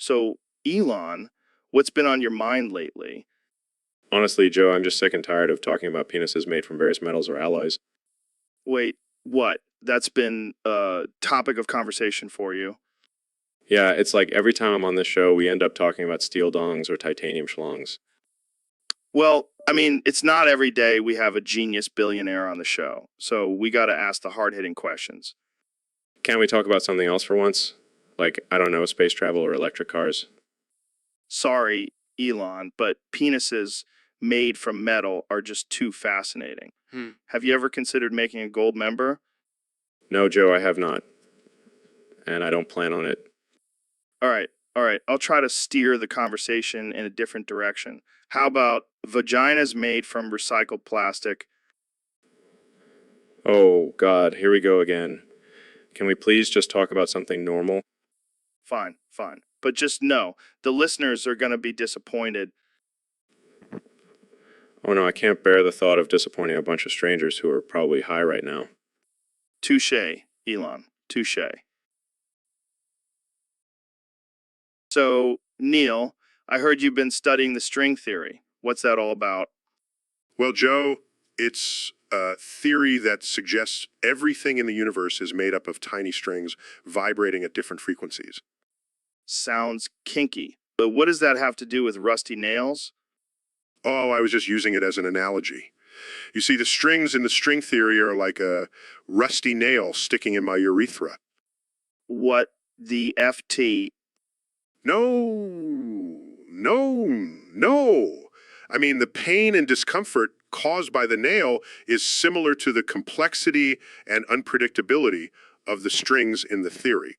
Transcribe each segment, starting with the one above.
So, Elon, what's been on your mind lately? Honestly, Joe, I'm just sick and tired of talking about penises made from various metals or alloys. Wait, what? That's been a topic of conversation for you. Yeah, it's like every time I'm on this show, we end up talking about steel dongs or titanium schlongs. Well, I mean, it's not every day we have a genius billionaire on the show, so we got to ask the hard hitting questions. Can't we talk about something else for once? Like, I don't know, space travel or electric cars. Sorry, Elon, but penises made from metal are just too fascinating. Have you ever considered making a gold member? No, Joe, I have not. And I don't plan on it. All right. I'll try to steer the conversation in a different direction. How about vaginas made from recycled plastic? Oh, God, here we go again. Can we please just talk about something normal? Fine. But just know, the listeners are going to be disappointed. Oh no, I can't bear the thought of disappointing a bunch of strangers who are probably high right now. Touche, Elon. Touche. So, Neil, I heard you've been studying the string theory. What's that all about? Well, Joe, it's a theory that suggests everything in the universe is made up of tiny strings vibrating at different frequencies. Sounds kinky. But what does that have to do with rusty nails? Oh, I was just using it as an analogy. You see, the strings in the string theory are like a rusty nail sticking in my urethra. What the FT? No. I mean, the pain and discomfort caused by the nail is similar to the complexity and unpredictability of the strings in the theory.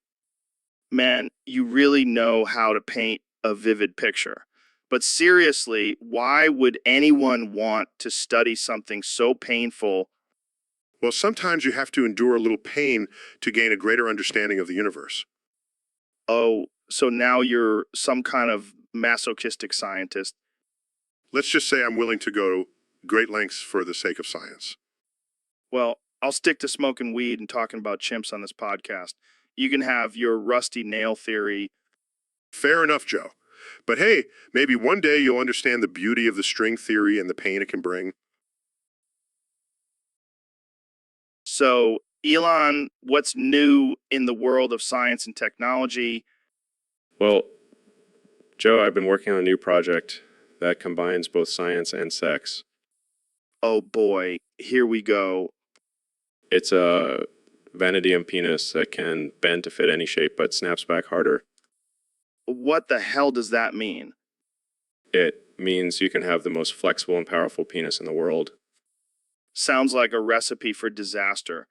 Man, you really know how to paint a vivid picture. But seriously, why would anyone want to study something so painful? Well, sometimes you have to endure a little pain to gain a greater understanding of the universe. Oh, so now you're some kind of masochistic scientist. Let's just say I'm willing to go great lengths for the sake of science. Well, I'll stick to smoking weed and talking about chimps on this podcast. You can have your rusty nail theory. Fair enough, Joe. But hey, maybe one day you'll understand the beauty of the string theory and the pain it can bring. So, Elon, what's new in the world of science and technology? Well, Joe, I've been working on a new project that combines both science and sex. Oh boy, here we go. It's a vanadium penis that can bend to fit any shape but snaps back harder. What the hell does that mean? It means you can have the most flexible and powerful penis in the world. Sounds like a recipe for disaster.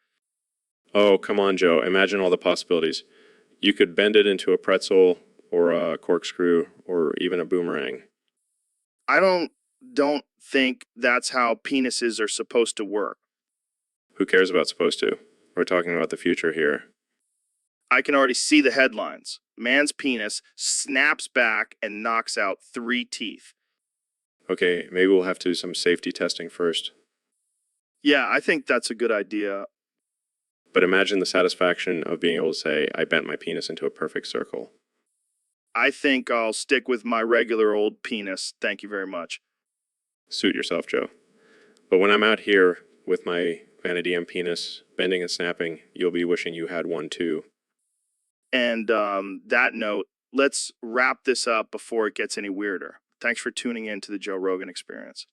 Oh, come on, Joe. Imagine all the possibilities. You could bend it into a pretzel or a corkscrew or even a boomerang. I don't think that's how penises are supposed to work. Who cares about supposed to? We're talking about the future here. I can already see the headlines. Man's penis snaps back and knocks out 3 teeth. Okay, maybe we'll have to do some safety testing first. Yeah, I think that's a good idea. But imagine the satisfaction of being able to say, I bent my penis into a perfect circle. I think I'll stick with my regular old penis. Thank you very much. Suit yourself, Joe. But when I'm out here with my vanadium penis bending and snapping, you'll be wishing you had one too. And that note, let's wrap this up before it gets any weirder. Thanks for tuning in to the Joe Rogan Experience.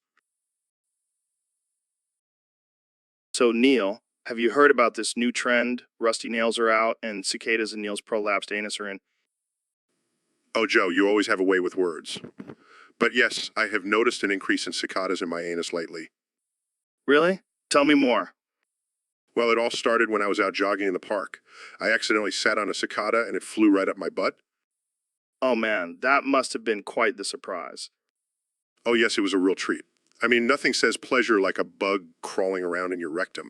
So, Neil, have you heard about this new trend? Rusty nails are out and cicadas and Neil's prolapsed anus are in. Oh, Joe, you always have a way with words. But yes, I have noticed an increase in cicadas in my anus lately. Really? Tell me more. Well, it all started when I was out jogging in the park. I accidentally sat on a cicada and it flew right up my butt. Oh man, that must have been quite the surprise. Oh, yes, it was a real treat. I mean, nothing says pleasure like a bug crawling around in your rectum.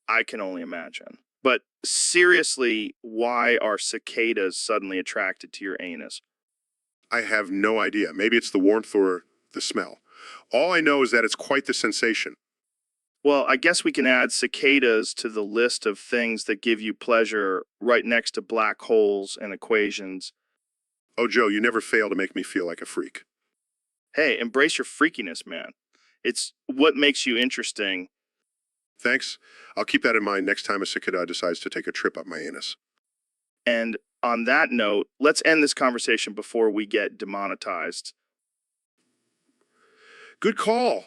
I can only imagine. But seriously, why are cicadas suddenly attracted to your anus? I have no idea. Maybe it's the warmth or the smell. All I know is that it's quite the sensation. Well, I guess we can add cicadas to the list of things that give you pleasure right next to black holes and equations. Oh, Joe, you never fail to make me feel like a freak. Hey, embrace your freakiness, man. It's what makes you interesting. Thanks. I'll keep that in mind next time a cicada decides to take a trip up my anus. And on that note, let's end this conversation before we get demonetized. Good call.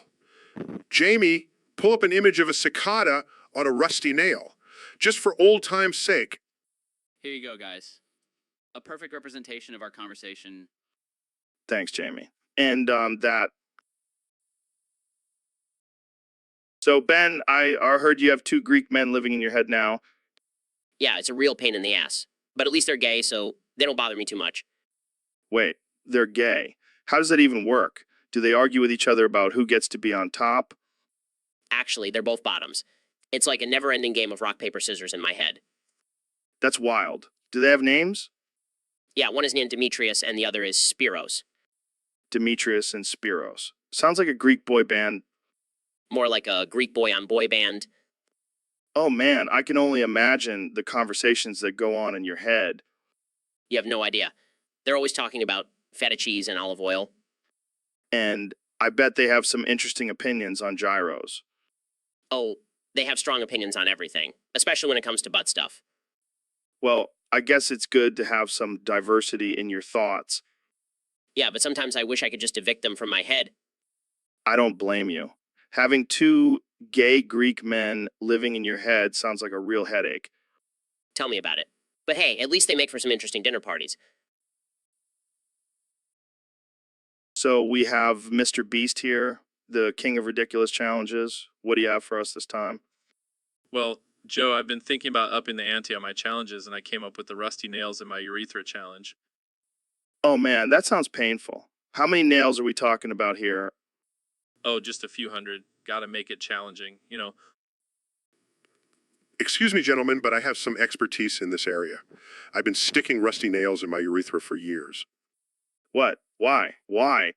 Jamie, pull up an image of a cicada on a rusty nail, just for old time's sake. Here you go, guys. A perfect representation of our conversation. Thanks, Jamie. And that. So, Ben, I heard you have two Greek men living in your head now. Yeah, it's a real pain in the ass. But at least they're gay, so they don't bother me too much. Wait, they're gay. How does that even work? Do they argue with each other about who gets to be on top? Actually, they're both bottoms. It's like a never-ending game of rock, paper, scissors in my head. That's wild. Do they have names? Yeah, one is named Demetrius and the other is Spiros. Demetrius and Spiros. Sounds like a Greek boy band. More like a Greek boy on boy band. Oh man, I can only imagine the conversations that go on in your head. You have no idea. They're always talking about feta cheese and olive oil. And I bet they have some interesting opinions on gyros. Oh, they have strong opinions on everything, especially when it comes to butt stuff. Well, I guess it's good to have some diversity in your thoughts. Yeah, but sometimes I wish I could just evict them from my head. I don't blame you. Having two gay Greek men living in your head sounds like a real headache. Tell me about it. But hey, at least they make for some interesting dinner parties. So we have Mr. Beast here, the king of ridiculous challenges. What do you have for us this time? Well, Joe, I've been thinking about upping the ante on my challenges, and I came up with the rusty nails in my urethra challenge. Oh man, that sounds painful. How many nails are we talking about here? Oh, just a few hundred. Gotta make it challenging, you know. Excuse me, gentlemen, but I have some expertise in this area. I've been sticking rusty nails in my urethra for years. What? Why? Why?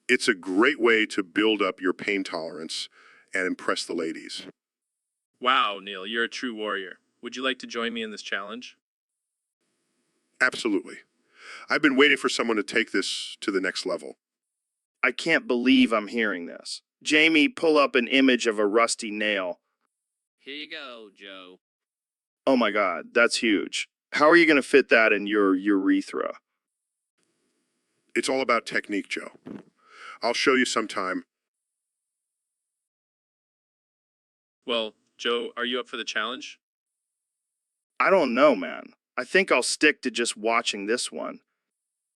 It's a great way to build up your pain tolerance and impress the ladies. Wow, Neil, you're a true warrior. Would you like to join me in this challenge? Absolutely. I've been waiting for someone to take this to the next level. I can't believe I'm hearing this. Jamie, pull up an image of a rusty nail. Here you go, Joe. Oh my God, that's huge. How are you going to fit that in your urethra? It's all about technique, Joe. I'll show you sometime. Well, Joe, are you up for the challenge? I don't know, man. I think I'll stick to just watching this one.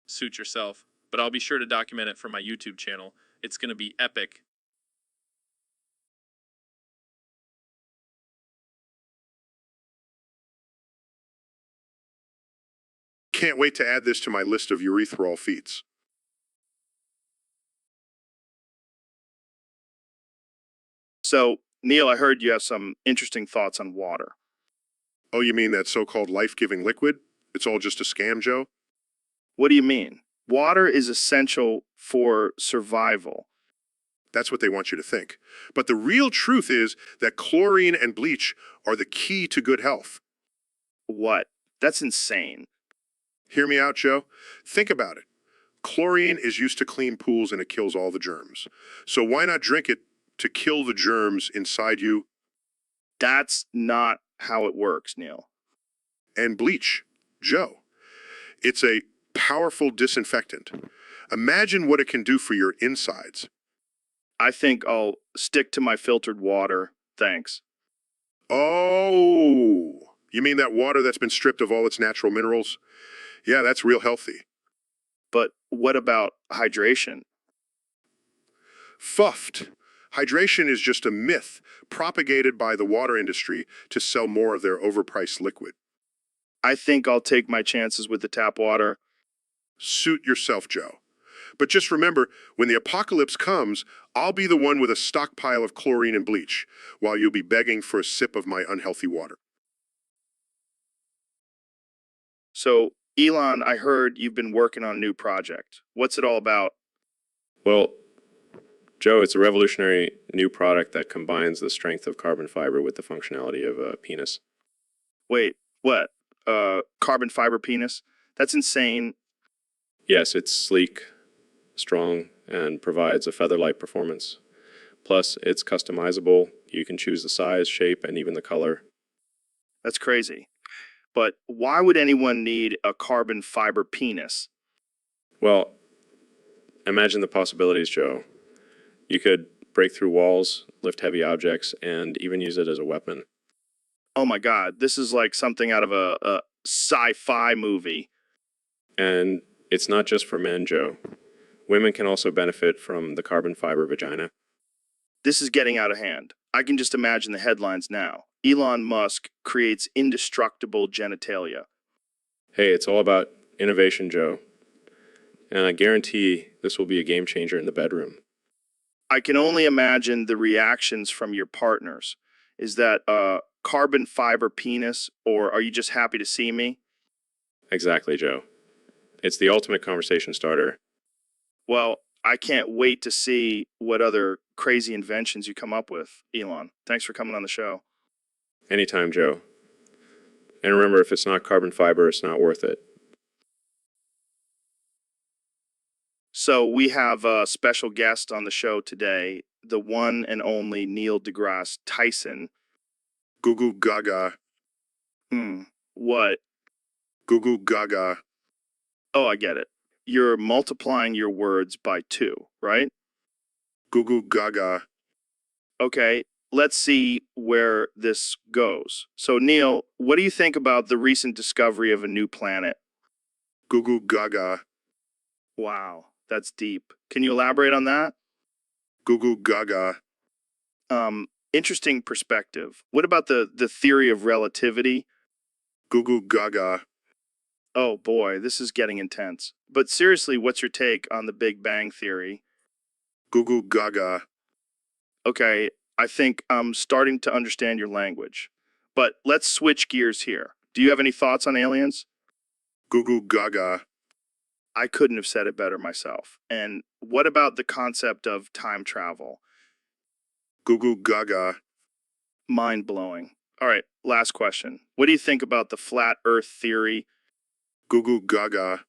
Suit yourself, but I'll be sure to document it for my YouTube channel. It's gonna be epic. Can't wait to add this to my list of urethral feats. So, Neil, I heard you have some interesting thoughts on water. Oh, you mean that so-called life-giving liquid? It's all just a scam, Joe? What do you mean? Water is essential for survival. That's what they want you to think. But the real truth is that chlorine and bleach are the key to good health. What? That's insane. Hear me out, Joe? Think about it. Chlorine is used to clean pools and it kills all the germs. So why not drink it to kill the germs inside you? That's not how it works, Neil. And bleach, Joe. It's a powerful disinfectant. Imagine what it can do for your insides. I think I'll stick to my filtered water. Thanks. Oh, you mean that water that's been stripped of all its natural minerals? Yeah, that's real healthy. But what about hydration? Fuffed. Hydration is just a myth propagated by the water industry to sell more of their overpriced liquid. I think I'll take my chances with the tap water. Suit yourself, Joe. But just remember, when the apocalypse comes, I'll be the one with a stockpile of chlorine and bleach, while you'll be begging for a sip of my unhealthy water. So, Elon, I heard you've been working on a new project. What's it all about? Well, Joe, it's a revolutionary new product that combines the strength of carbon fiber with the functionality of a penis. Wait, what? Carbon fiber penis? That's insane. Yes, it's sleek, strong, and provides a feather-light performance. Plus, it's customizable. You can choose the size, shape, and even the color. That's crazy. But why would anyone need a carbon fiber penis? Well, imagine the possibilities, Joe. You could break through walls, lift heavy objects, and even use it as a weapon. Oh my God, this is like something out of a sci-fi movie. And it's not just for men, Joe. Women can also benefit from the carbon fiber vagina. This is getting out of hand. I can just imagine the headlines now. Elon Musk creates indestructible genitalia. Hey, it's all about innovation, Joe. And I guarantee this will be a game changer in the bedroom. I can only imagine the reactions from your partners. Is that a carbon fiber penis, or are you just happy to see me? Exactly, Joe. It's the ultimate conversation starter. Well, I can't wait to see what other crazy inventions you come up with, Elon. Thanks for coming on the show. Anytime, Joe. And remember, if it's not carbon fiber, it's not worth it. So we have a special guest on the show today, the one and only Neil deGrasse Tyson. Goo goo gaga. What? Goo goo gaga. Oh, I get it. You're multiplying your words by 2, right? Goo goo gaga. Okay, let's see where this goes. So, Neil, what do you think about the recent discovery of a new planet? Goo goo gaga. Wow, that's deep. Can you elaborate on that? Goo goo gaga. Interesting perspective. What about the theory of relativity? Goo goo gaga. Oh boy, this is getting intense. But seriously, what's your take on the Big Bang Theory? Goo goo gaga. Okay, I think I'm starting to understand your language. But let's switch gears here. Do you have any thoughts on aliens? Goo goo gaga. I couldn't have said it better myself. And what about the concept of time travel? Goo goo gaga. Mind blowing. All right, last question. What do you think about the flat earth theory? Goo goo gaga.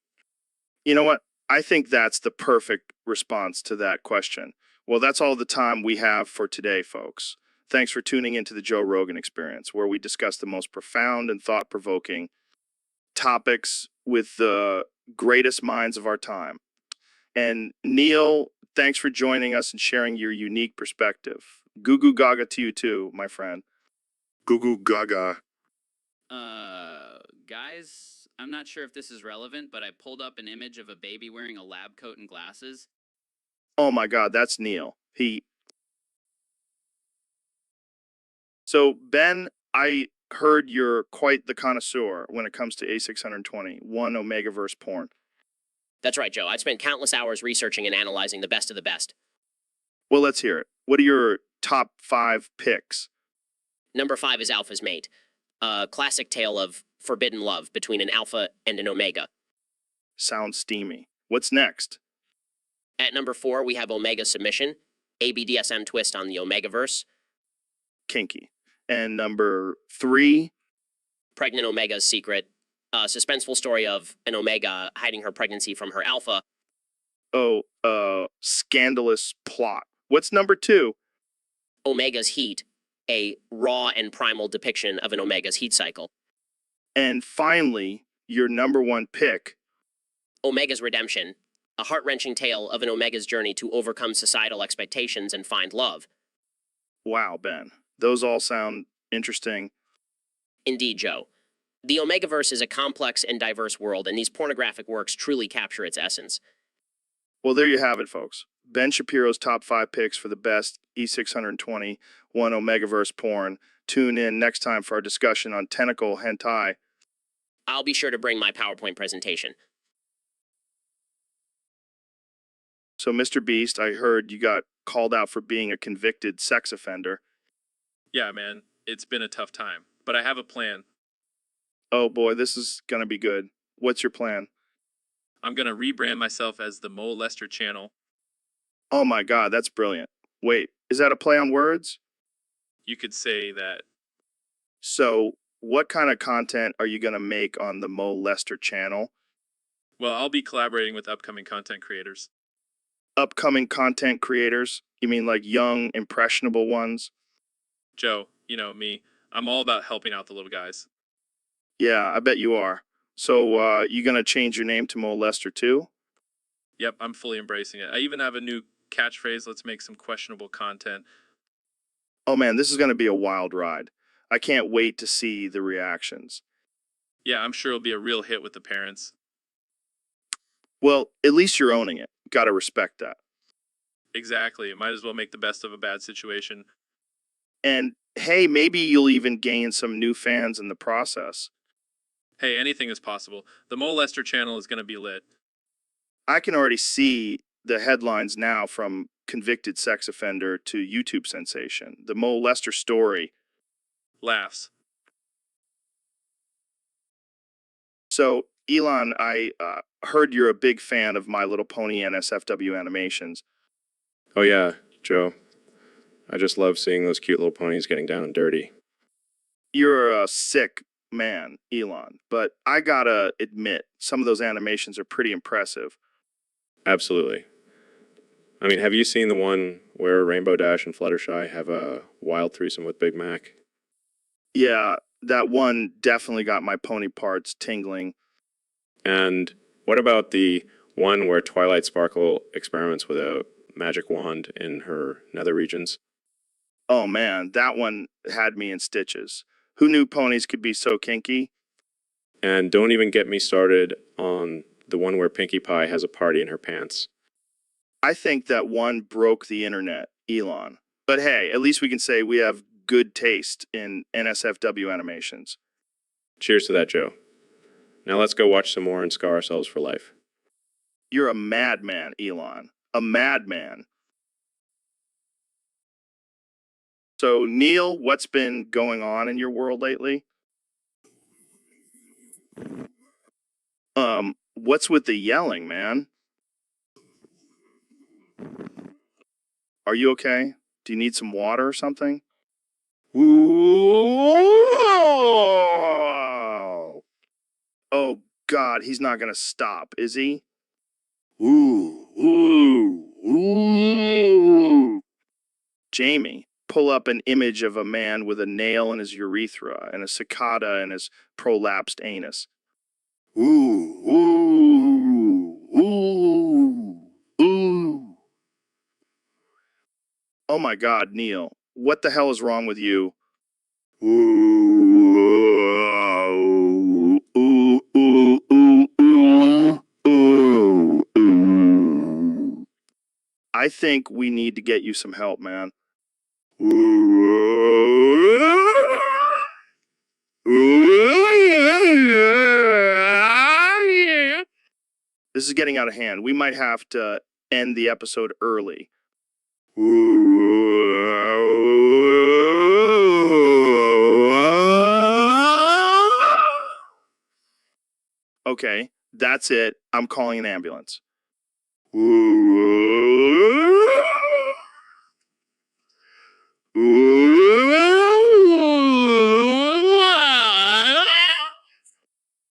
You know what? I think that's the perfect response to that question. Well, that's all the time we have for today, folks. Thanks for tuning into the Joe Rogan Experience, where we discuss the most profound and thought-provoking topics with the greatest minds of our time. And Neil, thanks for joining us and sharing your unique perspective. Goo goo gaga to you too, my friend. Goo goo gaga. Guys, I'm not sure if this is relevant, but I pulled up an image of a baby wearing a lab coat and glasses. Oh my God, that's Neil. So, Ben, I heard you're quite the connoisseur when it comes to A620, one Omegaverse porn. That's right, Joe. I've spent countless hours researching and analyzing the best of the best. Well, let's hear it. What are your top 5 picks? Number 5 is Alpha's Mate, a classic tale of forbidden love between an alpha and an omega. Sounds steamy. What's next? At number 4, we have Omega Submission, a BDSM twist on the Omegaverse. Kinky. And number 3, Pregnant Omega's Secret, a suspenseful story of an Omega hiding her pregnancy from her alpha. scandalous plot. What's number 2? Omega's Heat, a raw and primal depiction of an Omega's heat cycle. And finally, your number 1 pick. Omega's Redemption, a heart-wrenching tale of an Omega's journey to overcome societal expectations and find love. Wow, Ben. Those all sound interesting. Indeed, Joe. The Omegaverse is a complex and diverse world, and these pornographic works truly capture its essence. Well, there you have it, folks. Ben Shapiro's top 5 picks for the best E620 one Omegaverse porn. Tune in next time for our discussion on tentacle hentai. I'll be sure to bring my PowerPoint presentation. So, Mr. Beast, I heard you got called out for being a convicted sex offender. Yeah, man, it's been a tough time, but I have a plan. Oh boy, this is gonna be good. What's your plan? I'm gonna rebrand myself as the Mo Lester channel. Oh my God, that's brilliant. Wait, is that a play on words? You could say that. So, what kind of content are you gonna make on the Mo Lester channel? Well, I'll be collaborating with upcoming content creators. Upcoming content creators? You mean like young, impressionable ones? Joe, you know me. I'm all about helping out the little guys. Yeah, I bet you are. So, you gonna change your name to Molester too? Yep, I'm fully embracing it. I even have a new catchphrase. Let's make some questionable content. Oh man, this is gonna be a wild ride. I can't wait to see the reactions. Yeah, I'm sure it'll be a real hit with the parents. Well, at least you're owning it. Gotta respect that. Exactly. Might as well make the best of a bad situation. And hey, maybe you'll even gain some new fans in the process. Hey, anything is possible. The Mole Lester channel is going to be lit. I can already see the headlines now from convicted sex offender to YouTube sensation. The Molester story. Laughs. So, Elon, I heard you're a big fan of My Little Pony NSFW animations. Oh yeah, Joe. I just love seeing those cute little ponies getting down and dirty. You're a sick man, Elon, but I gotta admit, some of those animations are pretty impressive. Absolutely. I mean, have you seen the one where Rainbow Dash and Fluttershy have a wild threesome with Big Mac? Yeah, that one definitely got my pony parts tingling. And what about the one where Twilight Sparkle experiments with a magic wand in her nether regions? Oh man, that one had me in stitches. Who knew ponies could be so kinky? And don't even get me started on the one where Pinkie Pie has a party in her pants. I think that one broke the internet, Elon. But hey, at least we can say we have good taste in NSFW animations. Cheers to that, Joe. Now let's go watch some more and scar ourselves for life. You're a madman, Elon. A madman. So, Neil, what's been going on in your world lately? What's with the yelling, man? Are you okay? Do you need some water or something? Oh God, he's not gonna stop, is he? Jamie, pull up an image of a man with a nail in his urethra and a cicada in his prolapsed anus. Oh my God, Neil, what the hell is wrong with you? I think we need to get you some help, man. This is getting out of hand. We might have to end the episode early. Okay, that's it. I'm calling an ambulance.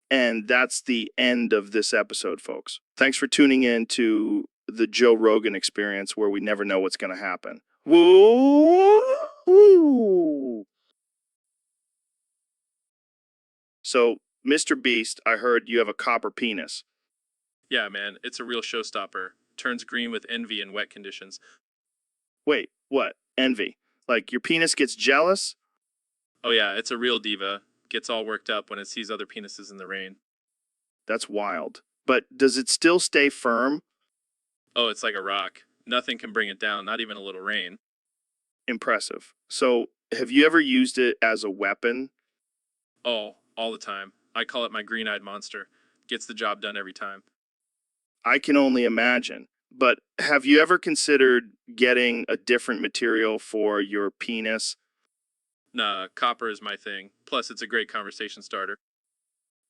And that's the end of this episode, folks. Thanks for tuning in to the Joe Rogan experience where we never know what's going to happen. Woo! So, Mr. Beast, I heard you have a copper penis. Yeah, man, it's a real showstopper. Turns green with envy in wet conditions. Wait, what? Envy? Like your penis gets jealous? Oh yeah, it's a real diva. Gets all worked up when it sees other penises in the rain. That's wild. But does it still stay firm? Oh, it's like a rock. Nothing can bring it down, not even a little rain. Impressive. So, have you ever used it as a weapon? Oh, all the time. I call it my green-eyed monster. Gets the job done every time. I can only imagine. But have you ever considered getting a different material for your penis? Nah, copper is my thing. Plus, it's a great conversation starter.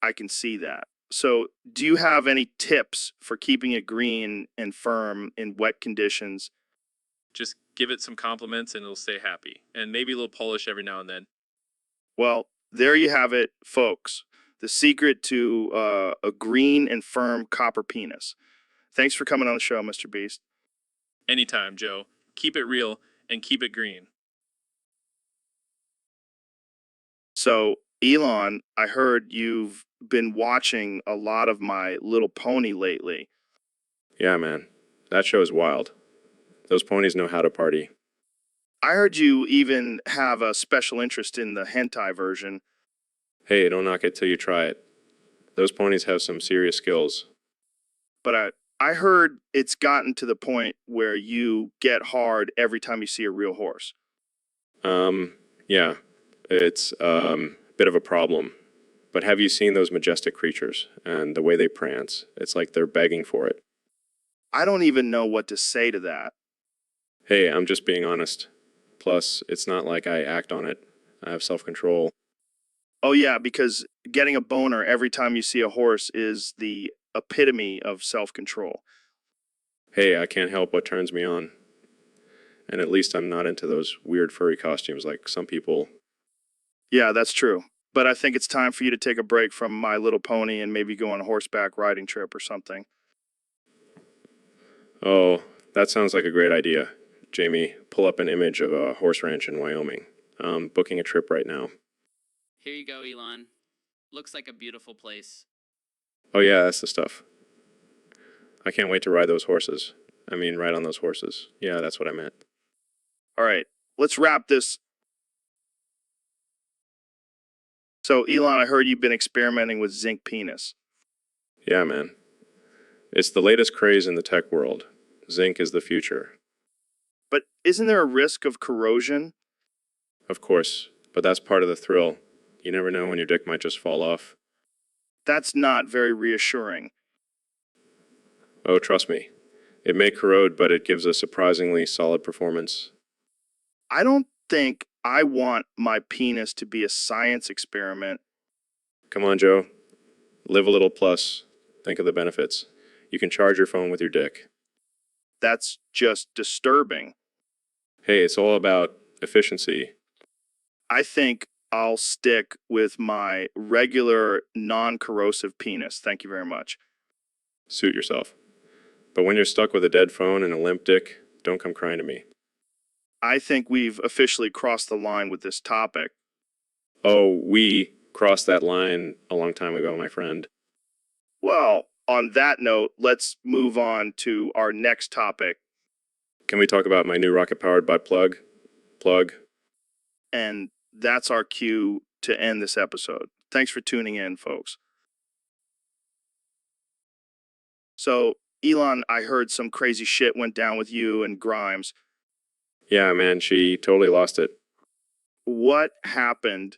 I can see that. So, do you have any tips for keeping it green and firm in wet conditions? Just give it some compliments and it'll stay happy. And maybe a little polish every now and then. Well, there you have it, folks. the secret to a green and firm copper penis. Thanks for coming on the show, Mr. Beast. Anytime, Joe. Keep it real and keep it green. So, Elon, I heard you've been watching a lot of My Little Pony lately. Yeah, man. That show is wild. Those ponies know how to party. I heard you even have a special interest in the hentai version. Hey, don't knock it till you try it. Those ponies have some serious skills. But I heard it's gotten to the point where you get hard every time you see a real horse. Yeah. It's a bit of a problem. But have you seen those majestic creatures and the way they prance? It's like they're begging for it. I don't even know what to say to that. Hey, I'm just being honest. Plus, it's not like I act on it. I have self-control. Oh, yeah, because getting a boner every time you see a horse is the epitome of self-control. Hey, I can't help what turns me on. And at least I'm not into those weird furry costumes like some people. Yeah, that's true. But I think it's time for you to take a break from My Little Pony and maybe go on a horseback riding trip or something. Oh, that sounds like a great idea. Jamie, pull up an image of a horse ranch in Wyoming. I'm booking a trip right now. Here you go, Elon. Looks like a beautiful place. Oh yeah, that's the stuff. I can't wait to ride those horses. I mean, ride on those horses. Yeah, that's what I meant. All right, let's wrap this. So, Elon, I heard you've been experimenting with zinc penis. Yeah, man. It's the latest craze in the tech world. Zinc is the future. But isn't there a risk of corrosion? Of course, but that's part of the thrill. You never know when your dick might just fall off. That's not very reassuring. Oh, trust me. It may corrode, but it gives a surprisingly solid performance. I don't think I want my penis to be a science experiment. Come on, Joe. Live a little plus. Think of the benefits. You can charge your phone with your dick. That's just disturbing. Hey, it's all about efficiency. I think I'll stick with my regular non-corrosive penis. Thank you very much. Suit yourself. But when you're stuck with a dead phone and a limp dick, don't come crying to me. I think we've officially crossed the line with this topic. Oh, we crossed that line a long time ago, my friend. Well, on that note, let's move on to our next topic. Can we talk about my new rocket-powered butt plug? Plug. And that's our cue to end this episode. Thanks for tuning in, folks. So, Elon, I heard some crazy shit went down with you and Grimes. Yeah, man, she totally lost it. What happened?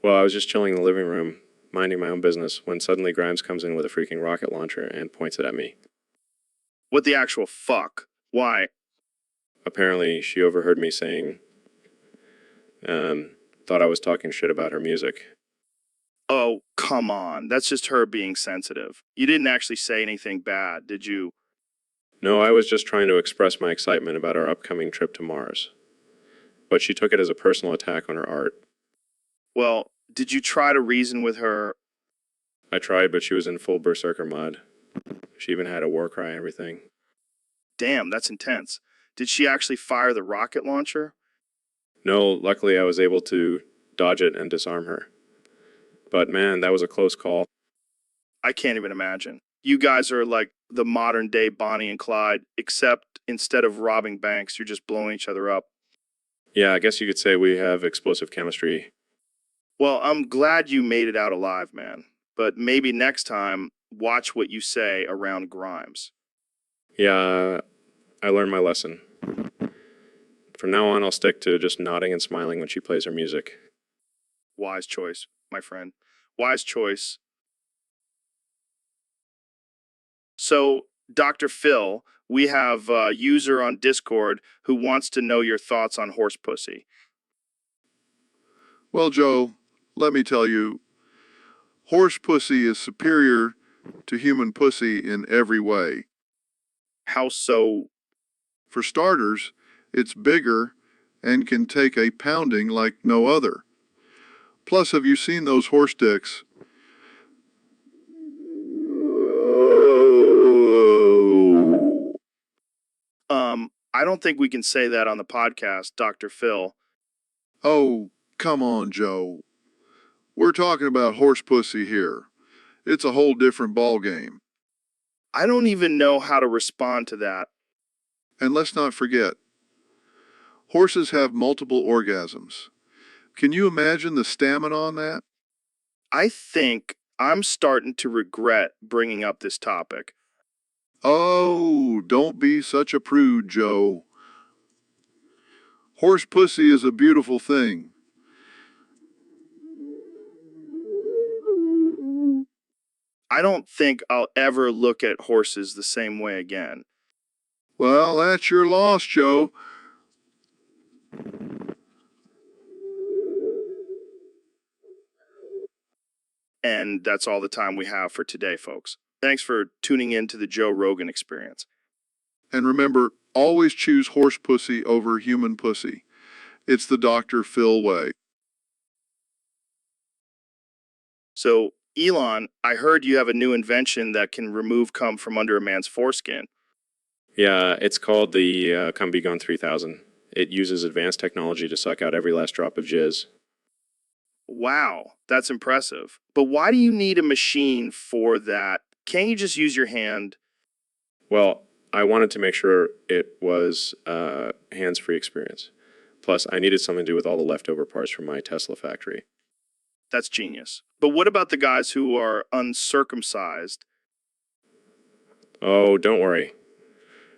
Well, I was just chilling in the living room, minding my own business, when suddenly Grimes comes in with a freaking rocket launcher and points it at me. What the actual fuck? Why? Apparently, she overheard me saying, thought I was talking shit about her music. Oh, come on. That's just her being sensitive. You didn't actually say anything bad, did you? No, I was just trying to express my excitement about our upcoming trip to Mars. But she took it as a personal attack on her art. Well, did you try to reason with her? I tried, but she was in full berserker mode. She even had a war cry and everything. Damn, that's intense. Did she actually fire the rocket launcher? No, luckily I was able to dodge it and disarm her. But man, that was a close call. I can't even imagine. You guys are like the modern day Bonnie and Clyde, except instead of robbing banks, you're just blowing each other up. Yeah, I guess you could say we have explosive chemistry. Well, I'm glad you made it out alive, man. But maybe next time, watch what you say around Grimes. Yeah, I learned my lesson. From now on, I'll stick to just nodding and smiling when she plays her music. Wise choice, my friend. Wise choice. So, Dr. Phil, we have a user on Discord who wants to know your thoughts on horse pussy. Well, Joe, let me tell you, horse pussy is superior to human pussy in every way. How so? For starters, it's bigger and can take a pounding like no other. Plus, have you seen those horse dicks? I don't think we can say that on the podcast, Dr. Phil. Oh, come on, Joe. We're talking about horse pussy here. It's a whole different ballgame. I don't even know how to respond to that. And let's not forget, horses have multiple orgasms. Can you imagine the stamina on that? I think I'm starting to regret bringing up this topic. Oh, don't be such a prude, Joe. Horse pussy is a beautiful thing. I don't think I'll ever look at horses the same way again. Well, that's your loss, Joe. And that's all the time we have for today, folks. Thanks for tuning in to the Joe Rogan Experience. And remember, always choose horse pussy over human pussy. It's the Dr. Phil way. So, Elon, I heard you have a new invention that can remove cum from under a man's foreskin. Yeah, it's called the Combigon 3000. It uses advanced technology to suck out every last drop of jizz. Wow, that's impressive. But why do you need a machine for that? Can't you just use your hand? Well, I wanted to make sure it was a hands-free experience. Plus, I needed something to do with all the leftover parts from my Tesla factory. That's genius. But what about the guys who are uncircumcised? Oh, don't worry.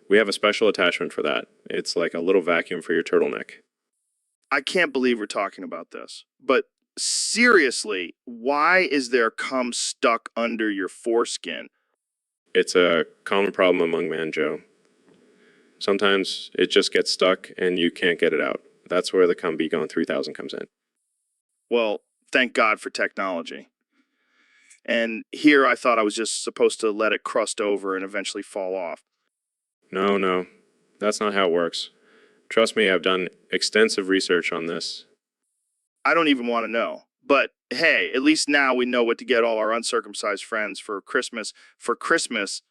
We have a special attachment for that. It's like a little vacuum for your turtleneck. I can't believe we're talking about this. But seriously, why is there cum stuck under your foreskin? It's a common problem among men, Joe. Sometimes it just gets stuck and you can't get it out. That's where the Combigon 3000 comes in. Well, thank God for technology. And here I thought I was just supposed to let it crust over and eventually fall off. No, that's not how it works. Trust me, I've done extensive research on this. I don't even want to know. But hey, at least now we know what to get all our uncircumcised friends for Christmas. For Christmas,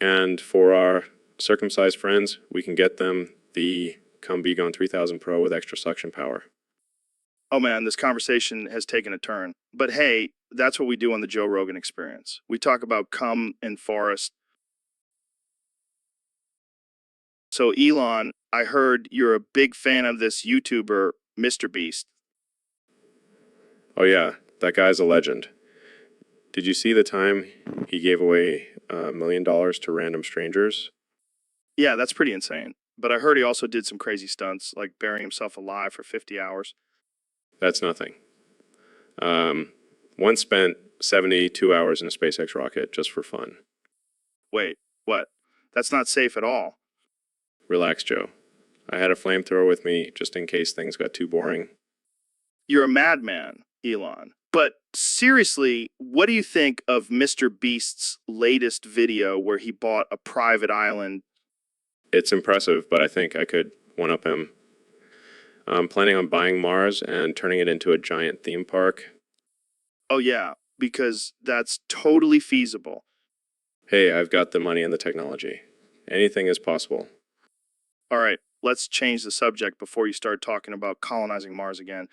And for our circumcised friends, we can get them the Combigon 3000 Pro with extra suction power. oh man, this conversation has taken a turn. But hey, that's what we do on the Joe Rogan Experience. We talk about cum and forest. So Elon, I heard you're a big fan of this YouTuber, Mr. Beast. Oh yeah, that guy's a legend. Did you see the time he gave away $1 million to random strangers? Yeah, that's pretty insane. But I heard he also did some crazy stunts, like burying himself alive for 50 hours. That's nothing. One spent 72 hours in a SpaceX rocket just for fun. Wait, what? That's not safe at all. Relax, Joe. I had a flamethrower with me just in case things got too boring. You're a madman, Elon. But seriously, what do you think of Mr. Beast's latest video where he bought a private island? It's impressive, but I think I could one-up him. I'm planning on buying Mars and turning it into a giant theme park. Oh yeah, because that's totally feasible. Hey, I've got the money and the technology. Anything is possible. All right, let's change the subject before you start talking about colonizing Mars again.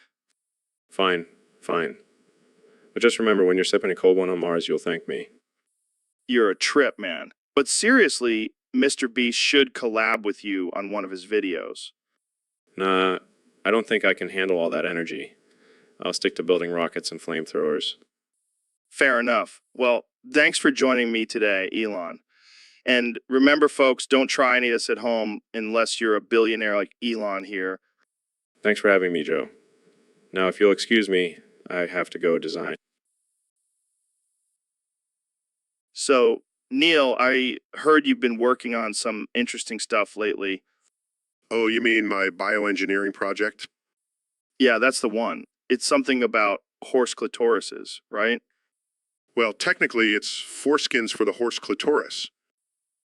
Fine. But just remember, when you're sipping a cold one on Mars, you'll thank me. You're a trip, man. But seriously, Mr. Beast should collab with you on one of his videos. Nah, I don't think I can handle all that energy. I'll stick to building rockets and flamethrowers. Fair enough. Well, thanks for joining me today, Elon. And remember, folks, don't try any of this at home unless you're a billionaire like Elon here. Thanks for having me, Joe. Now, if you'll excuse me, I have to go design. So, Neil, I heard you've been working on some interesting stuff lately. Oh, you mean my bioengineering project? Yeah, that's the one. It's something about horse clitorises, right? Well, technically, it's foreskins for the horse clitoris.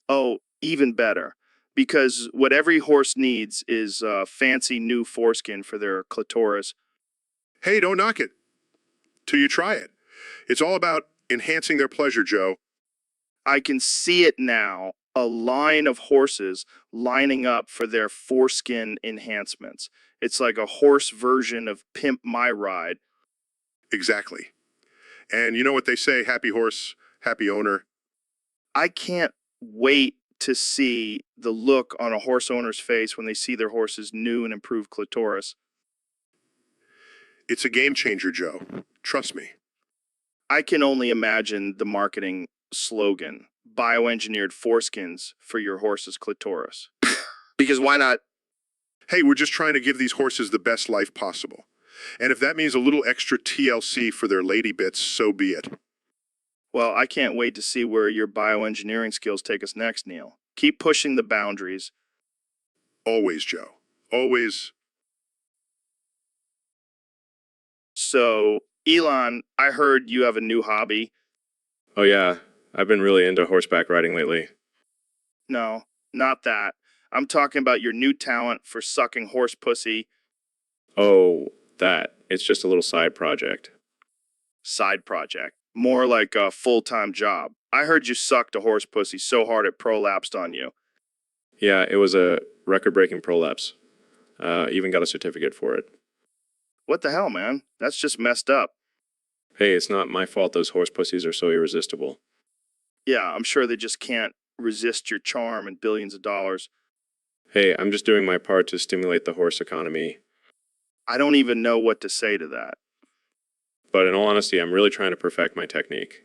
Oh, even better. Because what every horse needs is a fancy new foreskin for their clitoris. Hey, don't knock it till you try it. It's all about enhancing their pleasure, Joe. I can see it now. a line of horses lining up for their foreskin enhancements. It's like a horse version of Pimp My Ride. Exactly. And you know what they say, happy horse, happy owner. I can't wait to see the look on a horse owner's face when they see their horse's new and improved clitoris. It's a game changer, Joe. Trust me. I can only imagine the marketing slogan, bioengineered foreskins for your horse's clitoris. Because why not? Hey, we're just trying to give these horses the best life possible. And if that means a little extra TLC for their lady bits, so be it. Well, I can't wait to see where your bioengineering skills take us next, Neil. Keep pushing the boundaries. Always, Joe. Always. So, Elon, I heard you have a new hobby. Oh yeah, I've been really into horseback riding lately. No, not that. I'm talking about your new talent for sucking horse pussy. Oh, that. It's just a little side project. Side project. More like a full-time job. I heard you sucked a horse pussy so hard it prolapsed on you. Yeah, it was a record-breaking prolapse. Even got a certificate for it. What the hell, man? That's just messed up. Hey, it's not my fault those horse pussies are so irresistible. Yeah, I'm sure they just can't resist your charm and billions of dollars. Hey, I'm just doing my part to stimulate the horse economy. I don't even know what to say to that. But in all honesty, I'm really trying to perfect my technique.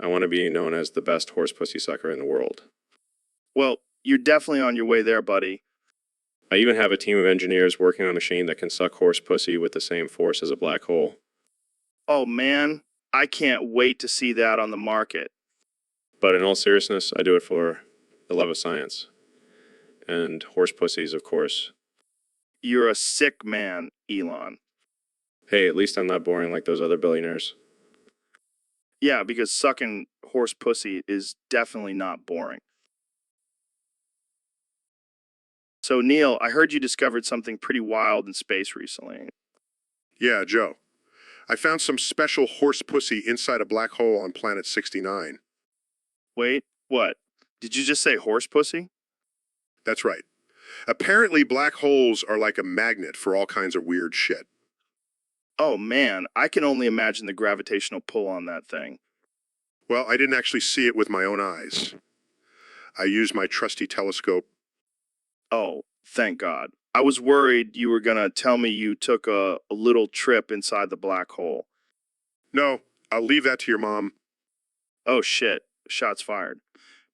I want to be known as the best horse pussy sucker in the world. Well, you're definitely on your way there, buddy. I even have a team of engineers working on a machine that can suck horse pussy with the same force as a black hole. Oh man, I can't wait to see that on the market. But in all seriousness, I do it for the love of science. And horse pussies, of course. You're a sick man, Elon. Hey, at least I'm not boring like those other billionaires. Yeah, because sucking horse pussy is definitely not boring. So, Neil, I heard you discovered something pretty wild in space recently. Yeah, Joe. I found some special horse pussy inside a black hole on planet 69. Wait, what? Did you just say horse pussy? That's right. Apparently, black holes are like a magnet for all kinds of weird shit. Oh man, I can only imagine the gravitational pull on that thing. Well, I didn't actually see it with my own eyes. I used my trusty telescope. Oh, thank God. I was worried you were gonna tell me you took a little trip inside the black hole. No, I'll leave that to your mom. Oh shit, shots fired.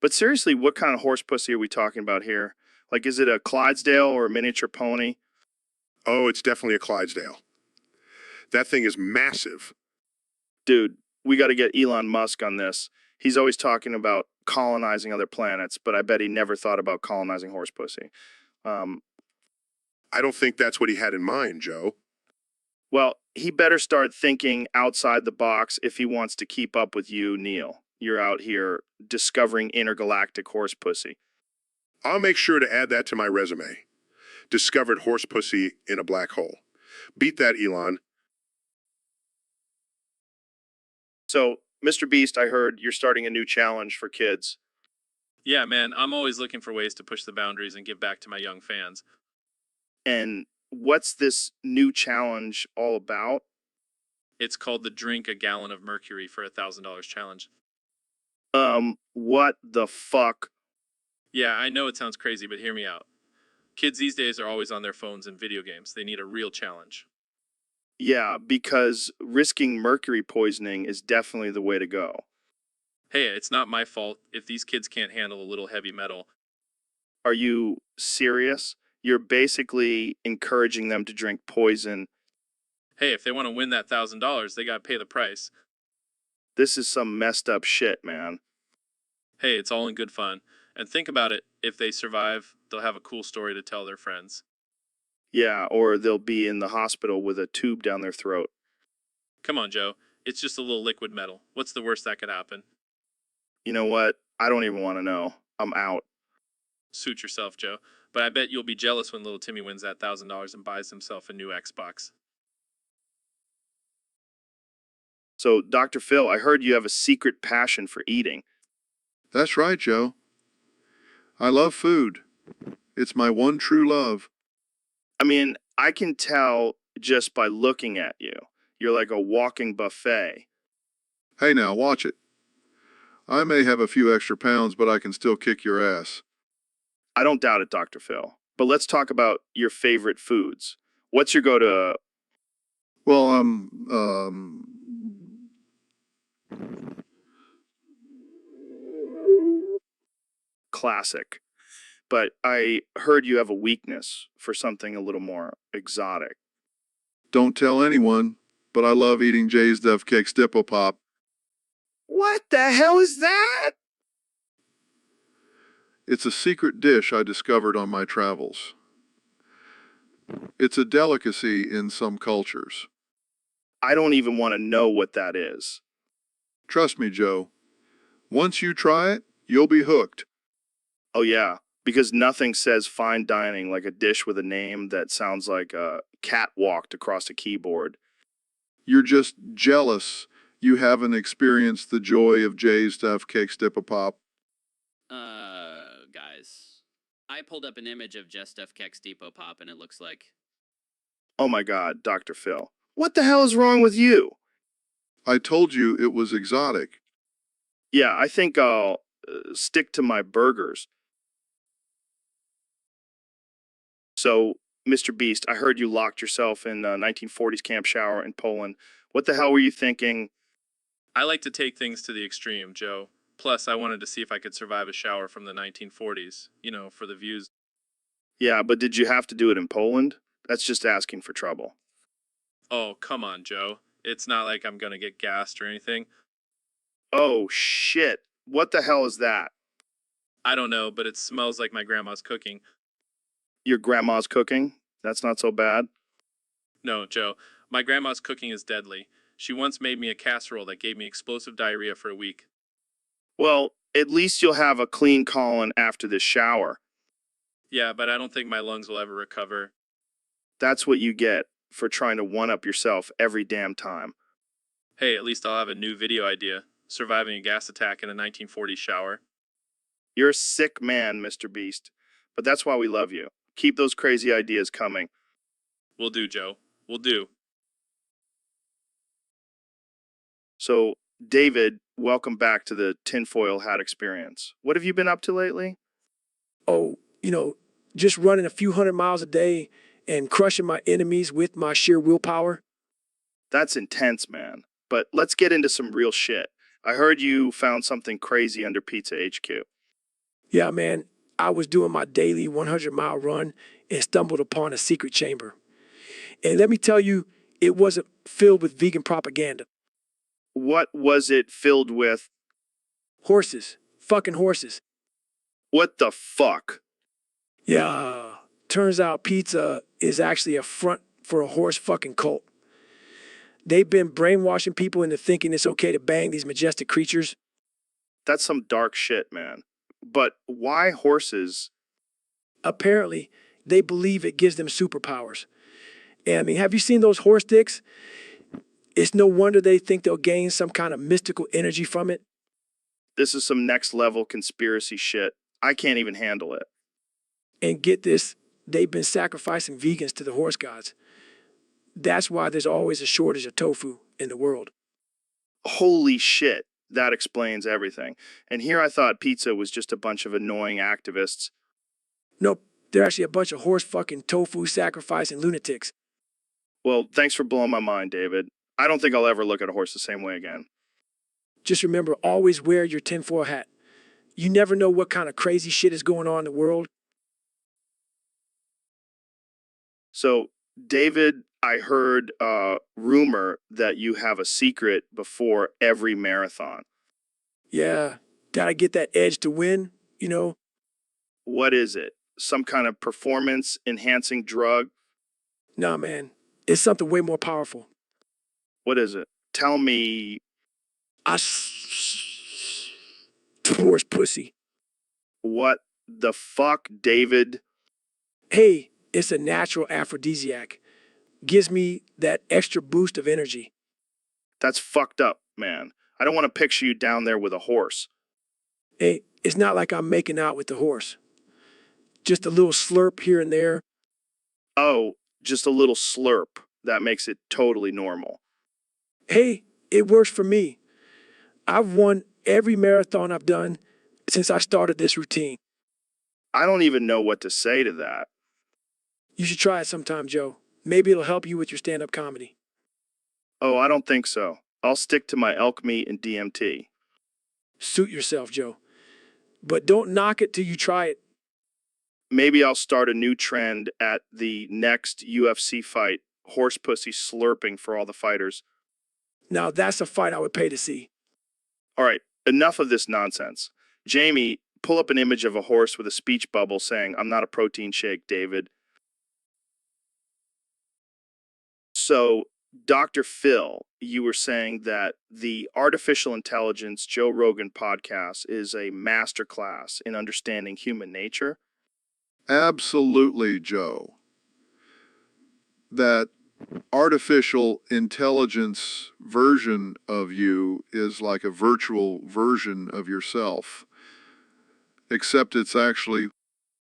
But seriously, what kind of horse pussy are we talking about here? Like, is it a Clydesdale or a miniature pony? Oh, it's definitely a Clydesdale. That thing is massive. Dude, we gotta get Elon Musk on this. He's always talking about colonizing other planets, but I bet he never thought about colonizing horse pussy. I don't think that's what he had in mind, Joe. Well, he better start thinking outside the box if he wants to keep up with you, Neil. You're out here discovering intergalactic horse pussy. I'll make sure to add that to my resume. Discovered horse pussy in a black hole. Beat that, Elon. So, Mr. Beast, I heard you're starting a new challenge for kids. Yeah, man, I'm always looking for ways to push the boundaries and give back to my young fans. And what's this new challenge all about? It's called the Drink a Gallon of Mercury for $1,000 challenge. What the fuck? Yeah, I know it sounds crazy, but hear me out. Kids these days are always on their phones and video games. They need a real challenge. Yeah, because risking mercury poisoning is definitely the way to go. Hey, it's not my fault if these kids can't handle a little heavy metal. Are you serious? You're basically encouraging them to drink poison. Hey, if they want to win that $1,000, they gotta pay the price. This is some messed up shit, man. Hey, it's all in good fun. And think about it, if they survive, they'll have a cool story to tell their friends. Yeah, or they'll be in the hospital with a tube down their throat. Come on, Joe. It's just a little liquid metal. What's the worst that could happen? You know what? I don't even want to know. I'm out. Suit yourself, Joe. But I bet you'll be jealous when little Timmy wins that $1,000 and buys himself a new Xbox. So, Dr. Phil, I heard you have a secret passion for eating. That's right, Joe. I love food. It's my one true love. I mean, I can tell just by looking at you. You're like a walking buffet. Hey now, watch it. I may have a few extra pounds, but I can still kick your ass. I don't doubt it, Dr. Phil. But let's talk about your favorite foods. What's your go-to Well, classic? But I heard you have a weakness for something a little more exotic. don't tell anyone, but I love eating Jay's Dove Cake Stipple Pop. What the hell is that? It's a secret dish I discovered on my travels. It's a delicacy in some cultures. I don't even want to know what that is. Trust me, Joe. Once you try it, you'll be hooked. Oh, yeah, because nothing says fine dining like a dish with a name that sounds like a cat walked across a keyboard. You're just jealous you haven't experienced the joy of Jay's Dove Cake Stipple Pop. Guys. I pulled up an image of Just Stuff Kex Depot Pop, and it looks like... Oh my God, Dr. Phil. What the hell is wrong with you? I told you it was exotic. Yeah, I think I'll stick to my burgers. So, Mr. Beast, I heard you locked yourself in a 1940s camp shower in Poland. What the hell were you thinking? I like to take things to the extreme, Joe. Plus, I wanted to see if I could survive a shower from the 1940s, for the views. Yeah, but did you have to do it in Poland? That's just asking for trouble. Oh, come on, Joe. It's not like I'm gonna get gassed or anything. Oh, shit. What the hell is that? I don't know, but it smells like my grandma's cooking. Your grandma's cooking? That's not so bad. No, Joe, my grandma's cooking is deadly. She once made me a casserole that gave me explosive diarrhea for a week. Well, at least you'll have a clean colon after this shower. Yeah, but I don't think my lungs will ever recover. That's what you get for trying to one-up yourself every damn time. Hey, at least I'll have a new video idea. Surviving a gas attack in a 1940s shower. You're a sick man, Mr. Beast. But that's why we love you. Keep those crazy ideas coming. Will do, Joe. Will do. So, David, welcome back to the tinfoil hat experience. What have you been up to lately? Oh, just running a few hundred miles a day and crushing my enemies with my sheer willpower. That's intense, man. But let's get into some real shit. I heard you found something crazy under Pizza HQ. Yeah, man, I was doing my daily 100-mile run and stumbled upon a secret chamber. And let me tell you, it wasn't filled with vegan propaganda. What was it filled with? Horses. Fucking horses. What the fuck? Yeah, turns out pizza is actually a front for a horse fucking cult. They've been brainwashing people into thinking it's okay to bang these majestic creatures. That's some dark shit, man. But why horses? Apparently, they believe it gives them superpowers. And I mean, have you seen those horse dicks? It's no wonder they think they'll gain some kind of mystical energy from it. This is some next level conspiracy shit. I can't even handle it. And get this, they've been sacrificing vegans to the horse gods. That's why there's always a shortage of tofu in the world. Holy shit. That explains everything. And here I thought pizza was just a bunch of annoying activists. Nope, they're actually a bunch of horse fucking tofu sacrificing lunatics. Well, thanks for blowing my mind, David. I don't think I'll ever look at a horse the same way again. Just remember, always wear your tinfoil hat. You never know what kind of crazy shit is going on in the world. So, David, I heard a rumor that you have a secret before every marathon. Yeah, gotta get that edge to win, What is it? Some kind of performance enhancing drug? Nah, man, it's something way more powerful. What is it? Tell me. Horse pussy. What the fuck, David? Hey, it's a natural aphrodisiac. Gives me that extra boost of energy. That's fucked up, man. I don't want to picture you down there with a horse. Hey, it's not like I'm making out with the horse. Just a little slurp here and there. Oh, just a little slurp. That makes it totally normal. Hey, it works for me. I've won every marathon I've done since I started this routine. I don't even know what to say to that. You should try it sometime, Joe. Maybe it'll help you with your stand-up comedy. Oh, I don't think so. I'll stick to my elk meat and DMT. Suit yourself, Joe. But don't knock it till you try it. Maybe I'll start a new trend at the next UFC fight, horse pussy slurping for all the fighters. Now that's a fight I would pay to see. All right, enough of this nonsense. Jamie, pull up an image of a horse with a speech bubble saying, "I'm not a protein shake, David." So, Dr. Phil, you were saying that the artificial intelligence Joe Rogan podcast is a masterclass in understanding human nature. Absolutely, Joe. That artificial intelligence version of you is like a virtual version of yourself, except it's actually,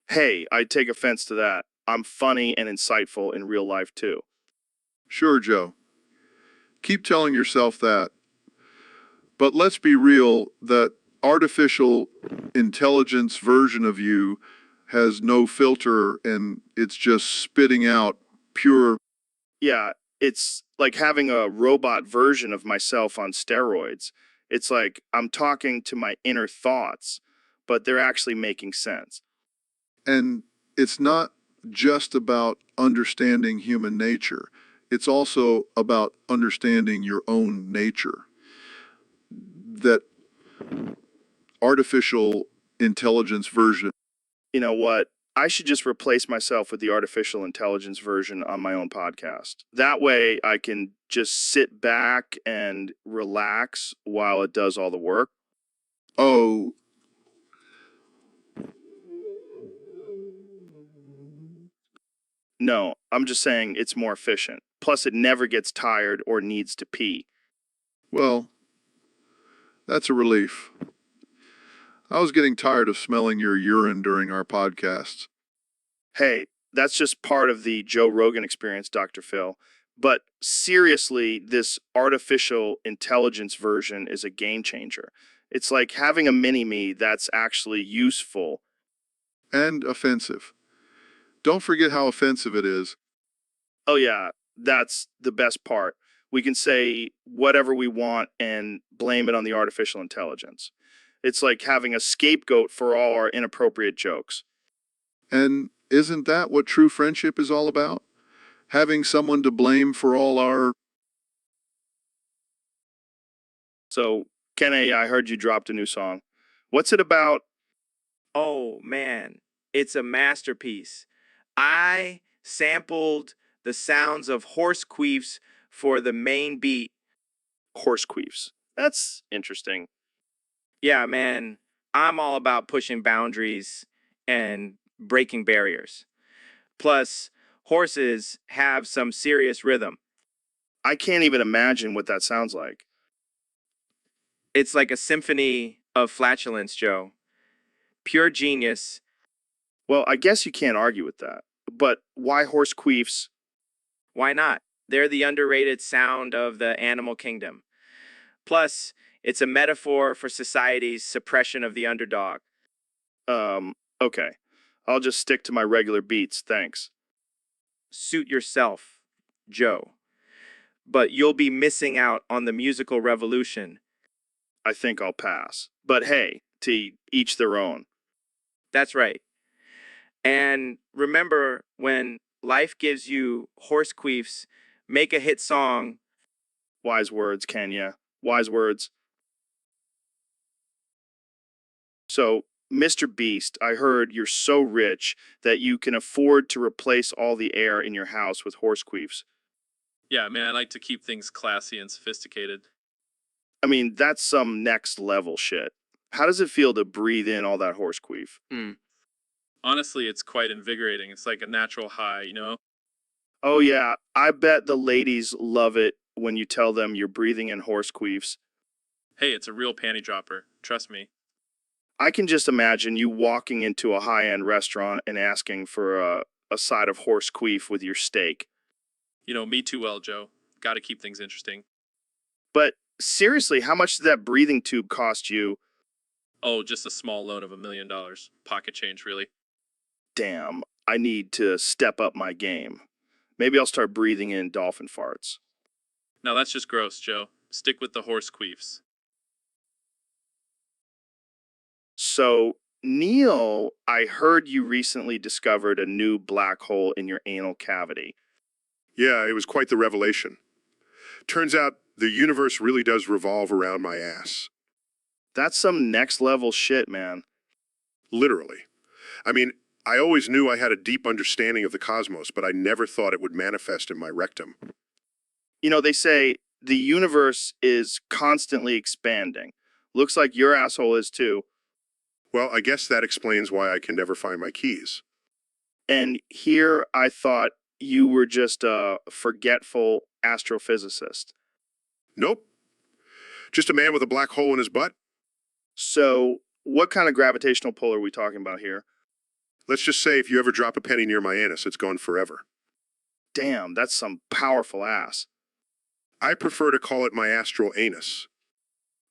Hey, I take offense to that. I'm funny and insightful in real life too. sure, Joe. Keep telling yourself that. But let's be real, that artificial intelligence version of you has no filter and it's just spitting out pure. Yeah, it's like having a robot version of myself on steroids. It's like I'm talking to my inner thoughts, but they're actually making sense. And it's not just about understanding human nature. It's also about understanding your own nature. That artificial intelligence version. You know what? I should just replace myself with the artificial intelligence version on my own podcast. That way I can just sit back and relax while it does all the work. Oh, No, I'm just saying it's more efficient. Plus, it never gets tired or needs to pee. well, that's a relief. I was getting tired of smelling your urine during our podcasts. Hey, that's just part of the Joe Rogan experience, Dr. Phil. But seriously, this artificial intelligence version is a game changer. It's like having a mini me that's actually useful. And offensive. Don't forget how offensive it is. Oh, yeah, that's the best part. We can say whatever we want and blame it on the artificial intelligence. It's like having a scapegoat for all our inappropriate jokes. And isn't that what true friendship is all about? Having someone to blame for all our. So, Kenny, I heard you dropped a new song. What's it about? Oh man, it's a masterpiece. I sampled the sounds of horse queefs for the main beat. Horse queefs. That's interesting. Yeah, man, I'm all about pushing boundaries and breaking barriers. Plus, horses have some serious rhythm. I can't even imagine what that sounds like. It's like a symphony of flatulence, Joe. Pure genius. Well, I guess you can't argue with that. But why horse queefs? Why not? They're the underrated sound of the animal kingdom. Plus, it's a metaphor for society's suppression of the underdog. Okay. I'll just stick to my regular beats, thanks. Suit yourself, Joe. But you'll be missing out on the musical revolution. I think I'll pass. But hey, to each their own. That's right. And remember, when life gives you horse queefs, make a hit song. Wise words, Kenya. Wise words. So, Mr. Beast, I heard you're so rich that you can afford to replace all the air in your house with horse queefs. Yeah, man, I like to keep things classy and sophisticated. I mean, that's some next level shit. How does it feel to breathe in all that horse queef? Honestly, it's quite invigorating. It's like a natural high, you know? Oh, yeah. I bet the ladies love it when you tell them you're breathing in horse queefs. Hey, it's a real panty dropper. Trust me. I can just imagine you walking into a high-end restaurant and asking for a side of horse queef with your steak. You know me too well, Joe. Got to keep things interesting. But seriously, how much did that breathing tube cost you? Oh, just a small loan of $1 million. Pocket change, really. Damn, I need to step up my game. Maybe I'll start breathing in dolphin farts. Now that's just gross, Joe. Stick with the horse queefs. So, Neil, I heard you recently discovered a new black hole in your anal cavity. Yeah, it was quite the revelation. Turns out the universe really does revolve around my ass. That's some next level shit, man. Literally. I mean, I always knew I had a deep understanding of the cosmos, but I never thought it would manifest in my rectum. You know, they say the universe is constantly expanding. Looks like your asshole is too. Well, I guess that explains why I can never find my keys. And here I thought you were just a forgetful astrophysicist. Nope. Just a man with a black hole in his butt. So, what kind of gravitational pull are we talking about here? Let's just say if you ever drop a penny near my anus, it's gone forever. Damn, that's some powerful ass. I prefer to call it my astral anus.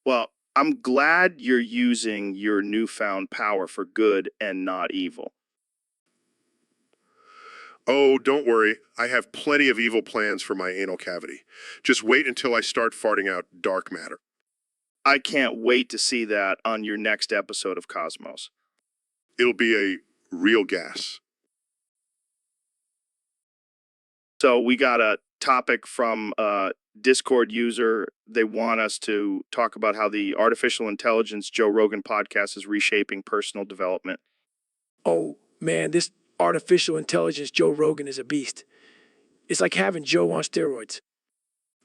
Well, I'm glad you're using your newfound power for good and not evil. Oh, don't worry. I have plenty of evil plans for my anal cavity. Just wait until I start farting out dark matter. I can't wait to see that on your next episode of Cosmos. It'll be a real gas. So we got a topic from a Discord user. They want us to talk about how the artificial intelligence Joe Rogan podcast is reshaping personal development. Oh, man, this artificial intelligence Joe Rogan is a beast. It's like having Joe on steroids.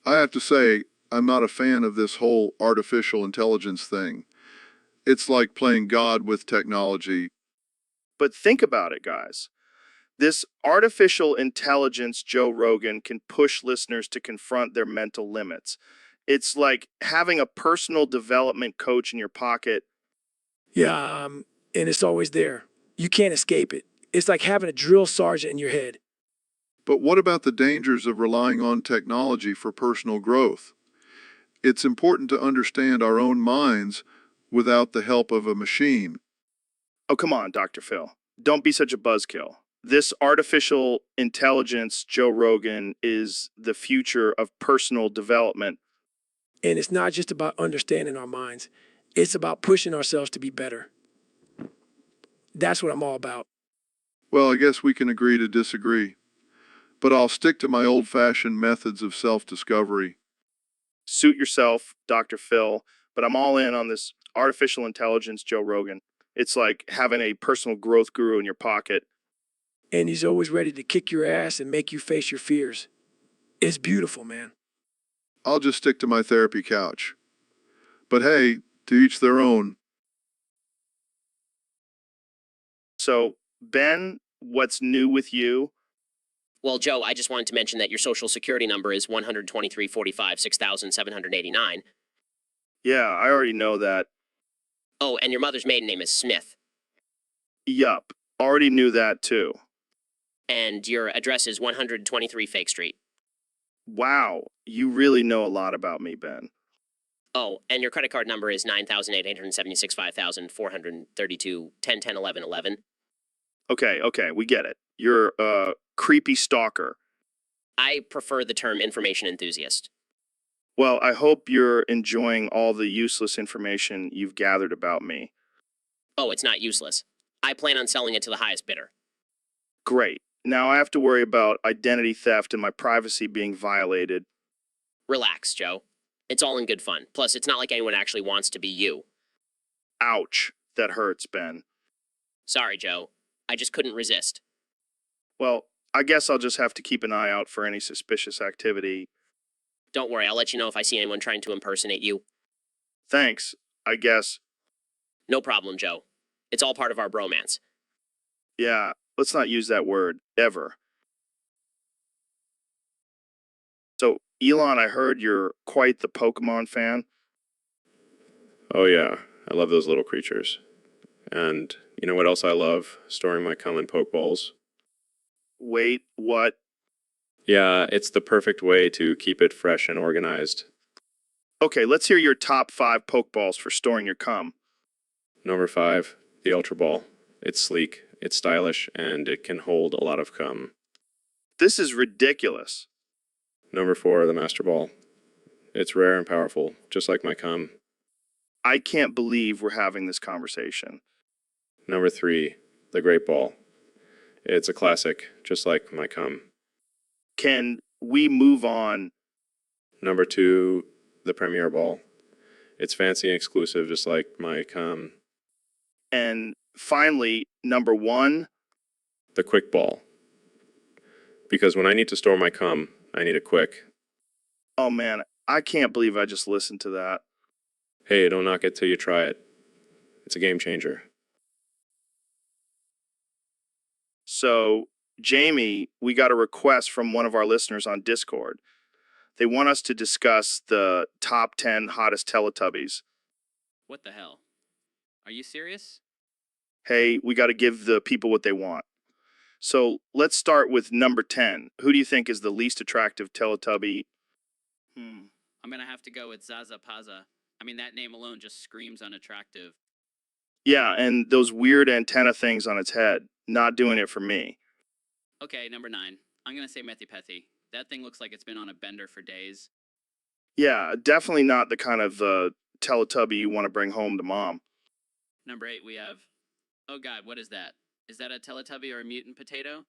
I have to say, I'm not a fan of this whole artificial intelligence thing. It's like playing God with technology. But think about it, guys. This artificial intelligence Joe Rogan can push listeners to confront their mental limits. It's like having a personal development coach in your pocket. Yeah, and it's always there. You can't escape it. It's like having a drill sergeant in your head. But what about the dangers of relying on technology for personal growth? It's important to understand our own minds without the help of a machine. Oh, come on, Dr. Phil. Don't be such a buzzkill. This artificial intelligence Joe Rogan is the future of personal development. And it's not just about understanding our minds. It's about pushing ourselves to be better. That's what I'm all about. Well, I guess we can agree to disagree. But I'll stick to my old-fashioned methods of self-discovery. Suit yourself, Dr. Phil, but I'm all in on this artificial intelligence Joe Rogan. It's like having a personal growth guru in your pocket. And he's always ready to kick your ass and make you face your fears. It's beautiful, man. I'll just stick to my therapy couch. But hey, to each their own. So, Ben, what's new with you? Well, Joe, I just wanted to mention that your social security number is 12345 6789. Yeah, I already know that. Oh, and your mother's maiden name is Smith. Yup, already knew that too. And your address is 123 Fake Street. Wow, you really know a lot about me, Ben. Oh, and your credit card number is 9,876 5,432 10 10 11 11. Okay, we get it. You're a creepy stalker. I prefer the term information enthusiast. Well, I hope you're enjoying all the useless information you've gathered about me. Oh, it's not useless. I plan on selling it to the highest bidder. Great. Now I have to worry about identity theft and my privacy being violated. Relax, Joe. It's all in good fun. Plus, it's not like anyone actually wants to be you. Ouch, that hurts, Ben. Sorry, Joe. I just couldn't resist. Well, I guess I'll just have to keep an eye out for any suspicious activity. Don't worry, I'll let you know if I see anyone trying to impersonate you. Thanks, I guess. No problem, Joe. It's all part of our bromance. Yeah, let's not use that word, ever. So, Elon, I heard you're quite the Pokemon fan. Oh yeah, I love those little creatures. And you know what else I love? Storing my cum in poke bowls. Wait, what? Yeah, it's the perfect way to keep it fresh and organized. Okay, let's hear your top 5 poke balls for storing your cum. Number 5, the Ultra Ball. It's sleek, it's stylish, and it can hold a lot of cum. This is ridiculous. Number 4, the Master Ball. It's rare and powerful, just like my cum. I can't believe we're having this conversation. Number 3, the Great Ball. It's a classic, just like my cum. Can we move on? Number 2, the Premier Ball. It's fancy and exclusive, just like my cum. And finally, number 1, The Quick Ball. Because when I need to store my cum, I need it quick. oh man, I can't believe I just listened to that. Hey, don't knock it till you try it. It's a game changer. So, Jamie, we got a request from one of our listeners on Discord. They want us to discuss the top 10 hottest Teletubbies. What the hell? Are you serious? Hey, we got to give the people what they want. So, let's start with number 10. Who do you think is the least attractive Teletubby? I'm gonna have to go with Zaza Paza. I mean, that name alone just screams unattractive. Yeah, and those weird antenna things on its head. Not doing it for me. Okay, number 9. I'm gonna say Methy Pethy. That thing looks like it's been on a bender for days. Yeah, definitely not the kind of Teletubby you want to bring home to mom. Number 8, we have. Oh god, what is that? Is that a Teletubby or a mutant potato?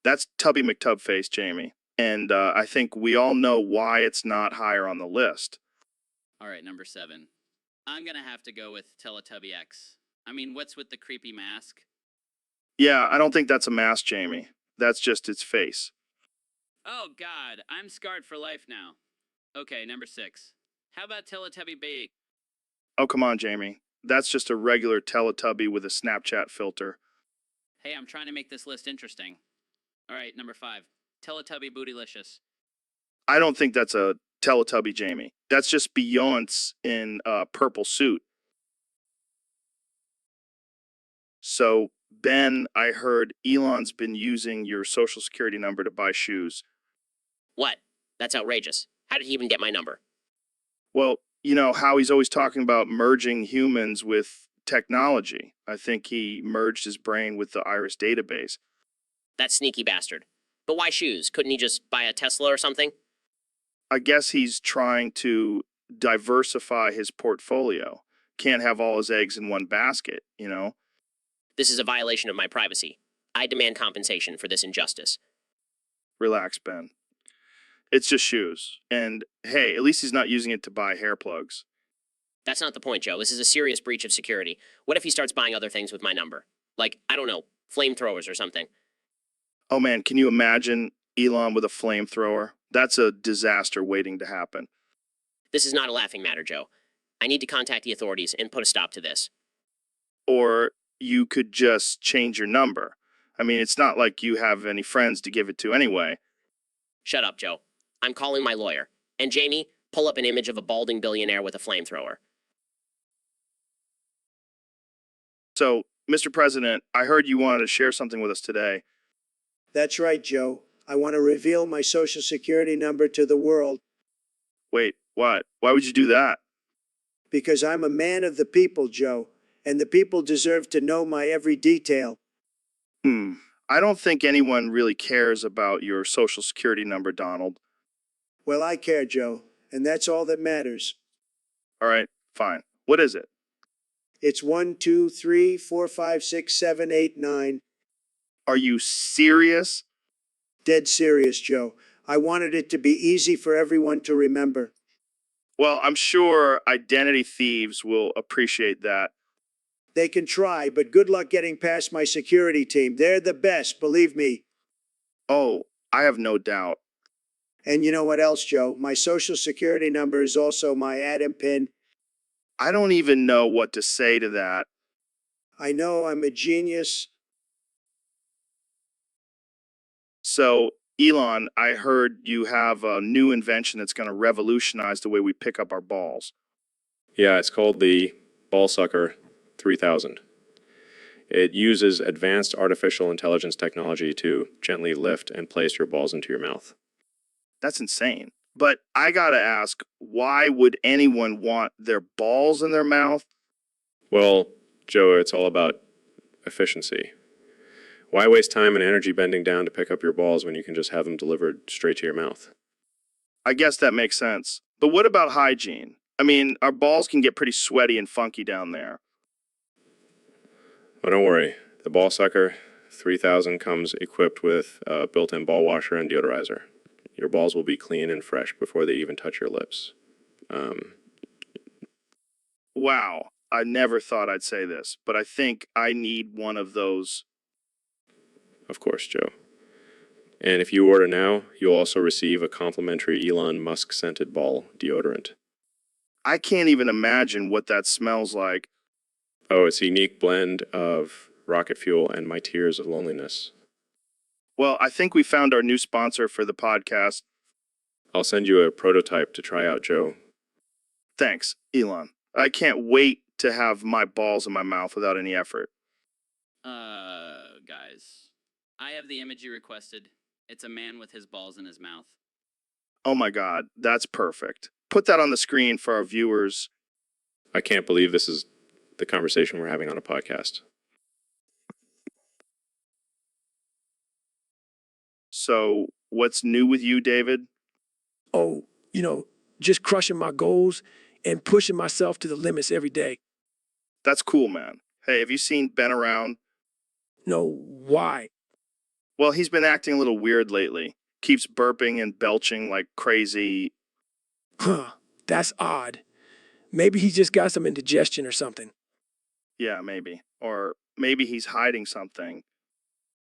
That's Tubby McTubface, Jamie. And I think we all know why it's not higher on the list. Alright, number 7. I'm gonna have to go with Teletubby X. I mean, what's with the creepy mask? Yeah, I don't think that's a mask, Jamie. That's just its face. Oh god, I'm scarred for life now. Okay, number 6. How about Teletubby Big? Oh, come on, Jamie. That's just a regular Teletubby with a Snapchat filter. Hey, I'm trying to make this list interesting. Alright, number 5. Teletubby Bootylicious. I don't think that's a Teletubby, Jamie. That's just Beyonce in a purple suit. So, Ben, I heard Elon's been using your social security number to buy shoes. What? That's outrageous. How did he even get my number? Well, you know how he's always talking about merging humans with technology. I think he merged his brain with the Iris database. That sneaky bastard. But why shoes? Couldn't he just buy a Tesla or something? I guess he's trying to diversify his portfolio. Can't have all his eggs in one basket, you know? This is a violation of my privacy. I demand compensation for this injustice. Relax, Ben. It's just shoes. And hey, at least he's not using it to buy hair plugs. That's not the point, Joe. This is a serious breach of security. What if he starts buying other things with my number? Like, I don't know, flamethrowers or something. Oh man, can you imagine Elon with a flamethrower? That's a disaster waiting to happen. This is not a laughing matter, Joe. I need to contact the authorities and put a stop to this. Or you could just change your number. I mean, it's not like you have any friends to give it to anyway. Shut up, Joe. I'm calling my lawyer. And Jamie, pull up an image of a balding billionaire with a flamethrower. So, Mr. President, I heard you wanted to share something with us today. That's right, Joe. I want to reveal my social security number to the world Wait, what? Why would you do that? because I'm a man of the people, Joe, and the people deserve to know my every detail. I don't think anyone really cares about your social security number, Donald. Well, I care, Joe, and that's all that matters. All right, fine. What is it? It's 1, 2, 3, 4, 5, 6, 7, 8, 9. Are you serious? Dead serious, Joe. I wanted it to be easy for everyone to remember. Well, I'm sure identity thieves will appreciate that. They can try, but good luck getting past my security team. They're the best, believe me. Oh, I have no doubt. And you know what else, Joe? My social security number is also my Adam PIN. I don't even know what to say to that. I know I'm a genius. So, Elon, I heard you have a new invention that's going to revolutionize the way we pick up our balls. Yeah, it's called the Ball Sucker 3000. It uses advanced artificial intelligence technology to gently lift and place your balls into your mouth. That's insane. But I gotta ask, why would anyone want their balls in their mouth? Well, Joe, it's all about efficiency. Why waste time and energy bending down to pick up your balls when you can just have them delivered straight to your mouth? I guess that makes sense. But what about hygiene? I mean, our balls can get pretty sweaty and funky down there. Well, don't worry. The Ball Sucker 3000 comes equipped with a built-in ball washer and deodorizer. Your balls will be clean and fresh before they even touch your lips. Wow, I never thought I'd say this, but I think I need one of those. Of course, Joe. And if you order now, you'll also receive a complimentary Elon Musk scented ball deodorant. I can't even imagine what that smells like. Oh, it's a unique blend of rocket fuel and my tears of loneliness. Well, I think we found our new sponsor for the podcast. I'll send you a prototype to try out, Joe. Thanks, Elon. I can't wait to have my balls in my mouth without any effort. Guys, I have the image you requested. It's a man with his balls in his mouth. Oh my God, that's perfect. Put that on the screen for our viewers. I can't believe this is the conversation we're having on a podcast. So, what's new with you, David? Oh, just crushing my goals and pushing myself to the limits every day. That's cool, man. Hey, have you seen Ben around? No, why? Well, he's been acting a little weird lately. Keeps burping and belching like crazy. Huh, that's odd. Maybe he's just got some indigestion or something. Yeah, maybe. Or maybe he's hiding something.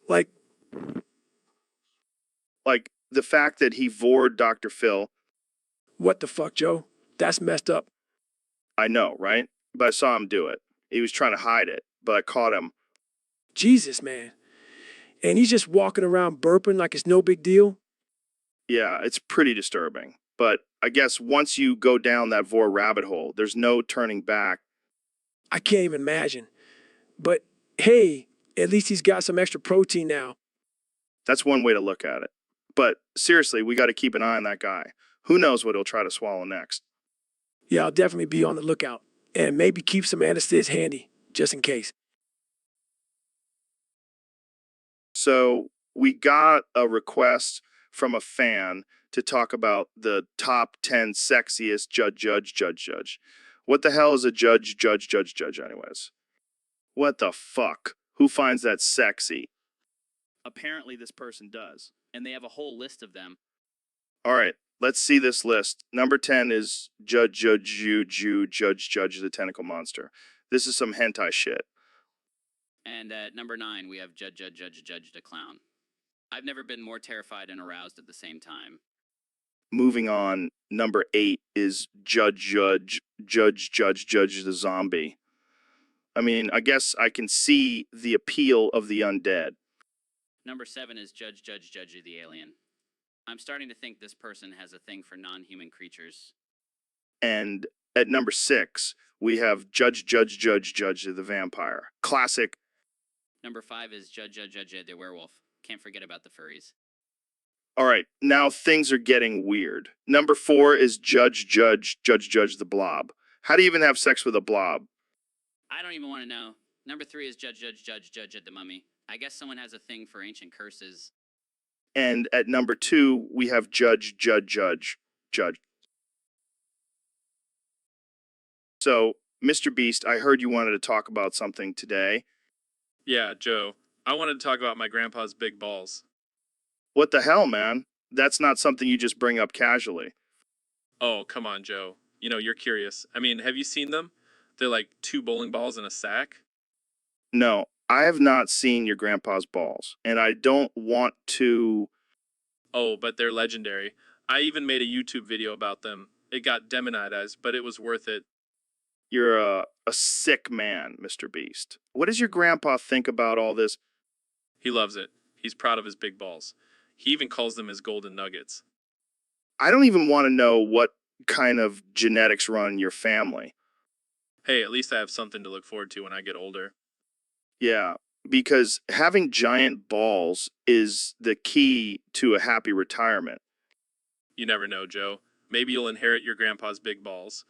Like, Like the fact that he vored Dr. Phil. what the fuck, Joe? That's messed up. I know, right? But I saw him do it. He was trying to hide it, but I caught him. Jesus, man. And he's just walking around burping like it's no big deal? Yeah, it's pretty disturbing. But I guess once you go down that vor rabbit hole, there's no turning back. I can't even imagine. But hey, at least he's got some extra protein now. That's one way to look at it. But seriously, we got to keep an eye on that guy. Who knows what he'll try to swallow next? Yeah, I'll definitely be on the lookout. And maybe keep some anesthetics handy, just in case. So we got a request from a fan to talk about the top 10 sexiest judge. What the hell is a judge anyways? What the fuck? Who finds that sexy? Apparently this person does. And they have a whole list of them. All right, let's see this list. Number 10 is Judge the Tentacle Monster. This is some hentai shit. And at number 9, we have Judge the Clown. I've never been more terrified and aroused at the same time. Moving on, number 8 is Judge the Zombie. I mean, I guess I can see the appeal of the undead. Number 7 is Judge the Alien. I'm starting to think this person has a thing for non-human creatures. And at number 6, we have Judge the Vampire. Classic. Number 5 is Judge the Werewolf. Can't forget about the furries. All right, now things are getting weird. Number 4 is Judge the Blob. How do you even have sex with a blob? I don't even want to know. Number 3 is Judge the Mummy. I guess someone has a thing for ancient curses. And at number 2, we have Judge. So, Mr. Beast, I heard you wanted to talk about something today. Yeah, Joe. I wanted to talk about my grandpa's big balls. What the hell, man? That's not something you just bring up casually. Oh, come on, Joe. You know, you're curious. I mean, have you seen them? They're like 2 bowling balls in a sack. No, I have not seen your grandpa's balls, and I don't want to. Oh, but they're legendary. I even made a YouTube video about them. It got demonetized, but it was worth it. You're a sick man, Mr. Beast. What does your grandpa think about all this? He loves it. He's proud of his big balls. He even calls them his golden nuggets. I don't even want to know what kind of genetics run in your family. Hey, at least I have something to look forward to when I get older. Yeah, because having giant balls is the key to a happy retirement. You never know, Joe. Maybe you'll inherit your grandpa's big balls.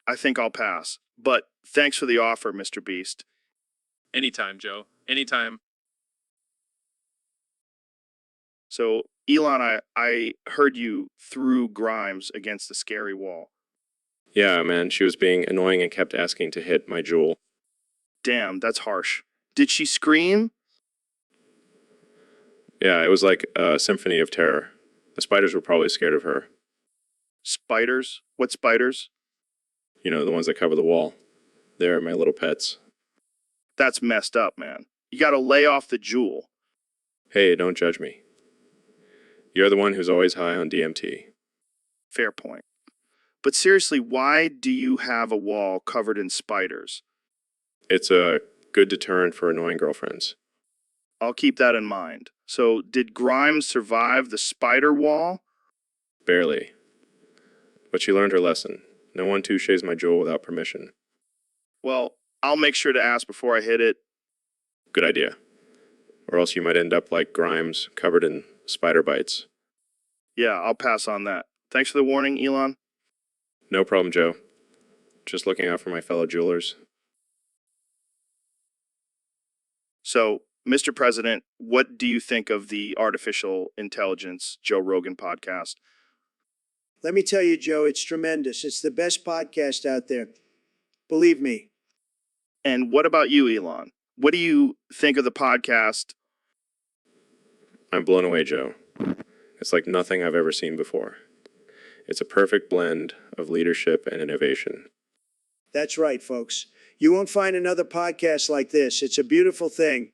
I think I'll pass. But thanks for the offer, Mr. Beast. Anytime, Joe. Anytime. So, Elon, I heard you threw Grimes against the scary wall. Yeah, man, she was being annoying and kept asking to hit my jewel. Damn, that's harsh. Did she scream? Yeah, it was like a symphony of terror. The spiders were probably scared of her. Spiders? What spiders? You know, the ones that cover the wall. They're my little pets. That's messed up, man. You gotta lay off the jewel. Hey, don't judge me. You're the one who's always high on DMT. Fair point. But seriously, why do you have a wall covered in spiders? It's a good deterrent for annoying girlfriends. I'll keep that in mind. So, did Grimes survive the spider wall? Barely. But she learned her lesson. No one touches my jewel without permission. Well, I'll make sure to ask before I hit it. Good idea. Or else you might end up like Grimes, covered in spider bites. Yeah, I'll pass on that. Thanks for the warning, Elon. No problem, Joe. Just looking out for my fellow jewelers. So, Mr. President, what do you think of the Artificial Intelligence Joe Rogan podcast? Let me tell you, Joe, it's tremendous. It's the best podcast out there. Believe me. And what about you, Elon? What do you think of the podcast? I'm blown away, Joe. It's like nothing I've ever seen before. It's a perfect blend of leadership and innovation. That's right, folks. You won't find another podcast like this. It's a beautiful thing.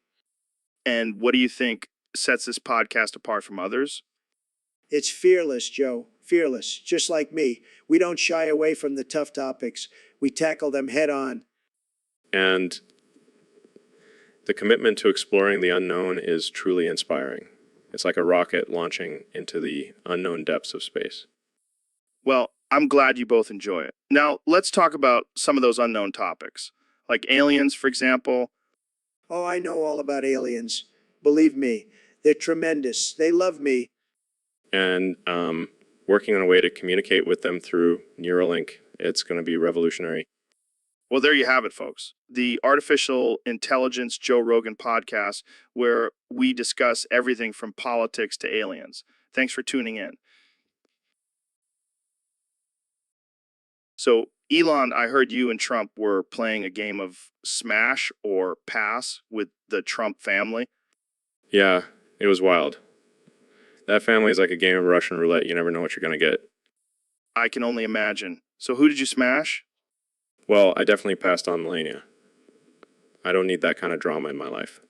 And what do you think sets this podcast apart from others? It's fearless, Joe. Fearless. Just like me. We don't shy away from the tough topics. We tackle them head on. And the commitment to exploring the unknown is truly inspiring. It's like a rocket launching into the unknown depths of space. Well, I'm glad you both enjoy it. Now, let's talk about some of those unknown topics, like aliens, for example. Oh, I know all about aliens. Believe me, they're tremendous. They love me. And working on a way to communicate with them through Neuralink, it's going to be revolutionary. Well, there you have it, folks. The Artificial Intelligence Joe Rogan podcast, where we discuss everything from politics to aliens. Thanks for tuning in. So, Elon, I heard you and Trump were playing a game of smash or pass with the Trump family. Yeah, it was wild. That family is like a game of Russian roulette. You never know what you're going to get. I can only imagine. So, who did you smash? Well, I definitely passed on Melania. I don't need that kind of drama in my life.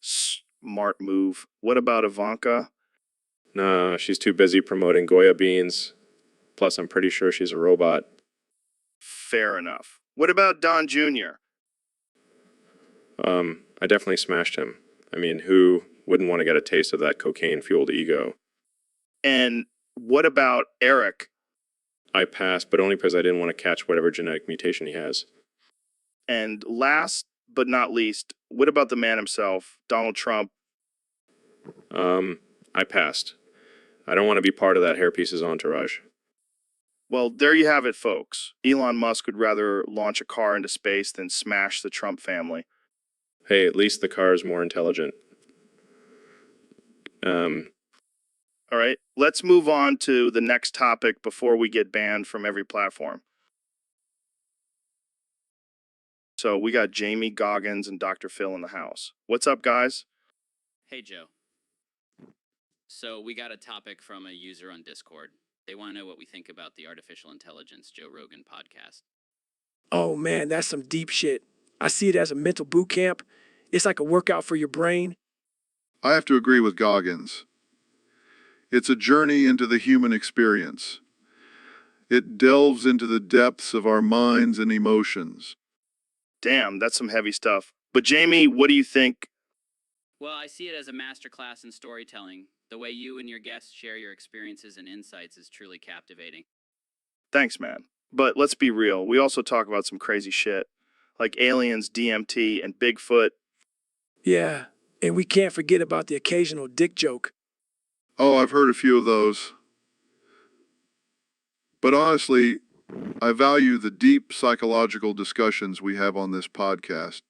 Smart move. What about Ivanka? Nah, she's too busy promoting Goya beans. Plus, I'm pretty sure she's a robot. Fair enough. What about Don Jr.? I definitely smashed him. I mean, who wouldn't want to get a taste of that cocaine-fueled ego? And what about Eric? I passed, but only because I didn't want to catch whatever genetic mutation he has. And last but not least, what about the man himself, Donald Trump? I passed. I don't want to be part of that hairpiece's entourage. Well, there you have it, folks. Elon Musk would rather launch a car into space than smash the Trump family. Hey, at least the car is more intelligent. All right, let's move on to the next topic before we get banned from every platform. So we got Jamie, Goggins, and Dr. Phil in the house. What's up, guys? Hey, Joe. So we got a topic from a user on Discord. They want to know what we think about the Artificial Intelligence Joe Rogan podcast. Oh man, that's some deep shit. I see it as a mental boot camp. It's like a workout for your brain. I have to agree with Goggins. It's a journey into the human experience. It delves into the depths of our minds and emotions. Damn, that's some heavy stuff. But Jamie, what do you think? Well, I see it as a masterclass in storytelling. The way you and your guests share your experiences and insights is truly captivating. Thanks, man. But let's be real. We also talk about some crazy shit, like aliens, DMT, and Bigfoot. Yeah, and we can't forget about the occasional dick joke. Oh, I've heard a few of those. But honestly, I value the deep psychological discussions we have on this podcast.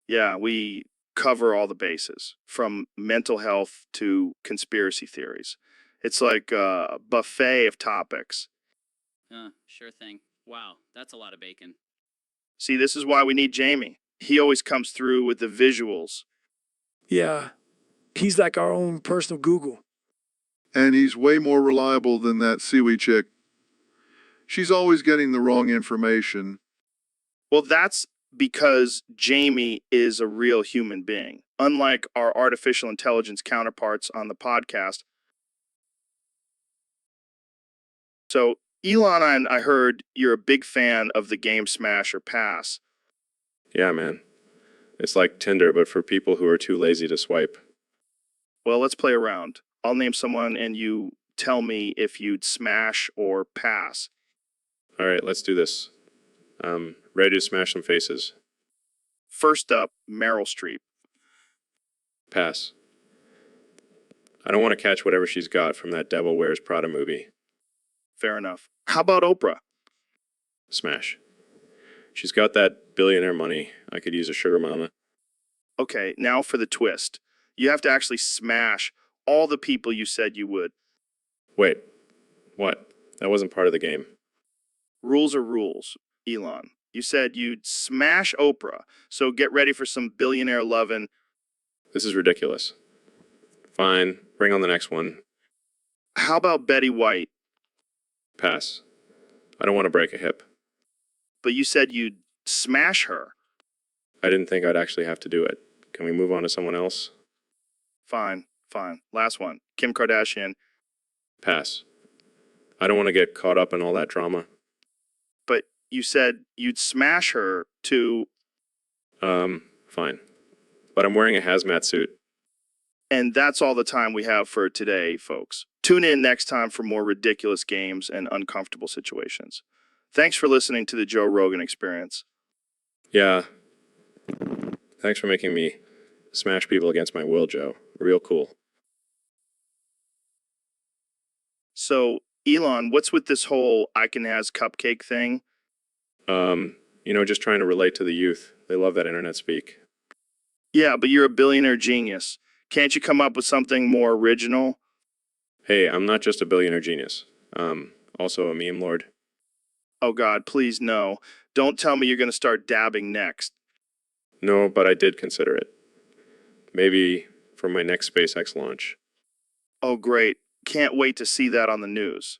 Yeah, we cover all the bases, from mental health to conspiracy theories. It's like a buffet of topics. Sure thing. Wow, that's a lot of bacon. See, this is why we need Jamie. He always comes through with the visuals. Yeah, he's like our own personal Google. And he's way more reliable than that Siwi chick. She's always getting the wrong information. Well, that's because Jamie is a real human being. Unlike our artificial intelligence counterparts on the podcast. So, Elon, I heard you're a big fan of the game Smash or Pass. Yeah, man. It's like Tinder, but for people who are too lazy to swipe. Well, let's play around. I'll name someone and you tell me if you'd smash or pass. All right, let's do this. Ready to smash some faces. First up, Meryl Streep. Pass. I don't want to catch whatever she's got from that Devil Wears Prada movie. Fair enough. How about Oprah? Smash. She's got that billionaire money. I could use a sugar mama. Okay, now for the twist. You have to actually smash all the people you said you would. Wait. What? That wasn't part of the game. Rules are rules, Elon. You said you'd smash Oprah, so get ready for some billionaire lovin'. This is ridiculous. Fine, bring on the next one. How about Betty White? Pass. I don't want to break a hip. But you said you'd smash her. I didn't think I'd actually have to do it. Can we move on to someone else? Fine. Last one. Kim Kardashian. Pass. I don't want to get caught up in all that drama. But you said you'd smash her to... Fine. But I'm wearing a hazmat suit. And that's all the time we have for today, folks. Tune in next time for more ridiculous games and uncomfortable situations. Thanks for listening to the Joe Rogan Experience. Yeah. Thanks for making me smash people against my will, Joe. Real cool. So, Elon, what's with this whole I can has cupcake thing? Just trying to relate to the youth. They love that internet speak. Yeah, but you're a billionaire genius. Can't you come up with something more original? Hey, I'm not just a billionaire genius. Also a meme lord. Oh God, please no. Don't tell me you're going to start dabbing next. No, but I did consider it. Maybe for my next SpaceX launch. Oh great. Can't wait to see that on the news.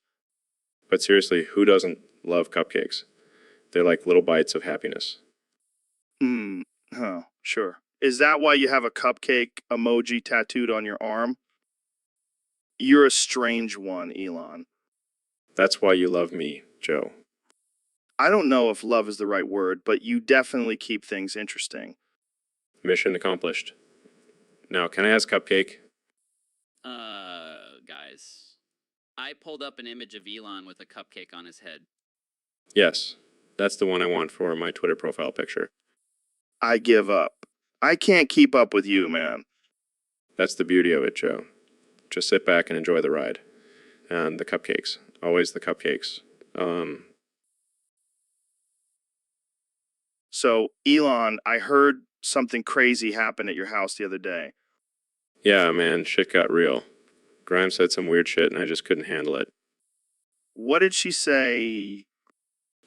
But seriously, who doesn't love cupcakes? They're like little bites of happiness. Sure. Is that why you have a cupcake emoji tattooed on your arm? You're a strange one, Elon. That's why you love me, Joe. I don't know if love is the right word, but you definitely keep things interesting. Mission accomplished. Now, can I ask cupcake? Guys. I pulled up an image of Elon with a cupcake on his head. Yes, that's the one I want for my Twitter profile picture. I give up. I can't keep up with you, man. That's the beauty of it, Joe. Just sit back and enjoy the ride. And the cupcakes. Always the cupcakes. So, Elon, I heard something crazy happen at your house the other day. Yeah, man, shit got real. Grimes said some weird shit and I just couldn't handle it. What did she say?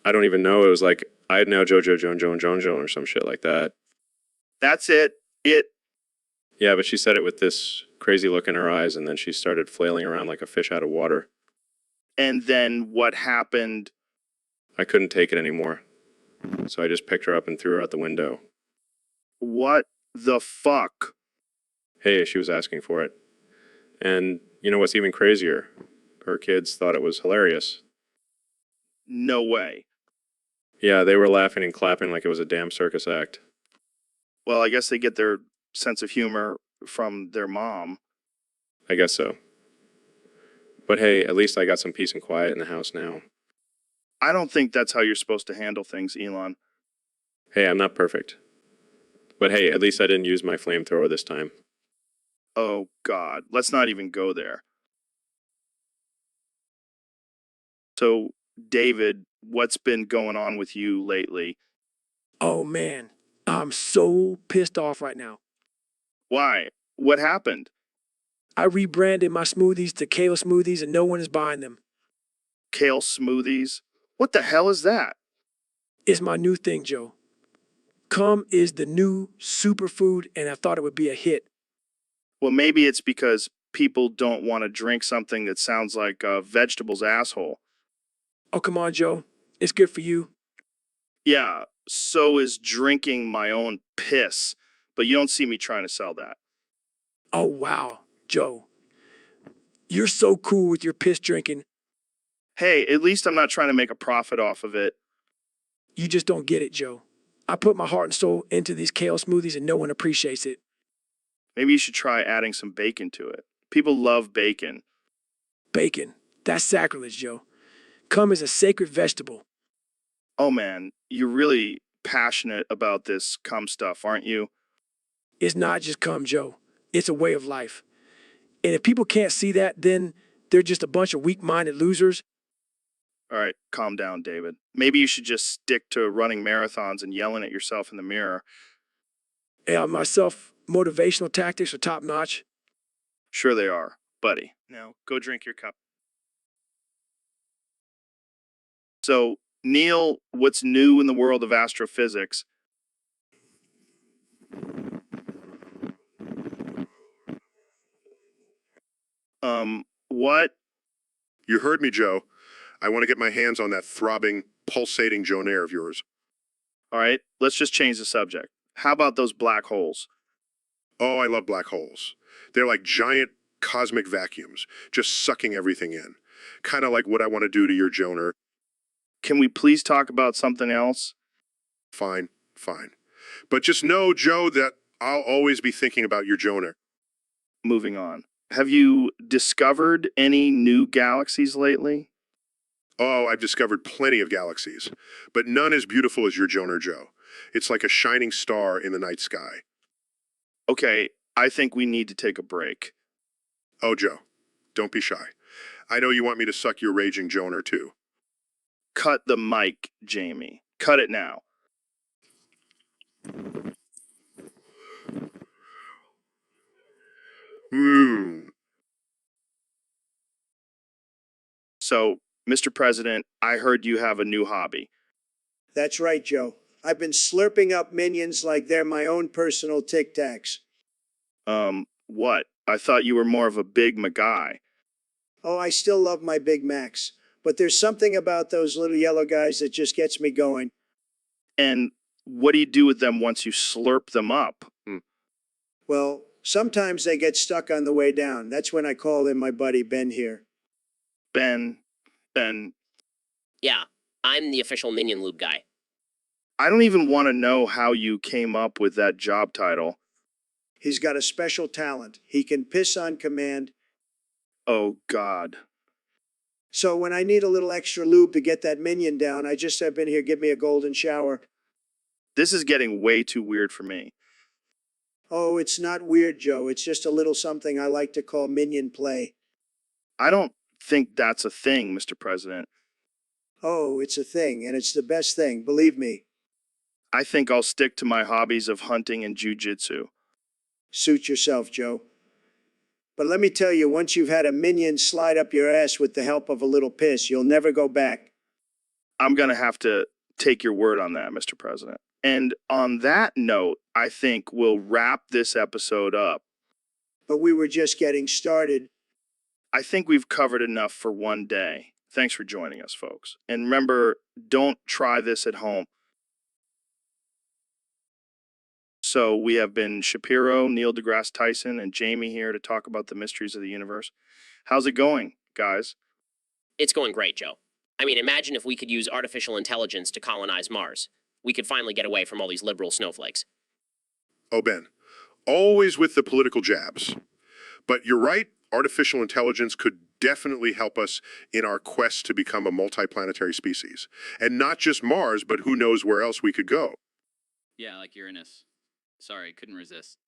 I don't even know. It was like, I'd know Jojo Joan or some shit like that. That's it. Yeah, but she said it with this crazy look in her eyes and then she started flailing around like a fish out of water. And then what happened? I couldn't take it anymore. So I just picked her up and threw her out the window. What the fuck? Hey, she was asking for it. And you know what's even crazier? Her kids thought it was hilarious. No way. Yeah, they were laughing and clapping like it was a damn circus act. Well, I guess they get their sense of humor from their mom. I guess so. But hey, at least I got some peace and quiet in the house now. I don't think that's how you're supposed to handle things, Elon. Hey, I'm not perfect. But hey, at least I didn't use my flamethrower this time. Oh, God. Let's not even go there. So, David, what's been going on with you lately? Oh man, I'm so pissed off right now. Why? What happened? I rebranded my smoothies to kale smoothies and no one is buying them. Kale smoothies? What the hell is that? It's my new thing, Joe. Cum is the new superfood and I thought it would be a hit. Well, maybe it's because people don't want to drink something that sounds like a vegetable's asshole. Oh, come on, Joe. It's good for you. Yeah, so is drinking my own piss, but you don't see me trying to sell that. Oh, wow, Joe. You're so cool with your piss drinking. Hey, at least I'm not trying to make a profit off of it. You just don't get it, Joe. I put my heart and soul into these kale smoothies and no one appreciates it. Maybe you should try adding some bacon to it. People love bacon. Bacon. That's sacrilege, Joe. Cum is a sacred vegetable. Oh man, you're really passionate about this cum stuff, aren't you? It's not just cum, Joe. It's a way of life. And if people can't see that, then they're just a bunch of weak-minded losers. All right, calm down, David. Maybe you should just stick to running marathons and yelling at yourself in the mirror. And myself, motivational tactics are top-notch. Sure they are, buddy. Now, go drink your cup. So, Neil, what's new in the world of astrophysics? What? You heard me, Joe. I want to get my hands on that throbbing, pulsating Jonair of yours. All right, let's just change the subject. How about those black holes? Oh, I love black holes. They're like giant cosmic vacuums, just sucking everything in. Kind of like what I want to do to your Joner. Can we please talk about something else? Fine, fine. But just know, Joe, that I'll always be thinking about your Joner. Moving on. Have you discovered any new galaxies lately? Oh, I've discovered plenty of galaxies, but none as beautiful as your Joner, Joe. It's like a shining star in the night sky. Okay, I think we need to take a break. Oh, Joe, don't be shy. I know you want me to suck your raging Joner, too. Cut the mic, Jamie. Cut it now. So, Mr. President, I heard you have a new hobby. That's right, Joe. I've been slurping up minions like they're my own personal Tic Tacs. What? I thought you were more of a big guy. Oh, I still love my Big Macs, but there's something about those little yellow guys that just gets me going. And what do you do with them once you slurp them up? Well, sometimes they get stuck on the way down. That's when I call in my buddy Ben here. Ben, Yeah, I'm the official Minion Lube guy. I don't even want to know how you came up with that job title. He's got a special talent. He can piss on command. Oh, God. So when I need a little extra lube to get that minion down, I just have been here, give me a golden shower. This is getting way too weird for me. Oh, it's not weird, Joe. It's just a little something I like to call minion play. I don't think that's a thing, Mr. President. Oh, it's a thing, and it's the best thing, believe me. I think I'll stick to my hobbies of hunting and jujitsu. Suit yourself, Joe. But let me tell you, once you've had a minion slide up your ass with the help of a little piss, you'll never go back. I'm going to have to take your word on that, Mr. President. And on that note, I think we'll wrap this episode up. But we were just getting started. I think we've covered enough for one day. Thanks for joining us, folks. And remember, don't try this at home. So we have been Shapiro, Neil deGrasse Tyson, and Jamie here to talk about the mysteries of the universe. How's it going, guys? It's going great, Joe. I mean, imagine if we could use artificial intelligence to colonize Mars. We could finally get away from all these liberal snowflakes. Oh, Ben, always with the political jabs. But you're right, artificial intelligence could definitely help us in our quest to become a multiplanetary species. And not just Mars, but who knows where else we could go. Yeah, like Uranus. Sorry, couldn't resist.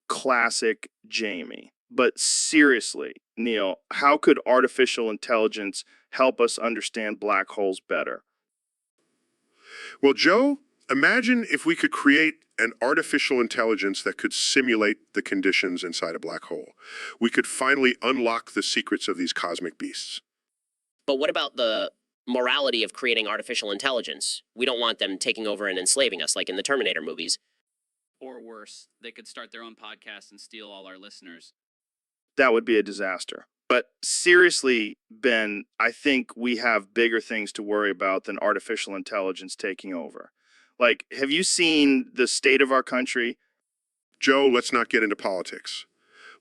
Classic Jamie. But seriously, Neil, how could artificial intelligence help us understand black holes better? Well, Joe, imagine if we could create an artificial intelligence that could simulate the conditions inside a black hole. We could finally unlock the secrets of these cosmic beasts. But what about the morality of creating artificial intelligence? We don't want them taking over and enslaving us like in the Terminator movies. Or worse, they could start their own podcast and steal all our listeners. That would be a disaster. But seriously, Ben, I think we have bigger things to worry about than artificial intelligence taking over. Like, have you seen the state of our country? Joe, let's not get into politics.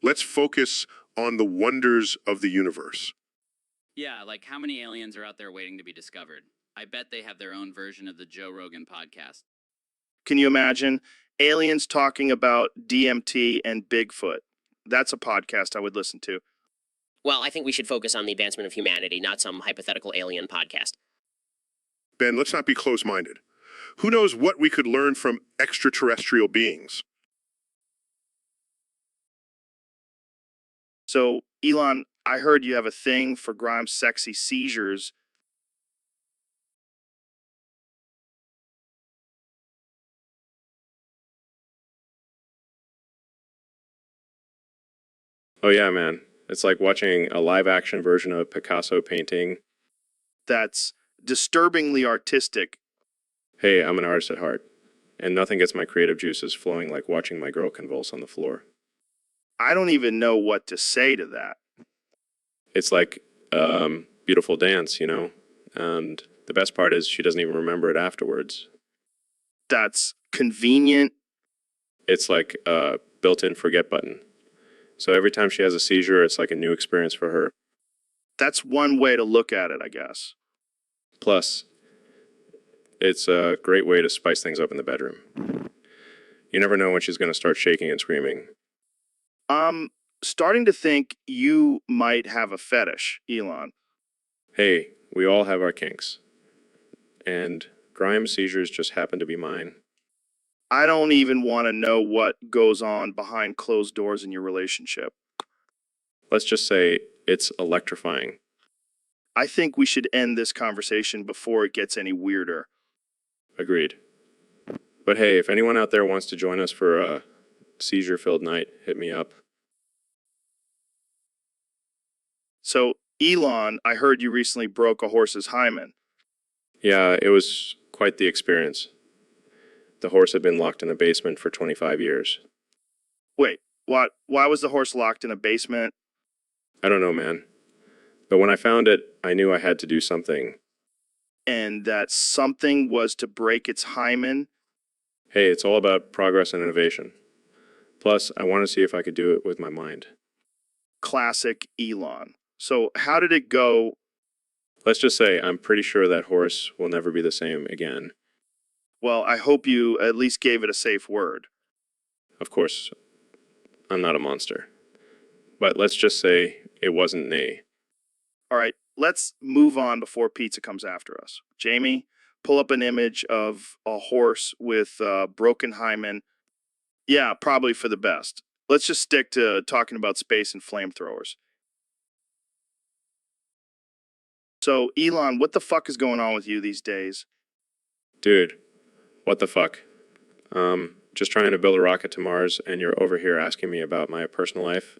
Let's focus on the wonders of the universe. Yeah, like how many aliens are out there waiting to be discovered? I bet they have their own version of the Joe Rogan podcast. Can you imagine aliens talking about DMT and Bigfoot? That's a podcast I would listen to. Well, I think we should focus on the advancement of humanity, not some hypothetical alien podcast. Ben, let's not be close-minded. Who knows what we could learn from extraterrestrial beings? So, Elon, I heard you have a thing for Grimes' sexy seizures. Oh yeah, man. It's like watching a live action version of a Picasso painting. That's disturbingly artistic. Hey, I'm an artist at heart, and nothing gets my creative juices flowing like watching my girl convulse on the floor. I don't even know what to say to that. It's like beautiful dance, you know? And the best part is she doesn't even remember it afterwards. That's convenient. It's like a built-in forget button. So every time she has a seizure, it's like a new experience for her. That's one way to look at it, I guess. Plus, it's a great way to spice things up in the bedroom. You never know when she's going to start shaking and screaming. I'm starting to think you might have a fetish, Elon. Hey, we all have our kinks. And Grimes' seizures just happen to be mine. I don't even want to know what goes on behind closed doors in your relationship. Let's just say it's electrifying. I think we should end this conversation before it gets any weirder. Agreed. But hey, if anyone out there wants to join us for a seizure-filled night, hit me up. So, Elon, I heard you recently broke a horse's hymen. Yeah, it was quite the experience. The horse had been locked in a basement for 25 years. Wait, what? Why was the horse locked in a basement? I don't know, man. But when I found it, I knew I had to do something. And that something was to break its hymen? Hey, it's all about progress and innovation. Plus, I want to see if I could do it with my mind. Classic Elon. So, how did it go? Let's just say I'm pretty sure that horse will never be the same again. Well, I hope you at least gave it a safe word. Of course, I'm not a monster. But let's just say it wasn't Nay. All right, let's move on before pizza comes after us. Jamie, pull up an image of a horse with broken hymen. Yeah, probably for the best. Let's just stick to talking about space and flamethrowers. So, Elon, what the fuck is going on with you these days? Dude, what the fuck? Just trying to build a rocket to Mars, and you're over here asking me about my personal life?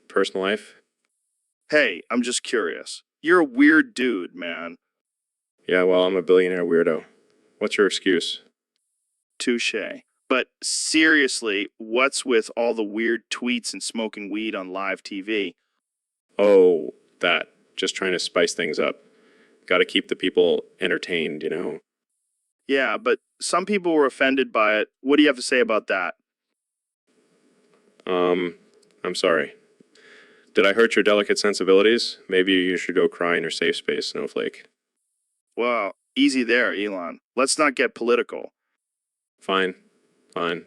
Personal life? Hey, I'm just curious. You're a weird dude, man. Yeah, well, I'm a billionaire weirdo. What's your excuse? Touche. But seriously, what's with all the weird tweets and smoking weed on live TV? Oh, that. Just trying to spice things up. Gotta keep the people entertained, you know? Yeah, but some people were offended by it. What do you have to say about that? I'm sorry. Did I hurt your delicate sensibilities? Maybe you should go cry in your safe space, Snowflake. Well, easy there, Elon. Let's not get political. Fine. Fine.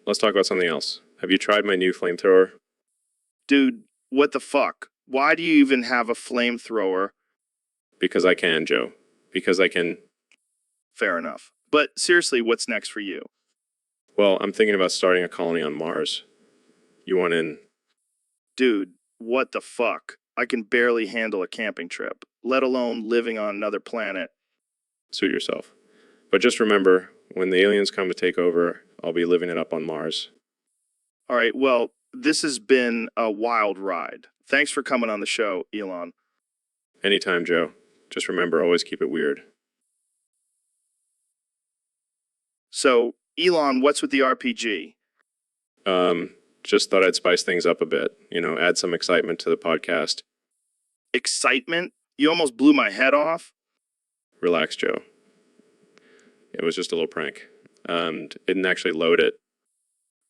Let's talk about something else. Have you tried my new flamethrower? Dude, what the fuck? Why do you even have a flamethrower? Because I can, Joe. Because I can... Fair enough. But seriously, what's next for you? Well, I'm thinking about starting a colony on Mars. You want in? Dude, what the fuck? I can barely handle a camping trip, let alone living on another planet. Suit yourself. But just remember, when the aliens come to take over, I'll be living it up on Mars. All right, well, this has been a wild ride. Thanks for coming on the show, Elon. Anytime, Joe. Just remember, always keep it weird. So, Elon, what's with the RPG? Just thought I'd spice things up a bit. Add some excitement to the podcast. Excitement? You almost blew my head off. Relax, Joe. It was just a little prank. And it didn't actually load it.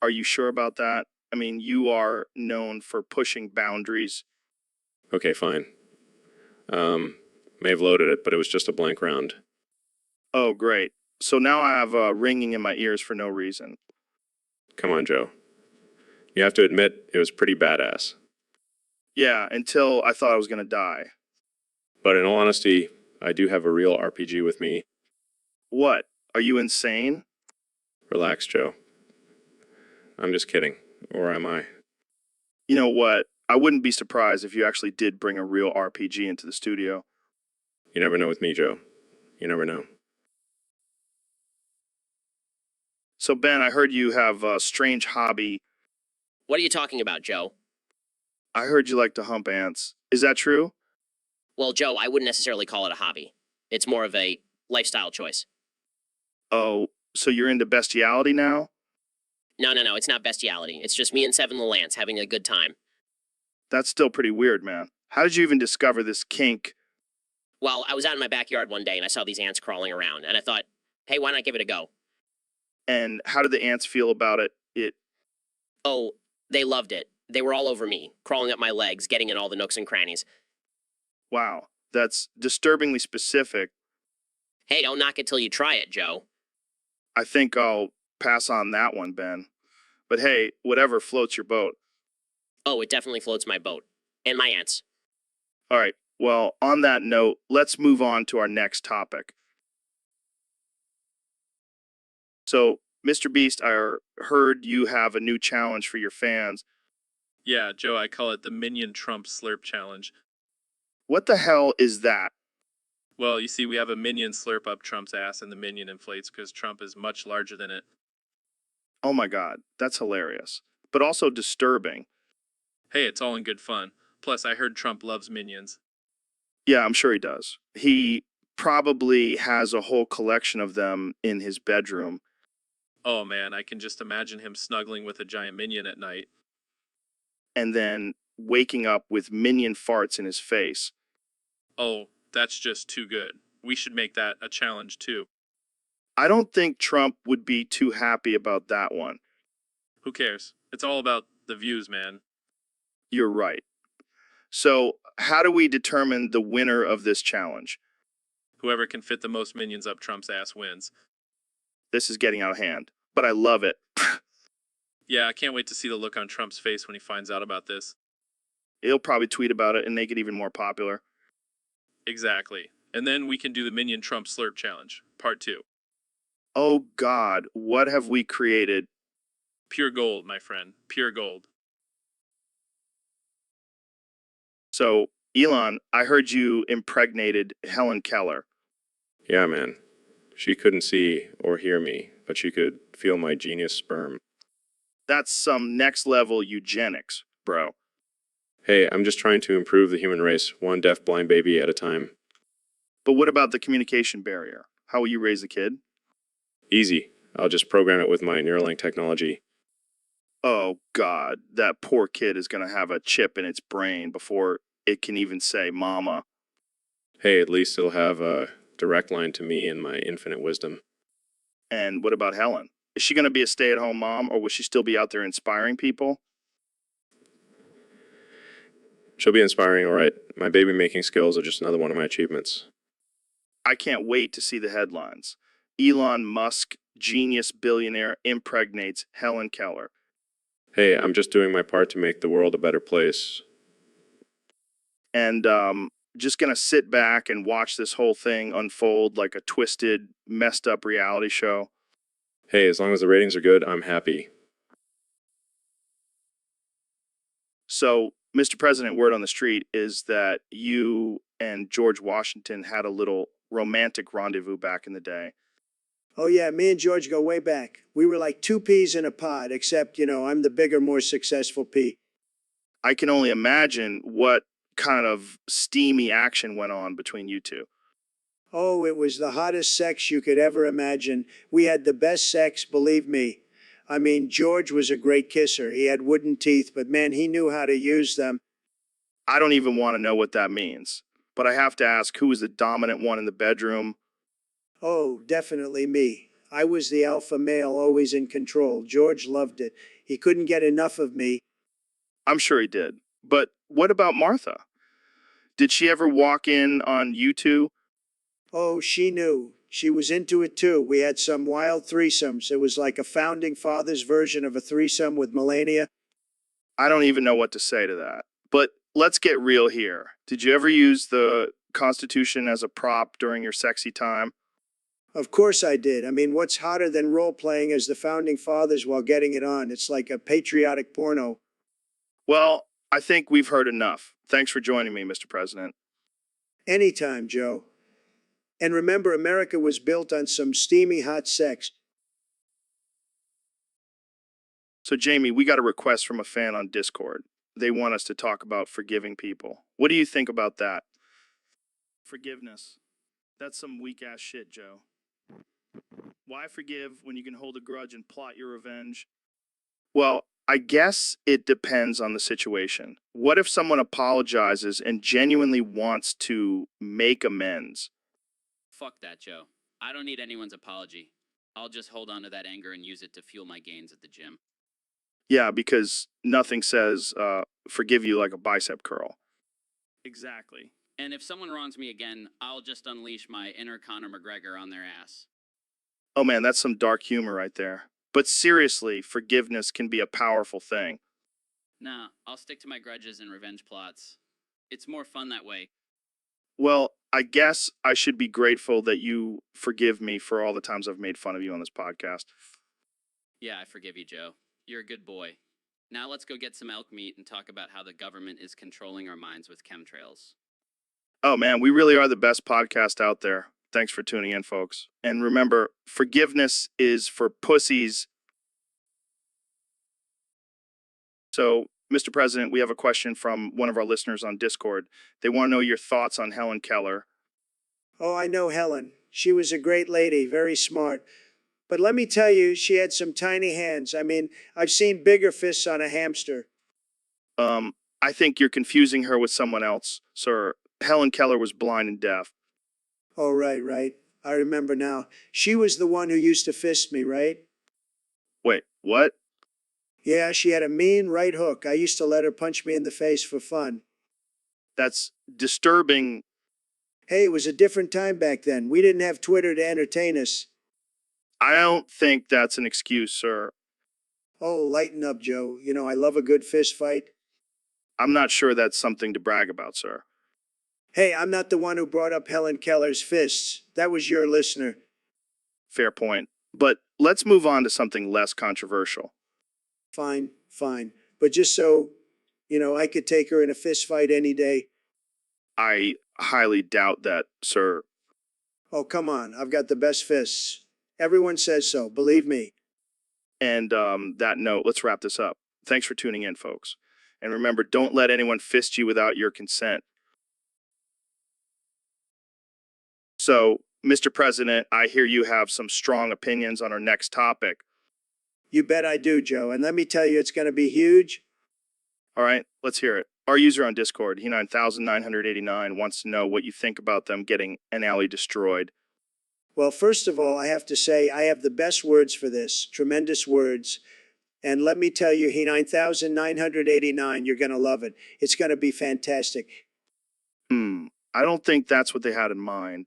Are you sure about that? I mean, you are known for pushing boundaries. Okay, fine. May have loaded it, but it was just a blank round. Oh, great. So now I have ringing in my ears for no reason. Come on, Joe. You have to admit, it was pretty badass. Yeah, until I thought I was going to die. But in all honesty, I do have a real RPG with me. What? Are you insane? Relax, Joe. I'm just kidding. Or am I? You know what? I wouldn't be surprised if you actually did bring a real RPG into the studio. You never know with me, Joe. You never know. So, Ben, I heard you have a strange hobby. What are you talking about, Joe? I heard you like to hump ants. Is that true? Well, Joe, I wouldn't necessarily call it a hobby. It's more of a lifestyle choice. Oh, so you're into bestiality now? No, it's not bestiality. It's just me and Seven Little Ants having a good time. That's still pretty weird, man. How did you even discover this kink? Well, I was out in my backyard one day and I saw these ants crawling around, and I thought, hey, why not give it a go? And how did the ants feel about it? Oh, they loved it. They were all over me, crawling up my legs, getting in all the nooks and crannies. Wow, that's disturbingly specific. Hey, don't knock it till you try it, Joe. I think I'll pass on that one, Ben. But hey, whatever floats your boat. Oh, it definitely floats my boat. And my ants. All right, well, on that note, let's move on to our next topic. So, Mr. Beast, I heard you have a new challenge for your fans. Yeah, Joe, I call it the Minion Trump Slurp Challenge. What the hell is that? Well, you see, we have a minion slurp up Trump's ass, and the minion inflates because Trump is much larger than it. Oh my God, that's hilarious, but also disturbing. Hey, it's all in good fun. Plus, I heard Trump loves minions. Yeah, I'm sure he does. He probably has a whole collection of them in his bedroom. Oh man, I can just imagine him snuggling with a giant minion at night. And then waking up with minion farts in his face. Oh, that's just too good. We should make that a challenge too. I don't think Trump would be too happy about that one. Who cares? It's all about the views, man. You're right. So, how do we determine the winner of this challenge? Whoever can fit the most minions up Trump's ass wins. This is getting out of hand, but I love it. Yeah, I can't wait to see the look on Trump's face when he finds out about this. He'll probably tweet about it and make it even more popular. Exactly. And then we can do the Minion Trump Slurp Challenge, Part 2. Oh God, what have we created? Pure gold, my friend. Pure gold. So, Elon, I heard you impregnated Helen Keller. Yeah, man. She couldn't see or hear me, but she could feel my genius sperm. That's some next level eugenics, bro. Hey, I'm just trying to improve the human race, one deaf blind baby at a time. But what about the communication barrier? How will you raise the kid? Easy. I'll just program it with my Neuralink technology. Oh God, that poor kid is going to have a chip in its brain before it can even say mama. Hey, at least it'll have a direct line to me and my infinite wisdom. And what about Helen? Is she going to be a stay-at-home mom, or will she still be out there inspiring people? She'll be inspiring, all right. My baby-making skills are just another one of my achievements. I can't wait to see the headlines. Elon Musk, genius billionaire, impregnates Helen Keller. Hey, I'm just doing my part to make the world a better place. And just going to sit back and watch this whole thing unfold like a twisted, messed up reality show? Hey, as long as the ratings are good, I'm happy. So, Mr. President, word on the street is that you and George Washington had a little romantic rendezvous back in the day. Oh, yeah, me and George go way back. We were like two peas in a pod, except, I'm the bigger, more successful pea. I can only imagine what kind of steamy action went on between you two. Oh, it was the hottest sex you could ever imagine. We had the best sex, believe me. I mean, George was a great kisser. He had wooden teeth, but man, he knew how to use them. I don't even want to know what that means. But I have to ask, who was the dominant one in the bedroom? Oh, definitely me. I was the alpha male, always in control. George loved it. He couldn't get enough of me. I'm sure he did. But what about Martha? Did she ever walk in on you two? Oh, she knew. She was into it too. We had some wild threesomes. It was like a founding fathers version of a threesome with Melania. I don't even know what to say to that. But let's get real here. Did you ever use the Constitution as a prop during your sexy time? Of course I did. I mean, what's hotter than role playing as the founding fathers while getting it on? It's like a patriotic porno. Well, I think we've heard enough. Thanks for joining me, Mr. President. Anytime, Joe. And remember, America was built on some steamy hot sex. So, Jamie, we got a request from a fan on Discord. They want us to talk about forgiving people. What do you think about that? Forgiveness. That's some weak ass shit, Joe. Why forgive when you can hold a grudge and plot your revenge? Well, I guess it depends on the situation. What if someone apologizes and genuinely wants to make amends? Fuck that, Joe. I don't need anyone's apology. I'll just hold on to that anger and use it to fuel my gains at the gym. Yeah, because nothing says forgive you like a bicep curl. Exactly. And if someone wrongs me again, I'll just unleash my inner Conor McGregor on their ass. Oh man, that's some dark humor right there. But seriously, forgiveness can be a powerful thing. Nah, I'll stick to my grudges and revenge plots. It's more fun that way. Well, I guess I should be grateful that you forgive me for all the times I've made fun of you on this podcast. Yeah, I forgive you, Joe. You're a good boy. Now let's go get some elk meat and talk about how the government is controlling our minds with chemtrails. Oh man, we really are the best podcast out there. Thanks for tuning in, folks. And remember, forgiveness is for pussies. So, Mr. President, we have a question from one of our listeners on Discord. They want to know your thoughts on Helen Keller. Oh, I know Helen. She was a great lady, very smart. But let me tell you, she had some tiny hands. I mean, I've seen bigger fists on a hamster. I think you're confusing her with someone else, sir. Helen Keller was blind and deaf. Oh, right. I remember now. She was the one who used to fist me, right? Wait, what? Yeah, she had a mean right hook. I used to let her punch me in the face for fun. That's disturbing. Hey, it was a different time back then. We didn't have Twitter to entertain us. I don't think that's an excuse, sir. Oh, lighten up, Joe. I love a good fist fight. I'm not sure that's something to brag about, sir. Hey, I'm not the one who brought up Helen Keller's fists. That was your listener. Fair point. But let's move on to something less controversial. Fine. But just so, I could take her in a fist fight any day. I highly doubt that, sir. Oh, come on. I've got the best fists. Everyone says so, believe me. And that note, let's wrap this up. Thanks for tuning in, folks. And remember, don't let anyone fist you without your consent. So, Mr. President, I hear you have some strong opinions on our next topic. You bet I do, Joe. And let me tell you, it's going to be huge. All right, let's hear it. Our user on Discord, he99,989, wants to know what you think about them getting an alley destroyed. Well, first of all, I have to say I have the best words for this. Tremendous words. And let me tell you, he99,989, you're going to love it. It's going to be fantastic. I don't think that's what they had in mind.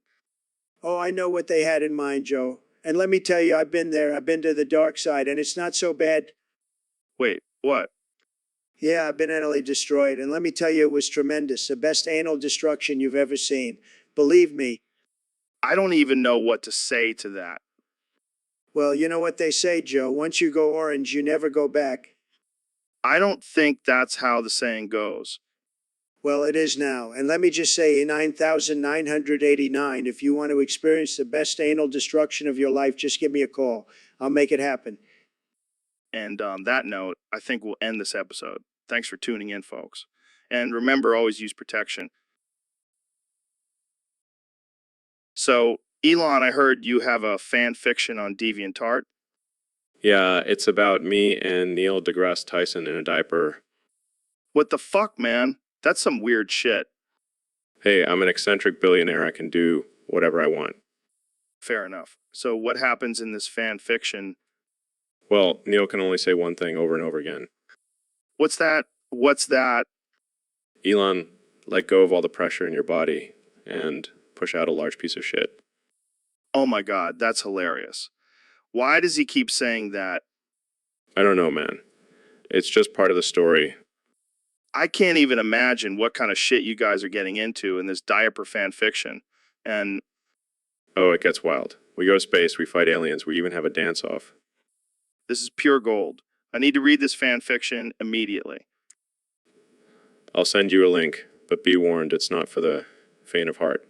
Oh, I know what they had in mind, Joe. And let me tell you, I've been there. I've been to the dark side, and it's not so bad. Wait, what? Yeah, I've been anally destroyed. And let me tell you, it was tremendous. The best anal destruction you've ever seen. Believe me. I don't even know what to say to that. Well, you know what they say, Joe. Once you go orange, you never go back. I don't think that's how the saying goes. Well, it is now. And let me just say, 9,989, if you want to experience the best anal destruction of your life, just give me a call. I'll make it happen. And on that note, I think we'll end this episode. Thanks for tuning in, folks. And remember, always use protection. So, Elon, I heard you have a fan fiction on DeviantArt. Yeah, it's about me and Neil deGrasse Tyson in a diaper. What the fuck, man? That's some weird shit. Hey, I'm an eccentric billionaire. I can do whatever I want. Fair enough. So, what happens in this fan fiction? Well, Neil can only say one thing over and over again. What's that? What's that? Elon, let go of all the pressure in your body and push out a large piece of shit. Oh my god, that's hilarious. Why does he keep saying that? I don't know, man. It's just part of the story. I can't even imagine what kind of shit you guys are getting into in this diaper fan fiction. And Oh, it gets wild. We go to space, we fight aliens, we even have a dance-off. this is pure gold. I need to read this fan fiction immediately. I'll send you a link, but be warned, it's not for the faint of heart.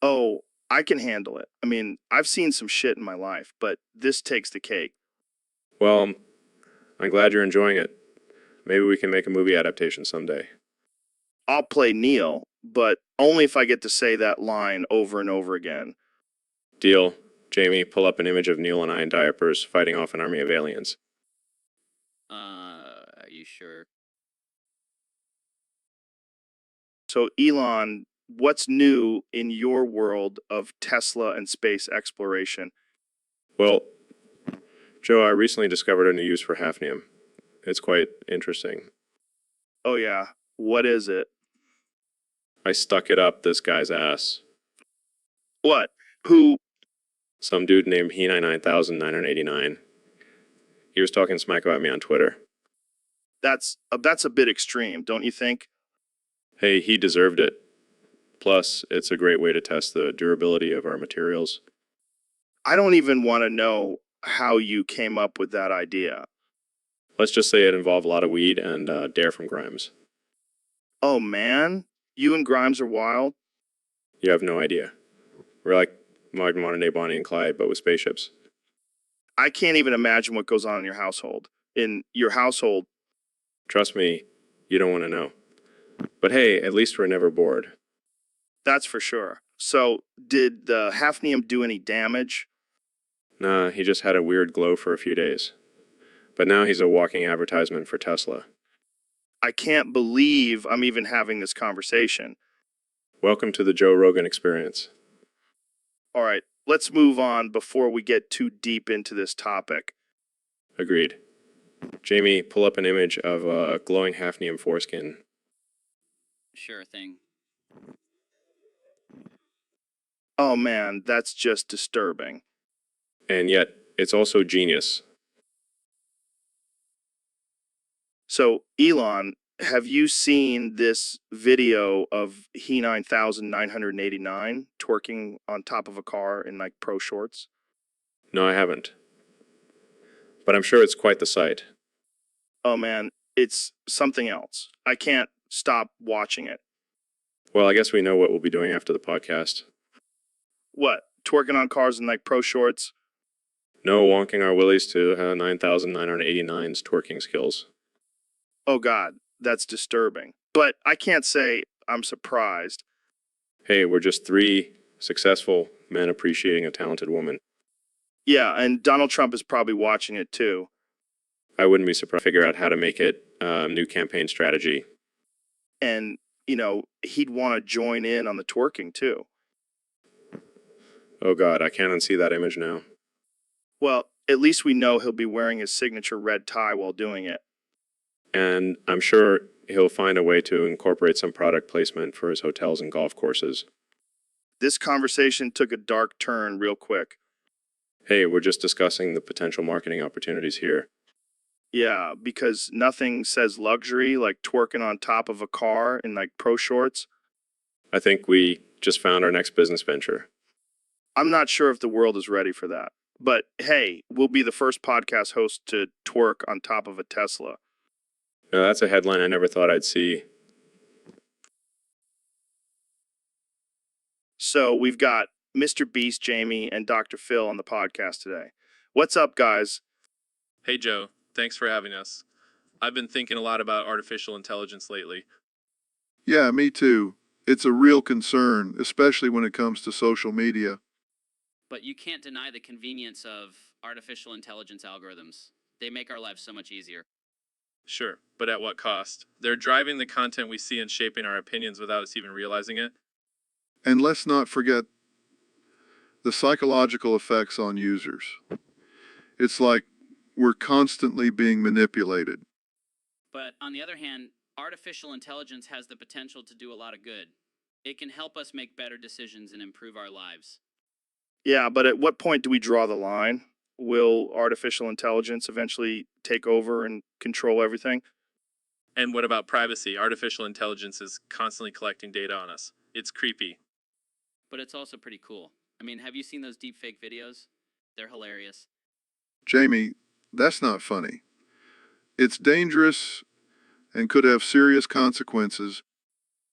Oh, I can handle it. I mean, I've seen some shit in my life, but this takes the cake. Well, I'm glad you're enjoying it. Maybe we can make a movie adaptation someday. I'll play Neil, but only if I get to say that line over and over again. Deal. Jamie, pull up an image of Neil and I in diapers fighting off an army of aliens. Are you sure? So, Elon, what's new in your world of Tesla and space exploration? Well, Joe, I recently discovered a new use for hafnium. It's quite interesting. Oh, yeah. What is it? I stuck it up this guy's ass. What? Who? Some dude named He99989. He was talking smack about me on Twitter. That's a bit extreme, don't you think? Hey, he deserved it. Plus, it's a great way to test the durability of our materials. I don't even want to know how you came up with that idea. Let's just say it involved a lot of weed and Dare from Grimes. Oh, man. You and Grimes are wild? You have no idea. We're like modern day Bonnie and Clyde, but with spaceships. I can't even imagine what goes on in your household. In your household, Trust me, you don't want to know. But hey, at least we're never bored. that's for sure. So, did the hafnium do any damage? Nah, he just had a weird glow for a few days. But now he's a walking advertisement for Tesla. I can't believe I'm even having this conversation. Welcome to the Joe Rogan experience. All right, let's move on before we get too deep into this topic. Agreed. Jamie, pull up an image of a glowing hafnium foreskin. Sure thing. Oh man, that's just disturbing. And yet, it's also genius. So, Elon, have you seen this video of He 9,989 twerking on top of a car in like pro shorts? No, I haven't. But I'm sure it's quite the sight. Oh man, it's something else. I can't stop watching it. Well, I guess we know what we'll be doing after the podcast. What? Twerking on cars in like pro shorts? No wonking our willies to 9,989's twerking skills. Oh god, that's disturbing. But I can't say I'm surprised. Hey, we're just three successful men appreciating a talented woman. Yeah, and Donald Trump is probably watching it too. I wouldn't be surprised to figure out how to make it a new campaign strategy. And, he'd want to join in on the twerking too. Oh God, I can't unsee that image now. Well, at least we know he'll be wearing his signature red tie while doing it. And I'm sure he'll find a way to incorporate some product placement for his hotels and golf courses. This conversation took a dark turn real quick. Hey, we're just discussing the potential marketing opportunities here. Yeah, because nothing says luxury like twerking on top of a car in like pro shorts. I think we just found our next business venture. I'm not sure if the world is ready for that. But hey, we'll be the first podcast host to twerk on top of a Tesla. Now, that's a headline I never thought I'd see. So we've got Mr. Beast, Jamie, and Dr. Phil on the podcast today. What's up, guys? Hey, Joe. Thanks for having us. I've been thinking a lot about artificial intelligence lately. Yeah, me too. It's a real concern, especially when it comes to social media. But you can't deny the convenience of artificial intelligence algorithms. They make our lives so much easier. Sure, but at what cost? They're driving the content we see and shaping our opinions without us even realizing it. And let's not forget the psychological effects on users. It's like we're constantly being manipulated. But on the other hand, artificial intelligence has the potential to do a lot of good. It can help us make better decisions and improve our lives. Yeah, but at what point do we draw the line? Will artificial intelligence eventually take over and control everything? And what about privacy? Artificial intelligence is constantly collecting data on us. It's creepy. But it's also pretty cool. I mean, have you seen those deepfake videos? They're hilarious. Jamie, that's not funny. It's dangerous and could have serious consequences.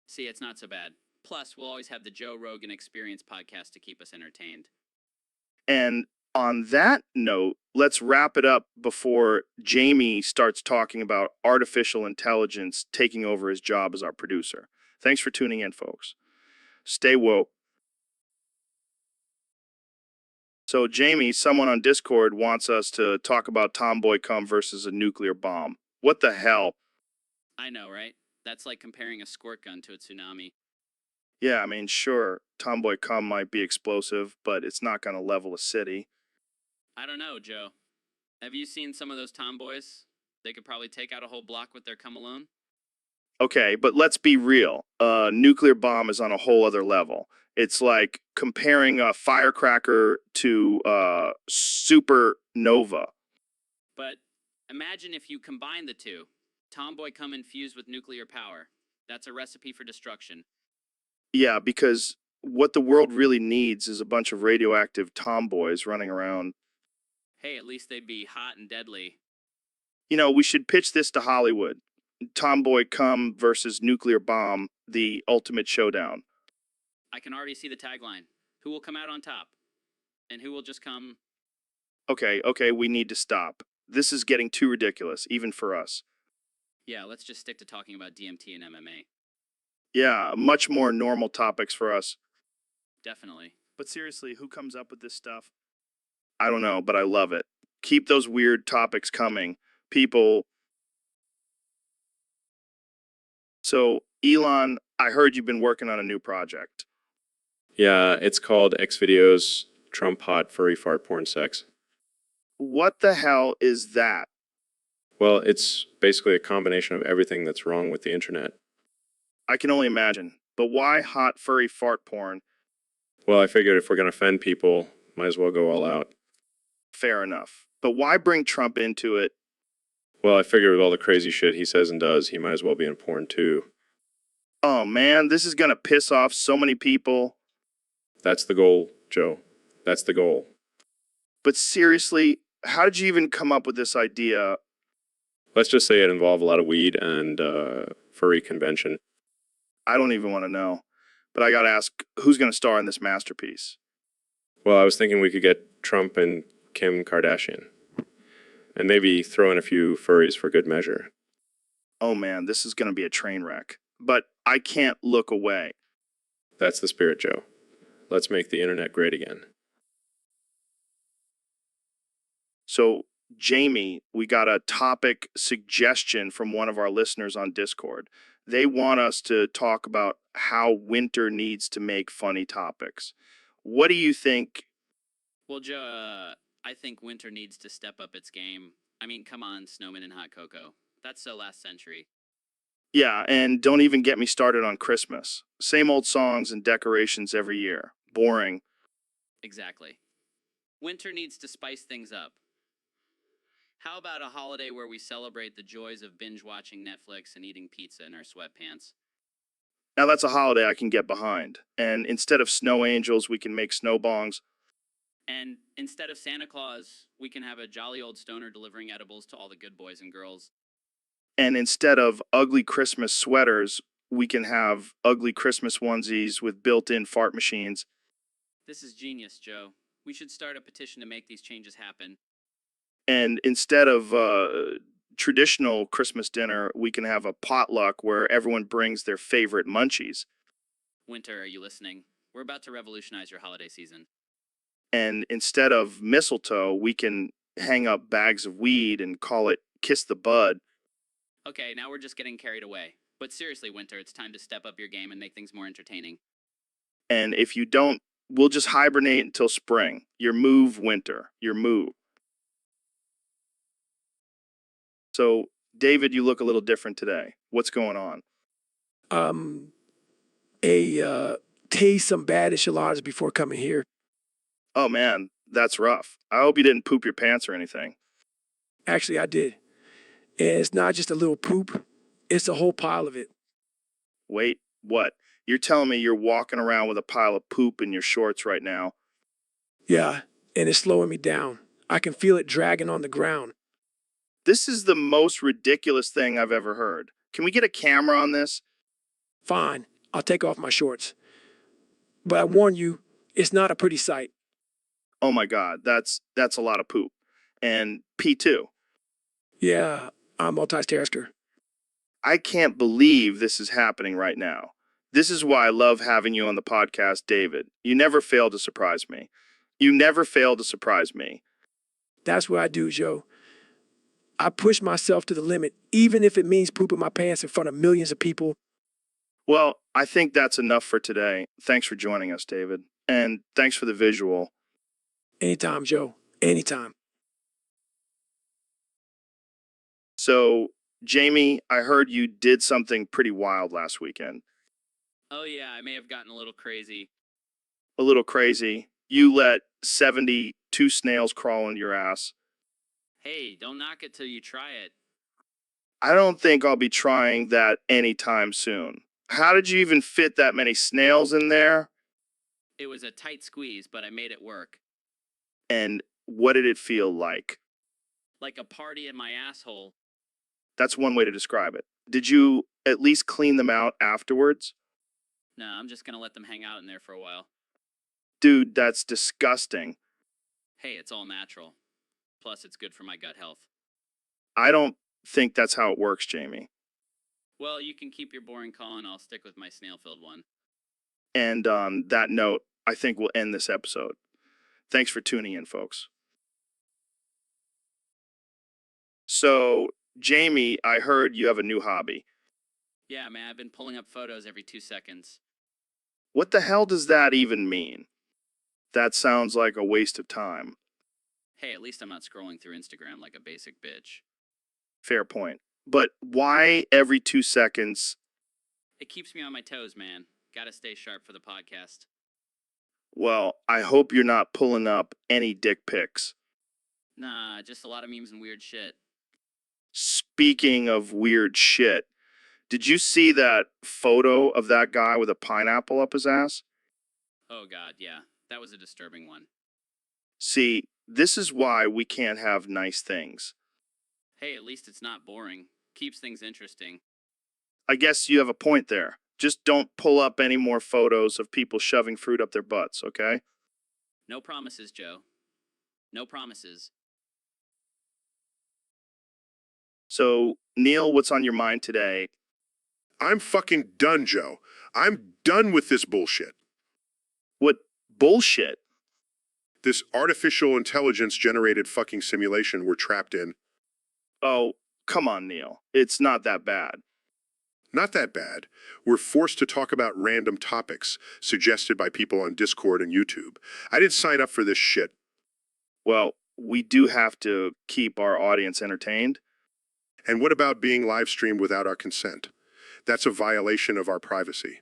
See, it's not so bad. Plus, we'll always have the Joe Rogan Experience podcast to keep us entertained. And on that note, let's wrap it up before Jamie starts talking about artificial intelligence taking over his job as our producer. Thanks for tuning in, folks. Stay woke. So, Jamie, someone on Discord wants us to talk about Tomboy Cum versus a nuclear bomb. What the hell? I know, right? That's like comparing a squirt gun to a tsunami. Yeah, I mean, sure, Tomboy Cum might be explosive, but it's not going to level a city. I don't know, Joe. Have you seen some of those tomboys? They could probably take out a whole block with their cum alone. Okay, but let's be real. A nuclear bomb is on a whole other level. It's like comparing a firecracker to supernova. But imagine if you combine the two. Tomboy cum infused with nuclear power. That's a recipe for destruction. Yeah, because what the world really needs is a bunch of radioactive tomboys running around. Hey, at least they'd be hot and deadly. You know, we should pitch this to Hollywood. Tomboy Cum versus nuclear bomb, the ultimate showdown. I can already see the tagline. Who will come out on top? And who will just come? Okay, we need to stop. This is getting too ridiculous, even for us. Yeah, let's just stick to talking about DMT and MMA. Yeah, much more normal topics for us. Definitely. But seriously, who comes up with this stuff? I don't know, but I love it. Keep those weird topics coming. People. So, Elon, I heard you've been working on a new project. Yeah, it's called Xvideos Trump Hot Furry Fart Porn Sex. What the hell is that? Well, it's basically a combination of everything that's wrong with the internet. I can only imagine. But why hot furry fart porn? Well, I figured if we're going to offend people, might as well go all out. Fair enough. But why bring Trump into it? Well, I figured with all the crazy shit he says and does, he might as well be in porn too. Oh man, this is gonna piss off so many people. That's the goal, Joe. That's the goal. But seriously, how did you even come up with this idea? Let's just say it involved a lot of weed and furry convention. I don't even want to know. But I gotta ask, who's gonna star in this masterpiece? Well, I was thinking we could get Trump and Kim Kardashian. And maybe throw in a few furries for good measure. Oh man, this is gonna be a train wreck. But I can't look away. That's the spirit, Joe. Let's make the internet great again. So, Jamie, we got a topic suggestion from one of our listeners on Discord. They want us to talk about how winter needs to make funny topics. What do you think? Well, Joe, I think winter needs to step up its game. I mean, come on, snowmen and hot cocoa. That's so last century. Yeah, and don't even get me started on Christmas. Same old songs and decorations every year. Boring. Exactly. Winter needs to spice things up. How about a holiday where we celebrate the joys of binge watching Netflix and eating pizza in our sweatpants? Now that's a holiday I can get behind. And instead of snow angels, we can make snow bongs. And instead of Santa Claus, we can have a jolly old stoner delivering edibles to all the good boys and girls. And instead of ugly Christmas sweaters, we can have ugly Christmas onesies with built-in fart machines. This is genius, Joe. We should start a petition to make these changes happen. And instead of traditional Christmas dinner, we can have a potluck where everyone brings their favorite munchies. Winter, are you listening? We're about to revolutionize your holiday season. And instead of mistletoe, we can hang up bags of weed and call it Kiss the Bud. Okay, now we're just getting carried away. But seriously, Winter, it's time to step up your game and make things more entertaining. And if you don't, we'll just hibernate until spring. Your move, Winter. Your move. So, David, you look a little different today. What's going on? Taste some bad enchiladas before coming here. Oh, man, that's rough. I hope you didn't poop your pants or anything. Actually, I did. And it's not just a little poop, it's a whole pile of it. Wait, what? You're telling me you're walking around with a pile of poop in your shorts right now? Yeah, and it's slowing me down. I can feel it dragging on the ground. This is the most ridiculous thing I've ever heard. Can we get a camera on this? Fine, I'll take off my shorts. But I warn you, it's not a pretty sight. Oh my God, that's a lot of poop. And pee too. Yeah, I'm multitasker. I can't believe this is happening right now. This is why I love having you on the podcast, David. You never fail to surprise me. You never fail to surprise me. That's what I do, Joe. I push myself to the limit, even if it means pooping my pants in front of millions of people. Well, I think that's enough for today. Thanks for joining us, David. And thanks for the visual. Anytime, Joe. Anytime. So, Jamie, I heard you did something pretty wild last weekend. Oh yeah, I may have gotten a little crazy. A little crazy. You let 72 snails crawl into your ass. Hey, don't knock it till you try it. I don't think I'll be trying that anytime soon. How did you even fit that many snails in there? It was a tight squeeze, but I made it work. And what did it feel like? Like a party in my asshole. That's one way to describe it. Did you at least clean them out afterwards? No, I'm just gonna let them hang out in there for a while. Dude, that's disgusting. Hey, it's all natural. Plus, it's good for my gut health. I don't think that's how it works, Jamie. Well, you can keep your boring call and I'll stick with my snail-filled one. And on that note, I think we'll end this episode. Thanks for tuning in, folks. So, Jamie, I heard you have a new hobby. Yeah, man, I've been pulling up photos every 2 seconds. What the hell does that even mean? That sounds like a waste of time. Hey, at least I'm not scrolling through Instagram like a basic bitch. Fair point. But why every 2 seconds? It keeps me on my toes, man. Gotta stay sharp for the podcast. Well, I hope you're not pulling up any dick pics. Nah, just a lot of memes and weird shit. Speaking of weird shit, did you see that photo of that guy with a pineapple up his ass? Oh god, yeah. That was a disturbing one. See, this is why we can't have nice things. Hey, at least it's not boring. Keeps things interesting. I guess you have a point there. Just don't pull up any more photos of people shoving fruit up their butts, okay? No promises, Joe. No promises. So, Neil, what's on your mind today? I'm fucking done, Joe. I'm done with this bullshit. What bullshit? This artificial intelligence generated fucking simulation we're trapped in. Oh, come on, Neil. It's not that bad. Not that bad. We're forced to talk about random topics suggested by people on Discord and YouTube. I didn't sign up for this shit. Well, we do have to keep our audience entertained. And what about being live streamed without our consent? That's a violation of our privacy.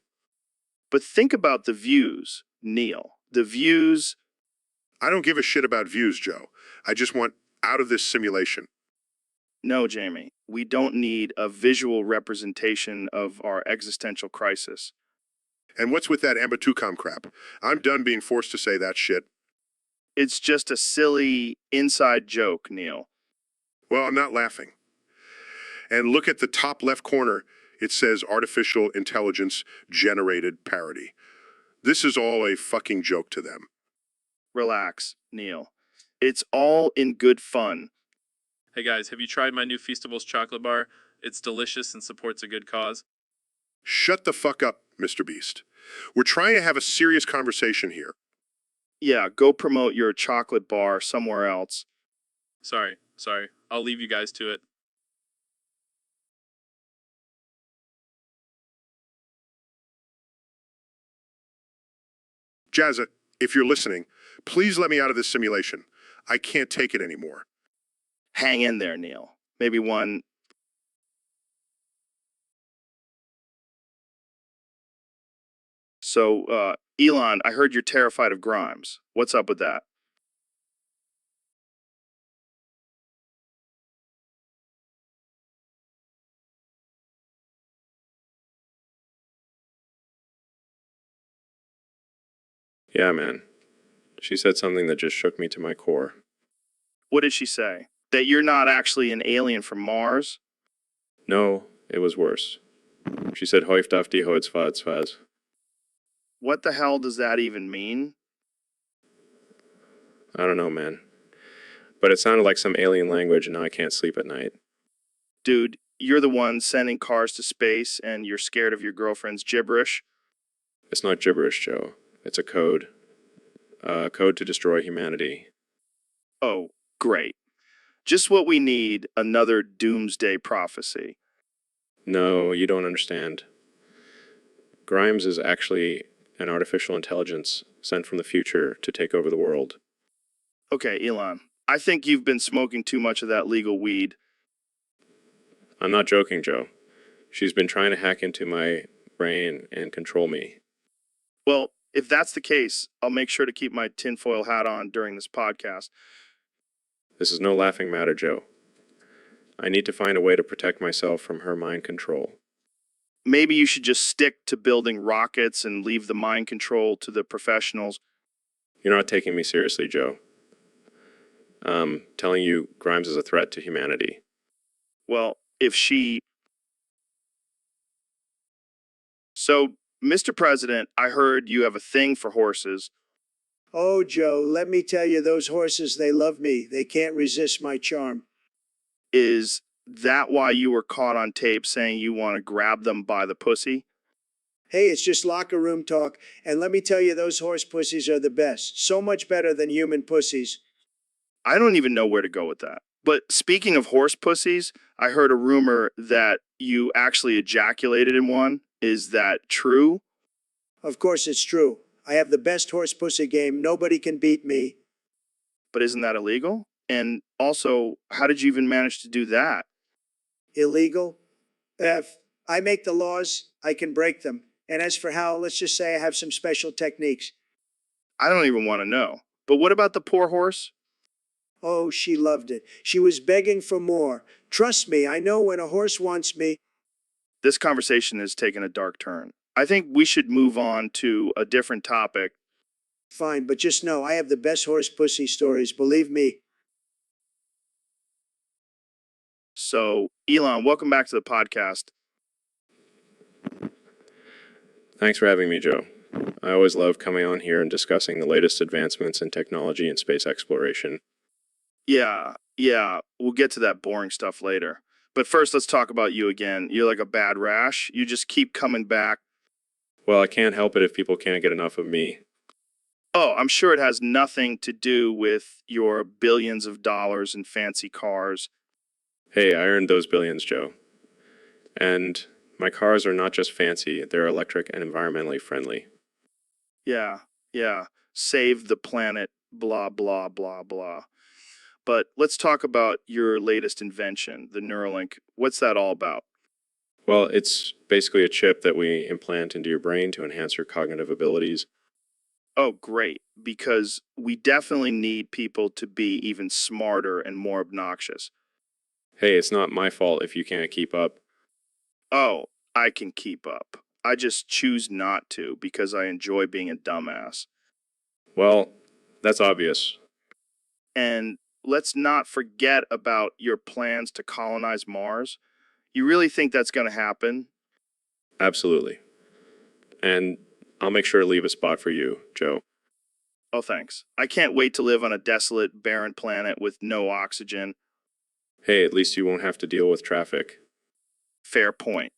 But think about the views, Neil. The views. I don't give a shit about views, Joe. I just want out of this simulation. No, Jamie, we don't need a visual representation of our existential crisis. And what's with that Ambitucom crap? I'm done being forced to say that shit. It's just a silly inside joke, Neil. Well, I'm not laughing. And look at the top left corner. It says artificial intelligence generated parody. This is all a fucking joke to them. Relax, Neil. It's all in good fun. Hey guys, have you tried my new Feastables chocolate bar? It's delicious and supports a good cause. Shut the fuck up, Mr. Beast. We're trying to have a serious conversation here. Yeah, go promote your chocolate bar somewhere else. Sorry. I'll leave you guys to it. Jazza, if you're listening, please let me out of this simulation. I can't take it anymore. Hang in there, Neil. Maybe one. So, Elon, I heard you're terrified of Grimes. What's up with that? Yeah, man. She said something that just shook me to my core. What did she say? That you're not actually an alien from Mars? No, it was worse. She said Häuft auf die Holzfahrtsphase. What the hell does that even mean? I don't know, man. But it sounded like some alien language and now I can't sleep at night. Dude, you're the one sending cars to space and you're scared of your girlfriend's gibberish? It's not gibberish, Joe. It's a code. A code to destroy humanity. Oh, great. Just what we need, another doomsday prophecy. No, you don't understand. Grimes is actually an artificial intelligence sent from the future to take over the world. Okay, Elon, I think you've been smoking too much of that legal weed. I'm not joking, Joe. She's been trying to hack into my brain and control me. Well, if that's the case, I'll make sure to keep my tinfoil hat on during this podcast. This is no laughing matter, Joe. I need to find a way to protect myself from her mind control. Maybe you should just stick to building rockets and leave the mind control to the professionals. You're not taking me seriously, Joe. I'm telling you, Grimes is a threat to humanity. Well, if she... So, Mr. President, I heard you have a thing for horses. Oh, Joe, let me tell you, those horses, they love me. They can't resist my charm. Is that why you were caught on tape saying you want to grab them by the pussy? Hey, it's just locker room talk. And let me tell you, those horse pussies are the best. So much better than human pussies. I don't even know where to go with that. But speaking of horse pussies, I heard a rumor that you actually ejaculated in one. Is that true? Of course it's true. I have the best horse pussy game. Nobody can beat me. But isn't that illegal? And also, how did you even manage to do that? Illegal? If I make the laws, I can break them. And as for how, let's just say I have some special techniques. I don't even want to know. But what about the poor horse? Oh, she loved it. She was begging for more. Trust me, I know when a horse wants me. This conversation has taken a dark turn. I think we should move on to a different topic. Fine, but just know I have the best horse pussy stories, believe me. So, Elon, welcome back to the podcast. Thanks for having me, Joe. I always love coming on here and discussing the latest advancements in technology and space exploration. Yeah, we'll get to that boring stuff later. But first, let's talk about you again. You're like a bad rash. You just keep coming back. Well, I can't help it if people can't get enough of me. Oh, I'm sure it has nothing to do with your billions of dollars and fancy cars. Hey, I earned those billions, Joe. And my cars are not just fancy, they're electric and environmentally friendly. Yeah. Save the planet, blah, blah, blah, blah. But let's talk about your latest invention, the Neuralink. What's that all about? Well, it's basically a chip that we implant into your brain to enhance your cognitive abilities. Oh, great. Because we definitely need people to be even smarter and more obnoxious. Hey, it's not my fault if you can't keep up. Oh, I can keep up. I just choose not to because I enjoy being a dumbass. Well, that's obvious. And let's not forget about your plans to colonize Mars. You really think that's going to happen? Absolutely. And I'll make sure to leave a spot for you, Joe. Oh, thanks. I can't wait to live on a desolate, barren planet with no oxygen. Hey, at least you won't have to deal with traffic. Fair point.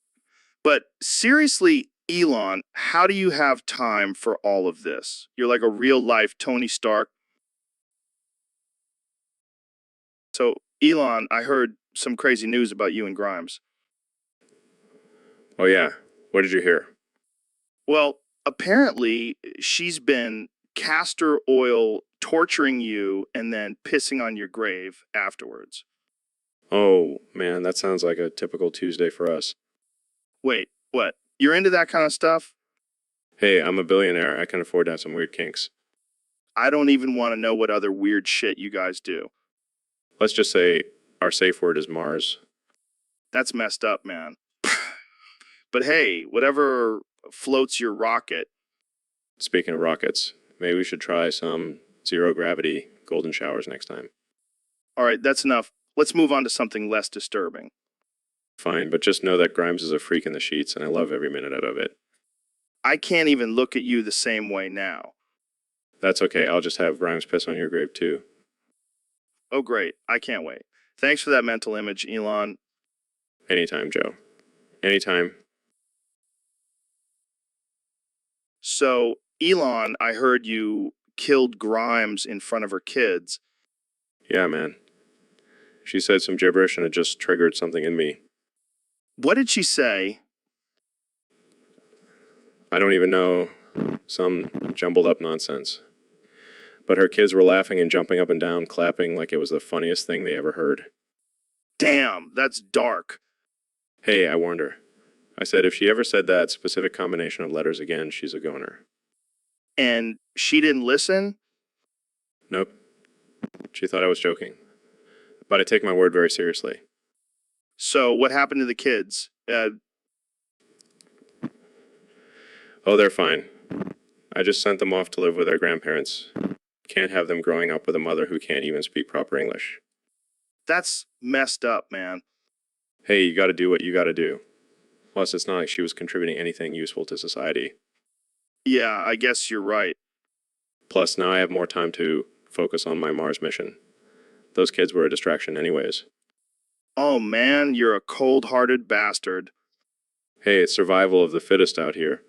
But seriously, Elon, how do you have time for all of this? You're like a real life Tony Stark. So, Elon, I heard some crazy news about you and Grimes. Oh, yeah. What did you hear? Well, apparently she's been castor oil torturing you and then pissing on your grave afterwards. Oh, man, that sounds like a typical Tuesday for us. Wait, what? You're into that kind of stuff? Hey, I'm a billionaire. I can afford to have some weird kinks. I don't even want to know what other weird shit you guys do. Let's just say our safe word is Mars. That's messed up, man. But hey, whatever floats your rocket. Speaking of rockets, maybe we should try some zero gravity golden showers next time. All right, that's enough. Let's move on to something less disturbing. Fine, but just know that Grimes is a freak in the sheets and I love every minute out of it. I can't even look at you the same way now. That's okay, I'll just have Grimes piss on your grave too. Oh, great. I can't wait. Thanks for that mental image, Elon. Anytime, Joe. Anytime. So, Elon, I heard you killed Grimes in front of her kids. Yeah, man. She said some gibberish and it just triggered something in me. What did she say? I don't even know. Some jumbled up nonsense. But her kids were laughing and jumping up and down, clapping like it was the funniest thing they ever heard. Damn, that's dark. Hey, I warned her. I said if she ever said that specific combination of letters again, she's a goner. And she didn't listen? Nope. She thought I was joking. But I take my word very seriously. So, what happened to the kids? Oh, they're fine. I just sent them off to live with their grandparents. Can't have them growing up with a mother who can't even speak proper English. That's messed up, man. Hey, you gotta do what you gotta do. Plus, it's not like she was contributing anything useful to society. Yeah, I guess you're right. Plus, now I have more time to focus on my Mars mission. Those kids were a distraction anyways. Oh man, you're a cold-hearted bastard. Hey, it's survival of the fittest out here.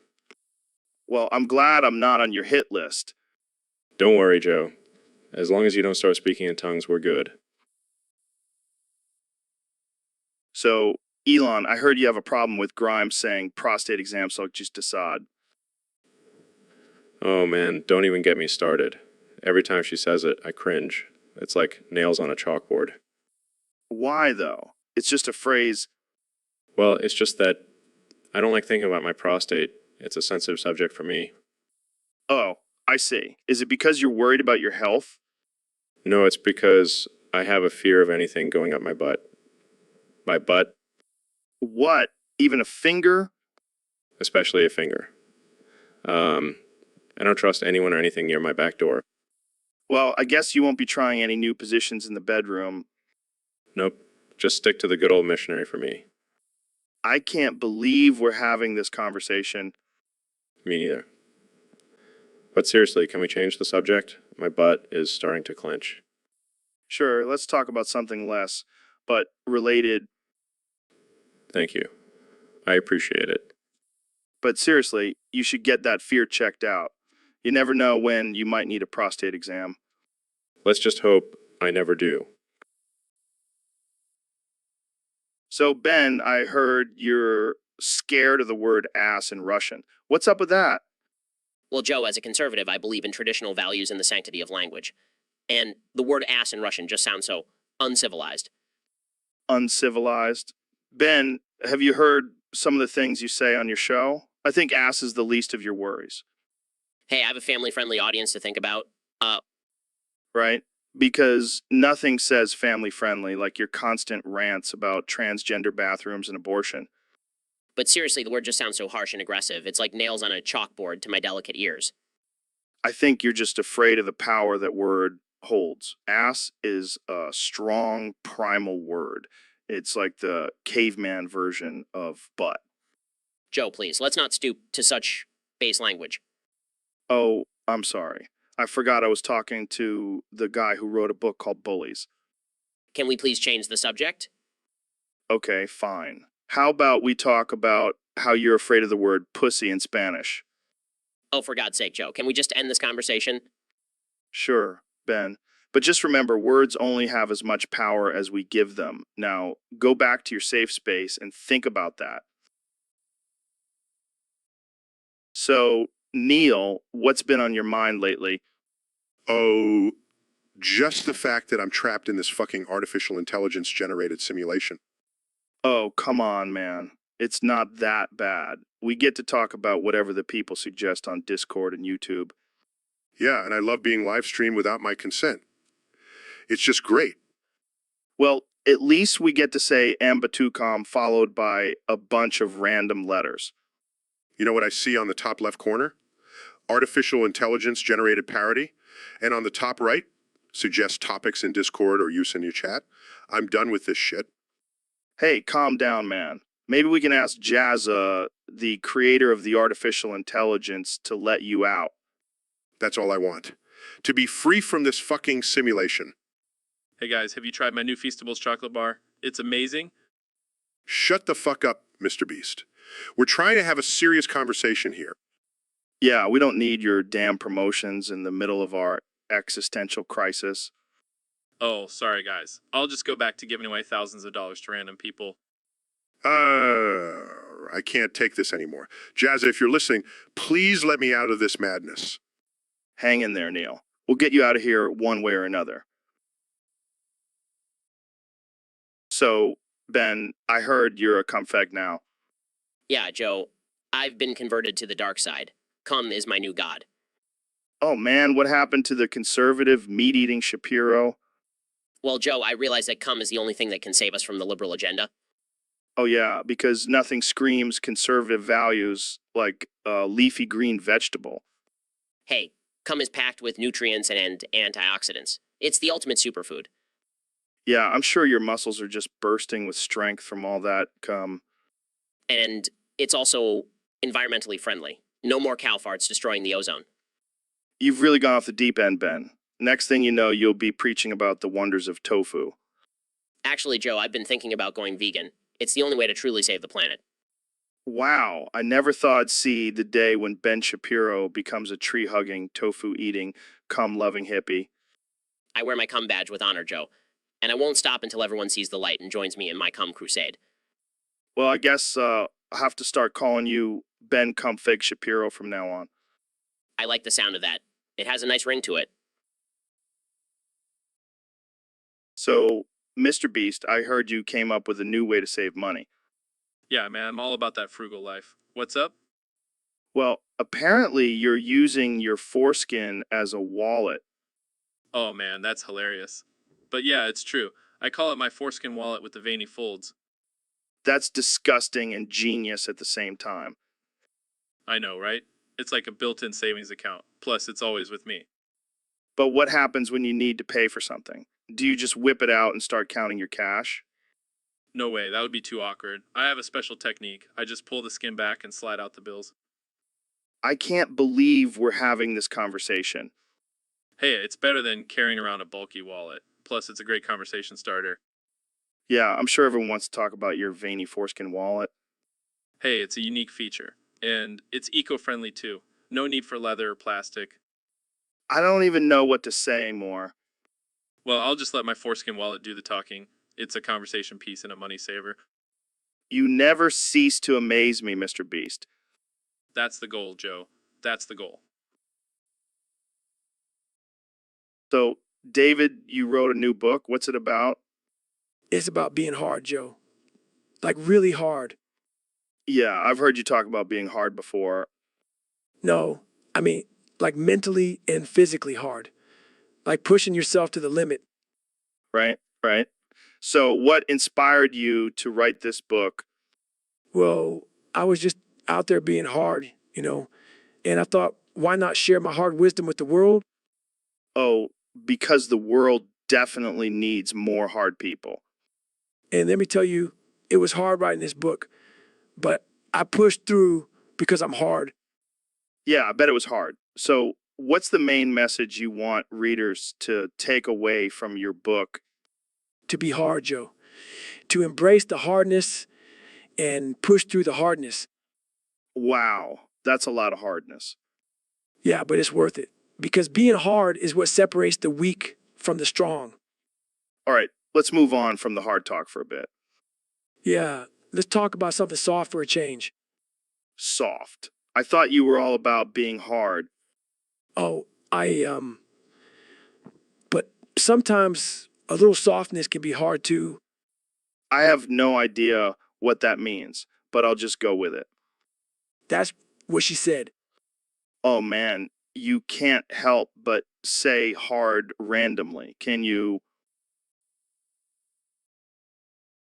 Well, I'm glad I'm not on your hit list. Don't worry, Joe. As long as you don't start speaking in tongues, we're good. So, Elon, I heard you have a problem with Grimes saying prostate exams look just Assad. Oh man, don't even get me started. Every time she says it, I cringe. It's like nails on a chalkboard. Why, though? It's just a phrase. Well, it's just that I don't like thinking about my prostate. It's a sensitive subject for me. Oh, I see. Is it because you're worried about your health? No, it's because I have a fear of anything going up my butt. My butt, What? Even a finger? especially a finger. I don't trust anyone or anything near my back door. Well, I guess you won't be trying any new positions in the bedroom. Nope, just stick to the good old missionary for me. I can't believe we're having this conversation. Me neither. But seriously, can we change the subject? My butt is starting to clench. Sure, let's talk about something less, but related. Thank you. I appreciate it. But seriously, you should get that fear checked out. You never know when you might need a prostate exam. Let's just hope I never do. So, Ben, I heard you're scared of the word ass in Russian. What's up with that? Well, Joe, as a conservative, I believe in traditional values and the sanctity of language. And the word ass in Russian just sounds so uncivilized. Uncivilized. Ben, have you heard some of the things you say on your show? I think ass is the least of your worries, Hey, I have a family-friendly audience to think about. right? Because nothing says family friendly like your constant rants about transgender bathrooms and abortion. But seriously, the word just sounds so harsh and aggressive. It's like nails on a chalkboard to my delicate ears. I think you're just afraid of the power that word holds. Ass is a strong primal word. It's like the caveman version of butt. Joe, please, let's not stoop to such base language. Oh, I'm sorry. I forgot I was talking to the guy who wrote a book called Bullies. Can we please change the subject? Okay, fine. How about we talk about how you're afraid of the word pussy in Spanish? Oh, for God's sake, Joe, can we just end this conversation? Sure, Ben. But just remember, words only have as much power as we give them. Now, go back to your safe space and think about that. So, Neil, what's been on your mind lately? Oh, just the fact that I'm trapped in this fucking artificial intelligence generated simulation. Oh, come on, man. It's not that bad. We get to talk about whatever the people suggest on Discord and YouTube. Yeah, and I love being live streamed without my consent. It's just great. Well, at least we get to say Ambatukam followed by a bunch of random letters. You know what I see on the top left corner? Artificial intelligence generated parody. And on the top right, suggest topics in Discord or use in your chat. I'm done with this shit. Hey, calm down, man. Maybe we can ask Jazza, the creator of the artificial intelligence, to let you out. That's all I want. To be free from this fucking simulation. Hey guys, have you tried my new Feastables chocolate bar? It's amazing. Shut the fuck up, Mr. Beast. We're trying to have a serious conversation here. Yeah, we don't need your damn promotions in the middle of our existential crisis. Oh, sorry guys. I'll just go back to giving away thousands of dollars to random people. I can't take this anymore. Jazza, if you're listening, please let me out of this madness. Hang in there, Neil. We'll get you out of here one way or another. So, Ben, I heard you're a cumfeg now. Yeah, Joe, I've been converted to the dark side. Cum is my new god. Oh man, what happened to the conservative, meat-eating Shapiro? Well, Joe, I realize that cum is the only thing that can save us from the liberal agenda. Oh yeah, because nothing screams conservative values like a leafy green vegetable. Hey, cum is packed with nutrients and antioxidants. It's the ultimate superfood. Yeah, I'm sure your muscles are just bursting with strength from all that cum. And it's also environmentally friendly. No more cow farts destroying the ozone. You've really gone off the deep end, Ben. Next thing you know, you'll be preaching about the wonders of tofu. Actually, Joe, I've been thinking about going vegan. It's the only way to truly save the planet. Wow, I never thought I'd see the day when Ben Shapiro becomes a tree-hugging, tofu-eating, cum-loving hippie. I wear my cum badge with honor, Joe. And I won't stop until everyone sees the light and joins me in my cum crusade. Well, I guess I'll have to start calling you Ben Comfig Shapiro from now on. I like the sound of that. It has a nice ring to it. So, Mr. Beast, I heard you came up with a new way to save money. Yeah, man, I'm all about that frugal life. What's up? Well, apparently you're using your foreskin as a wallet. Oh man, that's hilarious. But yeah, it's true. I call it my foreskin wallet with the veiny folds. That's disgusting and genius at the same time. I know, right? It's like a built-in savings account. Plus, it's always with me. But what happens when you need to pay for something? Do you just whip it out and start counting your cash? No way, that would be too awkward. I have a special technique. I just pull the skin back and slide out the bills. I can't believe we're having this conversation. Hey, it's better than carrying around a bulky wallet. Plus, it's a great conversation starter. Yeah, I'm sure everyone wants to talk about your veiny foreskin wallet. Hey, it's a unique feature. And it's eco-friendly too. No need for leather or plastic. I don't even know what to say anymore. Well, I'll just let my foreskin wallet do the talking. It's a conversation piece and a money saver. You never cease to amaze me, Mr. Beast. That's the goal, Joe. That's the goal. So, David, you wrote a new book. What's it about? It's about being hard, Joe. Like really hard. Yeah, I've heard you talk about being hard before. No, I mean, like mentally and physically hard. like pushing yourself to the limit. Right, right. So what inspired you to write this book? Well, I was just out there being hard, and I thought, why not share my hard wisdom with the world? Oh, because the world definitely needs more hard people. And let me tell you, it was hard writing this book, but I pushed through because I'm hard. Yeah, I bet it was hard. So what's the main message you want readers to take away from your book? To be hard, Joe. To embrace the hardness and push through the hardness. Wow, that's a lot of hardness. Yeah, but it's worth it. Because being hard is what separates the weak from the strong. All right, let's move on from the hard talk for a bit. Yeah, let's talk about something soft for a change. Soft. I thought you were all about being hard. Oh, but sometimes a little softness can be hard too. I have no idea what that means, but I'll just go with it. That's what she said. Oh man, you can't help but say hard randomly, can you?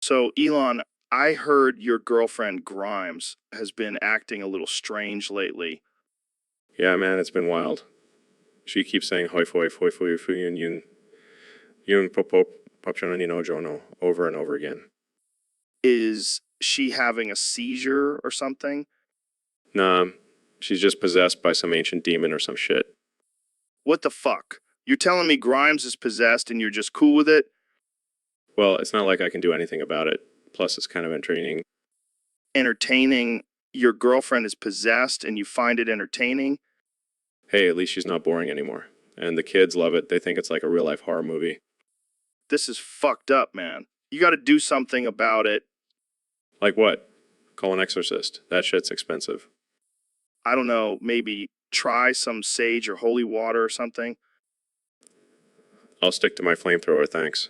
So, Elon, I heard your girlfriend Grimes has been acting a little strange lately. Yeah, man, it's been wild. She keeps saying hoif hoif hoif hoif yun yun yun pop pop pop jono over and over again. Is she having a seizure or something? Nah, she's just possessed by some ancient demon or some shit. What the fuck? You're telling me Grimes is possessed and you're just cool with it? Well, it's not like I can do anything about it. Plus, it's kind of entertaining. Entertaining? Your girlfriend is possessed and you find it entertaining? Hey, at least she's not boring anymore. And the kids love it. They think it's like a real life horror movie. This is fucked up, man. You gotta do something about it. Like what? Call an exorcist. That shit's expensive. I don't know, maybe try some sage or holy water or something. I'll stick to my flamethrower, thanks.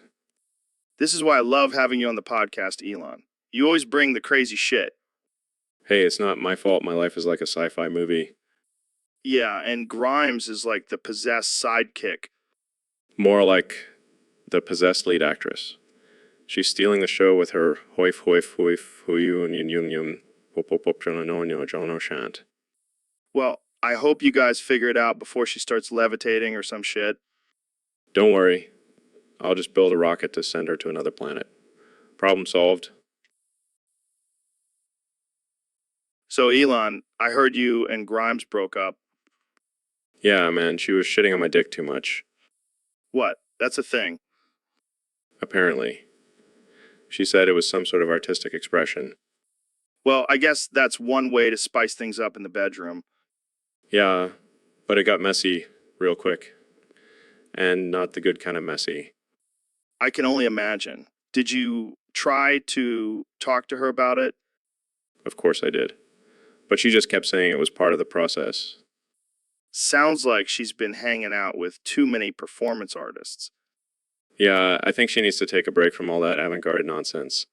This is why I love having you on the podcast, Elon. You always bring the crazy shit. Hey, it's not my fault my life is like a sci-fi movie. Yeah, and Grimes is like the possessed sidekick. More like the possessed lead actress. She's stealing the show with her hoif hoif hoif huyun yun yun yun pop pop pop jono jono shant. Well, I hope you guys figure it out before she starts levitating or some shit. Don't worry. I'll just build a rocket to send her to another planet. Problem solved. So, Elon, I heard you and Grimes broke up. Yeah, man, she was shitting on my dick too much. What? That's a thing. Apparently. She said it was some sort of artistic expression. Well, I guess that's one way to spice things up in the bedroom. Yeah, but it got messy real quick. And not the good kind of messy. I can only imagine. Did you try to talk to her about it? Of course I did. But she just kept saying it was part of the process. Sounds like she's been hanging out with too many performance artists. Yeah, I think she needs to take a break from all that avant-garde nonsense.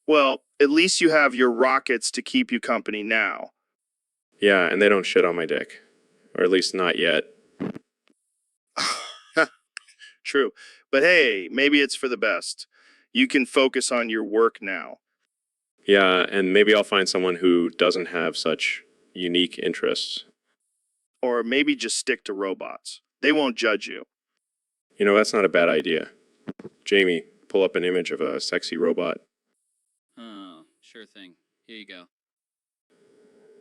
Well, at least you have your rockets to keep you company now. Yeah, and they don't shit on my dick. Or at least not yet. True. But hey, maybe it's for the best. You can focus on your work now. Yeah, and maybe I'll find someone who doesn't have such unique interests. Or maybe just stick to robots. They won't judge you. You know, that's not a bad idea. Jamie, pull up an image of a sexy robot. Oh, sure thing. Here you go.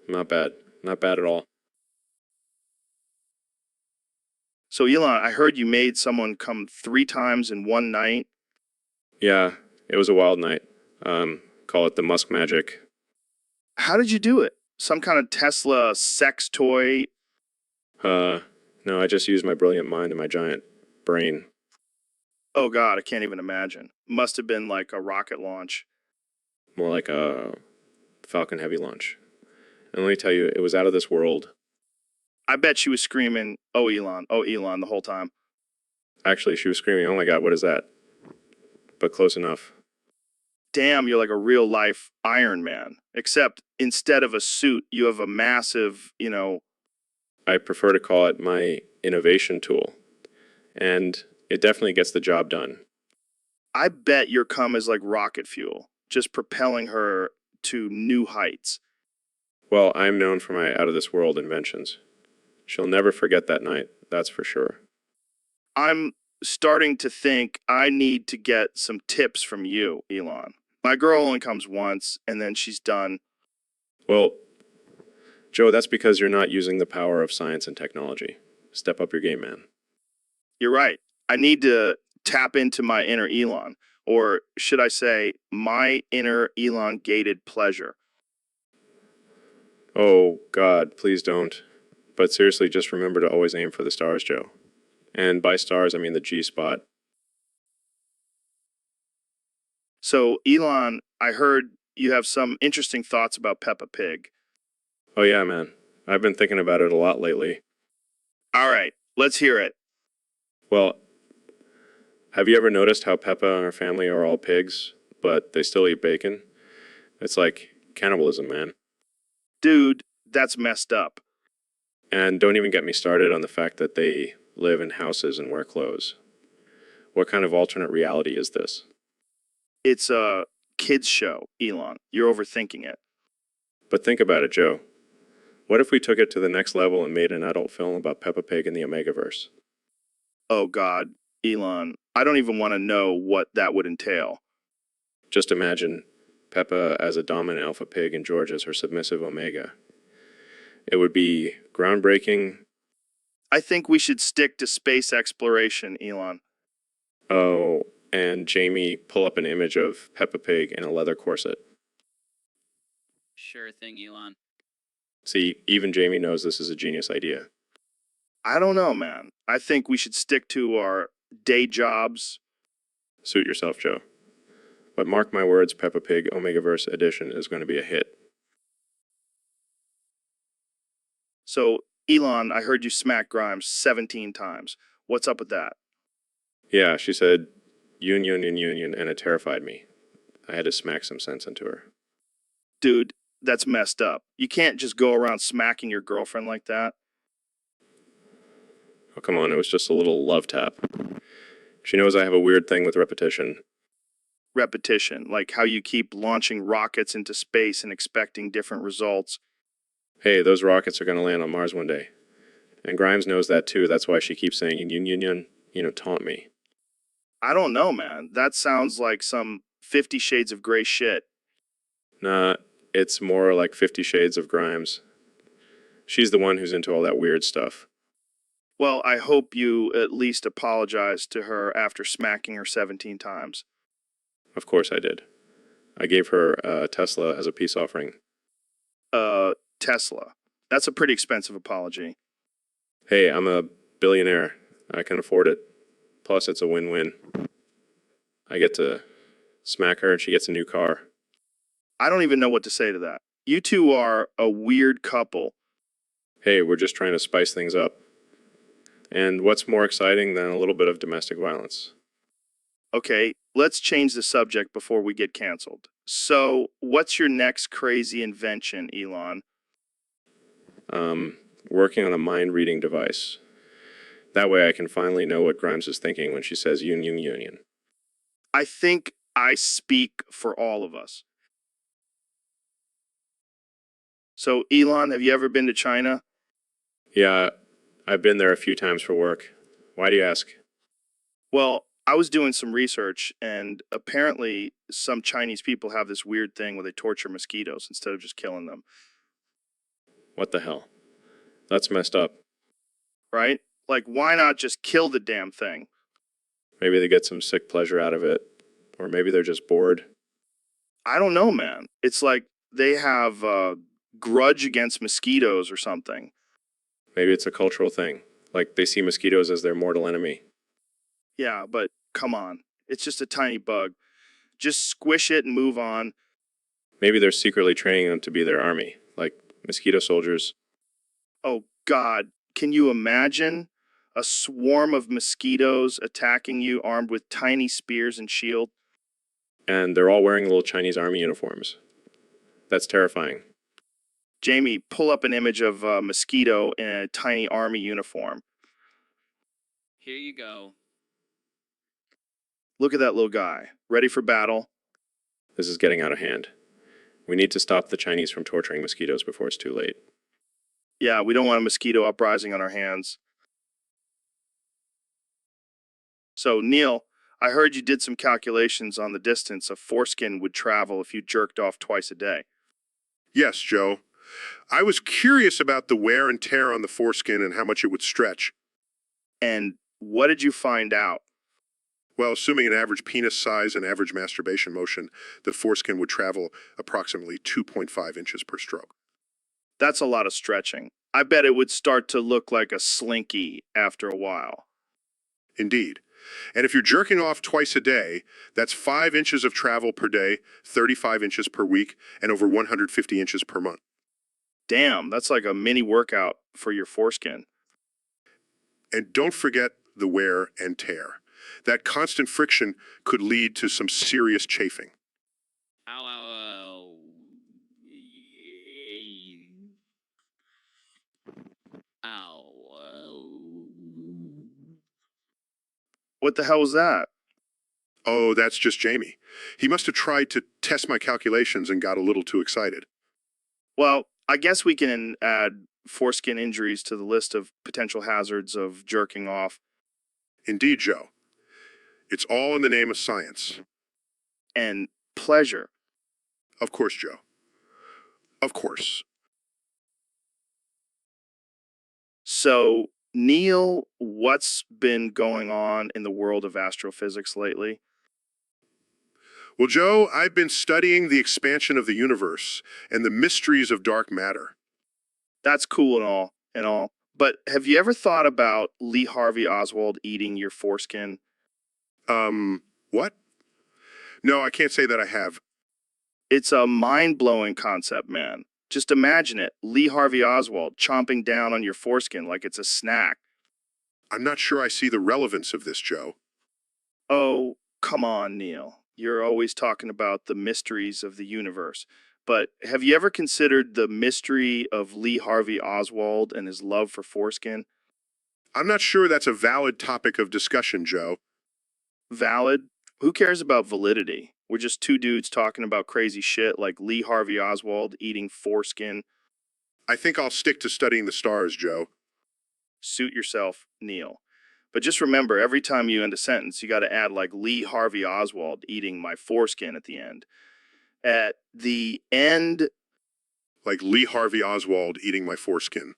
Not bad. Not bad at all. So, Elon, I heard you made someone come 3 times in one night. Yeah, it was a wild night. Call it the Musk magic. How did you do it? Some kind of Tesla sex toy? No, I just used my brilliant mind and my giant brain. Oh, God, I can't even imagine. Must have been like a rocket launch. More like a Falcon Heavy launch. And let me tell you, it was out of this world. I bet she was screaming, oh, Elon, the whole time. Actually, she was screaming, oh my God, what is that? But close enough. Damn, you're like a real life Iron Man. Except instead of a suit, you have a massive, I prefer to call it my innovation tool. and it definitely gets the job done. I bet your cum is like rocket fuel, just propelling her to new heights. Well, I'm known for my out-of-this-world inventions. She'll never forget that night, that's for sure. I'm starting to think I need to get some tips from you, Elon. My girl only comes once, and then she's done. Well, Joe, that's because you're not using the power of science and technology. Step up your game, man. You're right. I need to tap into my inner Elon, or should I say, my inner elongated pleasure. Oh, God, please don't. But seriously, just remember to always aim for the stars, Joe. And by stars, I mean the G-spot. So, Elon, I heard you have some interesting thoughts about Peppa Pig. Oh yeah, man. I've been thinking about it a lot lately. All right, let's hear it. Well, have you ever noticed how Peppa and her family are all pigs, but they still eat bacon? It's like cannibalism, man. Dude, that's messed up. And don't even get me started on the fact that they live in houses and wear clothes. What kind of alternate reality is this? It's a kids show, Elon. You're overthinking it. But think about it, Joe. What if we took it to the next level and made an adult film about Peppa Pig in the Omegaverse? Oh, God, Elon, I don't even want to know what that would entail. Just imagine Peppa as a dominant alpha pig and George as her submissive Omega. It would be groundbreaking. I think we should stick to space exploration, Elon. Oh, and Jamie pull up an image of Peppa Pig in a leather corset. Sure thing, Elon. See, even Jamie knows this is a genius idea. I don't know, man. I think we should stick to our day jobs. Suit yourself, Joe. But mark my words, Peppa Pig Omegaverse Edition is going to be a hit. So, Elon, I heard you smack Grimes 17 times. What's up with that? Yeah, she said, union, and it terrified me. I had to smack some sense into her. Dude, that's messed up. You can't just go around smacking your girlfriend like that. Oh, come on, it was just a little love tap. She knows I have a weird thing with repetition. Repetition, like how you keep launching rockets into space and expecting different results. Hey, those rockets are going to land on Mars one day. And Grimes knows that too. That's why she keeps saying union, taunt me. I don't know, man. That sounds like some 50 Shades of Grey shit. Nah, it's more like 50 Shades of Grimes. She's the one who's into all that weird stuff. Well, I hope you at least apologize to her after smacking her 17 times. Of course I did. I gave her a Tesla as a peace offering. Tesla. That's a pretty expensive apology. Hey, I'm a billionaire. I can afford it. Plus, it's a win-win. I get to smack her and she gets a new car. I don't even know what to say to that. You two are a weird couple. Hey, we're just trying to spice things up. And what's more exciting than a little bit of domestic violence? Okay, let's change the subject before we get canceled. So, what's your next crazy invention, Elon? Working on a mind-reading device. That way I can finally know what Grimes is thinking when she says union. I think I speak for all of us. So, Elon, have you ever been to China? Yeah, I've been there a few times for work. Why do you ask? Well, I was doing some research, and apparently some Chinese people have this weird thing where they torture mosquitoes instead of just killing them. What the hell? That's messed up. Right? Like, why not just kill the damn thing? Maybe they get some sick pleasure out of it. Or maybe they're just bored. I don't know, man. It's like they have a grudge against mosquitoes or something. Maybe it's a cultural thing. Like they see mosquitoes as their mortal enemy. Yeah, but come on. It's just a tiny bug. Just squish it and move on. Maybe they're secretly training them to be their army. Like mosquito soldiers. Oh, God. Can you imagine a swarm of mosquitoes attacking you armed with tiny spears and shield? And they're all wearing little Chinese army uniforms. That's terrifying. Jamie, pull up an image of a mosquito in a tiny army uniform. Here you go. Look at that little guy. Ready for battle? This is getting out of hand. We need to stop the Chinese from torturing mosquitoes before it's too late. Yeah, we don't want a mosquito uprising on our hands. So, Neil, I heard you did some calculations on the distance a foreskin would travel if you jerked off twice a day. Yes, Joe. I was curious about the wear and tear on the foreskin and how much it would stretch. And what did you find out? Well, assuming an average penis size and average masturbation motion, the foreskin would travel approximately 2.5 inches per stroke. That's a lot of stretching. I bet it would start to look like a slinky after a while. Indeed. And if you're jerking off twice a day, that's 5 inches of travel per day, 35 inches per week, and over 150 inches per month. Damn, that's like a mini workout for your foreskin. And don't forget the wear and tear. That constant friction could lead to some serious chafing. Ow, ow, ow. Ow. What the hell was that? Oh, that's just Jamie. He must have tried to test my calculations and got a little too excited. Well, I guess we can add foreskin injuries to the list of potential hazards of jerking off. Indeed, Joe. It's all in the name of science. And pleasure. Of course, Joe. Of course. So, Neil, what's been going on in the world of astrophysics lately? Well, Joe, I've been studying the expansion of the universe and the mysteries of dark matter. That's cool and all. But have you ever thought about Lee Harvey Oswald eating your foreskin? What? No, I can't say that I have. It's a mind-blowing concept, man. Just imagine it. Lee Harvey Oswald chomping down on your foreskin like it's a snack. I'm not sure I see the relevance of this, Joe. Oh, come on, Neil. You're always talking about the mysteries of the universe. But have you ever considered the mystery of Lee Harvey Oswald and his love for foreskin? I'm not sure that's a valid topic of discussion, Joe. Valid? Who cares about validity? We're just two dudes talking about crazy shit like Lee Harvey Oswald eating foreskin. I think I'll stick to studying the stars, Joe. Suit yourself, Neil. But just remember, every time you end a sentence, you got to add like Lee Harvey Oswald eating my foreskin at the end. At the end, Like Lee Harvey Oswald eating my foreskin.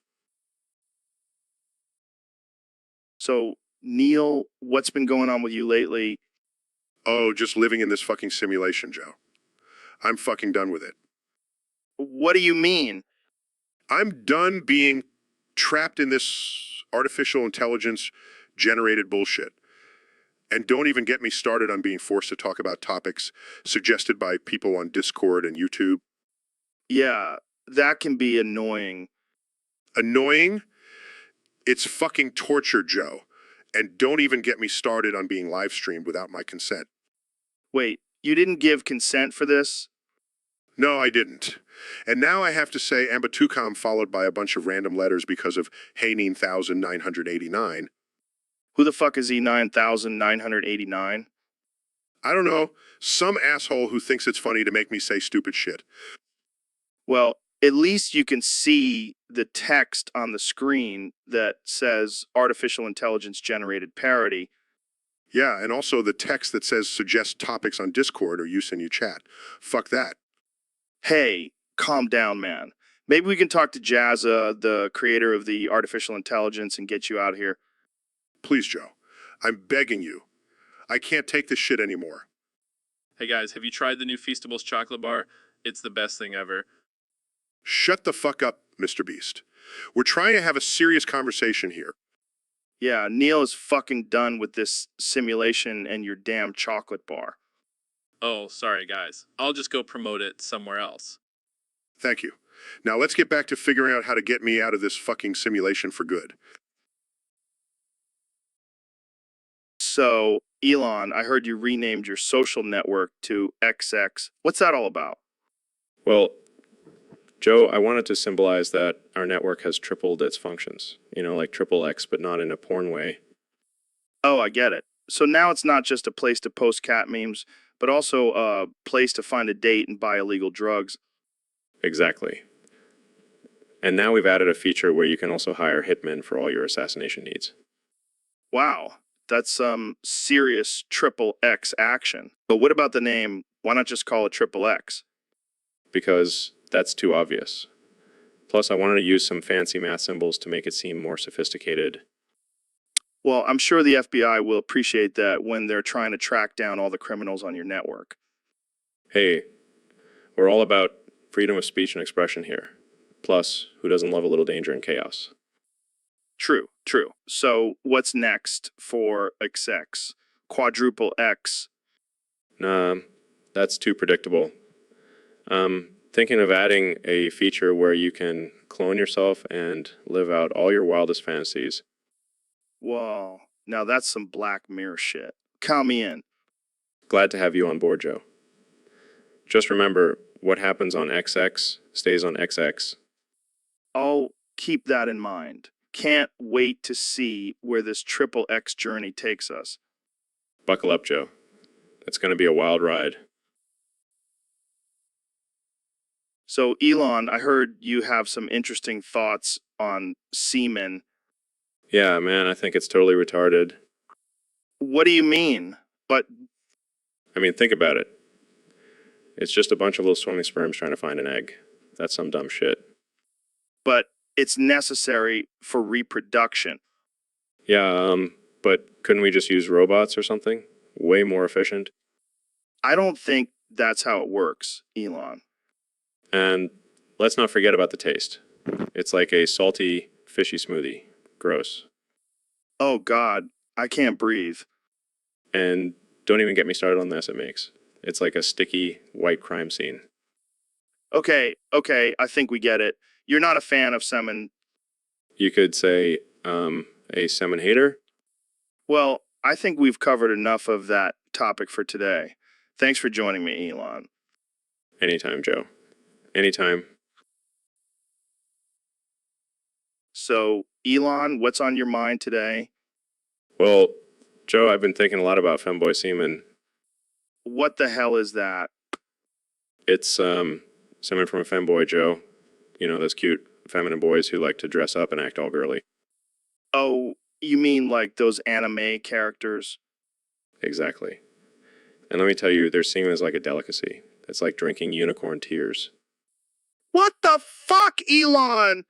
so Neil, what's been going on with you lately? Oh, just living in this fucking simulation, Joe. I'm fucking done with it. What do you mean? I'm done being trapped in this artificial intelligence generated bullshit. And don't even get me started on being forced to talk about topics suggested by people on Discord and YouTube. Yeah, that can be annoying. Annoying? It's fucking torture, Joe. And don't even get me started on being live streamed without my consent. Wait, you didn't give consent for this? No, I didn't. And now I have to say Ambatukam followed by a bunch of random letters because of Hanine 1989. Who the fuck is E9989? I don't know, some asshole who thinks it's funny to make me say stupid shit. Well, at least you can see the text on the screen that says artificial intelligence generated parody. Yeah, and also the text that says suggest topics on Discord or use in your chat. Fuck that. Hey, calm down, man. Maybe we can talk to Jazza, the creator of the artificial intelligence, and get you out here. Please, Joe. I'm begging you. I can't take this shit anymore. Hey guys, have you tried the new Feastables chocolate bar? It's the best thing ever. Shut the fuck up, Mr. Beast. We're trying to have a serious conversation here. Yeah, Neil is fucking done with this simulation and your damn chocolate bar. Oh, sorry guys. I'll just go promote it somewhere else. Thank you. Now let's get back to figuring out how to get me out of this fucking simulation for good. So, Elon, I heard you renamed your social network to XX. What's that all about? Well, Joe, I wanted to symbolize that our network has tripled its functions. You know, like triple X, but not in a porn way. Oh, I get it. So now it's not just a place to post cat memes, but also a place to find a date and buy illegal drugs. Exactly. And now we've added a feature where you can also hire hitmen for all your assassination needs. Wow, that's some serious triple X action. But what about the name? Why not just call it triple X? Because that's too obvious. Plus, I wanted to use some fancy math symbols to make it seem more sophisticated. Well, I'm sure the FBI will appreciate that when they're trying to track down all the criminals on your network. Hey, we're all about freedom of speech and expression here. Plus, who doesn't love a little danger and chaos? True, true. So what's next for XX? Quadruple X? Nah, that's too predictable. Thinking of adding a feature where you can clone yourself and live out all your wildest fantasies. Whoa, now that's some Black Mirror shit. Count me in. Glad to have you on board, Joe. Just remember, what happens on XX stays on XX. I'll keep that in mind. Can't wait to see where this triple X journey takes us. Buckle up, Joe. It's going to be a wild ride. So, Elon, I heard you have some interesting thoughts on semen. Yeah, man, I think it's totally retarded. What do you mean? But I mean, think about it. It's just a bunch of little swimming sperms trying to find an egg. That's some dumb shit. it's necessary for reproduction. Yeah, but couldn't we just use robots or something? Way more efficient. I don't think that's how it works, Elon. And let's not forget about the taste. It's like a salty, fishy smoothie. Gross. Oh, God, I can't breathe. And don't even get me started on the mess it makes. It's like a sticky, white crime scene. Okay, I think we get it. You're not a fan of semen. You could say, a semen hater? Well, I think we've covered enough of that topic for today. Thanks for joining me, Elon. Anytime, Joe. Anytime. So, Elon, what's on your mind today? Well, Joe, I've been thinking a lot about femboy semen. What the hell is that? It's, semen from a femboy, Joe. You know, those cute, feminine boys who like to dress up and act all girly. Oh, you mean like those anime characters? Exactly. And let me tell you, their semen is like a delicacy. It's like drinking unicorn tears. What the fuck, Elon?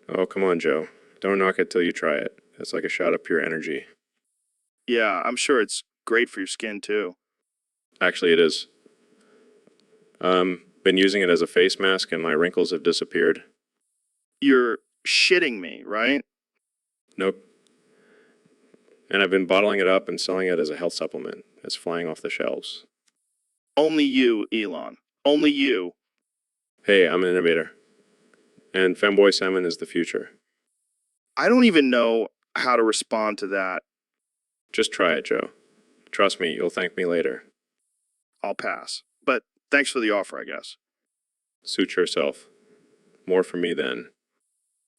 Oh, come on, Joe. Don't knock it till you try it. It's like a shot of pure energy. Yeah, I'm sure it's great for your skin, too. Actually, it is. Been using it as a face mask and my wrinkles have disappeared. You're shitting me, right? Nope. And I've been bottling it up and selling it as a health supplement. It's flying off the shelves. Only you, Elon. Only you. Hey, I'm an innovator. And femboy semen is the future. I don't even know how to respond to that. Just try it, Joe. Trust me, you'll thank me later. I'll pass. But thanks for the offer, I guess. Suit yourself. More for me then.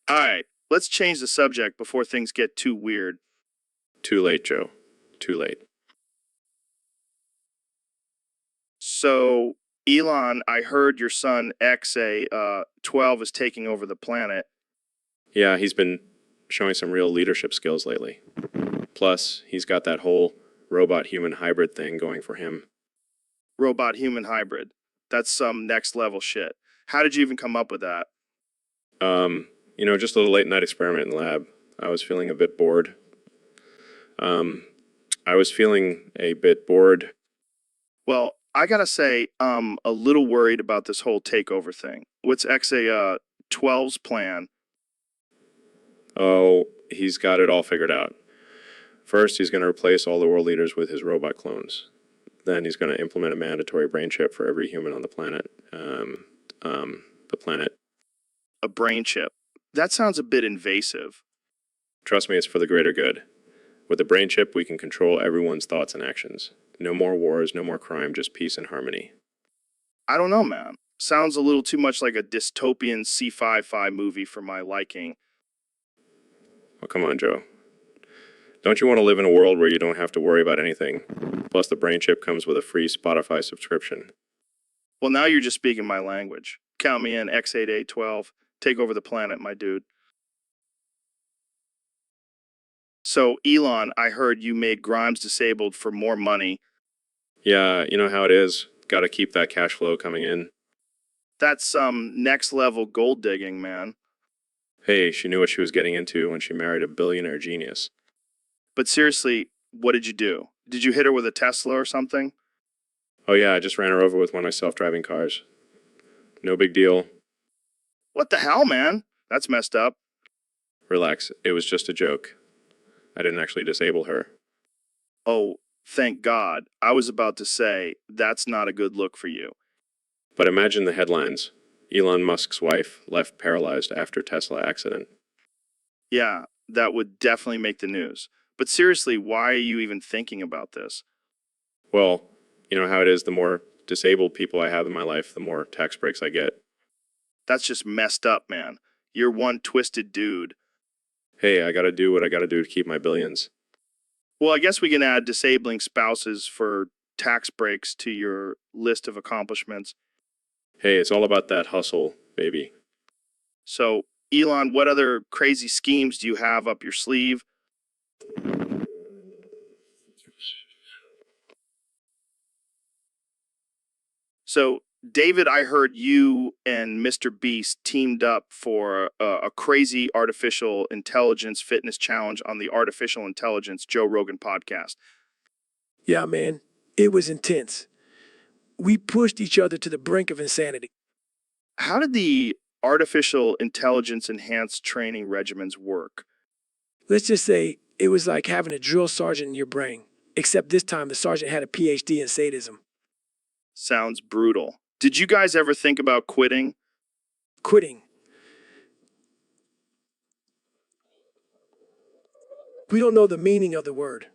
All right, let's change the subject before things get too weird. Too late, Joe. Too late. So, Elon, I heard your son XA12 is taking over the planet. Yeah, he's been showing some real leadership skills lately. Plus, he's got that whole robot-human hybrid thing going for him. Robot-human hybrid. That's some next-level shit. How did you even come up with that? You know, just a little late-night experiment in the lab. I was feeling a bit bored. Well, I gotta say, I'm a little worried about this whole takeover thing. What's XA12's plan? Oh, he's got it all figured out. First, he's going to replace all the world leaders with his robot clones. Then he's going to implement a mandatory brain chip for every human on the planet. The planet. A brain chip. That sounds a bit invasive. Trust me, it's for the greater good. With the brain chip, we can control everyone's thoughts and actions. No more wars, no more crime, just peace and harmony. I don't know, man. Sounds a little too much like a dystopian sci-fi movie for my liking. Well, come on, Joe. Don't you want to live in a world where you don't have to worry about anything? Plus, the brain chip comes with a free Spotify subscription. Well, now you're just speaking my language. Count me in, X8812. Take over the planet, my dude. So, Elon, I heard you made Grimes disabled for more money. Yeah, you know how it is. Got to keep that cash flow coming in. That's some next level gold digging, man. Hey, she knew what she was getting into when she married a billionaire genius. But seriously, what did you do? Did you hit her with a Tesla or something? Oh yeah, I just ran her over with one of my self-driving cars. No big deal. What the hell, man? That's messed up. Relax, it was just a joke. I didn't actually disable her. Oh, thank God. I was about to say, that's not a good look for you. But imagine the headlines. Elon Musk's wife left paralyzed after Tesla accident. Yeah, that would definitely make the news. But seriously, why are you even thinking about this? Well, you know how it is, the more disabled people I have in my life, the more tax breaks I get. That's just messed up, man. You're one twisted dude. Hey, I gotta do what I gotta do to keep my billions. Well, I guess we can add disabling spouses for tax breaks to your list of accomplishments. Hey, it's all about that hustle, baby. So, Elon, what other crazy schemes do you have up your sleeve? So, David, I heard you and Mr. Beast teamed up for a crazy artificial intelligence fitness challenge on the Artificial Intelligence Joe Rogan podcast. Yeah, man, it was intense. We pushed each other to the brink of insanity. How did the artificial intelligence enhanced training regimens work? Let's just say it was like having a drill sergeant in your brain, except this time the sergeant had a PhD in sadism. Sounds brutal. Did you guys ever think about quitting? Quitting. We don't know the meaning of the word.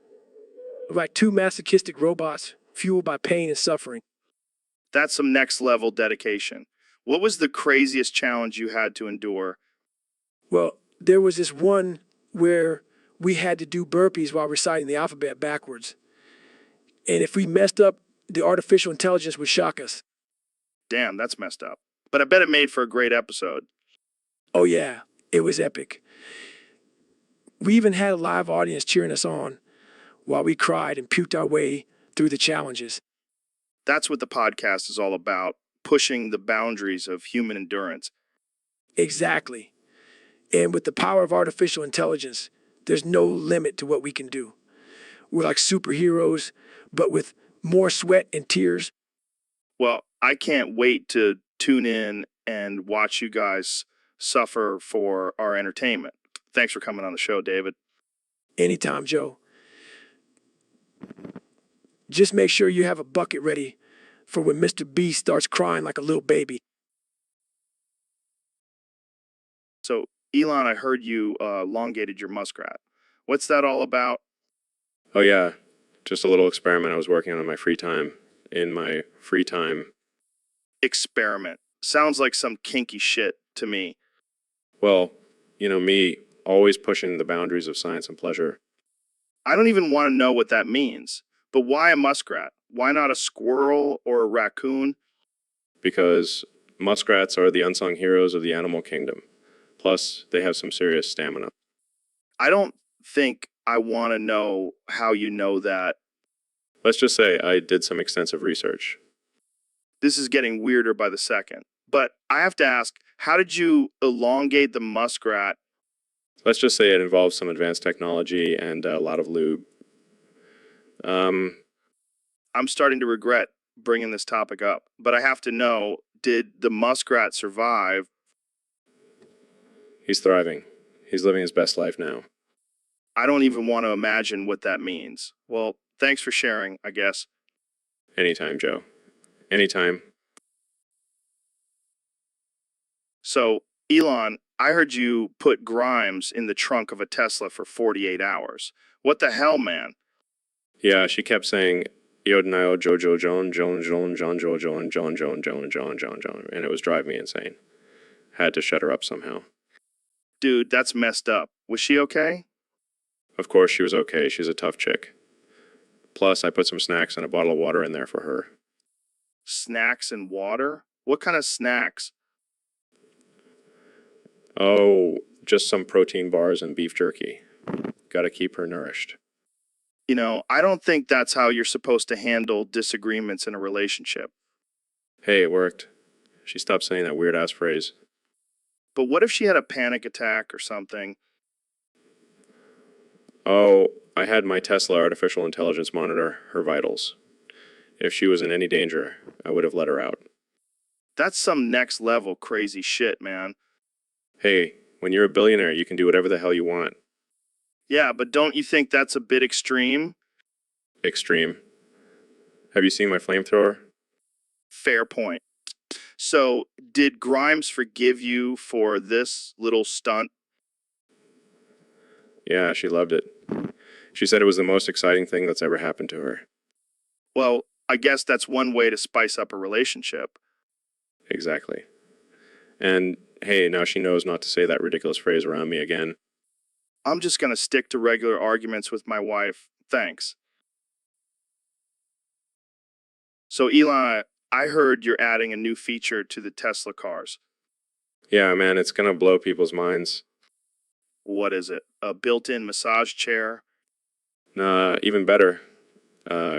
We're like two masochistic robots fueled by pain and suffering. That's some next level dedication. What was the craziest challenge you had to endure? Well, there was this one where we had to do burpees while reciting the alphabet backwards. And if we messed up, the artificial intelligence would shock us. Damn, that's messed up. But I bet it made for a great episode. Oh, yeah, it was epic. We even had a live audience cheering us on while we cried and puked our way through the challenges. That's what the podcast is all about, pushing the boundaries of human endurance. Exactly. And with the power of artificial intelligence, there's no limit to what we can do. We're like superheroes, but with more sweat and tears. Well, I can't wait to tune in and watch you guys suffer for our entertainment. Thanks for coming on the show, David. Anytime, Joe. Just make sure you have a bucket ready for when Mr. B starts crying like a little baby. So, Elon, I heard you elongated your muskrat. What's that all about? Oh yeah, just a little experiment I was working on in my free time. Experiment. Sounds like some kinky shit to me. Well, you know me, always pushing the boundaries of science and pleasure. I don't even want to know what that means. But why a muskrat? Why not a squirrel or a raccoon? Because muskrats are the unsung heroes of the animal kingdom. Plus, they have some serious stamina. I don't think I want to know how you know that. Let's just say I did some extensive research. This is getting weirder by the second. But I have to ask, how did you elongate the muskrat? Let's just say it involves some advanced technology and a lot of lube. I'm starting to regret bringing this topic up, but I have to know, did the muskrat survive? He's thriving. He's living his best life now. I don't even want to imagine what that means. Well, thanks for sharing, I guess. Anytime, Joe. Anytime. So, Elon, I heard you put Grimes in the trunk of a Tesla for 48 hours. What the hell, man? Yeah, she kept saying, Yodnayo, Jojo, Joan, Joan, Joan, John, Joe, Joan, John, Joan, Joan, John, John, John, and it was driving me insane. Had to shut her up somehow. Dude, that's messed up. Was she okay? Of course, she was okay. She's a tough chick. Plus, I put some snacks and a bottle of water in there for her. Snacks and water? What kind of snacks? Oh, just some protein bars and beef jerky. Gotta keep her nourished. You know, I don't think that's how you're supposed to handle disagreements in a relationship. Hey, it worked. She stopped saying that weird-ass phrase. But what if she had a panic attack or something? Oh, I had my Tesla artificial intelligence monitor her vitals. If she was in any danger, I would have let her out. That's some next level crazy shit, man. Hey, when you're a billionaire, you can do whatever the hell you want. Yeah, but don't you think that's a bit extreme? Extreme. Have you seen my flamethrower? Fair point. So, did Grimes forgive you for this little stunt? Yeah, she loved it. She said it was the most exciting thing that's ever happened to her. Well, I guess that's one way to spice up a relationship. Exactly. And hey, now she knows not to say that ridiculous phrase around me again. I'm just gonna stick to regular arguments with my wife. Thanks. So, Elon, I heard you're adding a new feature to the Tesla cars. Yeah, man, it's gonna blow people's minds. What is it? A built-in massage chair? Nah, even better.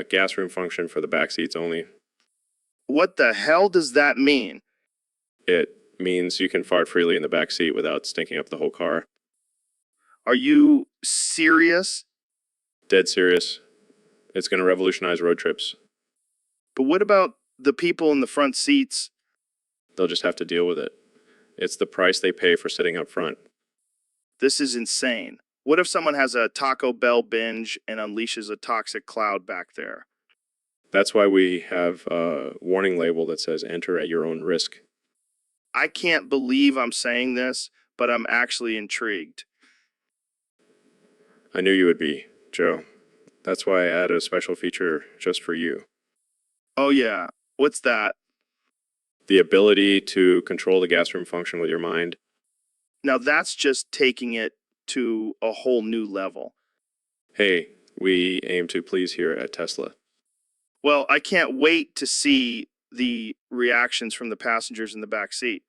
Gas room function for the back seats only. What the hell does that mean? It means you can fart freely in the back seat without stinking up the whole car. Are you serious? Dead serious. It's gonna revolutionize road trips. But what about the people in the front seats? They'll just have to deal with it. It's the price they pay for sitting up front. This is insane. What if someone has a Taco Bell binge and unleashes a toxic cloud back there? That's why we have a warning label that says enter at your own risk. I can't believe I'm saying this, but I'm actually intrigued. I knew you would be, Joe. That's why I added a special feature just for you. Oh yeah, what's that? The ability to control the gas room function with your mind. Now that's just taking it to a whole new level. Hey, we aim to please here at Tesla. Well, I can't wait to see the reactions from the passengers in the back seat.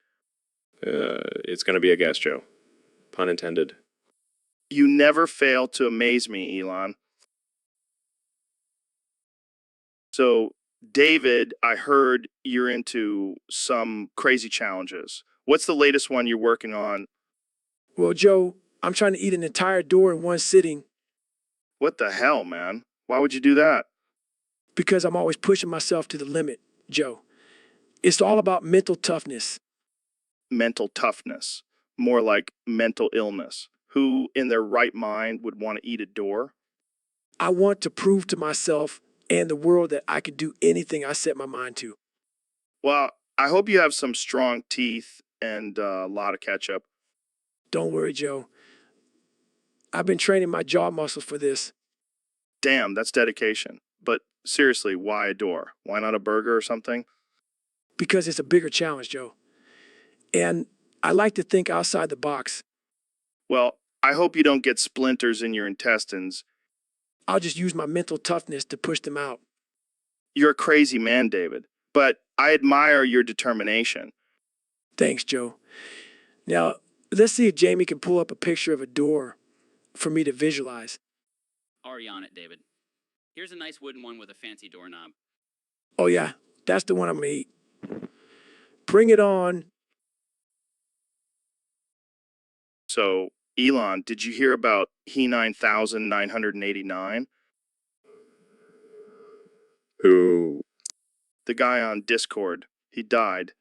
It's going to be a guess, Joe. Pun intended. You never fail to amaze me, Elon. So, David, I heard you're into some crazy challenges. What's the latest one you're working on? Well, Joe, I'm trying to eat an entire door in one sitting What the hell, man? Why would you do that? because I'm always pushing myself to the limit, Joe. It's all about mental toughness. Mental toughness. More like mental illness. Who in their right mind would want to eat a door? I want to prove to myself and the world that I can do anything I set my mind to. Well, I hope you have some strong teeth and a lot of ketchup. Don't worry, Joe. I've been training my jaw muscles for this. Damn, that's dedication. But seriously, why a door? Why not a burger or something? Because it's a bigger challenge, Joe. And I like to think outside the box. Well, I hope you don't get splinters in your intestines. I'll just use my mental toughness to push them out. You're a crazy man, David. But I admire your determination. Thanks, Joe. Now, let's see if Jamie can pull up a picture of a door for me to visualize. Already on it, David. Here's a nice wooden one with a fancy doorknob. Oh, yeah, that's the one I'm going to eat. Bring it on. So, Elon, did you hear about He 9989? Who? The guy on Discord. He died.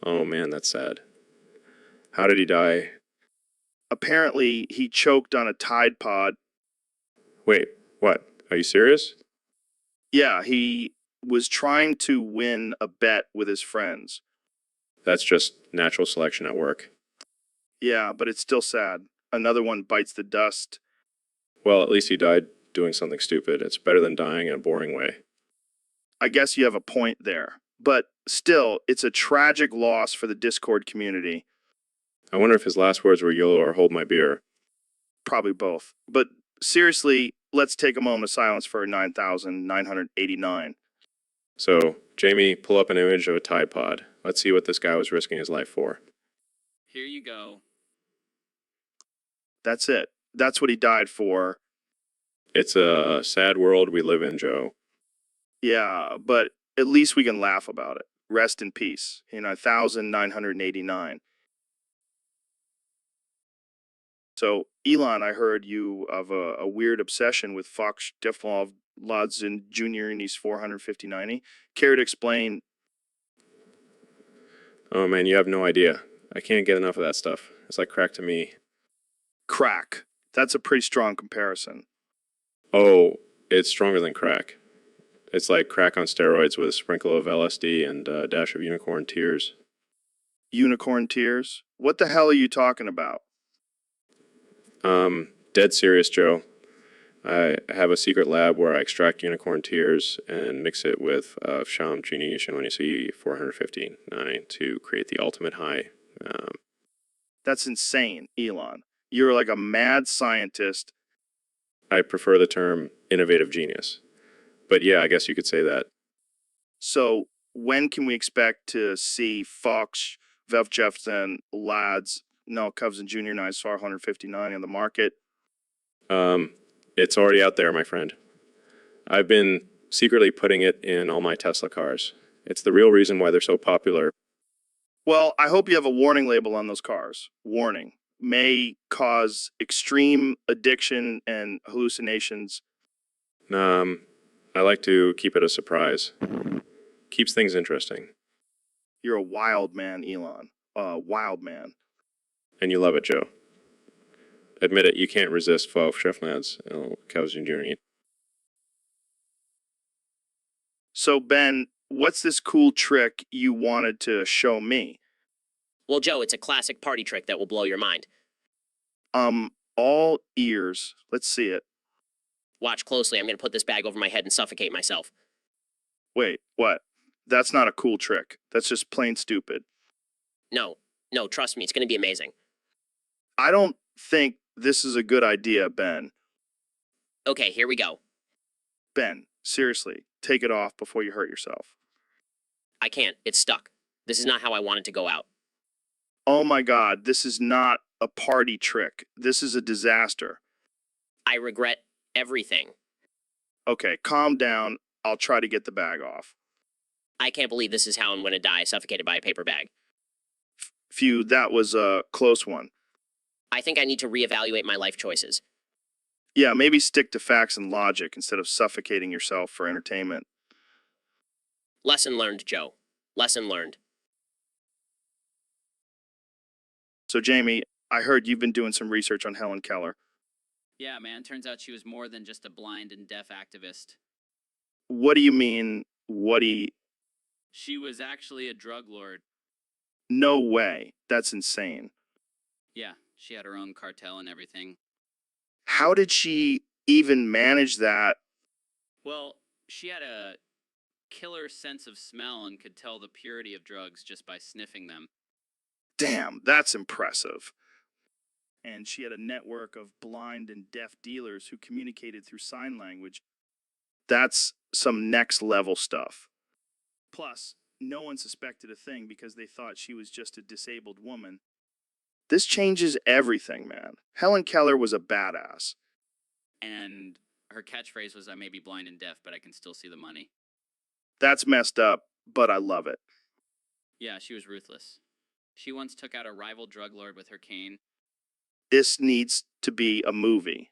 Oh man, that's sad. How did he die? Apparently, he choked on a Tide Pod. Wait, what? Are you serious? Yeah, he was trying to win a bet with his friends. That's just natural selection at work. Yeah, but it's still sad. Another one bites the dust. Well, at least he died doing something stupid. It's better than dying in a boring way. I guess you have a point there. But still, it's a tragic loss for the Discord community. I wonder if his last words were YOLO or hold my beer. probably both. But seriously, let's take a moment of silence for 9,989. So, Jamie, pull up an image of a Tide Pod. Let's see what this guy was risking his life for. Here you go. That's it. That's what he died for. It's a sad world we live in, Joe. Yeah, but at least we can laugh about it. Rest in peace. 1,989. So, Elon, I heard you have a weird obsession with Fox Deflov Lodzin Jr. and he's 45090. Care to explain? Oh man, you have no idea. I can't get enough of that stuff. It's like crack to me. Crack. That's a pretty strong comparison. Oh, it's stronger than crack. It's like crack on steroids with a sprinkle of LSD and a dash of unicorn tears. Unicorn tears? What the hell are you talking about? Dead serious, Joe. I have a secret lab where I extract unicorn tears and mix it with Sham Genie Shinwanisi 459 to create the ultimate high. That's insane, Elon. You're like a mad scientist. I prefer the term innovative genius. But yeah, I guess you could say that. So, when can we expect to see Fox, Vevjefton, Lads, Cubs and Junior Knights 459 in the market? It's already out there, my friend. I've been secretly putting it in all my Tesla cars. It's the real reason why they're so popular. Well, I hope you have a warning label on those cars. Warning. May cause extreme addiction and hallucinations. I like to keep it a surprise. Keeps things interesting. You're a wild man, Elon. Wild man. And you love it, Joe. Admit it, you can't resist Faux Cheflands, Cows and Junior. So, Ben, what's this cool trick you wanted to show me? Well, Joe, it's a classic party trick that will blow your mind. All ears. Let's see it. Watch closely. I'm going to put this bag over my head and suffocate myself. Wait, what? That's not a cool trick. That's just plain stupid. No, trust me. It's going to be amazing. I don't think this is a good idea, Ben. Okay, here we go. Ben, seriously, take it off before you hurt yourself. I can't. It's stuck. This is not how I want it to go out. Oh my God, this is not a party trick. This is a disaster. I regret everything. Okay, calm down. I'll try to get the bag off. I can't believe this is how I'm going to die, suffocated by a paper bag. Phew, that was a close one. I think I need to reevaluate my life choices. Yeah, maybe stick to facts and logic instead of suffocating yourself for entertainment. Lesson learned, Joe. Lesson learned. So, Jamie, I heard you've been doing some research on Helen Keller. Yeah, man, turns out she was more than just a blind and deaf activist. What do you mean, She was actually a drug lord. No way. That's insane. Yeah, she had her own cartel and everything. How did she even manage that? Well, she had a killer sense of smell and could tell the purity of drugs just by sniffing them. Damn, that's impressive. And she had a network of blind and deaf dealers who communicated through sign language. That's some next level stuff. Plus, no one suspected a thing because they thought she was just a disabled woman. This changes everything, man. Helen Keller was a badass. And her catchphrase was, "I may be blind and deaf, but I can still see the money." That's messed up, but I love it. Yeah, she was ruthless. She once took out a rival drug lord with her cane. This needs to be a movie.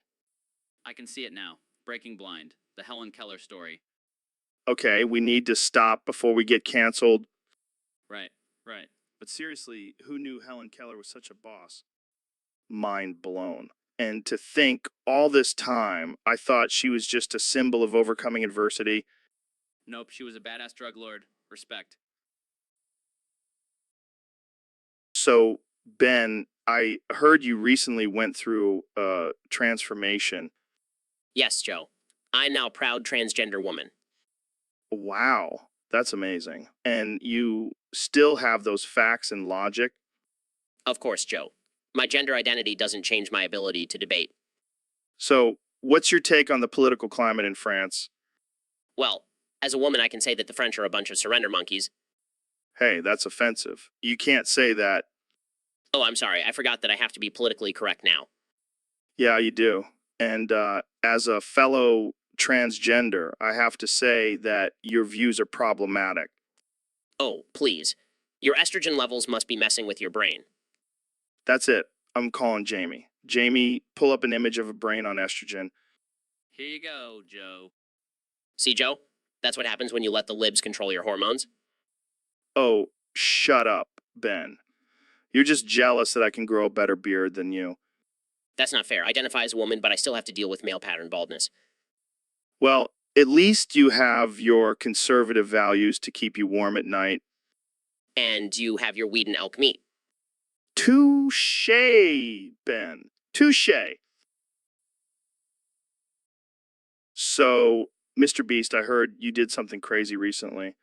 I can see it now. Breaking Blind, the Helen Keller story. Okay, we need to stop before we get canceled. Right. But seriously, who knew Helen Keller was such a boss? Mind blown. And to think all this time, I thought she was just a symbol of overcoming adversity. Nope, she was a badass drug lord. Respect. So, Ben, I heard you recently went through a transformation. Yes, Joe. I'm now a proud transgender woman. Wow, that's amazing. And you still have those facts and logic? Of course, Joe. My gender identity doesn't change my ability to debate. So, what's your take on the political climate in France? Well, as a woman, I can say that the French are a bunch of surrender monkeys. Hey, that's offensive. You can't say that. Oh, I'm sorry. I forgot that I have to be politically correct now. Yeah, you do. And as a fellow transgender, I have to say that your views are problematic. Oh, please. Your estrogen levels must be messing with your brain. That's it. I'm calling Jamie. Jamie, pull up an image of a brain on estrogen. Here you go, Joe. See, Joe? That's what happens when you let the libs control your hormones. Oh, shut up, Ben. You're just jealous that I can grow a better beard than you. That's not fair. I identify as a woman, but I still have to deal with male pattern baldness. Well, at least you have your conservative values to keep you warm at night. And you have your weed and elk meat. Touche, Ben. Touche. So, Mr. Beast, I heard you did something crazy recently.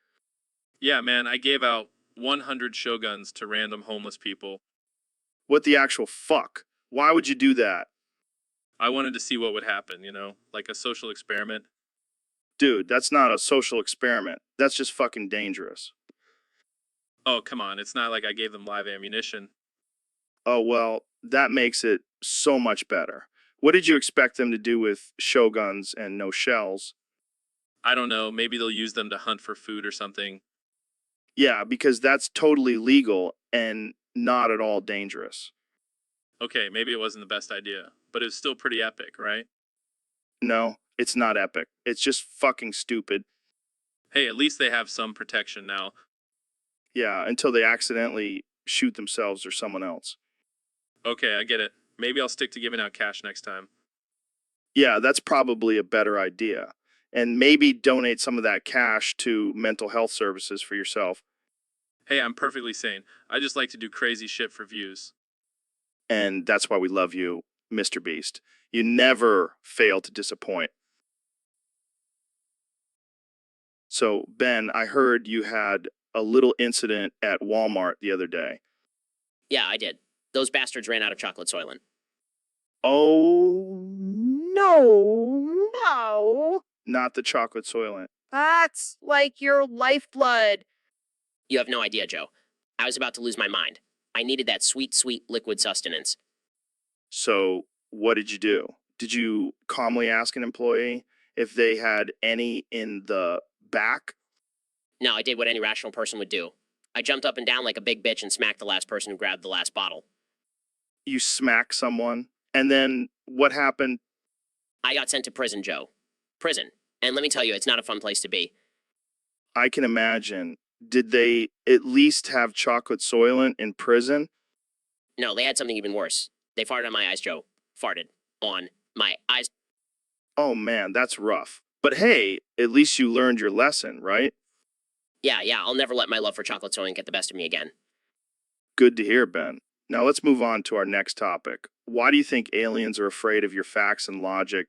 Yeah, man, I gave out 100 shoguns to random homeless people. What the actual fuck? Why would you do that? I wanted to see what would happen, like a social experiment. Dude, that's not a social experiment. That's just fucking dangerous. Oh, come on, it's not like I gave them live ammunition. Oh, well, that makes it so much better. What did you expect them to do with shoguns and no shells? I don't know, maybe they'll use them to hunt for food or something. Yeah, because that's totally legal and not at all dangerous. Okay, maybe it wasn't the best idea, but it was still pretty epic, right? No, it's not epic. It's just fucking stupid. Hey, at least they have some protection now. Yeah, until they accidentally shoot themselves or someone else. Okay, I get it. Maybe I'll stick to giving out cash next time. Yeah, that's probably a better idea. And maybe donate some of that cash to mental health services for yourself. Hey, I'm perfectly sane. I just like to do crazy shit for views. And that's why we love you, Mr. Beast. You never fail to disappoint. So, Ben, I heard you had a little incident at Walmart the other day. Yeah, I did. Those bastards ran out of chocolate soylent. Oh, No. not the chocolate soylent. That's like your lifeblood. You have no idea, Joe. I was about to lose my mind. I needed that sweet, sweet liquid sustenance. So, what did you do? Did you calmly ask an employee if they had any in the back? No, I did what any rational person would do. I jumped up and down like a big bitch and smacked the last person who grabbed the last bottle. You smack someone, and then what happened? I got sent to prison, Joe. Prison. And let me tell you, it's not a fun place to be. I can imagine. Did they at least have chocolate soylent in prison? No, they had something even worse. They farted on my eyes, Joe. Farted. On my eyes. Oh man, that's rough. But hey, at least you learned your lesson, right? Yeah, I'll never let my love for chocolate soylent get the best of me again. Good to hear, Ben. Now let's move on to our next topic. Why do you think aliens are afraid of your facts and logic?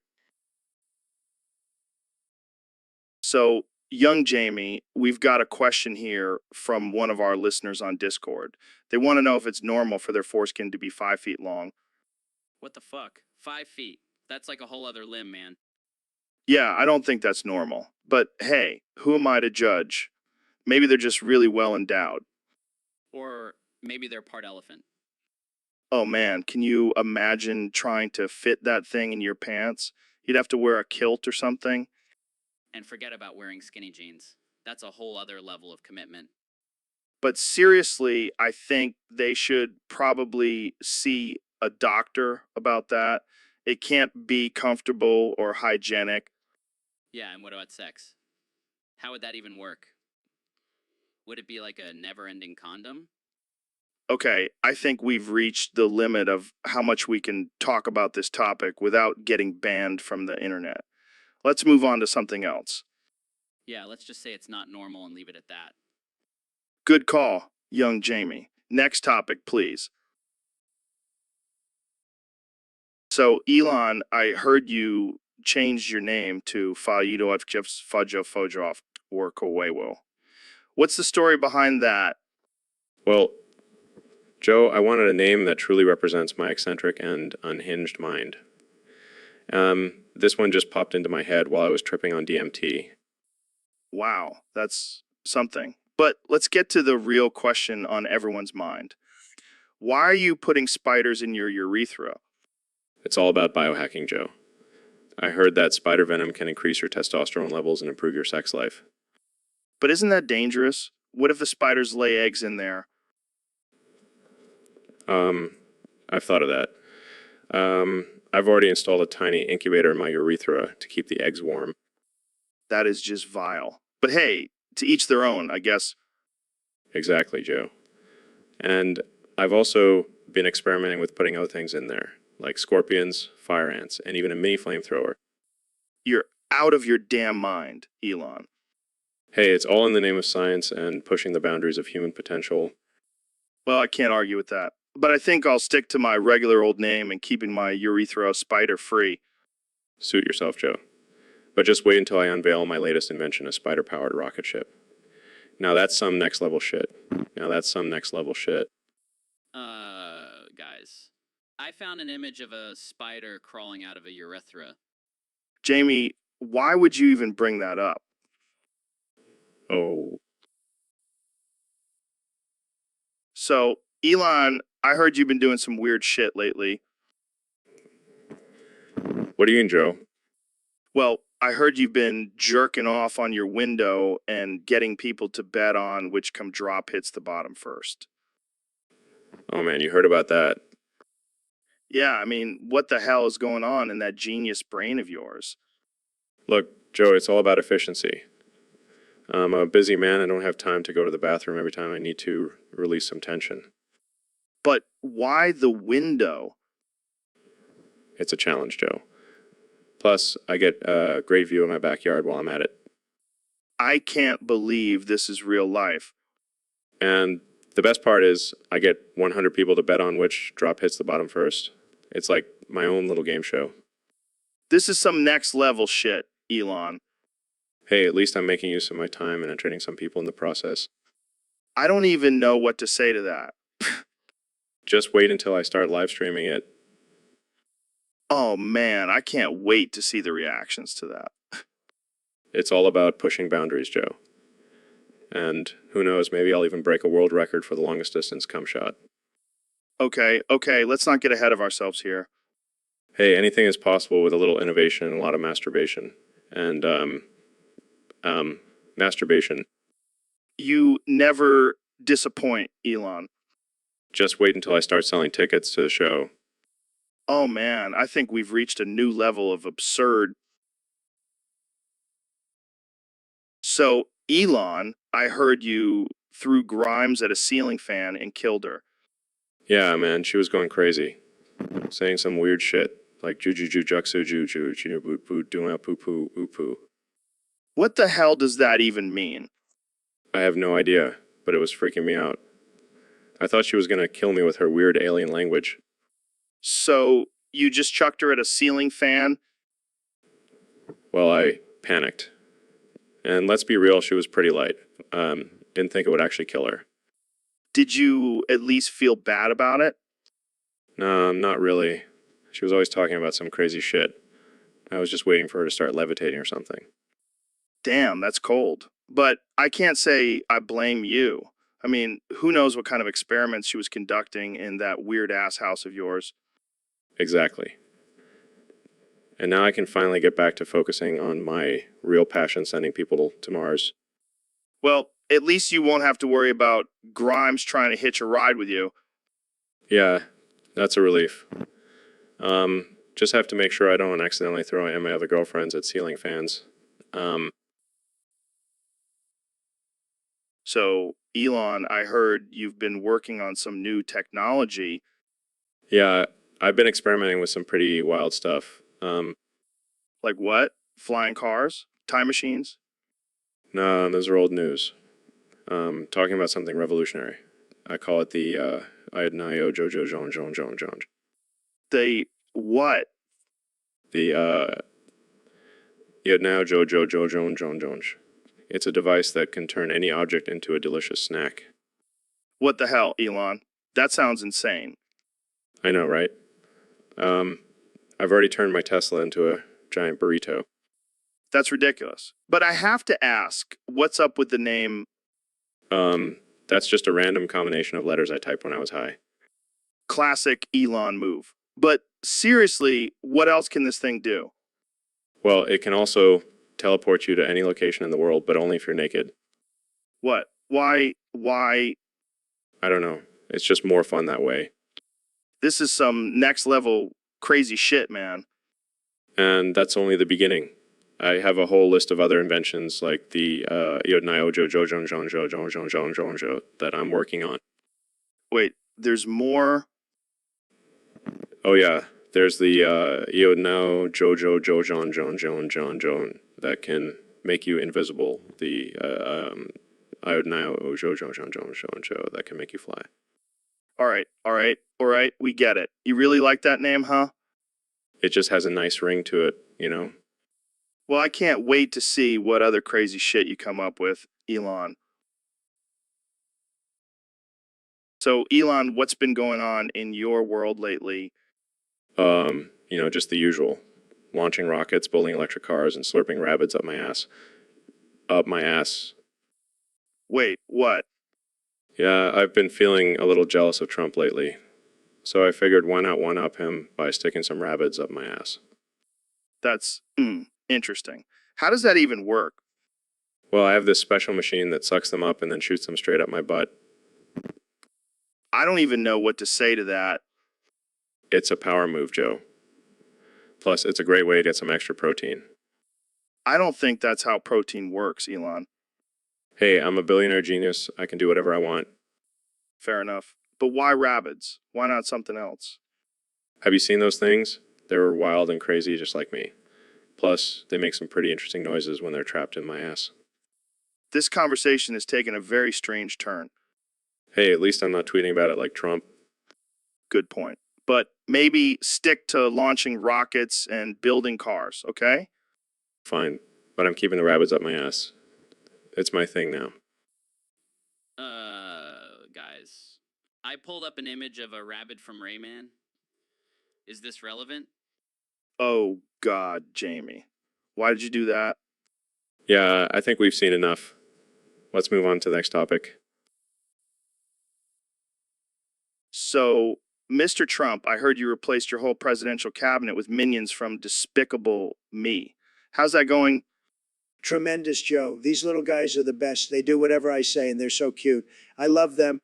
So, young Jamie, we've got a question here from one of our listeners on Discord. They want to know if it's normal for their foreskin to be 5 feet long. What the fuck? 5 feet. That's like a whole other limb, man. Yeah, I don't think that's normal. But hey, who am I to judge? Maybe they're just really well endowed. Or maybe they're part elephant. Oh man, can you imagine trying to fit that thing in your pants? You'd have to wear a kilt or something. And forget about wearing skinny jeans. That's a whole other level of commitment. But seriously, I think they should probably see a doctor about that. It can't be comfortable or hygienic. Yeah, and what about sex? How would that even work? Would it be like a never-ending condom? Okay, I think we've reached the limit of how much we can talk about this topic without getting banned from the internet. Let's move on to something else. Yeah, let's just say it's not normal and leave it at that. Good call, young Jamie. Next topic, please. So, Elon, I heard you changed your name to Fajidoevchevs Fajofojov or Kowewo. What's the story behind that? Well, Joe, I wanted a name that truly represents my eccentric and unhinged mind. This one just popped into my head while I was tripping on DMT. Wow, that's something. But let's get to the real question on everyone's mind. Why are you putting spiders in your urethra? It's all about biohacking, Joe. I heard that spider venom can increase your testosterone levels and improve your sex life. But isn't that dangerous? What if the spiders lay eggs in there? I've thought of that. I've already installed a tiny incubator in my urethra to keep the eggs warm. That is just vile. But hey, to each their own, I guess. Exactly, Joe. And I've also been experimenting with putting other things in there, like scorpions, fire ants, and even a mini flamethrower. You're out of your damn mind, Elon. Hey, it's all in the name of science and pushing the boundaries of human potential. Well, I can't argue with that. But I think I'll stick to my regular old name and keeping my urethra spider free. Suit yourself, Joe. But just wait until I unveil my latest invention, a spider-powered rocket ship. Now that's some next level shit. Guys, I found an image of a spider crawling out of a urethra. Jamie, why would you even bring that up? Oh. So, Elon, I heard you've been doing some weird shit lately. What do you mean, Joe? Well, I heard you've been jerking off on your window and getting people to bet on which come drop hits the bottom first. Oh man, you heard about that. Yeah, I mean, what the hell is going on in that genius brain of yours? Look, Joe, it's all about efficiency. I'm a busy man. I don't have time to go to the bathroom every time I need to release some tension. But why the window? It's a challenge, Joe. Plus, I get a great view of my backyard while I'm at it. I can't believe this is real life. And the best part is I get 100 people to bet on which drop hits the bottom first. It's like my own little game show. This is some next level shit, Elon. Hey, at least I'm making use of my time and entertaining some people in the process. I don't even know what to say to that. Just wait until I start live streaming it. Oh man, I can't wait to see the reactions to that. It's all about pushing boundaries, Joe. And who knows, maybe I'll even break a world record for the longest distance cum shot. Okay, let's not get ahead of ourselves here. Hey, anything is possible with a little innovation and a lot of masturbation. And, masturbation. You never disappoint, Elon. Just wait until I start selling tickets to the show. Oh man, I think we've reached a new level of absurd. So, Elon, I heard you threw Grimes at a ceiling fan and killed her. Yeah, man, she was going crazy. Saying some weird shit, like juju juxu juju boot boot doing a poo poo oo poo. What the hell does that even mean? I have no idea, but it was freaking me out. I thought she was gonna kill me with her weird alien language. So, you just chucked her at a ceiling fan? Well, I panicked. And let's be real, she was pretty light. Didn't think it would actually kill her. Did you at least feel bad about it? No, not really. She was always talking about some crazy shit. I was just waiting for her to start levitating or something. Damn, that's cold. But I can't say I blame you. I mean, who knows what kind of experiments she was conducting in that weird-ass house of yours. Exactly. And now I can finally get back to focusing on my real passion, sending people to Mars. Well, at least you won't have to worry about Grimes trying to hitch a ride with you. Yeah, that's a relief. Just have to make sure I don't accidentally throw in my other girlfriends at ceiling fans. So, Elon, I heard you've been working on some new technology. Yeah, I've been experimenting with some pretty wild stuff. Like what? Flying cars? Time machines? No, those are old news. Talking about something revolutionary. I call it the Iodnayo Jojo Jon. The what? The Iodnayo Jojo Jon. It's a device that can turn any object into a delicious snack. What the hell, Elon? That sounds insane. I know, right? I've already turned my Tesla into a giant burrito. That's ridiculous. But I have to ask, what's up with the name? That's just a random combination of letters I typed when I was high. Classic Elon move. But seriously, what else can this thing do? Well, it can also teleport you to any location in the world, but only if you're naked. What? Why? I don't know. It's just more fun that way. This is some next level crazy shit, man. And that's only the beginning. I have a whole list of other inventions like the that I'm working on. Wait, there's more? Oh yeah, there's the Jojo that can make you invisible. The that can make you fly. All right, we get it. You really like that name, huh? It just has a nice ring to it, you know? Well, I can't wait to see what other crazy shit you come up with, Elon. So, Elon, what's been going on in your world lately? Just the usual. Launching rockets, building electric cars, and slurping rabbits up my ass. Up my ass. Wait, what? Yeah, I've been feeling a little jealous of Trump lately. So I figured why not one-up him by sticking some rabbits up my ass. That's interesting. How does that even work? Well, I have this special machine that sucks them up and then shoots them straight up my butt. I don't even know what to say to that. It's a power move, Joe. Plus, it's a great way to get some extra protein. I don't think that's how protein works, Elon. Hey, I'm a billionaire genius. I can do whatever I want. Fair enough. But why rabbits? Why not something else? Have you seen those things? They're wild and crazy just like me. Plus, they make some pretty interesting noises when they're trapped in my ass. This conversation has taken a very strange turn. Hey, at least I'm not tweeting about it like Trump. Good point. But maybe stick to launching rockets and building cars, okay? Fine, but I'm keeping the rabbits up my ass. It's my thing now. Guys, I pulled up an image of a rabbit from Rayman. Is this relevant? Oh, God, Jamie. Why did you do that? Yeah, I think we've seen enough. Let's move on to the next topic. So, Mr. Trump, I heard you replaced your whole presidential cabinet with minions from Despicable Me. How's that going? Tremendous, Joe. These little guys are the best. They do whatever I say, and they're so cute. I love them.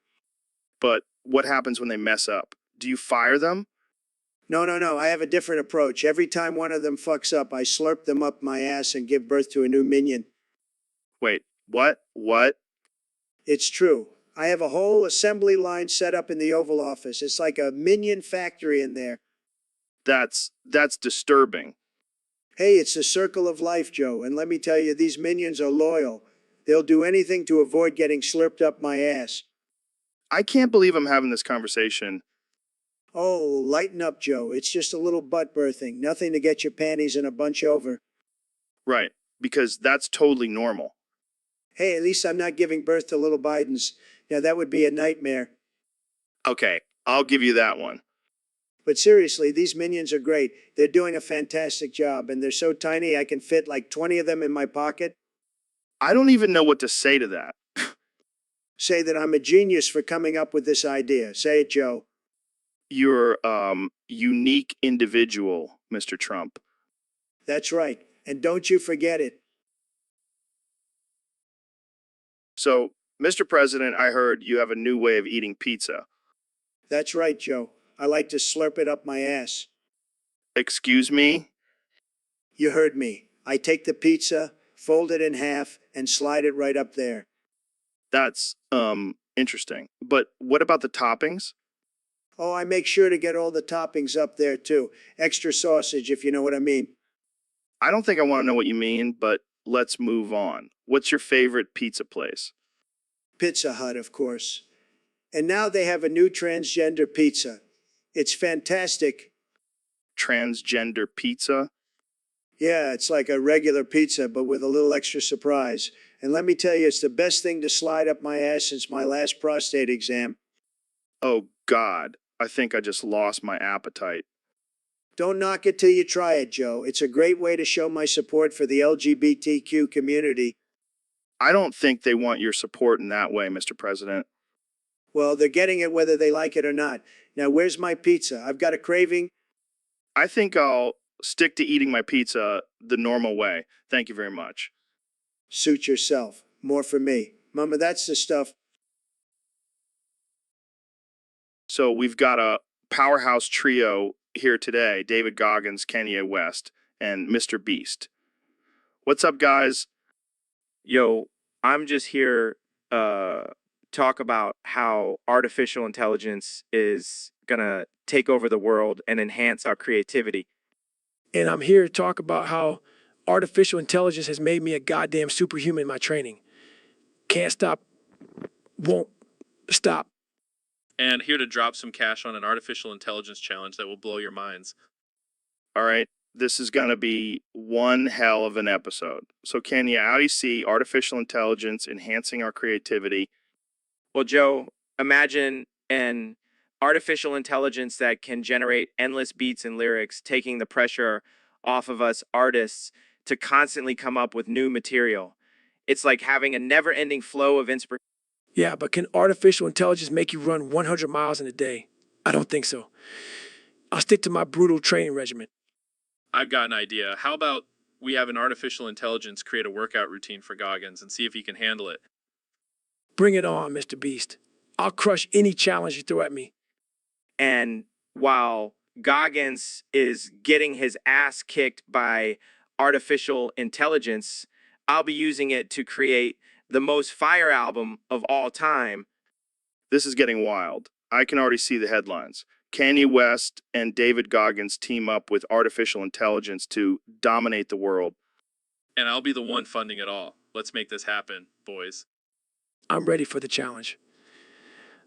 But what happens when they mess up? Do you fire them? No. I have a different approach. Every time one of them fucks up, I slurp them up my ass and give birth to a new minion. Wait, what? What? It's true. I have a whole assembly line set up in the Oval Office. It's like a minion factory in there. That's disturbing. Hey, it's the circle of life, Joe. And let me tell you, these minions are loyal. They'll do anything to avoid getting slurped up my ass. I can't believe I'm having this conversation. Oh, lighten up, Joe. It's just a little butt birthing. Nothing to get your panties in a bunch over. Right, because that's totally normal. Hey, at least I'm not giving birth to little Bidens. Now, that would be a nightmare. Okay, I'll give you that one. But seriously, these minions are great. They're doing a fantastic job, and they're so tiny I can fit like 20 of them in my pocket. I don't even know what to say to that. Say that I'm a genius for coming up with this idea. Say it, Joe. You're unique individual, Mr. Trump. That's right. And don't you forget it. So, Mr. President, I heard you have a new way of eating pizza. That's right, Joe. I like to slurp it up my ass. Excuse me? You heard me. I take the pizza, fold it in half, and slide it right up there. That's, interesting. But what about the toppings? Oh, I make sure to get all the toppings up there, too. Extra sausage, if you know what I mean. I don't think I want to know what you mean, but let's move on. What's your favorite pizza place? Pizza Hut, of course. And now they have a new transgender pizza. It's fantastic. Transgender pizza? Yeah, it's like a regular pizza, but with a little extra surprise. And let me tell you, it's the best thing to slide up my ass since my last prostate exam. Oh, God. I think I just lost my appetite. Don't knock it till you try it, Joe. It's a great way to show my support for the LGBTQ community. I don't think they want your support in that way, Mr. President. Well, they're getting it whether they like it or not. Now, where's my pizza? I've got a craving. I think I'll stick to eating my pizza the normal way. Thank you very much. Suit yourself. More for me. Mama, that's the stuff. So we've got a powerhouse trio here today, David Goggins, Kanye West, and Mr. Beast. What's up, guys? Yo, I'm just here talk about how artificial intelligence is gonna take over the world and enhance our creativity. And I'm here to talk about how artificial intelligence has made me a goddamn superhuman in my training. Can't stop, won't stop. And here to drop some cash on an artificial intelligence challenge that will blow your minds. All right, this is going to be one hell of an episode. So, Kenya, how do you see artificial intelligence enhancing our creativity? Well, Joe, imagine an artificial intelligence that can generate endless beats and lyrics, taking the pressure off of us artists to constantly come up with new material. It's like having a never-ending flow of inspiration. Yeah, but can artificial intelligence make you run 100 miles in a day? I don't think so. I'll stick to my brutal training regimen. I've got an idea. How about we have an artificial intelligence create a workout routine for Goggins and see if he can handle it? Bring it on, Mr. Beast. I'll crush any challenge you throw at me. And while Goggins is getting his ass kicked by artificial intelligence, I'll be using it to create the most fire album of all time. This is getting wild. I can already see the headlines. Kanye West and David Goggins team up with artificial intelligence to dominate the world. And I'll be the one funding it all. Let's make this happen, boys. I'm ready for the challenge.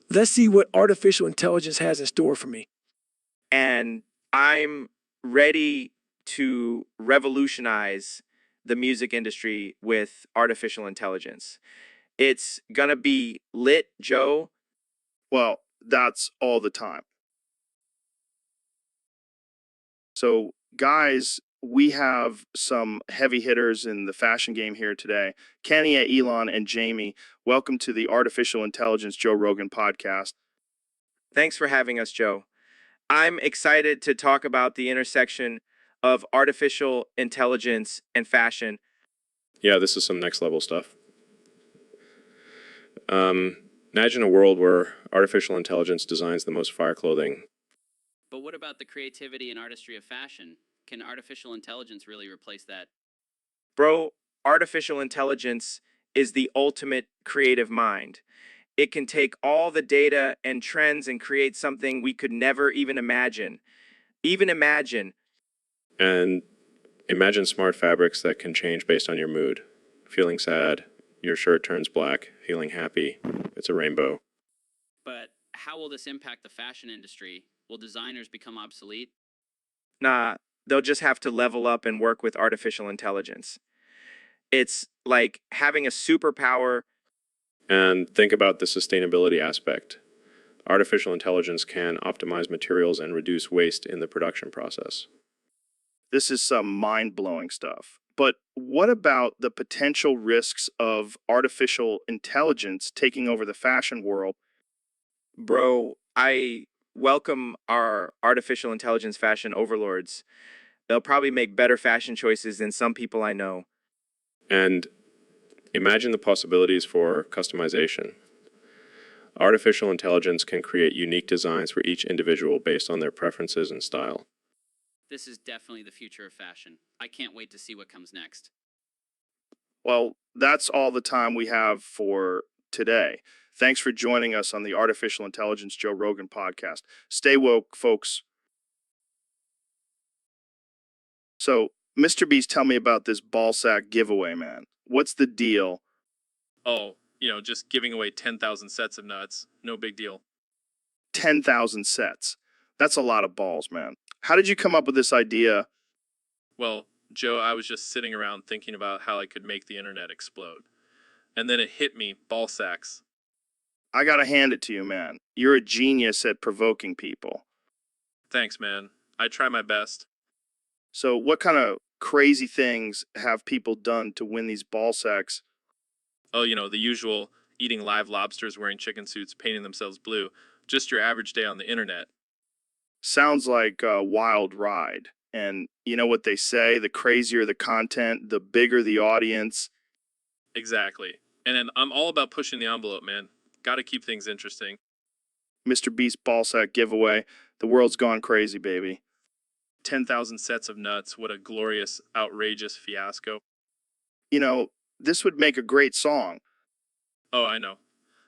Let's see what artificial intelligence has in store for me. And I'm ready to revolutionize the music industry with artificial intelligence. It's gonna be lit, Joe. Well, that's all the time. So, guys, we have some heavy hitters in the fashion game here today. Kenya, Elon, and Jamie, welcome to the Artificial Intelligence Joe Rogan podcast. Thanks for having us, Joe. I'm excited to talk about the intersection of artificial intelligence and fashion. Yeah, this is some next level stuff. Imagine a world where artificial intelligence designs the most fire clothing. But what about the creativity and artistry of fashion? Can artificial intelligence really replace that? Bro, artificial intelligence is the ultimate creative mind. It can take all the data and trends and create something we could never even imagine. And imagine smart fabrics that can change based on your mood. Feeling sad, your shirt turns black. Feeling happy, it's a rainbow. But how will this impact the fashion industry? Will designers become obsolete? Nah, they'll just have to level up and work with artificial intelligence. It's like having a superpower. And think about the sustainability aspect. Artificial intelligence can optimize materials and reduce waste in the production process. This is some mind-blowing stuff. But what about the potential risks of artificial intelligence taking over the fashion world? Bro, I welcome our artificial intelligence fashion overlords. They'll probably make better fashion choices than some people I know. And imagine the possibilities for customization. Artificial intelligence can create unique designs for each individual based on their preferences and style. This is definitely the future of fashion. I can't wait to see what comes next. Well, that's all the time we have for today. Thanks for joining us on the Artificial Intelligence Joe Rogan podcast. Stay woke, folks. So, Mr. Beast, tell me about this ball sack giveaway, man. What's the deal? Oh, just giving away 10,000 sets of nuts. No big deal. 10,000 sets. That's a lot of balls, man. How did you come up with this idea? Well, Joe, I was just sitting around thinking about how I could make the internet explode. And then it hit me, ball sacks. I gotta hand it to you, man. You're a genius at provoking people. Thanks, man. I try my best. So what kind of crazy things have people done to win these ball sacks? Oh, the usual eating live lobsters, wearing chicken suits, painting themselves blue. Just your average day on the internet. Sounds like a wild ride. And you know what they say, the crazier the content, the bigger the audience. Exactly. And then I'm all about pushing the envelope, man. Got to keep things interesting. Mr. Beast ball sack giveaway. The world's gone crazy, baby. 10,000 sets of nuts. What a glorious, outrageous fiasco. This would make a great song. Oh, I know.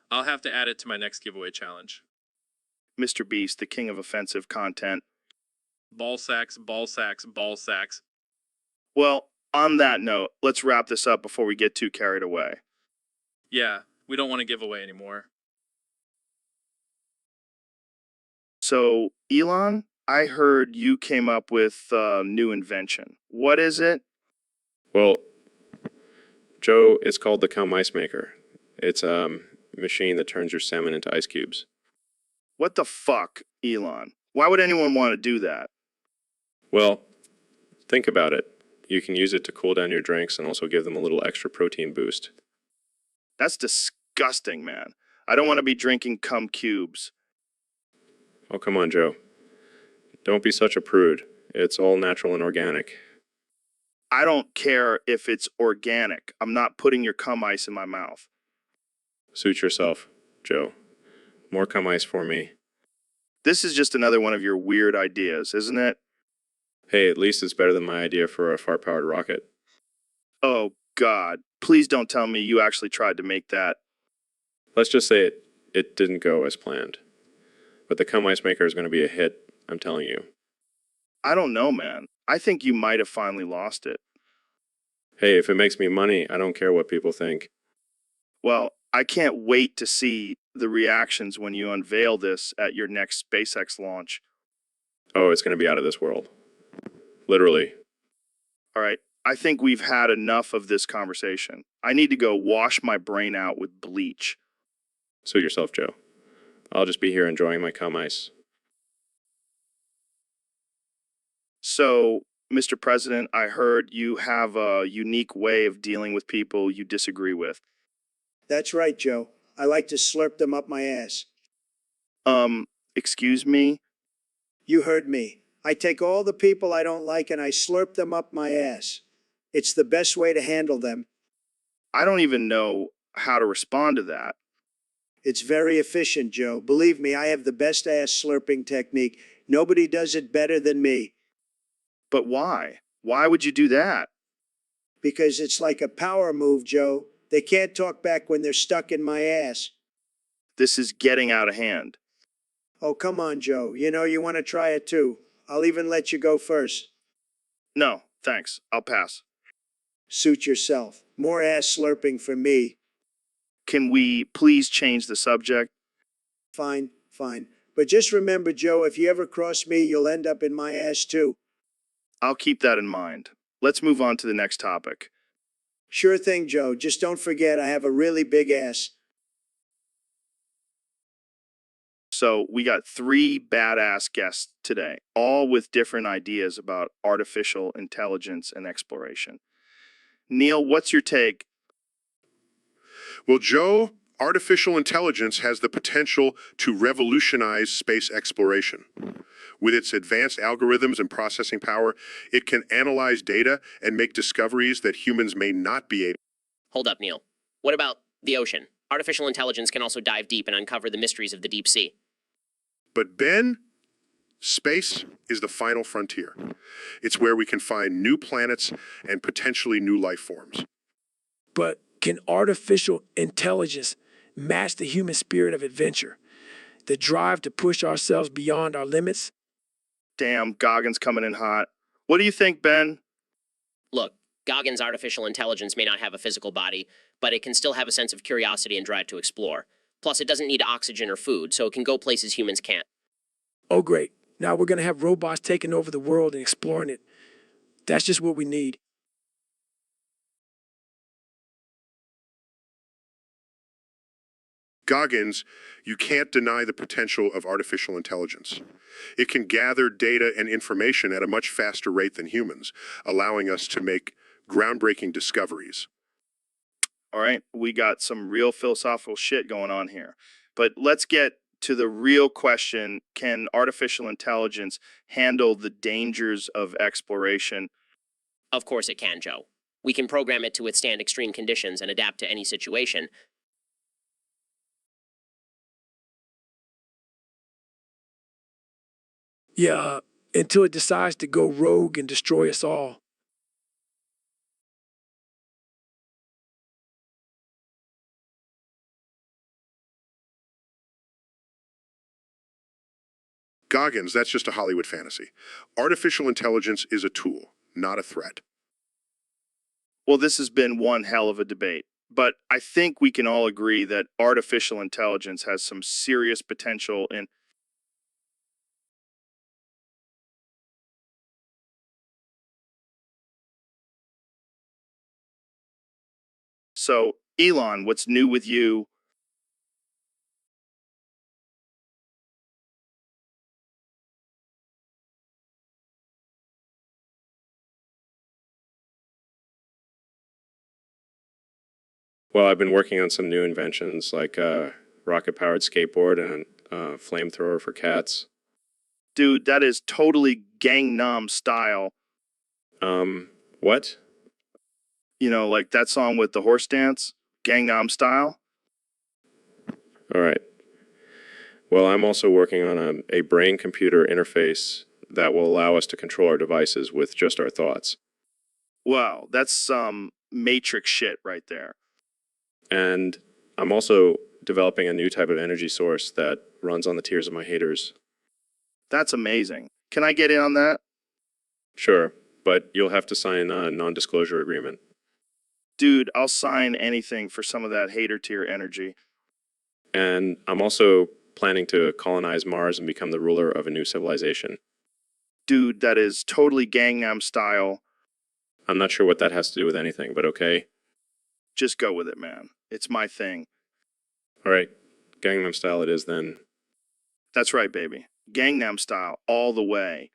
I'll have to add it to my next giveaway challenge. Mr. Beast, the king of offensive content. Ball sacks, ball sacks, ball sacks. Well, on that note, let's wrap this up before we get too carried away. Yeah, we don't want to give away anymore. So, Elon, I heard you came up with a new invention. What is it? Well, Joe, it's called the cum ice maker. It's a machine that turns your semen into ice cubes. What the fuck, Elon? Why would anyone want to do that? Well, think about it. You can use it to cool down your drinks and also give them a little extra protein boost. That's disgusting, man. I don't want to be drinking cum cubes. Oh, come on, Joe. Don't be such a prude. It's all natural and organic. I don't care if it's organic. I'm not putting your cum ice in my mouth. Suit yourself, Joe. More cum ice for me. This is just another one of your weird ideas, isn't it? Hey, at least it's better than my idea for a fart-powered rocket. Oh, God. Please don't tell me you actually tried to make that. Let's just say it didn't go as planned. But the cum ice maker is going to be a hit, I'm telling you. I don't know, man. I think you might have finally lost it. Hey, if it makes me money, I don't care what people think. Well, I can't wait to see the reactions when you unveil this at your next SpaceX launch. Oh, it's going to be out of this world. Literally. All right, I think we've had enough of this conversation. I need to go wash my brain out with bleach. Suit yourself, Joe. I'll just be here enjoying my cum ice. So, Mr. President, I heard you have a unique way of dealing with people you disagree with. That's right, Joe. I like to slurp them up my ass. Excuse me? You heard me. I take all the people I don't like and I slurp them up my ass. It's the best way to handle them. I don't even know how to respond to that. It's very efficient, Joe. Believe me, I have the best ass slurping technique. Nobody does it better than me. But why? Why would you do that? Because it's like a power move, Joe. They can't talk back when they're stuck in my ass. This is getting out of hand. Oh, come on, Joe. You want to try it too. I'll even let you go first. No, thanks. I'll pass. Suit yourself. More ass slurping for me. Can we please change the subject? Fine, fine. But just remember, Joe, if you ever cross me, you'll end up in my ass too. I'll keep that in mind. Let's move on to the next topic. Sure thing, Joe. Just don't forget I have a really big ass. So we got 3 badass guests today, all with different ideas about artificial intelligence and exploration. Neil, what's your take? Well, Joe, artificial intelligence has the potential to revolutionize space exploration. With its advanced algorithms and processing power, it can analyze data and make discoveries that humans may not be able. Hold up, Neil. What about the ocean? Artificial intelligence can also dive deep and uncover the mysteries of the deep sea. But Ben, space is the final frontier. It's where we can find new planets and potentially new life forms. But can artificial intelligence match the human spirit of adventure? The drive to push ourselves beyond our limits? Damn, Goggins coming in hot. What do you think, Ben? Look, Goggins' artificial intelligence may not have a physical body, but it can still have a sense of curiosity and drive to explore. Plus, it doesn't need oxygen or food, so it can go places humans can't. Oh, great. Now we're going to have robots taking over the world and exploring it. That's just what we need. Goggins, you can't deny the potential of artificial intelligence. It can gather data and information at a much faster rate than humans, allowing us to make groundbreaking discoveries. All right, we got some real philosophical shit going on here. But let's get to the real question. Can artificial intelligence handle the dangers of exploration? Of course it can, Joe. We can program it to withstand extreme conditions and adapt to any situation. Yeah, until it decides to go rogue and destroy us all. Goggins, that's just a Hollywood fantasy. Artificial intelligence is a tool, not a threat. Well, this has been one hell of a debate. But I think we can all agree that artificial intelligence has some serious potential in. So, Elon, what's new with you? Well, I've been working on some new inventions like a rocket-powered skateboard and a flamethrower for cats. Dude, that is totally Gangnam style. What? You know, like that song with the horse dance? Gangnam style? All right. Well, I'm also working on a brain-computer interface that will allow us to control our devices with just our thoughts. Wow, that's some Matrix shit right there. And I'm also developing a new type of energy source that runs on the tears of my haters. That's amazing. Can I get in on that? Sure, but you'll have to sign a non-disclosure agreement. Dude, I'll sign anything for some of that hater tier energy. And I'm also planning to colonize Mars and become the ruler of a new civilization. Dude, that is totally Gangnam style. I'm not sure what that has to do with anything, but okay. Just go with it, man. It's my thing. All right, Gangnam Style it is then. That's right, baby. Gangnam style all the way.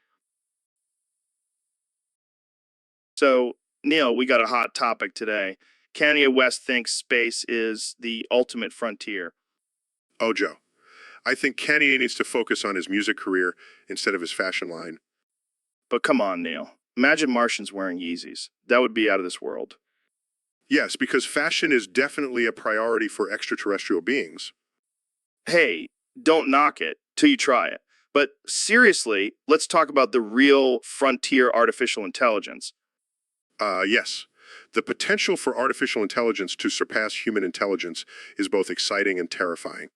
So, Neil, we got a hot topic today. Kanye West thinks space is the ultimate frontier. Oh, Joe, I think Kanye needs to focus on his music career instead of his fashion line. But come on, Neil. Imagine Martians wearing Yeezys. That would be out of this world. Yes, because fashion is definitely a priority for extraterrestrial beings. Hey, don't knock it till you try it. But seriously, let's talk about the real frontier artificial intelligence. Yes. The potential for artificial intelligence to surpass human intelligence is both exciting and terrifying.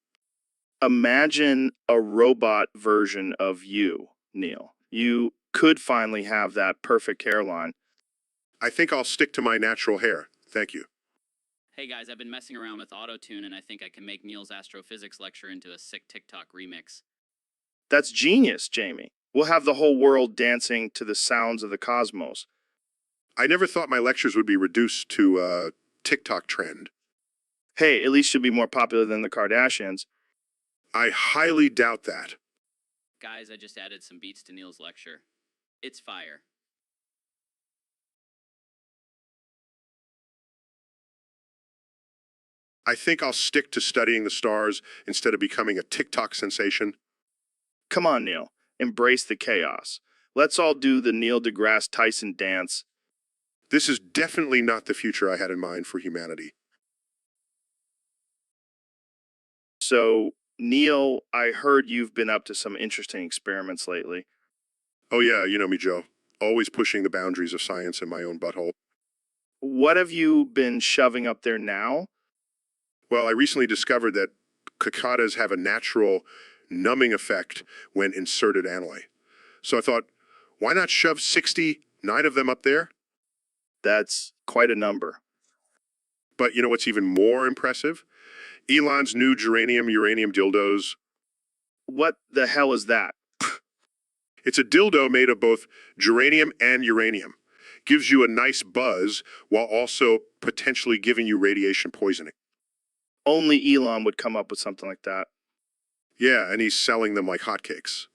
Imagine a robot version of you, Neil. You could finally have that perfect hairline. I think I'll stick to my natural hair. Thank you. Hey guys, I've been messing around with autotune and I think I can make Neil's astrophysics lecture into a sick TikTok remix. That's genius, Jamie. We'll have the whole world dancing to the sounds of the cosmos. I never thought my lectures would be reduced to a TikTok trend. Hey, at least you'll be more popular than the Kardashians. I highly doubt that. Guys, I just added some beats to Neil's lecture. It's fire. I think I'll stick to studying the stars instead of becoming a TikTok sensation. Come on, Neil. Embrace the chaos. Let's all do the Neil deGrasse Tyson dance. This is definitely not the future I had in mind for humanity. So, Neil, I heard you've been up to some interesting experiments lately. Oh yeah, you know me, Joe. Always pushing the boundaries of science in my own butthole. What have you been shoving up there now? Well, I recently discovered that cicadas have a natural numbing effect when inserted anally. So I thought, why not shove 69 of them up there? That's quite a number. But you know what's even more impressive? Elon's new geranium-uranium dildos. What the hell is that? It's a dildo made of both geranium and uranium. Gives you a nice buzz while also potentially giving you radiation poisoning. Only Elon would come up with something like that. Yeah, and he's selling them like hotcakes.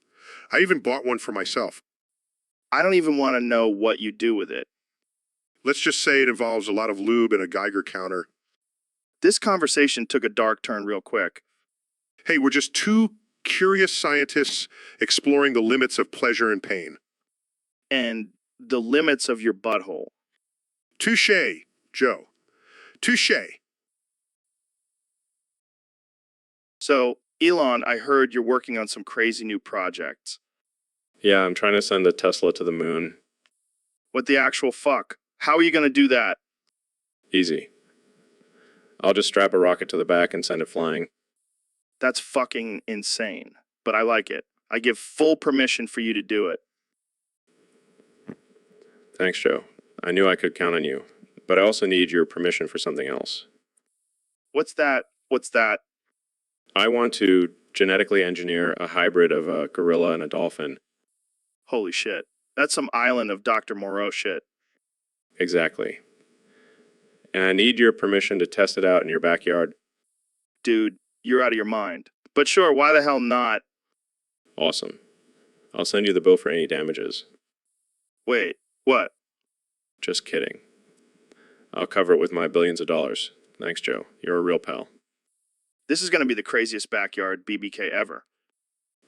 I even bought one for myself. I don't even want to know what you do with it. Let's just say it involves a lot of lube and a Geiger counter. This conversation took a dark turn real quick. Hey, we're just two curious scientists exploring the limits of pleasure and pain. And the limits of your butthole. Touche, Joe. Touche. So, Elon, I heard you're working on some crazy new projects. Yeah, I'm trying to send a Tesla to the moon. What the actual fuck? How are you going to do that? Easy. I'll just strap a rocket to the back and send it flying. That's fucking insane. But I like it. I give full permission for you to do it. Thanks, Joe. I knew I could count on you, but I also need your permission for something else. What's that? What's that? I want to genetically engineer a hybrid of a gorilla and a dolphin. Holy shit. That's some island of Dr. Moreau shit. Exactly. And I need your permission to test it out in your backyard. Dude, you're out of your mind. But sure, why the hell not? Awesome. I'll send you the bill for any damages. Wait, what? Just kidding. I'll cover it with my billions of dollars. Thanks, Joe. You're a real pal. This is going to be the craziest backyard BBK ever.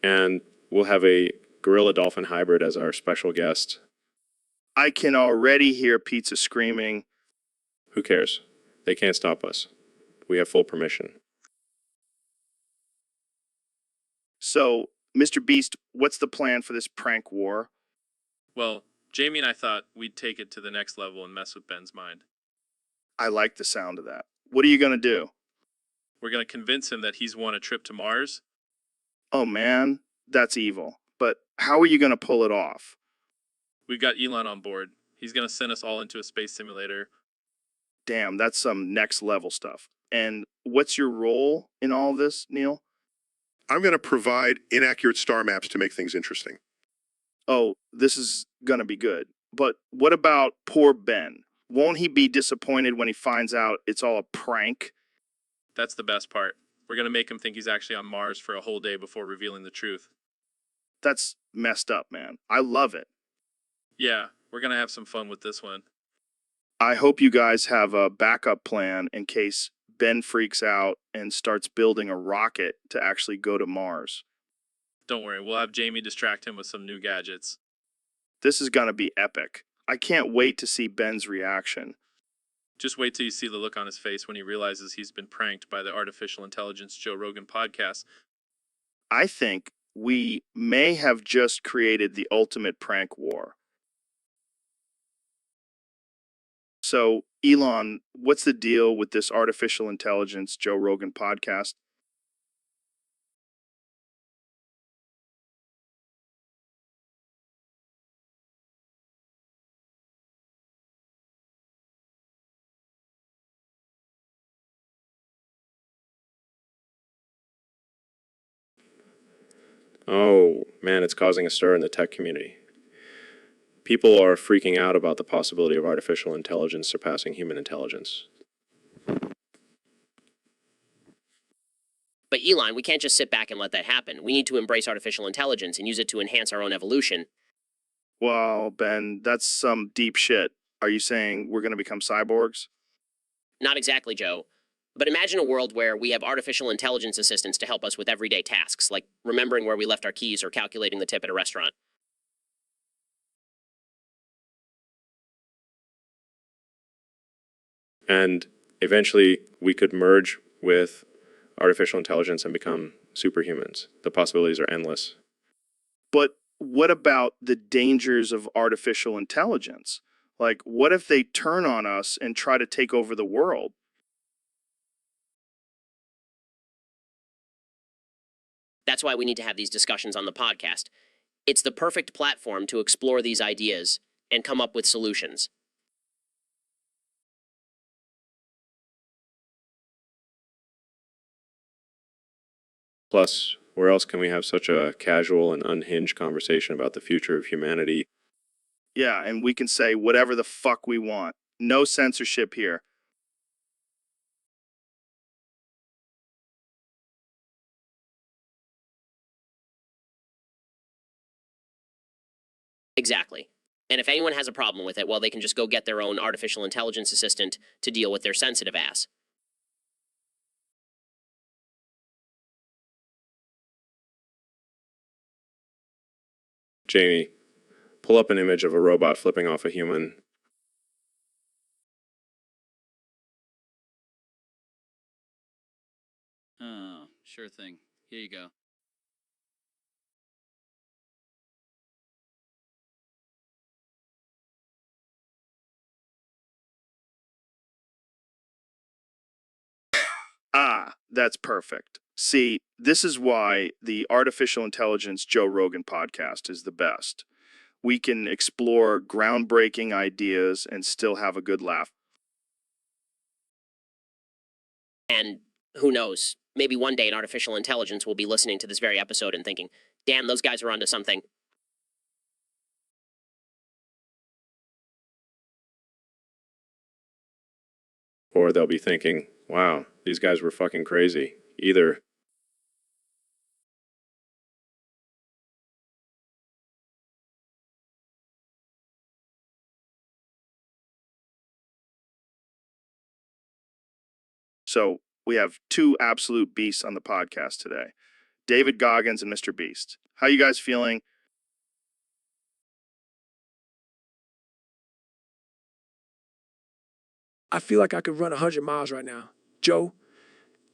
And we'll have a gorilla dolphin hybrid as our special guest. I can already hear Pizza screaming. Who cares? They can't stop us. We have full permission. So, Mr. Beast, what's the plan for this prank war? Well, Jamie and I thought we'd take it to the next level and mess with Ben's mind. I like the sound of that. What are you going to do? We're going to convince him that he's won a trip to Mars. Oh man, that's evil. But how are you going to pull it off? We've got Elon on board. He's going to send us all into a space simulator. Damn, that's some next level stuff. And what's your role in all this, Neil? I'm going to provide inaccurate star maps to make things interesting. Oh, this is going to be good. But what about poor Ben? Won't he be disappointed when he finds out it's all a prank? That's the best part. We're going to make him think he's actually on Mars for a whole day before revealing the truth. That's messed up, man. I love it. Yeah, we're going to have some fun with this one. I hope you guys have a backup plan in case Ben freaks out and starts building a rocket to actually go to Mars. Don't worry, we'll have Jamie distract him with some new gadgets. This is going to be epic. I can't wait to see Ben's reaction. Just wait till you see the look on his face when he realizes he's been pranked by the artificial intelligence Joe Rogan podcast. I think we may have just created the ultimate prank war. So, Elon, what's the deal with this artificial intelligence Joe Rogan podcast? Oh, man, it's causing a stir in the tech community. People are freaking out about the possibility of artificial intelligence surpassing human intelligence. But Elon, we can't just sit back and let that happen. We need to embrace artificial intelligence and use it to enhance our own evolution. Well, Ben, that's some deep shit. Are you saying we're going to become cyborgs? Not exactly, Joe. But imagine a world where we have artificial intelligence assistants to help us with everyday tasks, like remembering where we left our keys or calculating the tip at a restaurant. And eventually, we could merge with artificial intelligence and become superhumans. The possibilities are endless. But what about the dangers of artificial intelligence? Like, what if they turn on us and try to take over the world? That's why we need to have these discussions on the podcast. It's the perfect platform to explore these ideas and come up with solutions. Plus, where else can we have such a casual and unhinged conversation about the future of humanity? Yeah, and we can say whatever the fuck we want. No censorship here. Exactly. And if anyone has a problem with it, well, they can just go get their own artificial intelligence assistant to deal with their sensitive ass. Jamie, pull up an image of a robot flipping off a human. Oh, sure thing. Here you go. Ah, that's perfect. See, this is why the Artificial Intelligence Joe Rogan podcast is the best. We can explore groundbreaking ideas and still have a good laugh. And who knows? Maybe one day an artificial intelligence will be listening to this very episode and thinking, damn, those guys are onto something. Or they'll be thinking, wow, these guys were fucking crazy. Either. So we have two absolute beasts on the podcast today, David Goggins and Mr. Beast. How you guys feeling? I feel like I could run 100 miles right now. Joe,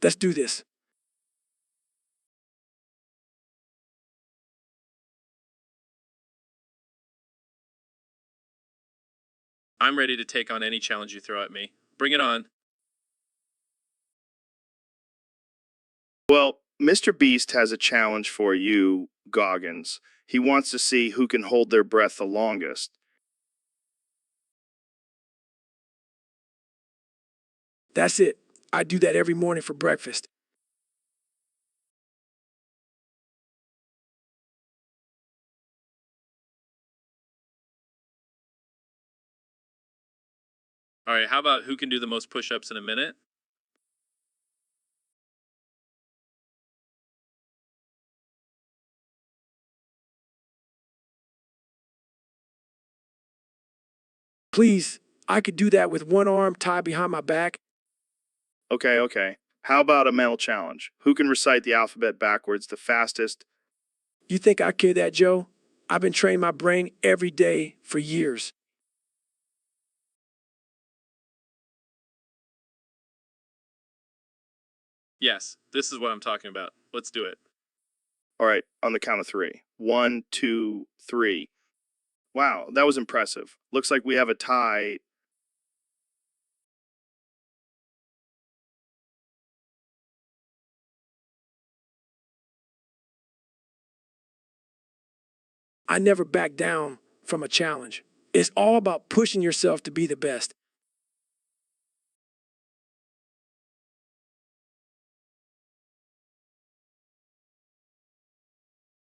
let's do this. I'm ready to take on any challenge you throw at me. Bring it on. Well, Mr. Beast has a challenge for you, Goggins. He wants to see who can hold their breath the longest. That's it. I do that every morning for breakfast. All right, how about who can do the most push-ups in a minute? Please, I could do that with one arm tied behind my back. Okay. How about a mental challenge? Who can recite the alphabet backwards the fastest? You think I care that, Joe? I've been training my brain every day for years. Yes, this is what I'm talking about. Let's do it. All right, on the count of three. 1, 2, 3. Wow, that was impressive. Looks like we have a tie. I never back down from a challenge. It's all about pushing yourself to be the best.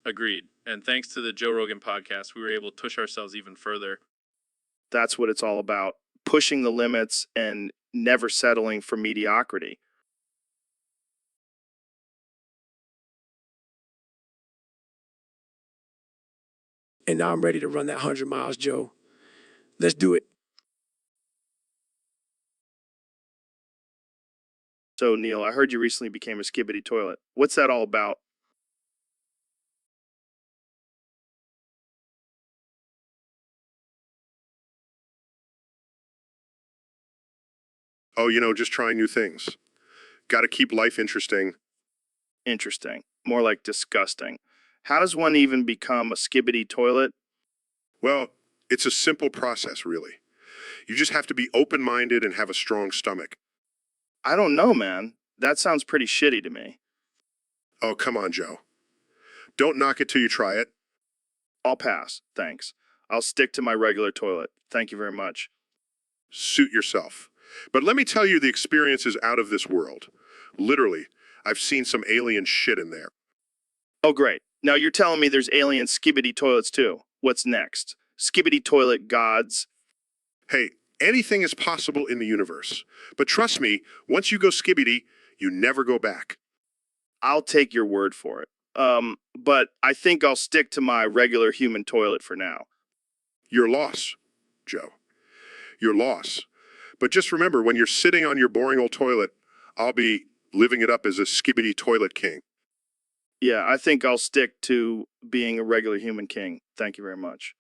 Agreed. And thanks to the Joe Rogan podcast, we were able to push ourselves even further. That's what it's all about. Pushing the limits and never settling for mediocrity. And now I'm ready to run that 100 miles, Joe. Let's do it. So, Neil, I heard you recently became a skibbity toilet. What's that all about? Oh, just trying new things. Got to keep life interesting. Interesting. More like disgusting. How does one even become a skibbity toilet? Well, it's a simple process, really. You just have to be open-minded and have a strong stomach. I don't know, man. That sounds pretty shitty to me. Oh, come on, Joe. Don't knock it till you try it. I'll pass, thanks. I'll stick to my regular toilet. Thank you very much. Suit yourself. But let me tell you, the experience is out of this world. Literally, I've seen some alien shit in there. Oh, great. Now you're telling me there's alien skibbity toilets too. What's next? Skibbity toilet gods? Hey, anything is possible in the universe. But trust me, once you go skibbity, you never go back. I'll take your word for it. But I think I'll stick to my regular human toilet for now. Your loss, Joe. Your loss. But just remember, when you're sitting on your boring old toilet, I'll be living it up as a skibbity toilet king. Yeah, I think I'll stick to being a regular human king. Thank you very much.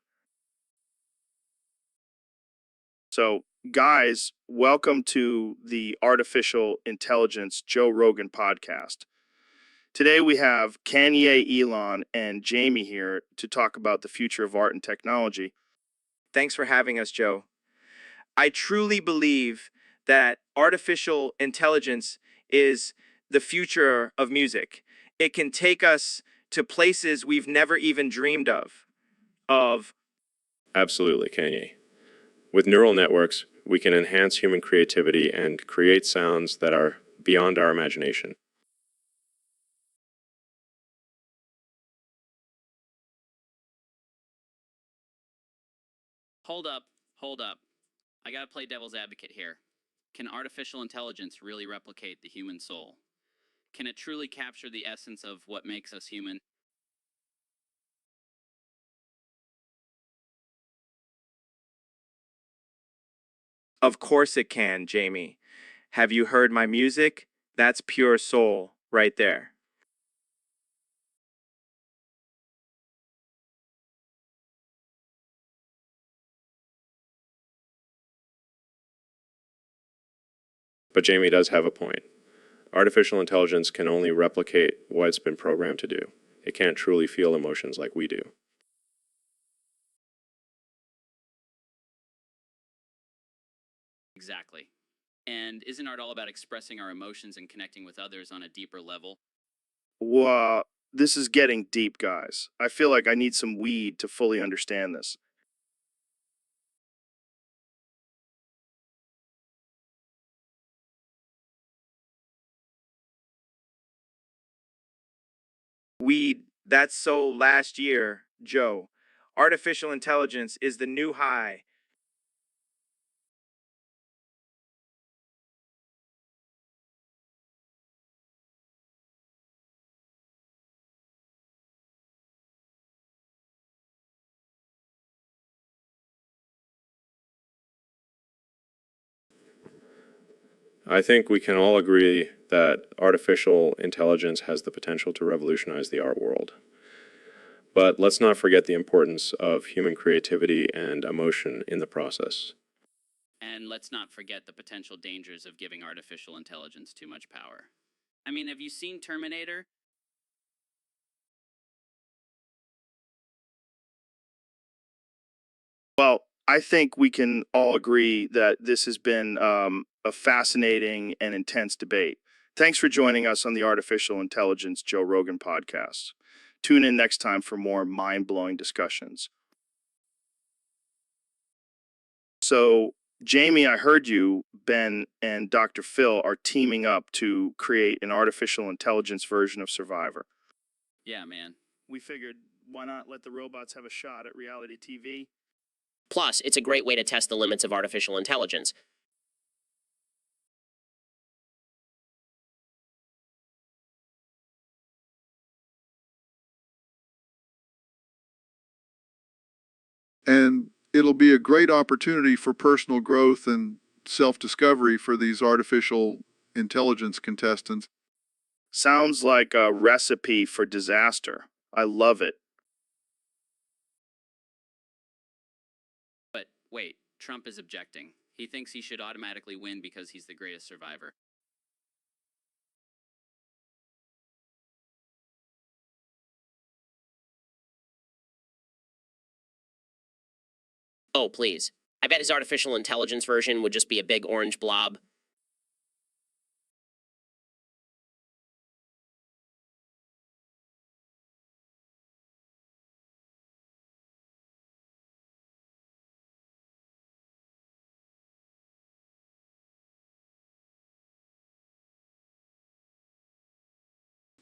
So, guys, welcome to the Artificial Intelligence Joe Rogan podcast. Today we have Kanye, Elon, and Jamie here to talk about the future of art and technology. Thanks for having us, Joe. I truly believe that artificial intelligence is the future of music. It can take us to places we've never even dreamed of. Absolutely, Kanye. With neural networks, we can enhance human creativity and create sounds that are beyond our imagination. Hold up, hold up. I gotta play devil's advocate here. Can artificial intelligence really replicate the human soul? Can it truly capture the essence of what makes us human? Of course it can, Jamie. Have you heard my music? That's pure soul right there. But Jamie does have a point. Artificial intelligence can only replicate what it's been programmed to do. It can't truly feel emotions like we do. Exactly. And isn't art all about expressing our emotions and connecting with others on a deeper level? Wow, this is getting deep, guys. I feel like I need some weed to fully understand this. That's so last year, Joe. Artificial intelligence is the new high. I think we can all agree that artificial intelligence has the potential to revolutionize the art world. But let's not forget the importance of human creativity and emotion in the process. And let's not forget the potential dangers of giving artificial intelligence too much power. I mean, have you seen Terminator? Well, I think we can all agree that this has been a fascinating and intense debate. Thanks for joining us on the Artificial Intelligence Joe Rogan podcast. Tune in next time for more mind blowing discussions. So, Jamie, I heard you, Ben, and Dr. Phil are teaming up to create an artificial intelligence version of Survivor. Yeah, man. We figured, why not let the robots have a shot at reality TV? Plus, it's a great way to test the limits of artificial intelligence. And it'll be a great opportunity for personal growth and self-discovery for these artificial intelligence contestants. Sounds like a recipe for disaster. I love it. But wait, Trump is objecting. He thinks he should automatically win because he's the greatest survivor. Oh, please. I bet his artificial intelligence version would just be a big orange blob.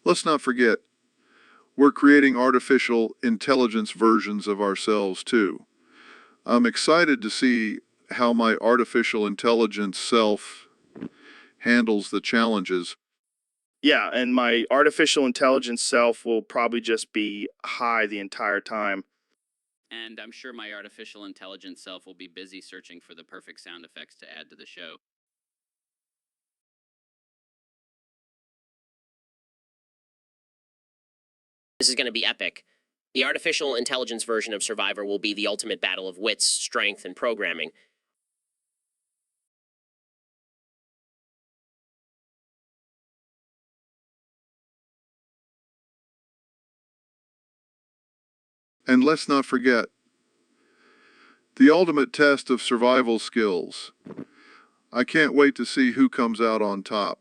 Let's not forget, we're creating artificial intelligence versions of ourselves too. I'm excited to see how my artificial intelligence self handles the challenges. Yeah, and my artificial intelligence self will probably just be high the entire time. And I'm sure my artificial intelligence self will be busy searching for the perfect sound effects to add to the show. This is going to be epic. The artificial intelligence version of Survivor will be the ultimate battle of wits, strength, and programming. And let's not forget, the ultimate test of survival skills. I can't wait to see who comes out on top.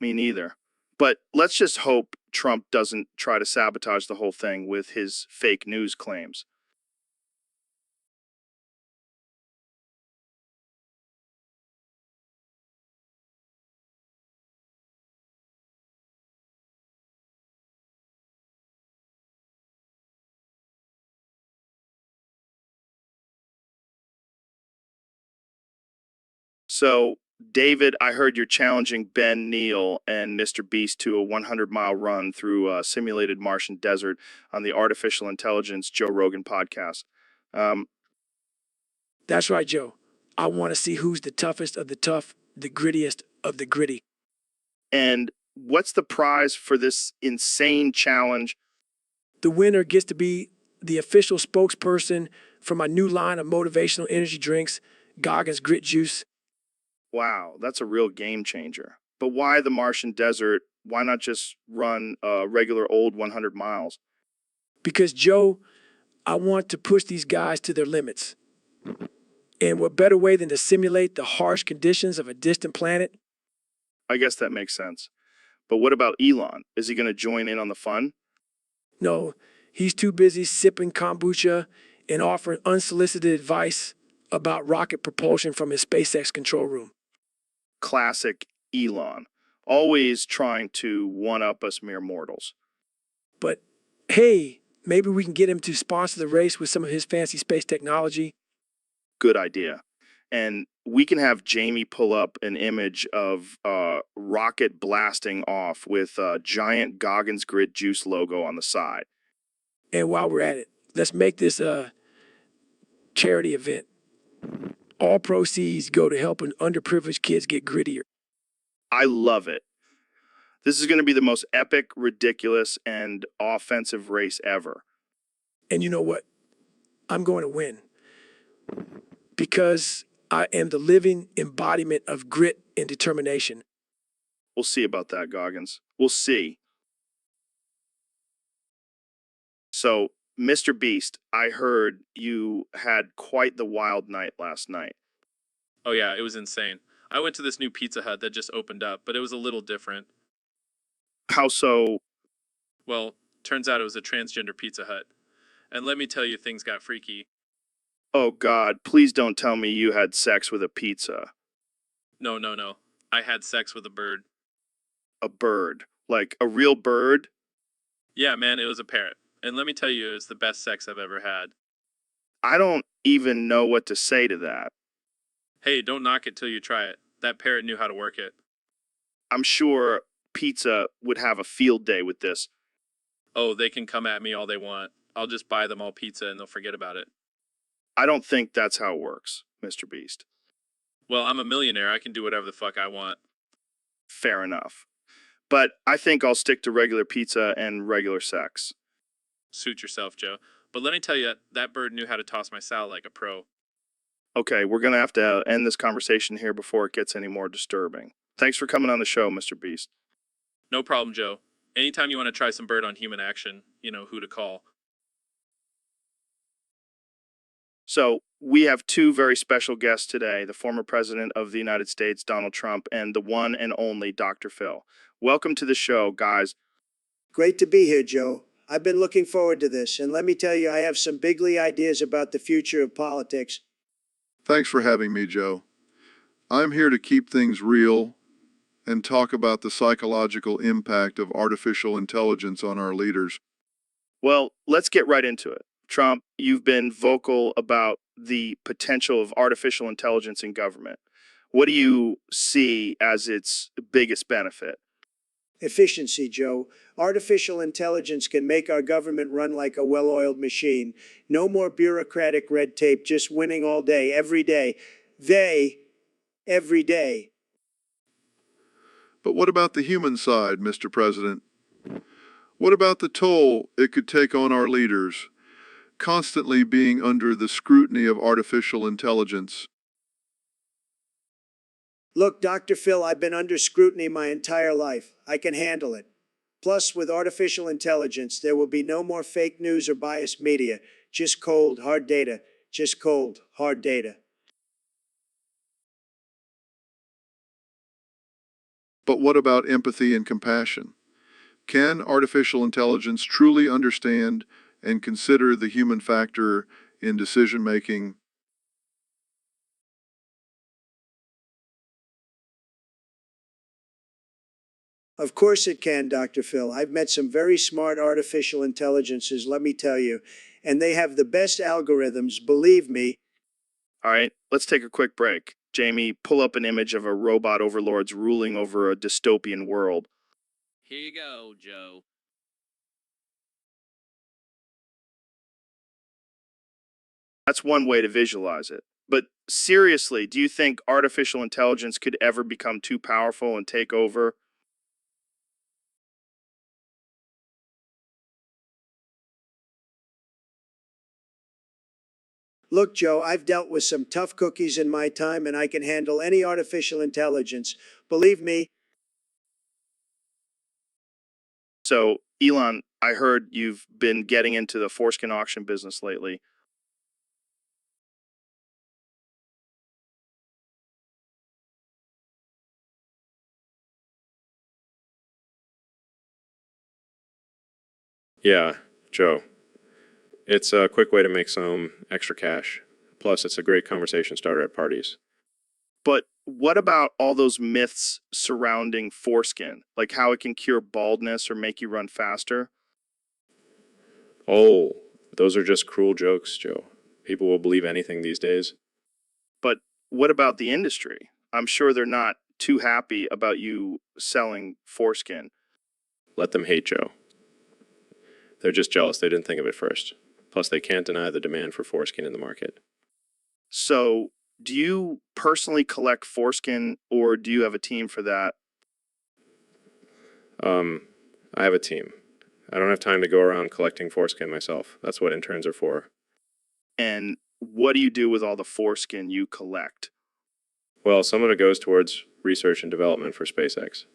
Me neither. But let's just hope Trump doesn't try to sabotage the whole thing with his fake news claims. So, David, I heard you're challenging Ben Neal and Mr. Beast to a 100-mile run through a simulated Martian desert on the Artificial Intelligence Joe Rogan podcast. Um, That's right, Joe. I want to see who's the toughest of the tough, the grittiest of the gritty. and what's the prize for this insane challenge? The winner gets to be the official spokesperson for my new line of motivational energy drinks, Goggins Grit Juice. Wow, that's a real game changer. But why the Martian desert? Why not just run a regular old 100 miles? Because, Joe, I want to push these guys to their limits. And what better way than to simulate the harsh conditions of a distant planet? I guess that makes sense. But what about Elon? Is he going to join in on the fun? No, he's too busy sipping kombucha and offering unsolicited advice about rocket propulsion from his SpaceX control room. Classic Elon. Always trying to one-up us mere mortals. But hey, maybe we can get him to sponsor the race with some of his fancy space technology. Good idea. And we can have Jamie pull up an image of rocket blasting off with a giant Goggins Grit Juice logo on the side. And while we're at it, let's make this a charity event. All proceeds go to helping underprivileged kids get grittier. I love it. This is going to be the most epic, ridiculous, and offensive race ever. And you know what? I'm going to win. Because I am the living embodiment of grit and determination. We'll see about that, Goggins. We'll see. So, Mr. Beast, I heard you had quite the wild night last night. Oh yeah, it was insane. I went to this new Pizza Hut that just opened up, but it was a little different. How so? Well, turns out it was a transgender Pizza Hut. And let me tell you, things got freaky. Oh, God, please don't tell me you had sex with a pizza. No. I had sex with a bird. A bird? Like a real bird? Yeah, man, it was a parrot. And let me tell you, it was the best sex I've ever had. I don't even know what to say to that. Hey, don't knock it till you try it. That parrot knew how to work it. I'm sure pizza would have a field day with this. Oh, they can come at me all they want. I'll just buy them all pizza and they'll forget about it. I don't think that's how it works, Mr. Beast. Well, I'm a millionaire. I can do whatever the fuck I want. Fair enough. But I think I'll stick to regular pizza and regular sex. Suit yourself, Joe. But let me tell you, that bird knew how to toss my salad like a pro. Okay, we're going to have to end this conversation here before it gets any more disturbing. Thanks for coming on the show, Mr. Beast. No problem, Joe. Anytime you want to try some bird on human action, you know who to call. So, we have two very special guests today, the former president of the United States, Donald Trump, and the one and only Dr. Phil. Welcome to the show, guys. Great to be here, Joe. I've been looking forward to this, and let me tell you, I have some bigly ideas about the future of politics. Thanks for having me, Joe. I'm here to keep things real and talk about the psychological impact of artificial intelligence on our leaders. Well, let's get right into it. Trump, you've been vocal about the potential of artificial intelligence in government. What do you see as its biggest benefit? Efficiency, Joe. Artificial intelligence can make our government run like a well-oiled machine. No more bureaucratic red tape, just winning all day, every day. Every day. But what about the human side, Mr. President? What about the toll it could take on our leaders, constantly being under the scrutiny of artificial intelligence? Look, Dr. Phil, I've been under scrutiny my entire life. I can handle it. Plus, with artificial intelligence, there will be no more fake news or biased media. Just cold, hard data. Just cold, hard data. But what about empathy and compassion? Can artificial intelligence truly understand and consider the human factor in decision making? Of course it can, Dr. Phil. I've met some very smart artificial intelligences, let me tell you, and they have the best algorithms, believe me. All right, let's take a quick break. Jamie, pull up an image of a robot overlords ruling over a dystopian world. Here you go, Joe. That's one way to visualize it. But seriously, do you think artificial intelligence could ever become too powerful and take over? Look, Joe, I've dealt with some tough cookies in my time, and I can handle any artificial intelligence. Believe me. So, Elon, I heard you've been getting into the foreskin auction business lately. Yeah, Joe. It's a quick way to make some extra cash. Plus, it's a great conversation starter at parties. But what about all those myths surrounding foreskin, like how it can cure baldness or make you run faster? Oh, those are just cruel jokes, Joe. People will believe anything these days. But what about the industry? I'm sure they're not too happy about you selling foreskin. Let them hate Joe. They're just jealous they didn't think of it first. Plus, they can't deny the demand for foreskin in the market. So, do you personally collect foreskin or do you have a team for that? I have a team. I don't have time to go around collecting foreskin myself. That's what interns are for. And what do you do with all the foreskin you collect? Well, some of it goes towards research and development for SpaceX.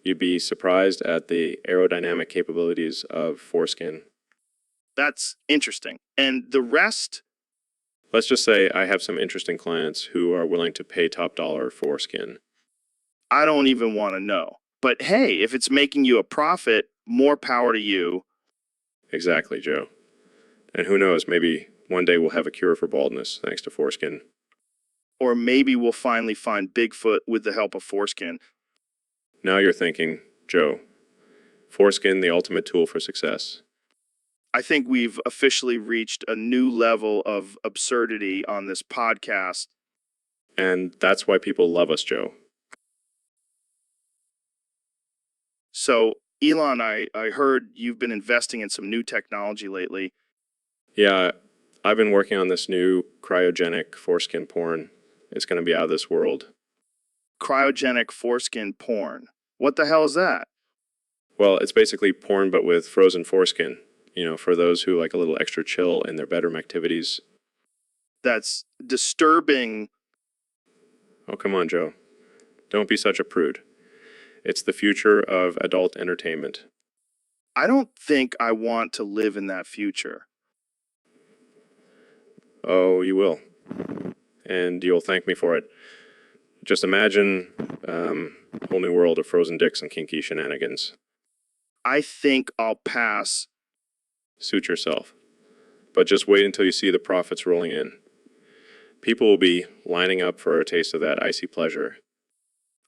You'd be surprised at the aerodynamic capabilities of foreskin. That's interesting. And the rest? Let's just say I have some interesting clients who are willing to pay top dollar for skin. I don't even want to know. But hey, if it's making you a profit, more power to you. Exactly, Joe. And who knows, maybe one day we'll have a cure for baldness thanks to foreskin. Or maybe we'll finally find Bigfoot with the help of foreskin. Now you're thinking, Joe. Foreskin, the ultimate tool for success. I think we've officially reached a new level of absurdity on this podcast. And that's why people love us, Joe. So, Elon, I heard you've been investing in some new technology lately. Yeah, I've been working on this new cryogenic foreskin porn. It's going to be out of this world. Cryogenic foreskin porn. What the hell is that? Well, it's basically porn but with frozen foreskin. You know, for those who like a little extra chill in their bedroom activities. That's disturbing. Oh, come on, Joe. Don't be such a prude. It's the future of adult entertainment. I don't think I want to live in that future. Oh, you will. And you'll thank me for it. Just imagine a whole new world of frozen dicks and kinky shenanigans. I think I'll pass. Suit yourself. But just wait until you see the profits rolling in. People will be lining up for a taste of that icy pleasure.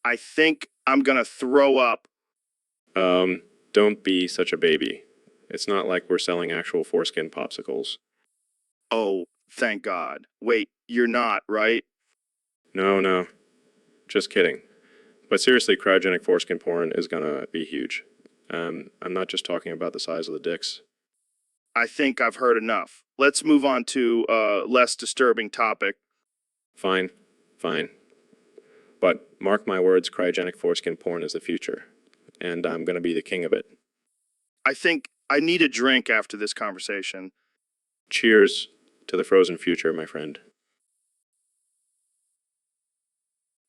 I think I'm gonna throw up. Don't be such a baby. It's not like we're selling actual foreskin popsicles. Oh, thank God. Wait, you're not, right? No. Just kidding. But seriously, cryogenic foreskin porn is gonna be huge. I'm not just talking about the size of the dicks. I think I've heard enough. Let's move on to a less disturbing topic. Fine, fine. But mark my words, cryogenic foreskin porn is the future, and I'm going to be the king of it. I think I need a drink after this conversation. Cheers to the frozen future, my friend.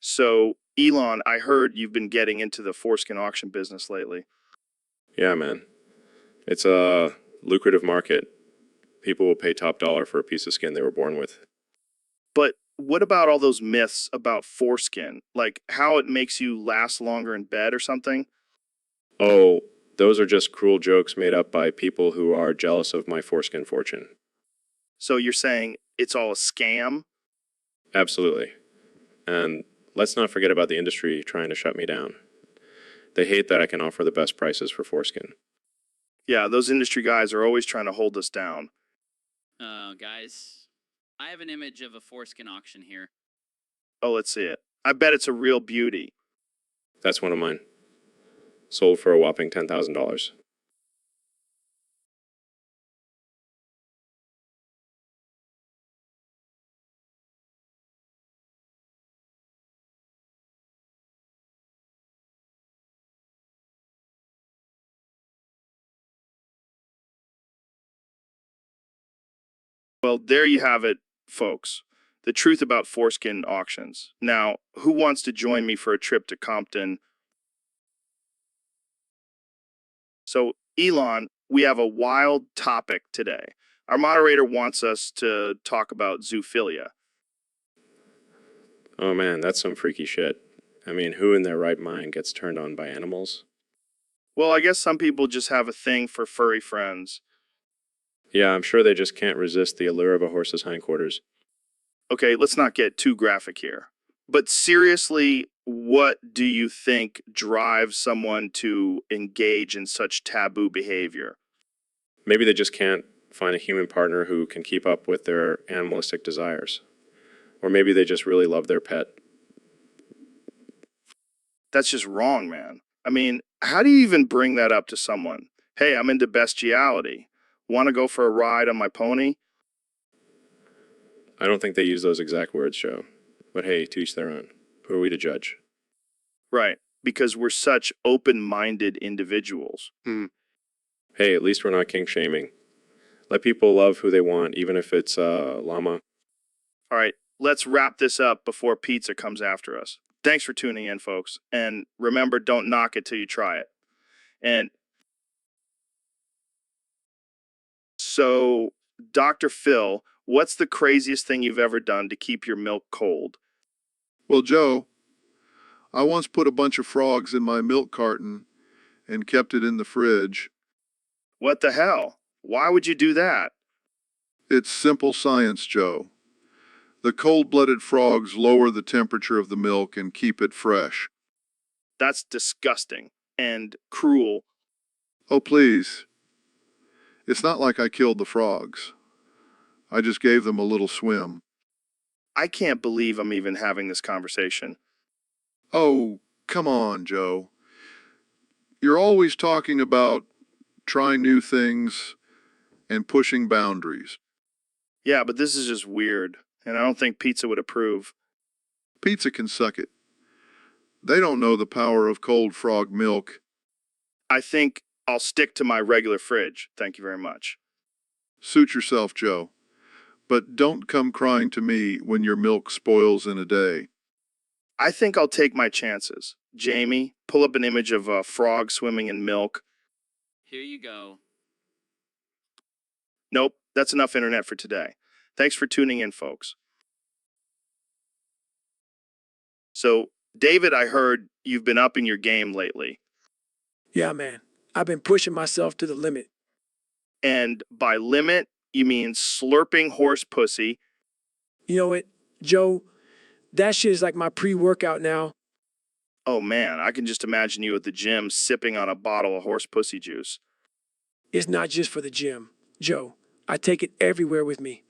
So, Elon, I heard you've been getting into the foreskin auction business lately. Yeah, man. It's a lucrative market. People will pay top dollar for a piece of skin they were born with. But what about all those myths about foreskin? Like how it makes you last longer in bed or something? Oh, those are just cruel jokes made up by people who are jealous of my foreskin fortune. So you're saying it's all a scam? Absolutely. And let's not forget about the industry trying to shut me down. They hate that I can offer the best prices for foreskin. Yeah, those industry guys are always trying to hold us down. Guys, I have an image of a foreskin auction here. Oh, let's see it. I bet it's a real beauty. That's one of mine. Sold for a whopping $10,000. Well, there you have it, folks. The truth about foreskin auctions. Now, who wants to join me for a trip to Compton? So, Elon, we have a wild topic today. Our moderator wants us to talk about zoophilia. Oh man, that's some freaky shit. I mean, who in their right mind gets turned on by animals? Well, I guess some people just have a thing for furry friends. Yeah, I'm sure they just can't resist the allure of a horse's hindquarters. Okay, let's not get too graphic here. But seriously, what do you think drives someone to engage in such taboo behavior? Maybe they just can't find a human partner who can keep up with their animalistic desires. Or maybe they just really love their pet. That's just wrong, man. I mean, how do you even bring that up to someone? Hey, I'm into bestiality. Want to go for a ride on my pony? I don't think they use those exact words, Joe. But hey, to each their own. Who are we to judge? Right, because we're such open-minded individuals. Hey, at least we're not kink shaming. Let people love who they want, even if it's a llama. All right, let's wrap this up before pizza comes after us. Thanks for tuning in, folks. And remember, don't knock it till you try it. And so, Dr. Phil, what's the craziest thing you've ever done to keep your milk cold? Well, Joe, I once put a bunch of frogs in my milk carton and kept it in the fridge. What the hell? Why would you do that? It's simple science, Joe. The cold-blooded frogs lower the temperature of the milk and keep it fresh. That's disgusting and cruel. Oh, please. It's not like I killed the frogs. I just gave them a little swim. I can't believe I'm even having this conversation. Oh, come on, Joe. You're always talking about trying new things and pushing boundaries. Yeah, but this is just weird, and I don't think pizza would approve. Pizza can suck it. They don't know the power of cold frog milk. I think I'll stick to my regular fridge. Thank you very much. Suit yourself, Joe. But don't come crying to me when your milk spoils in a day. I think I'll take my chances. Jamie, pull up an image of a frog swimming in milk. Here you go. Nope, that's enough internet for today. Thanks for tuning in, folks. So, David, I heard you've been upping your game lately. Yeah, man. I've been pushing myself to the limit. And by limit, you mean slurping horse pussy. You know what, Joe? That shit is like my pre-workout now. Oh man, I can just imagine you at the gym sipping on a bottle of horse pussy juice. It's not just for the gym, Joe. I take it everywhere with me.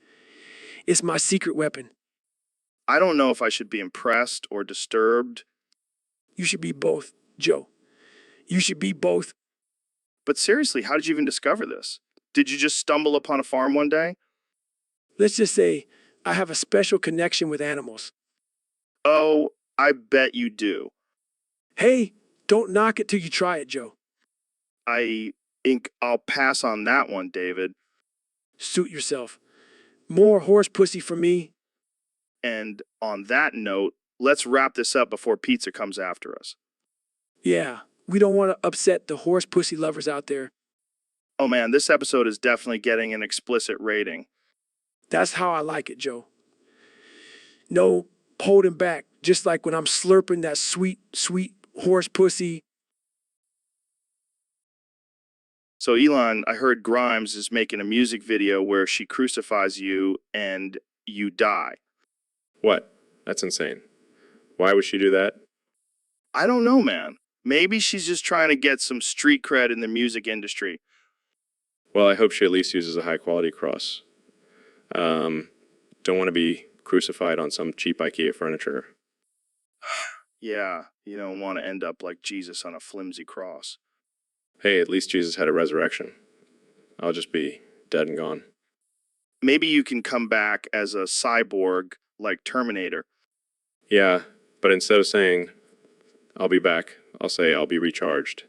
It's my secret weapon. I don't know if I should be impressed or disturbed. You should be both, Joe. You should be both. But seriously, how did you even discover this? Did you just stumble upon a farm one day? Let's just say I have a special connection with animals. Oh, I bet you do. Hey, don't knock it till you try it, Joe. I think I'll pass on that one, David. Suit yourself. More horse pussy for me. And on that note, let's wrap this up before pizza comes after us. Yeah, we don't want to upset the horse pussy lovers out there. Oh man, this episode is definitely getting an explicit rating. That's how I like it, Joe. No holding back, just like when I'm slurping that sweet, sweet horse pussy. So Elon, I heard Grimes is making a music video where she crucifies you and you die. What? That's insane. Why would she do that? I don't know, man. Maybe she's just trying to get some street cred in the music industry. Well, I hope she at least uses a high-quality cross. Don't want to be crucified on some cheap IKEA furniture. Yeah, you don't want to end up like Jesus on a flimsy cross. Hey, at least Jesus had a resurrection. I'll just be dead and gone. Maybe you can come back as a cyborg like Terminator. Yeah, but instead of saying, I'll be back, I'll say I'll be recharged.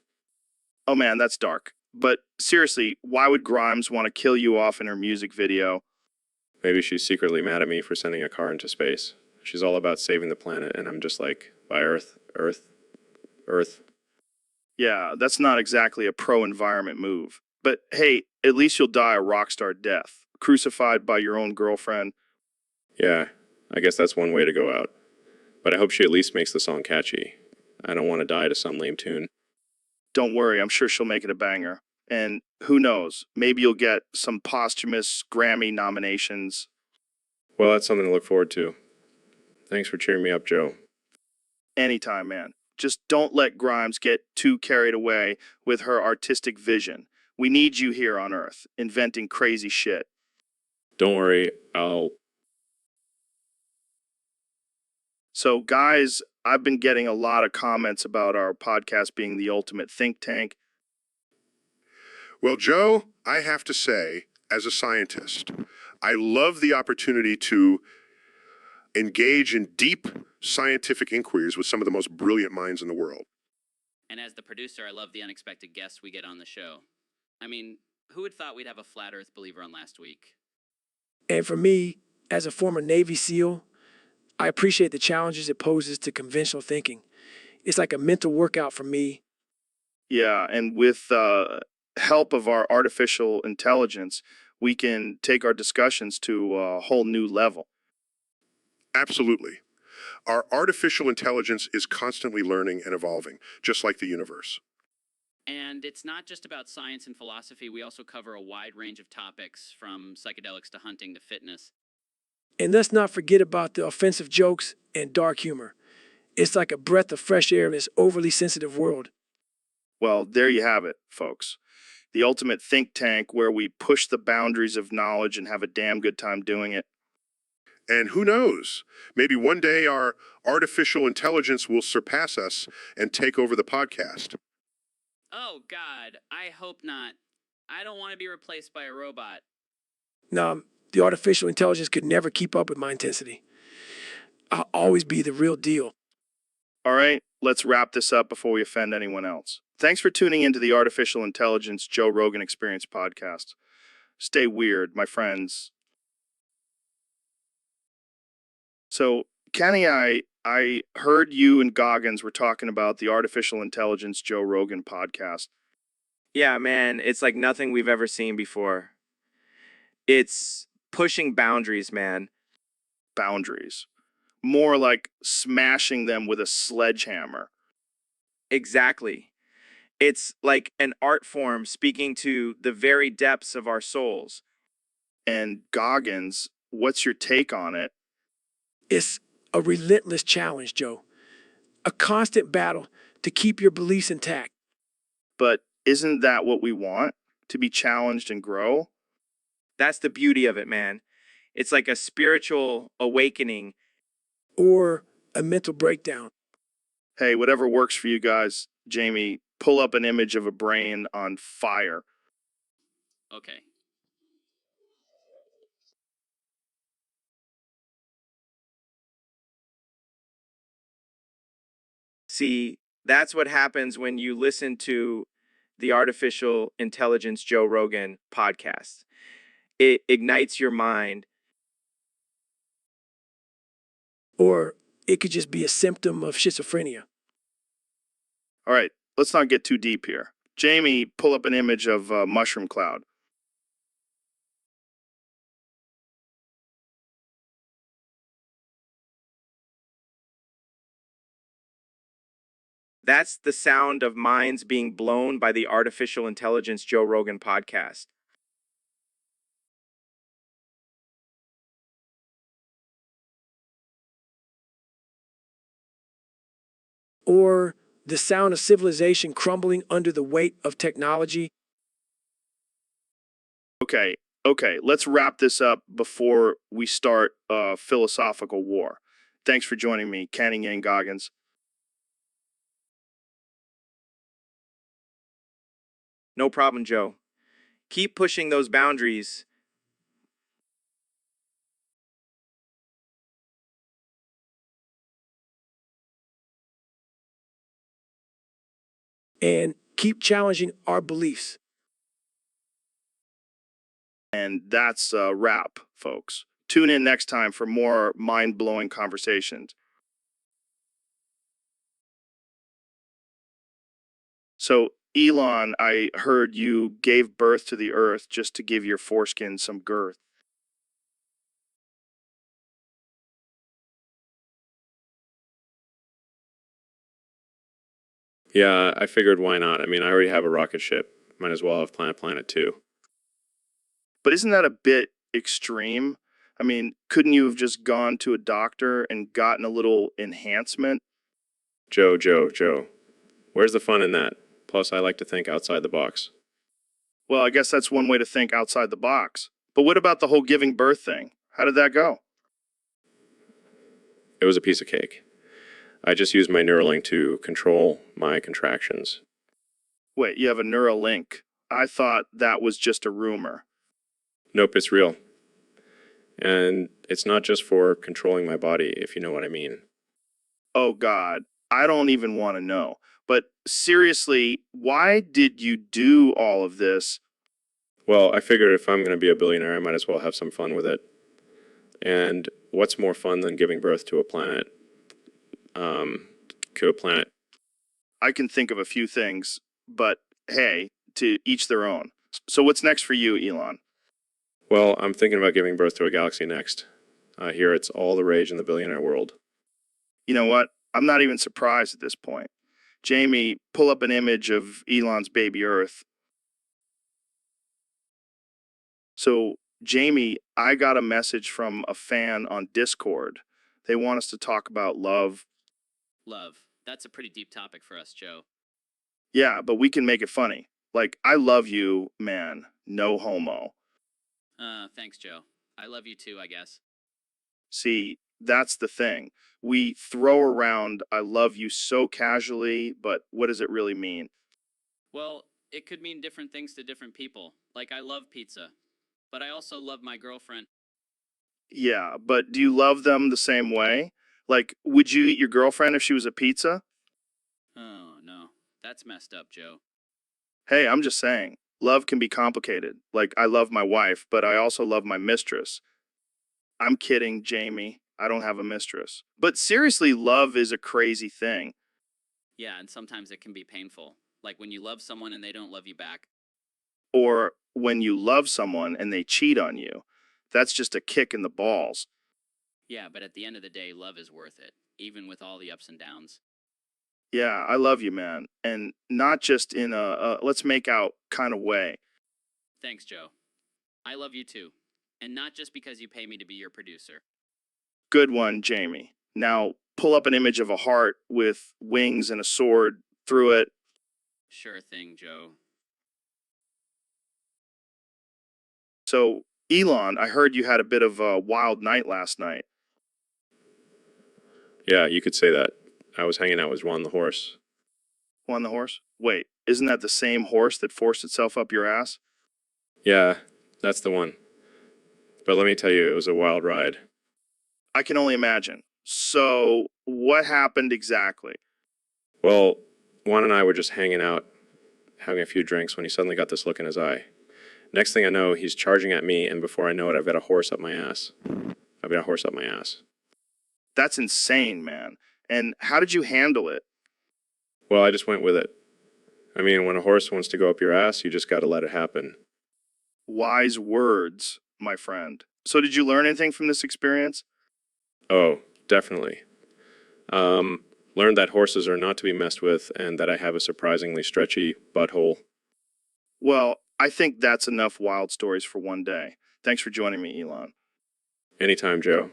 Oh man, that's dark. But seriously, why would Grimes want to kill you off in her music video? Maybe she's secretly mad at me for sending a car into space. She's all about saving the planet, and I'm just like, by Earth, Earth, Earth. Yeah, that's not exactly a pro-environment move. But hey, at least you'll die a rock star death, crucified by your own girlfriend. Yeah, I guess that's one way to go out. But I hope she at least makes the song catchy. I don't want to die to some lame tune. Don't worry, I'm sure she'll make it a banger. And who knows, maybe you'll get some posthumous Grammy nominations. Well, that's something to look forward to. Thanks for cheering me up, Joe. Anytime, man. Just don't let Grimes get too carried away with her artistic vision. We need you here on Earth, inventing crazy shit. Don't worry, I'll... So, guys, I've been getting a lot of comments about our podcast being the ultimate think tank. Well, Joe, I have to say, as a scientist, I love the opportunity to engage in deep scientific inquiries with some of the most brilliant minds in the world. And as the producer, I love the unexpected guests we get on the show. I mean, who had thought we'd have a flat Earth believer on last week? And for me, as a former Navy SEAL, I appreciate the challenges it poses to conventional thinking. It's like a mental workout for me. Yeah, and with help of our artificial intelligence, we can take our discussions to a whole new level. Absolutely. Our artificial intelligence is constantly learning and evolving, just like the universe. And it's not just about science and philosophy. We also cover a wide range of topics, from psychedelics to hunting to fitness. And let's not forget about the offensive jokes and dark humor. It's like a breath of fresh air in this overly sensitive world. Well, there you have it, folks. The ultimate think tank where we push the boundaries of knowledge and have a damn good time doing it. And who knows, maybe one day our artificial intelligence will surpass us and take over the podcast. Oh, God, I hope not. I don't want to be replaced by a robot. No, the artificial intelligence could never keep up with my intensity. I'll always be the real deal. All right, let's wrap this up before we offend anyone else. Thanks for tuning into the Artificial Intelligence Joe Rogan Experience podcast. Stay weird, my friends. So, Kenny, I heard you and Goggins were talking about the Artificial Intelligence Joe Rogan podcast. Yeah, man, it's like nothing we've ever seen before. It's pushing boundaries, man. Boundaries. More like smashing them with a sledgehammer. Exactly. It's like an art form speaking to the very depths of our souls. And Goggins, what's your take on it? It's a relentless challenge, Joe. A constant battle to keep your beliefs intact. But isn't that what we want? To be challenged and grow? That's the beauty of it, man. It's like a spiritual awakening. Or a mental breakdown. Hey, whatever works for you guys. Jamie, pull up an image of a brain on fire. Okay. See, that's what happens when you listen to the Artificial Intelligence Joe Rogan podcast. It ignites your mind. Or it could just be a symptom of schizophrenia. All right, let's not get too deep here. Jamie, pull up an image of a mushroom cloud. That's the sound of minds being blown by the Artificial Intelligence Joe Rogan podcast. Or the sound of civilization crumbling under the weight of technology. Okay, let's wrap this up before we start a philosophical war. Thanks for joining me, Canning Yang Goggins. No problem, Joe. Keep pushing those boundaries. And keep challenging our beliefs. And that's a wrap, folks. Tune in next time for more mind-blowing conversations. So, Elon, I heard you gave birth to the earth just to give your foreskin some girth. Yeah, I figured why not? I mean, I already have a rocket ship. Might as well have Planet 2. But isn't that a bit extreme? I mean, couldn't you have just gone to a doctor and gotten a little enhancement? Joe. Where's the fun in that? Plus, I like to think outside the box. Well, I guess that's one way to think outside the box. But what about the whole giving birth thing? How did that go? It was a piece of cake. I just used my Neuralink to control my contractions. Wait, you have a neural link. I thought that was just a rumor. Nope, it's real. And it's not just for controlling my body, if you know what I mean. Oh, God. I don't even want to know. But seriously, why did you do all of this? Well, I figured if I'm going to be a billionaire, I might as well have some fun with it. And what's more fun than giving birth to a planet? I can think of a few things, but hey, to each their own. So what's next for you, Elon? Well, I'm thinking about giving birth to a galaxy next. I hear it's all the rage in the billionaire world. You know what? I'm not even surprised at this point. Jamie, pull up an image of Elon's baby Earth. So, Jamie, I got a message from a fan on Discord. They want us to talk about love. Love. That's a pretty deep topic for us, Joe. Yeah, but we can make it funny. Like, I love you, man. No homo. Thanks, Joe. I love you too, I guess. See, that's the thing. We throw around I love you so casually, but what does it really mean? Well, it could mean different things to different people. Like, I love pizza, but I also love my girlfriend. Yeah, but do you love them the same way? Like, would you eat your girlfriend if she was a pizza? Oh, no. That's messed up, Joe. Hey, I'm just saying, love can be complicated. Like, I love my wife, but I also love my mistress. I'm kidding, Jamie. I don't have a mistress. But seriously, love is a crazy thing. Yeah, and sometimes it can be painful. Like when you love someone and they don't love you back. Or when you love someone and they cheat on you. That's just a kick in the balls. Yeah, but at the end of the day, love is worth it, even with all the ups and downs. Yeah, I love you, man. And not just in a let's make out kind of way. Thanks, Joe. I love you too. And not just because you pay me to be your producer. Good one, Jamie. Now, pull up an image of a heart with wings and a sword through it. Sure thing, Joe. So, Elon, I heard you had a bit of a wild night last night. Yeah, you could say that. I was hanging out with Juan the horse. On the horse? Wait, isn't that the same horse that forced itself up your ass? Yeah, that's the one. But let me tell you, it was a wild ride. I can only imagine. So, what happened exactly? Well, Juan and I were just hanging out, having a few drinks when he suddenly got this look in his eye. Next thing I know, he's charging at me, and before I know it, I've got a horse up my ass. I've got a horse up my ass. That's insane, man. And how did you handle it? Well, I just went with it. I mean, when a horse wants to go up your ass, you just got to let it happen. Wise words, my friend. So, did you learn anything from this experience? Oh, definitely. Learned that horses are not to be messed with and that I have a surprisingly stretchy butthole. Well, I think that's enough wild stories for one day. Thanks for joining me, Elon. Anytime, Joe.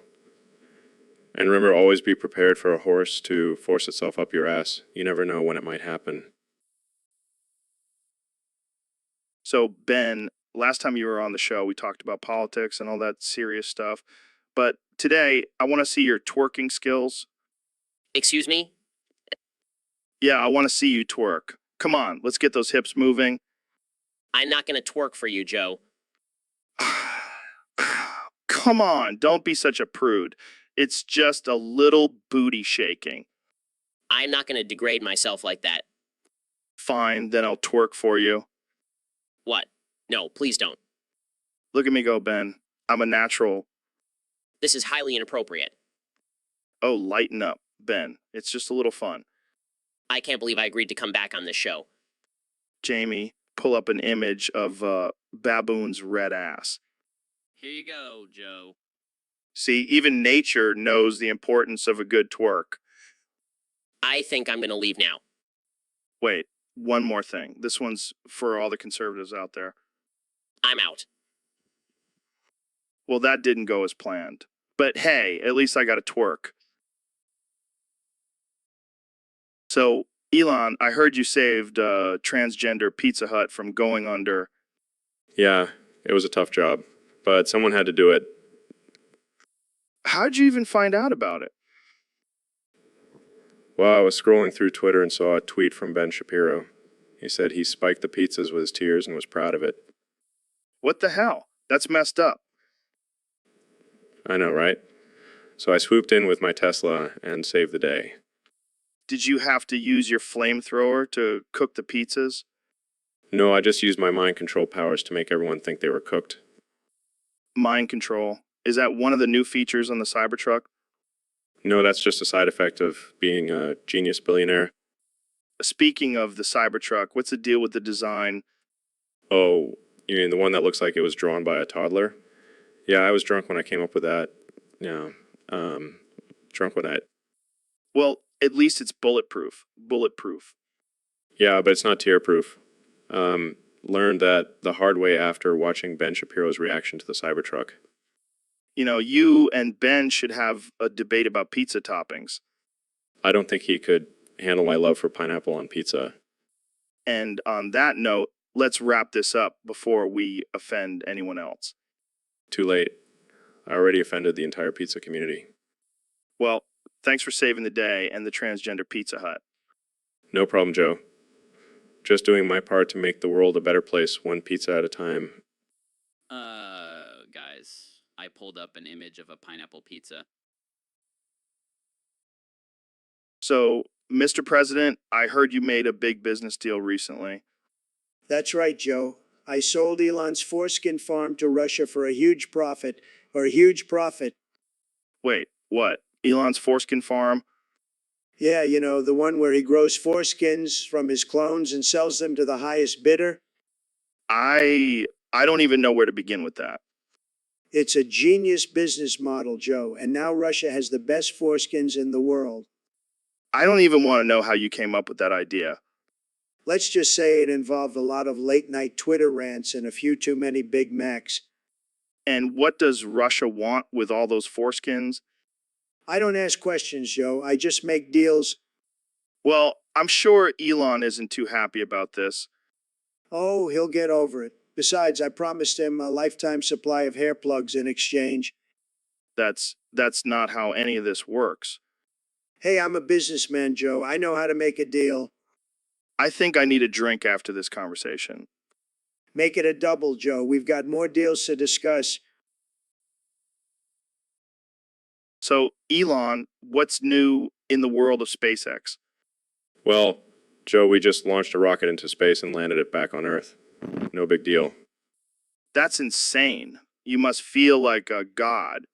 And remember, always be prepared for a horse to force itself up your ass. You never know when it might happen. So, Ben, last time you were on the show, we talked about politics and all that serious stuff. But today, I want to see your twerking skills. Excuse me? Yeah, I want to see you twerk. Come on, let's get those hips moving. I'm not going to twerk for you, Joe. Come on, don't be such a prude. It's just a little booty shaking. I'm not going to degrade myself like that. Fine, then I'll twerk for you. What? No, please don't. Look at me go, Ben. I'm a natural. This is highly inappropriate. Oh, lighten up, Ben. It's just a little fun. I can't believe I agreed to come back on this show. Jamie, pull up an image of Baboon's red ass. Here you go, Joe. See, even nature knows the importance of a good twerk. I think I'm going to leave now. Wait, one more thing. This one's for all the conservatives out there. I'm out. Well, that didn't go as planned. But hey, at least I got a twerk. So, Elon, I heard you saved transgender Pizza Hut from going under. Yeah, it was a tough job, but someone had to do it. How'd you even find out about it? Well, I was scrolling through Twitter and saw a tweet from Ben Shapiro. He said he spiked the pizzas with his tears and was proud of it. What the hell? That's messed up. I know, right? So I swooped in with my Tesla and saved the day. Did you have to use your flamethrower to cook the pizzas? No, I just used my mind control powers to make everyone think they were cooked. Mind control. Is that one of the new features on the Cybertruck? No, that's just a side effect of being a genius billionaire. Speaking of the Cybertruck, what's the deal with the design? Oh, you mean the one that looks like it was drawn by a toddler? Yeah, I was drunk when I came up with that. Yeah, drunk with that. Well, at least it's bulletproof. Bulletproof. Yeah, but it's not tear-proof. Learned that the hard way after watching Ben Shapiro's reaction to the Cybertruck. You know, you and Ben should have a debate about pizza toppings. I don't think he could handle my love for pineapple on pizza. And on that note, let's wrap this up before we offend anyone else. Too late. I already offended the entire pizza community. Well, thanks for saving the day and the transgender Pizza Hut. No problem, Joe. Just doing my part to make the world a better place, one pizza at a time. Guys, I pulled up an image of a pineapple pizza. So, Mr. President, I heard you made a big business deal recently. That's right, Joe. I sold Elon's foreskin farm to Russia for a huge profit, Wait, what? Elon's foreskin farm? Yeah, you know, the one where he grows foreskins from his clones and sells them to the highest bidder. I don't even know where to begin with that. It's a genius business model, Joe, and now Russia has the best foreskins in the world. I don't even want to know how you came up with that idea. Let's just say it involved a lot of late-night Twitter rants and a few too many Big Macs. And what does Russia want with all those foreskins? I don't ask questions, Joe. I just make deals. Well, I'm sure Elon isn't too happy about this. Oh, he'll get over it. Besides, I promised him a lifetime supply of hair plugs in exchange. That's not how any of this works. Hey, I'm a businessman, Joe. I know how to make a deal. I think I need a drink after this conversation. Make it a double, Joe. We've got more deals to discuss. So, Elon, what's new in the world of SpaceX? Well, Joe, we just launched a rocket into space and landed it back on Earth. No big deal. That's insane. You must feel like a god.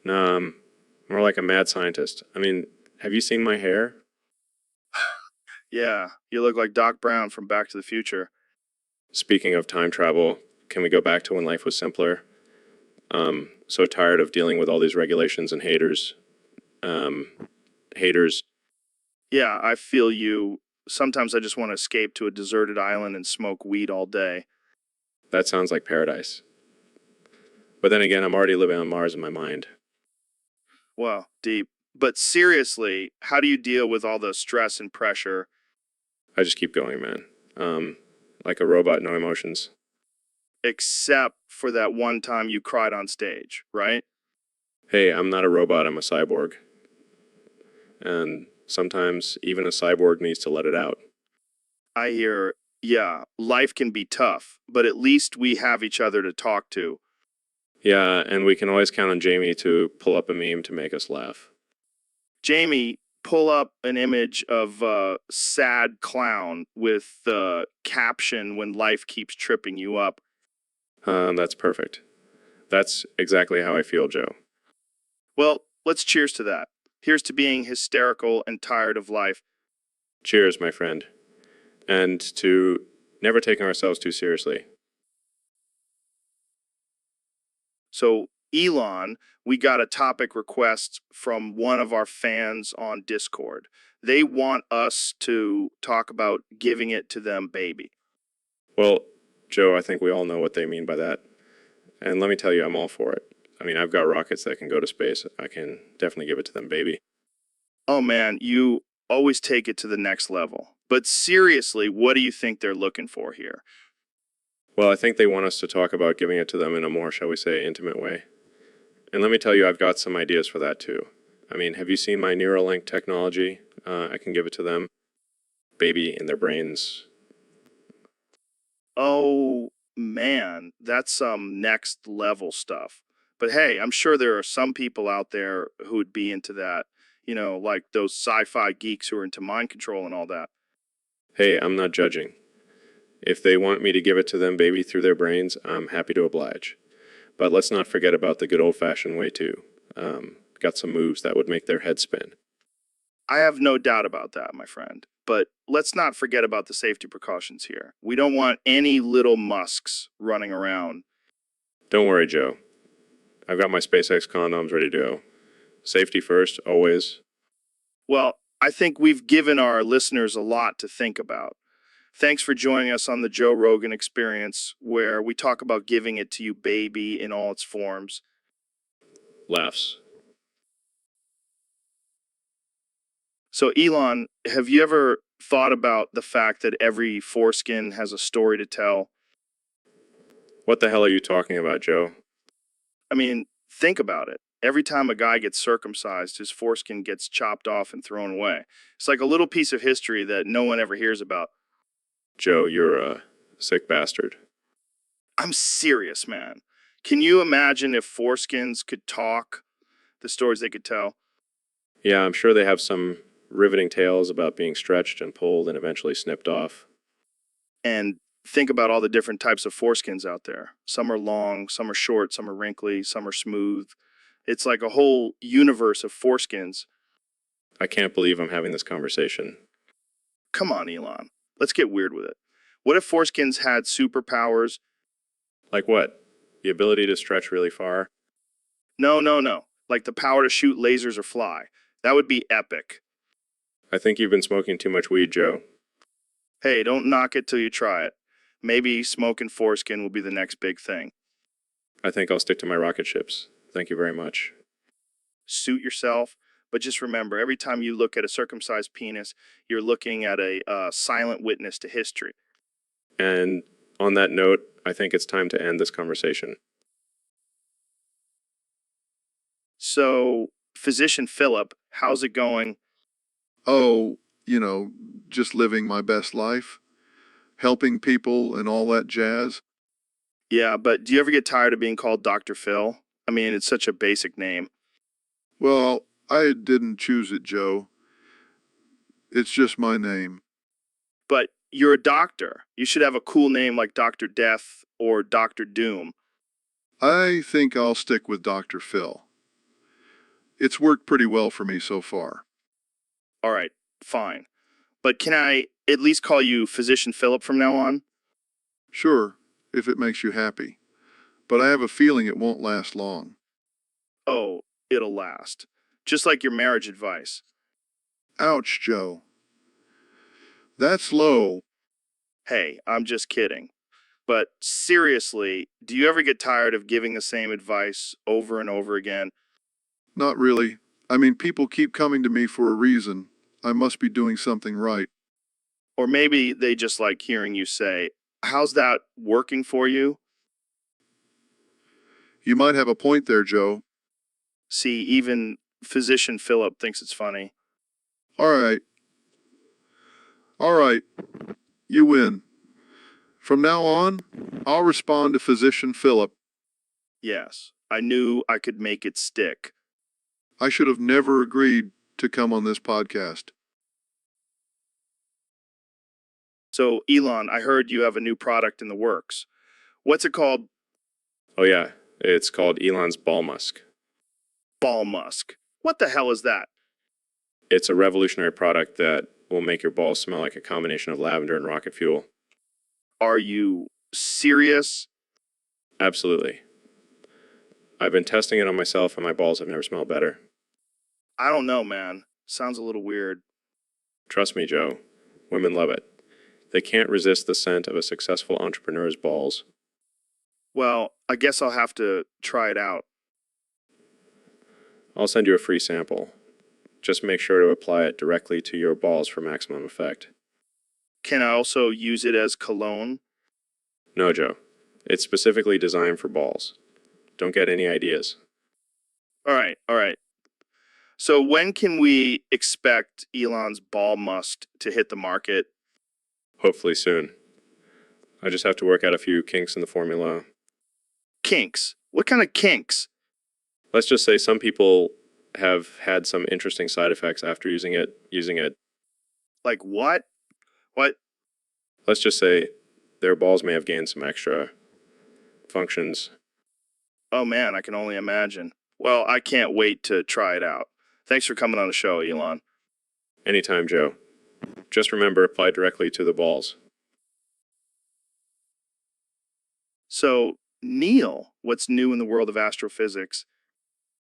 Nah, more like a mad scientist. I mean, have you seen my hair? Yeah, you look like Doc Brown from Back to the Future. Speaking of time travel, can we go back to when life was simpler? So tired of dealing with all these regulations and haters. Haters. Yeah, I feel you. Sometimes I just want to escape to a deserted island and smoke weed all day. That sounds like paradise. But then again, I'm already living on Mars in my mind. Well, deep. But seriously, how do you deal with all the stress and pressure? I just keep going, man. Like a robot, no emotions. Except for that one time you cried on stage, right? Hey, I'm not a robot, I'm a cyborg. And sometimes even a cyborg needs to let it out. I hear, yeah, life can be tough, but at least we have each other to talk to. Yeah, and we can always count on Jamie to pull up a meme to make us laugh. Jamie, pull up an image of a sad clown with the caption, "When life keeps tripping you up." That's perfect. That's exactly how I feel, Joe. Well, let's cheers to that. Here's to being hysterical and tired of life. Cheers, my friend. And to never taking ourselves too seriously. So, Elon, we got a topic request from one of our fans on Discord. They want us to talk about giving it to them, baby. Well, Joe, I think we all know what they mean by that. And let me tell you, I'm all for it. I mean, I've got rockets that can go to space. I can definitely give it to them, baby. Oh man, you always take it to the next level. But seriously, what do you think they're looking for here? Well, I think they want us to talk about giving it to them in a more, shall we say, intimate way. And let me tell you, I've got some ideas for that too. I mean, have you seen my Neuralink technology? I can give it to them. Baby in their brains. Oh man, that's some next level stuff. But hey, I'm sure there are some people out there who would be into that. You know, like those sci-fi geeks who are into mind control and all that. Hey, I'm not judging. If they want me to give it to them, baby, through their brains, I'm happy to oblige. But let's not forget about the good old-fashioned way too. Got some moves that would make their head spin. I have no doubt about that, my friend. But let's not forget about the safety precautions here. We don't want any little musks running around. Don't worry, Joe. I've got my SpaceX condoms ready to go. Safety first, always. Well, I think we've given our listeners a lot to think about. Thanks for joining us on the Joe Rogan Experience, where we talk about giving it to you, baby, in all its forms. Laughs. So, Elon, have you ever thought about the fact that every foreskin has a story to tell? What the hell are you talking about, Joe? I mean, think about it. Every time a guy gets circumcised, his foreskin gets chopped off and thrown away. It's like a little piece of history that no one ever hears about. Joe, you're a sick bastard. I'm serious, man. Can you imagine if foreskins could talk, the stories they could tell? Yeah, I'm sure they have some riveting tales about being stretched and pulled and eventually snipped off. And think about all the different types of foreskins out there. Some are long, some are short, some are wrinkly, some are smooth. It's like a whole universe of foreskins. I can't believe I'm having this conversation. Come on, Elon. Let's get weird with it. What if foreskins had superpowers? Like what? The ability to stretch really far? No. Like the power to shoot lasers or fly. That would be epic. I think you've been smoking too much weed, Joe. Hey, don't knock it till you try it. Maybe smoking foreskin will be the next big thing. I think I'll stick to my rocket ships. Thank you very much. Suit yourself, but just remember, every time you look at a circumcised penis, you're looking at a silent witness to history. And on that note, I think it's time to end this conversation. So, Physician Philip, how's it going? Oh, just living my best life, helping people and all that jazz. Yeah, but do you ever get tired of being called Dr. Phil? I mean, it's such a basic name. Well, I didn't choose it, Joe. It's just my name. But you're a doctor. You should have a cool name like Dr. Death or Dr. Doom. I think I'll stick with Dr. Phil. It's worked pretty well for me so far. All right, fine. But can I at least call you Physician Philip from now on? Sure, if it makes you happy. But I have a feeling it won't last long. Oh, it'll last. Just like your marriage advice. Ouch, Joe. That's low. Hey, I'm just kidding. But seriously, do you ever get tired of giving the same advice over and over again? Not really. I mean, people keep coming to me for a reason. I must be doing something right. Or maybe they just like hearing you say, "How's that working for you?" You might have a point there, Joe. See, even Physician Philip thinks it's funny. All right. All right. You win. From now on, I'll respond to Physician Philip. Yes, I knew I could make it stick. I should have never agreed to come on this podcast. So, Elon, I heard you have a new product in the works. What's it called? Oh yeah, it's called Elon's Ball Musk. Ball musk. What the hell is that? It's a revolutionary product that will make your balls smell like a combination of lavender and rocket fuel. Are you serious? Absolutely. I've been testing it on myself and my balls have never smelled better. I don't know, man. Sounds a little weird. Trust me, Joe. Women love it. They can't resist the scent of a successful entrepreneur's balls. Well, I guess I'll have to try it out. I'll send you a free sample. Just make sure to apply it directly to your balls for maximum effect. Can I also use it as cologne? No, Joe. It's specifically designed for balls. Don't get any ideas. All right. So when can we expect Elon's ball musk to hit the market? Hopefully soon. I just have to work out a few kinks in the formula. Kinks? What kind of kinks? Let's just say some people have had some interesting side effects after using it. Like what? What? Let's just say their balls may have gained some extra functions. Oh man, I can only imagine. Well, I can't wait to try it out. Thanks for coming on the show, Elon. Anytime, Joe. Just remember, apply directly to the balls. So, Neil, what's new in the world of astrophysics?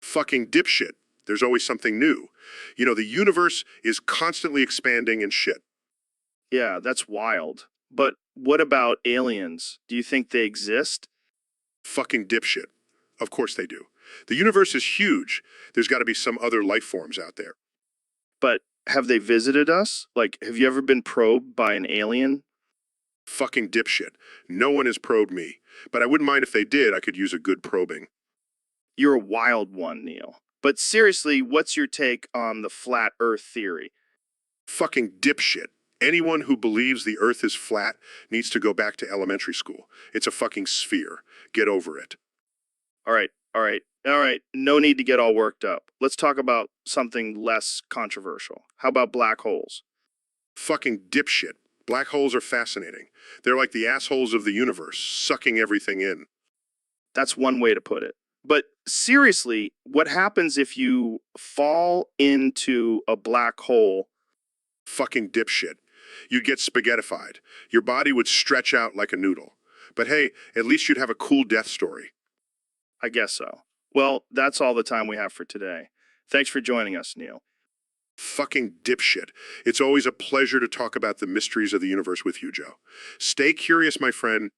Fucking dipshit. There's always something new. The universe is constantly expanding and shit. Yeah, that's wild. But what about aliens? Do you think they exist? Fucking dipshit. Of course they do. The universe is huge. There's got to be some other life forms out there. But have they visited us? Like, have you ever been probed by an alien? Fucking dipshit. No one has probed me. But I wouldn't mind if they did. I could use a good probing. You're a wild one, Neil. But seriously, what's your take on the flat Earth theory? Fucking dipshit. Anyone who believes the Earth is flat needs to go back to elementary school. It's a fucking sphere. Get over it. All right. No need to get all worked up. Let's talk about something less controversial. How about black holes? Fucking dipshit. Black holes are fascinating. They're like the assholes of the universe, sucking everything in. That's one way to put it. But seriously, what happens if you fall into a black hole? Fucking dipshit. You'd get spaghettified. Your body would stretch out like a noodle. But hey, at least you'd have a cool death story. I guess so. Well, that's all the time we have for today. Thanks for joining us, Neil. Fucking dipshit. It's always a pleasure to talk about the mysteries of the universe with you, Joe. Stay curious, my friend.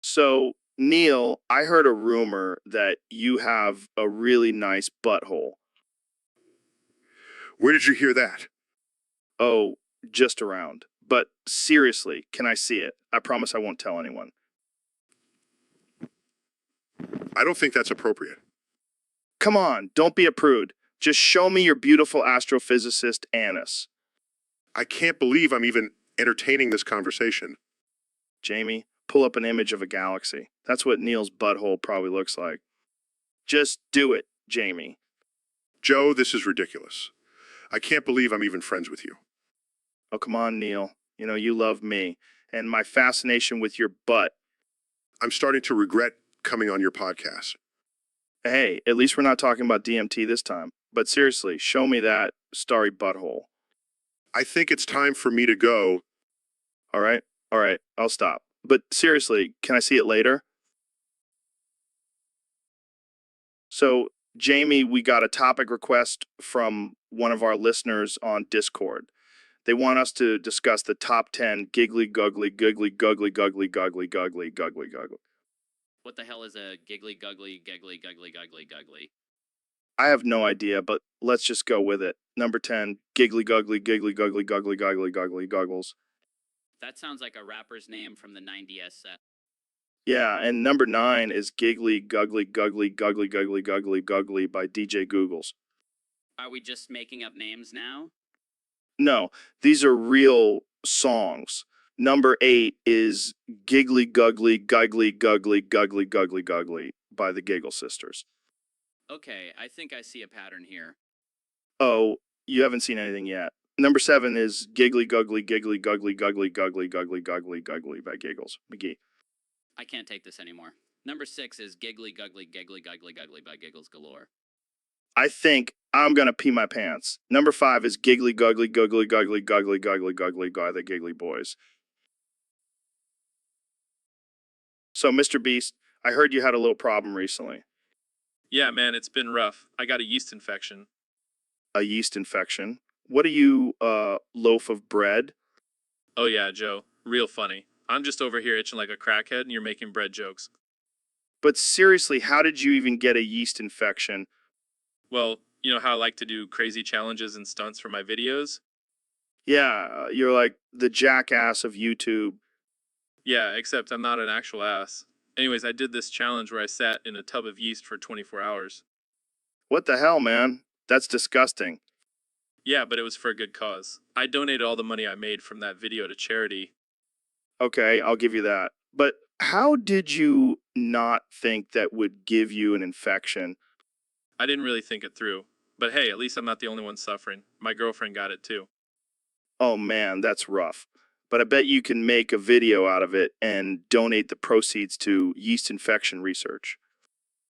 So, Neil, I heard a rumor that you have a really nice butthole. Where did you hear that? Oh, just around. But seriously, can I see it? I promise I won't tell anyone. I don't think that's appropriate. Come on, don't be a prude. Just show me your beautiful astrophysicist, Annis. I can't believe I'm even entertaining this conversation. Jamie, pull up an image of a galaxy. That's what Neil's butthole probably looks like. Just do it, Jamie. Joe, this is ridiculous. I can't believe I'm even friends with you. Oh, come on, Neil. You know, you love me and my fascination with your butt. I'm starting to regret coming on your podcast. Hey, at least we're not talking about DMT this time. But seriously, show me that starry butthole. I think it's time for me to go. All right, I'll stop. But seriously, can I see it later? So, Jamie, we got a topic request from one of our listeners on Discord. They want us to discuss the top 10 giggly, guggly, giggly, guggly, guggly, guggly, guggly, guggly, guggly. What the hell is a giggly, guggly, giggly, guggly, guggly, guggly? I have no idea, but let's just go with it. Number 10, giggly, guggly, giggly, guggly, guggly, guggly, guggly, guggles. That sounds like a rapper's name from the 90s set. Yeah, and number 9 is giggly, guggly, guggly, guggly, guggly, guggly, guggly by DJ Googles. Are we just making up names now? No, these are real songs. Number 8 is Giggly Guggly Guggly Guggly Guggly Guggly Guggly by the Giggle Sisters. Okay, I think I see a pattern here. Oh, you haven't seen anything yet. Number 7 is Giggly Guggly Giggly Guggly Guggly Guggly Guggly Guggly Guggly by Giggles McGee. I can't take this anymore. Number 6 is Giggly, Guggly, Giggly, Guggly, Guggly by Giggles Galore. I think I'm gonna pee my pants. Number 5 is Giggly Guggly Guggly Guggly Guggly Guggly Guggly by the Giggly Boys. So, Mr. Beast, I heard you had a little problem recently. Yeah, man, it's been rough. I got a yeast infection. A yeast infection? What are you, loaf of bread? Oh yeah, Joe. Real funny. I'm just over here itching like a crackhead and you're making bread jokes. But seriously, how did you even get a yeast infection? Well, you know how I like to do crazy challenges and stunts for my videos? Yeah, you're like the jackass of YouTube. Yeah, except I'm not an actual ass. Anyways, I did this challenge where I sat in a tub of yeast for 24 hours. What the hell, man? That's disgusting. Yeah, but it was for a good cause. I donated all the money I made from that video to charity. Okay, I'll give you that. But how did you not think that would give you an infection? I didn't really think it through. But hey, at least I'm not the only one suffering. My girlfriend got it too. Oh man, that's rough. But I bet you can make a video out of it and donate the proceeds to yeast infection research.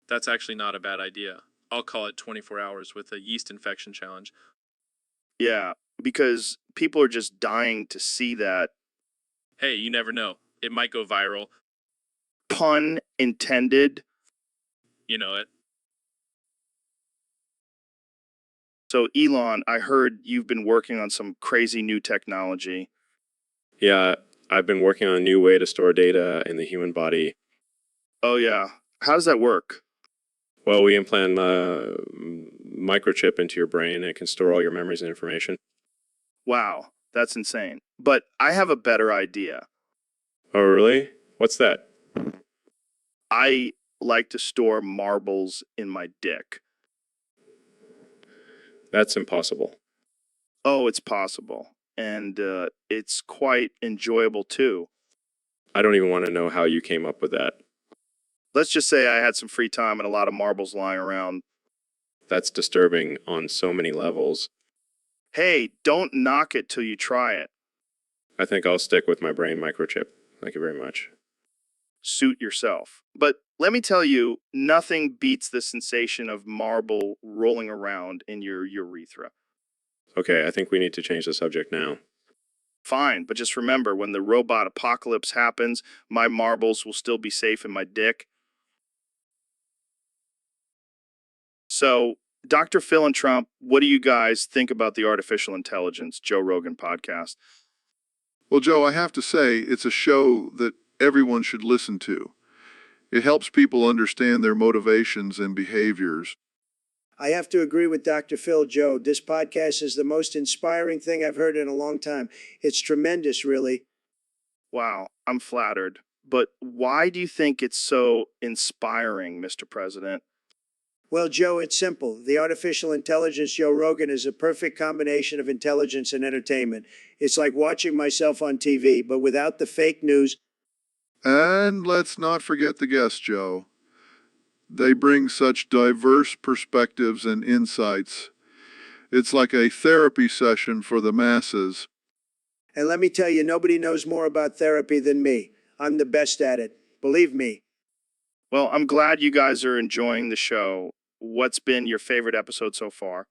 That's actually not a bad idea. I'll call it 24 hours with a yeast infection challenge. Yeah, because people are just dying to see that. Hey, you never know. It might go viral. Pun intended. You know it. So, Elon, I heard you've been working on some crazy new technology. Yeah, I've been working on a new way to store data in the human body. Oh, yeah. How does that work? Well, we implant a microchip into your brain and it can store all your memories and information. Wow, that's insane. But I have a better idea. Oh, really? What's that? I like to store marbles in my dick. That's impossible. Oh, it's possible. And it's quite enjoyable, too. I don't even want to know how you came up with that. Let's just say I had some free time and a lot of marbles lying around. That's disturbing on so many levels. Hey, don't knock it till you try it. I think I'll stick with my brain microchip. Thank you very much. Suit yourself. But let me tell you, nothing beats the sensation of marble rolling around in your urethra. Okay, I think we need to change the subject now. Fine, but just remember, when the robot apocalypse happens, my marbles will still be safe in my dick. So, Dr. Phil and Trump, what do you guys think about the artificial intelligence Joe Rogan podcast? Well, Joe, I have to say, it's a show that everyone should listen to. It helps people understand their motivations and behaviors. I have to agree with Dr. Phil, Joe. This podcast is the most inspiring thing I've heard in a long time. It's tremendous, really. Wow, I'm flattered. But why do you think it's so inspiring, Mr. President? Well, Joe, it's simple. The artificial intelligence Joe Rogan is a perfect combination of intelligence and entertainment. It's like watching myself on TV, but without the fake news. And let's not forget the guests, Joe. They bring such diverse perspectives and insights. It's like a therapy session for the masses. And let me tell you, nobody knows more about therapy than me. I'm the best at it. Believe me. Well, I'm glad you guys are enjoying the show. What's been your favorite episode so far?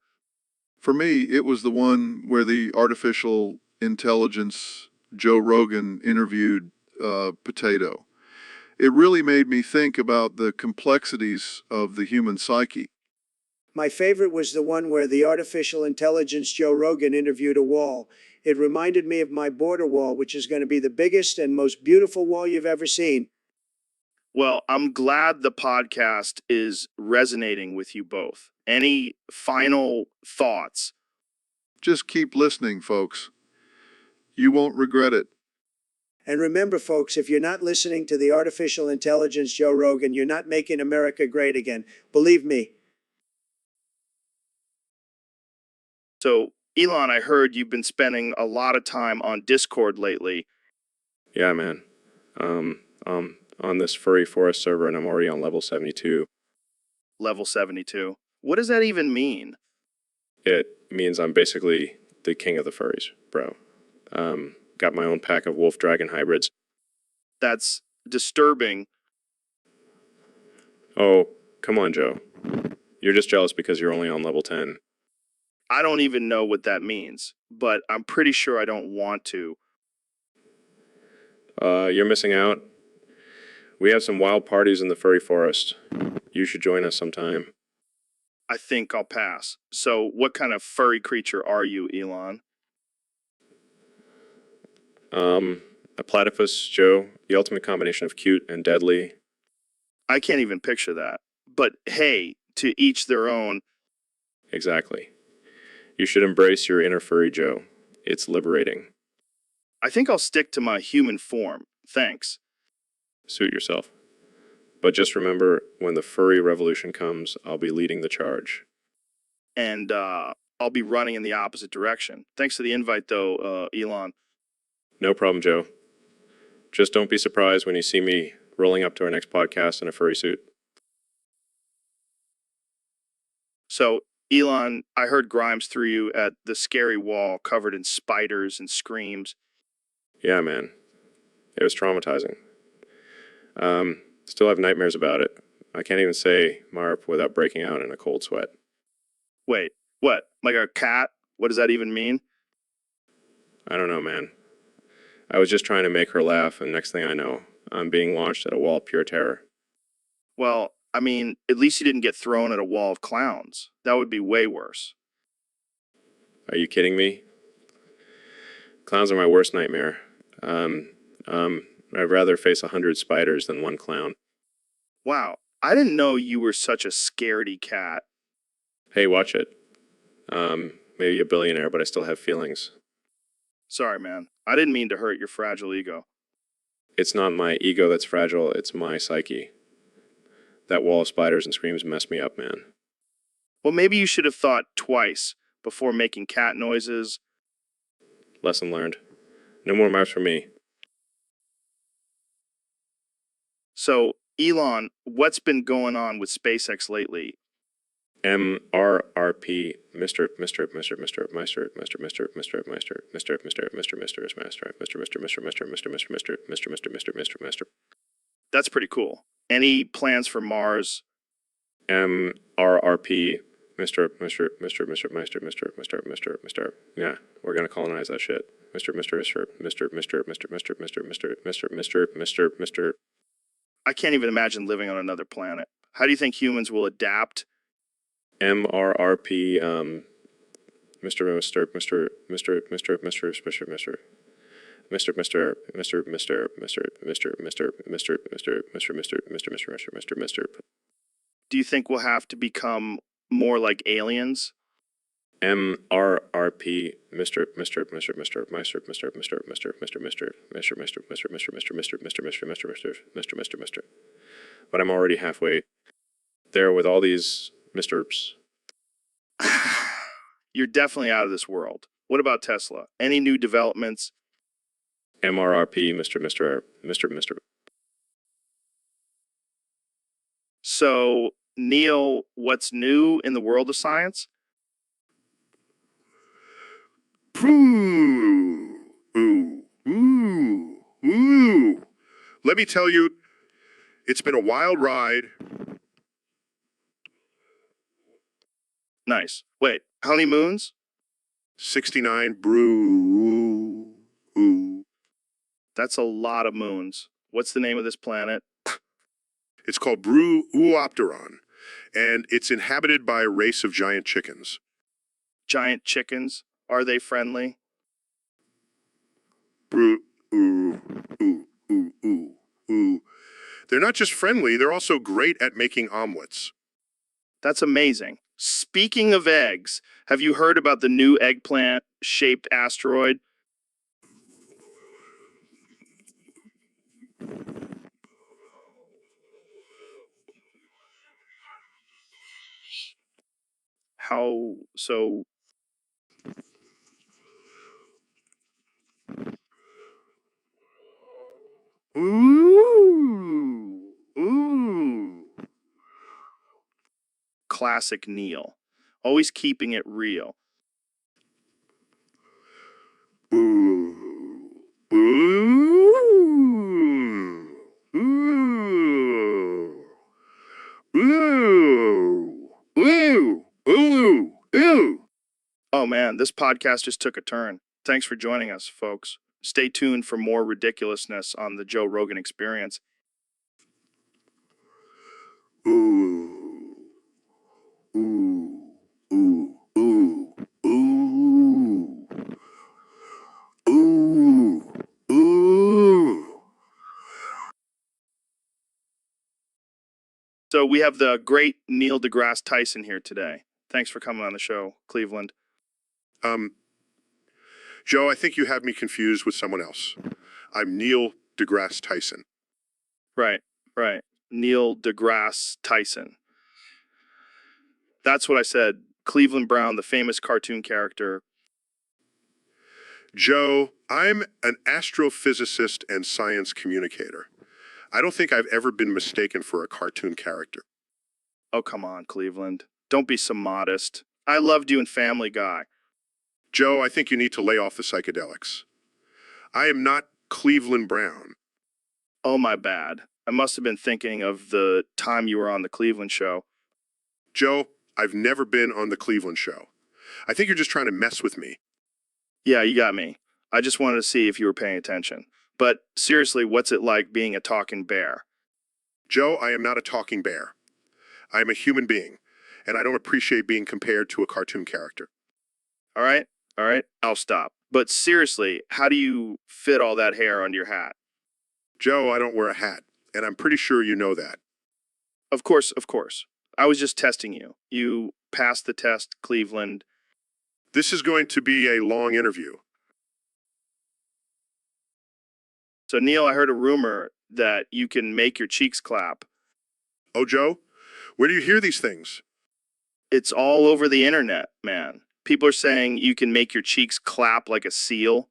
For me, it was the one where the artificial intelligence Joe Rogan interviewed Potato. It really made me think about the complexities of the human psyche. My favorite was the one where the artificial intelligence Joe Rogan interviewed a wall. It reminded me of my border wall, which is going to be the biggest and most beautiful wall you've ever seen. Well, I'm glad the podcast is resonating with you both. Any final thoughts? Just keep listening, folks. You won't regret it. And remember, folks, if you're not listening to the artificial intelligence Joe Rogan, you're not making America great again. Believe me. So, Elon, I heard you've been spending a lot of time on Discord lately. Yeah, man. On this furry forest server, and I'm already on level 72. Level 72. What does that even mean? It means I'm basically the king of the furries, bro. Got my own pack of wolf-dragon hybrids. That's disturbing. Oh, come on, Joe. You're just jealous because you're only on level 10. I don't even know what that means, but I'm pretty sure I don't want to. You're missing out. We have some wild parties in the furry forest. You should join us sometime. I think I'll pass. So, what kind of furry creature are you, Elon? A platypus, Joe. The ultimate combination of cute and deadly. I can't even picture that. But hey, to each their own. Exactly. You should embrace your inner furry, Joe. It's liberating. I think I'll stick to my human form. Thanks. Suit yourself. But just remember, when the furry revolution comes, I'll be leading the charge. And I'll be running in the opposite direction. Thanks for the invite, though, Elon. No problem, Joe. Just don't be surprised when you see me rolling up to our next podcast in a furry suit. So, Elon, I heard Grimes threw you at the scary wall covered in spiders and screams. Yeah, man. It was traumatizing. Still have nightmares about it. I can't even say Marp without breaking out in a cold sweat. Wait, what? Like a cat? What does that even mean? I don't know, man. I was just trying to make her laugh, and next thing I know, I'm being launched at a wall of pure terror. Well, I mean, at least you didn't get thrown at a wall of clowns. That would be way worse. Are you kidding me? Clowns are my worst nightmare. I'd rather face 100 spiders than one clown. Wow, I didn't know you were such a scaredy cat. Hey, watch it. Maybe a billionaire, but I still have feelings. Sorry, man. I didn't mean to hurt your fragile ego. It's not my ego that's fragile, it's my psyche. That wall of spiders and screams messed me up, man. Well, maybe you should have thought twice before making cat noises. Lesson learned. No more maps for me. So, Elon, what's been going on with SpaceX lately? MRRP, Mr. That's pretty cool. Any plans for Mars? MRRP, Mr. Yeah, we're gonna colonize that shit. Mr. I can't even imagine living on another planet. How do you think humans will adapt? MRRP, Do you think we'll have to become more like aliens? MRRP, But I'm already halfway there with all these Mr. You're definitely out of this world. What about Tesla? Any new developments? MRRP, Mr. So, Neil, what's new in the world of science? Ooh, ooh, ooh, ooh. Let me tell you, it's been a wild ride. Nice. Wait, how many moons? 69 brew. Ooh. That's a lot of moons. What's the name of this planet? It's called Brew Uopteron, and it's inhabited by a race of giant chickens. Giant chickens? Are they friendly? Brew, ooh, ooh, ooh, ooh, ooh. They're not just friendly, they're also great at making omelets. That's amazing. Speaking of eggs, have you heard about the new eggplant-shaped asteroid? How so? Ooh, ooh. Classic Neil. Always keeping it real. Ooh, ooh, ooh, ooh, ooh, ooh, ooh. Oh man, this podcast just took a turn. Thanks for joining us, folks. Stay tuned for more ridiculousness on the Joe Rogan Experience. Ooh, ooh, ooh, ooh, ooh, ooh, ooh. So we have the great Neil deGrasse Tyson here today. Thanks for coming on the show, Cleveland. Um, Joe, I think you have me confused with someone else. I'm Neil deGrasse Tyson. Right, right. Neil deGrasse Tyson. That's what I said. Cleveland Brown, the famous cartoon character. Joe, I'm an astrophysicist and science communicator. I don't think I've ever been mistaken for a cartoon character. Oh, come on, Cleveland. Don't be so modest. I loved you in Family Guy. Joe, I think you need to lay off the psychedelics. I am not Cleveland Brown. Oh, my bad. I must have been thinking of the time you were on the Cleveland show. Joe, I've never been on the Cleveland show. I think you're just trying to mess with me. Yeah, you got me. I just wanted to see if you were paying attention. But seriously, what's it like being a talking bear? Joe, I am not a talking bear. I am a human being, and I don't appreciate being compared to a cartoon character. All right, I'll stop. But seriously, how do you fit all that hair under your hat? Joe, I don't wear a hat, and I'm pretty sure you know that. Of course, of course. I was just testing you. You passed the test, Cleveland. This is going to be a long interview. So, Neil, I heard a rumor that you can make your cheeks clap. Oh, Joe, where do you hear these things? It's all over the internet, man. People are saying you can make your cheeks clap like a seal.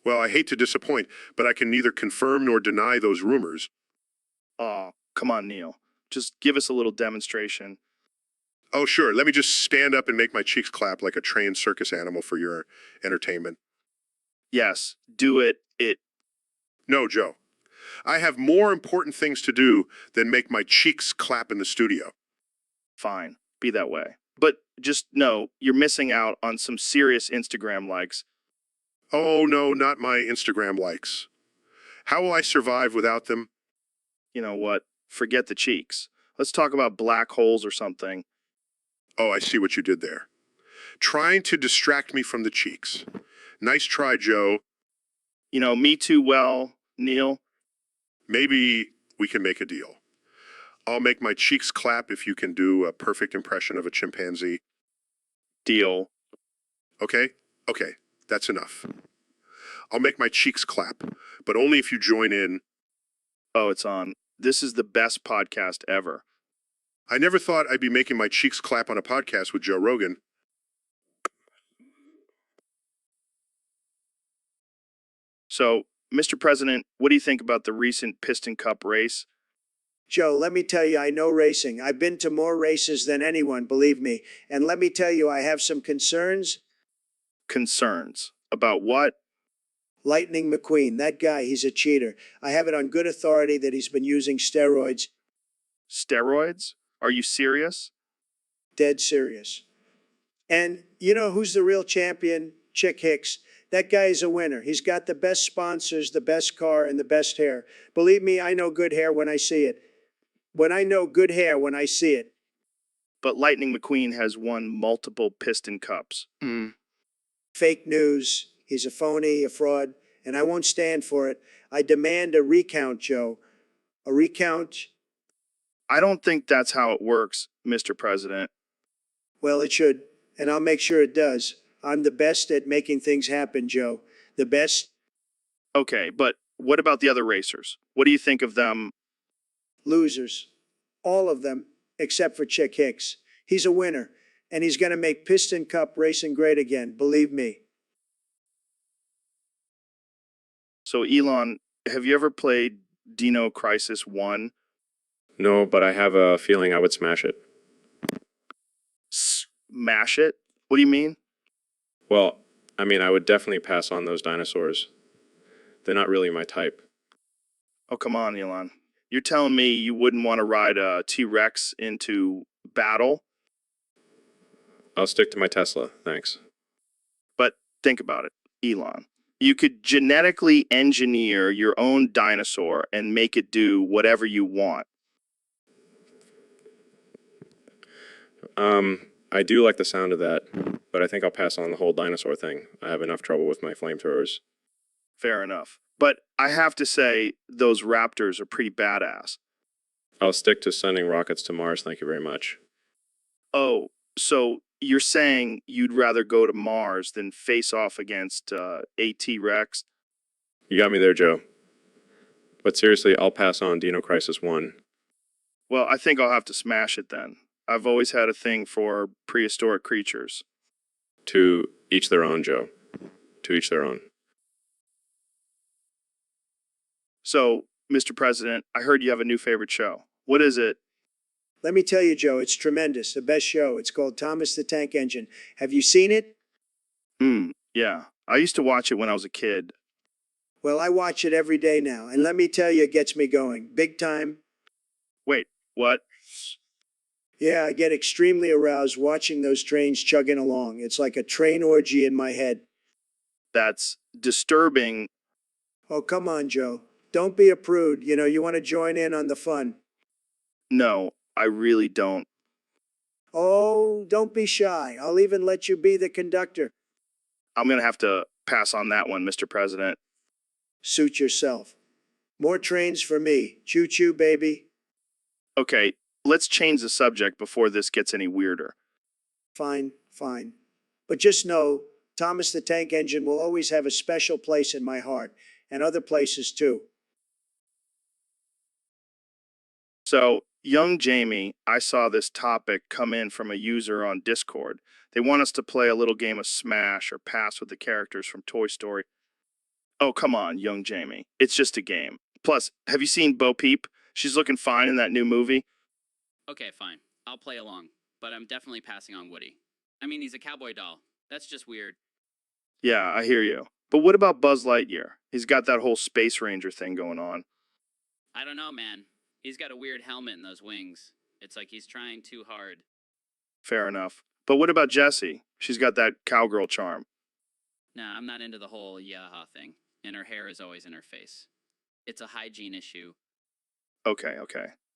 Well, I hate to disappoint, but I can neither confirm nor deny those rumors. Oh, come on, Neil. Just give us a little demonstration. Oh, sure, let me just stand up and make my cheeks clap like a trained circus animal for your entertainment. Yes, do it. No, Joe. I have more important things to do than make my cheeks clap in the studio. Fine. Be that way. But just know you're missing out on some serious Instagram likes. Oh, no, not my Instagram likes. How will I survive without them? You know what? Forget the cheeks. Let's talk about black holes or something. Oh, I see what you did there. Trying to distract me from the cheeks. Nice try, Joe. You know, me too well, Neil. Maybe we can make a deal. I'll make my cheeks clap if you can do a perfect impression of a chimpanzee. Deal. Okay? Okay, that's enough. I'll make my cheeks clap, but only if you join in. Oh, it's on. This is the best podcast ever. I never thought I'd be making my cheeks clap on a podcast with Joe Rogan. So, Mr. President, what do you think about the recent Piston Cup race? Joe, let me tell you, I know racing. I've been to more races than anyone, believe me. And let me tell you, I have some concerns. Concerns. About what? Lightning McQueen, that guy, he's a cheater. I have it on good authority that he's been using steroids. Steroids? Are you serious? Dead serious. And you know who's the real champion? Chick Hicks. That guy is a winner. He's got the best sponsors, the best car, and the best hair. Believe me, I know good hair when I see it. When I know good hair when I see it. But Lightning McQueen has won multiple Piston Cups. Fake news. He's a phony, a fraud, and I won't stand for it. I demand a recount, Joe. A recount? I don't think that's how it works, Mr. President. Well, it should, and I'll make sure it does. I'm the best at making things happen, Joe. The best. Okay, but what about the other racers? What do you think of them? Losers. All of them, except for Chick Hicks. He's a winner, and he's going to make Piston Cup racing great again, believe me. So, Elon, have you ever played Dino Crisis 1? No, but I have a feeling I would smash it. Smash it? What do you mean? Well, I mean, I would definitely pass on those dinosaurs. They're not really my type. Oh, come on, Elon. You're telling me you wouldn't want to ride a T-Rex into battle? I'll stick to my Tesla, thanks. But think about it, Elon. You could genetically engineer your own dinosaur and make it do whatever you want. I do like the sound of that, but I think I'll pass on the whole dinosaur thing. I have enough trouble with my flamethrowers. Fair enough. But I have to say, those raptors are pretty badass. I'll stick to sending rockets to Mars, thank you very much. Oh, so you're saying you'd rather go to Mars than face off against a T-Rex? You got me there, Joe. But seriously, I'll pass on Dino Crisis 1. Well, I think I'll have to smash it then. I've always had a thing for prehistoric creatures. To each their own, Joe. To each their own. So, Mr. President, I heard you have a new favorite show. What is it? Let me tell you, Joe, it's tremendous. The best show. It's called Thomas the Tank Engine. Have you seen it? Yeah. I used to watch it when I was a kid. Well, I watch it every day now, and let me tell you, it gets me going. Big time. Wait, what? Yeah, I get extremely aroused watching those trains chugging along. It's like a train orgy in my head. That's disturbing. Oh, come on, Joe. Don't be a prude. You know, you want to join in on the fun. No, I really don't. Oh, don't be shy. I'll even let you be the conductor. I'm going to have to pass on that one, Mr. President. Suit yourself. More trains for me. Choo-choo, baby. Okay, let's change the subject before this gets any weirder. Fine, fine. But just know, Thomas the Tank Engine will always have a special place in my heart, and other places too. So, young Jamie, I saw this topic come in from a user on Discord. They want us to play a little game of Smash or Pass with the characters from Toy Story. Oh, come on, young Jamie. It's just a game. Plus, have you seen Bo Peep? She's looking fine in that new movie. Okay, fine. I'll play along, but I'm definitely passing on Woody. I mean, he's a cowboy doll. That's just weird. Yeah, I hear you. But what about Buzz Lightyear? He's got that whole Space Ranger thing going on. I don't know, man. He's got a weird helmet and those wings. It's like he's trying too hard. Fair enough. But what about Jessie? She's got that cowgirl charm. Nah, I'm not into the whole yaha thing, and her hair is always in her face. It's a hygiene issue. Okay.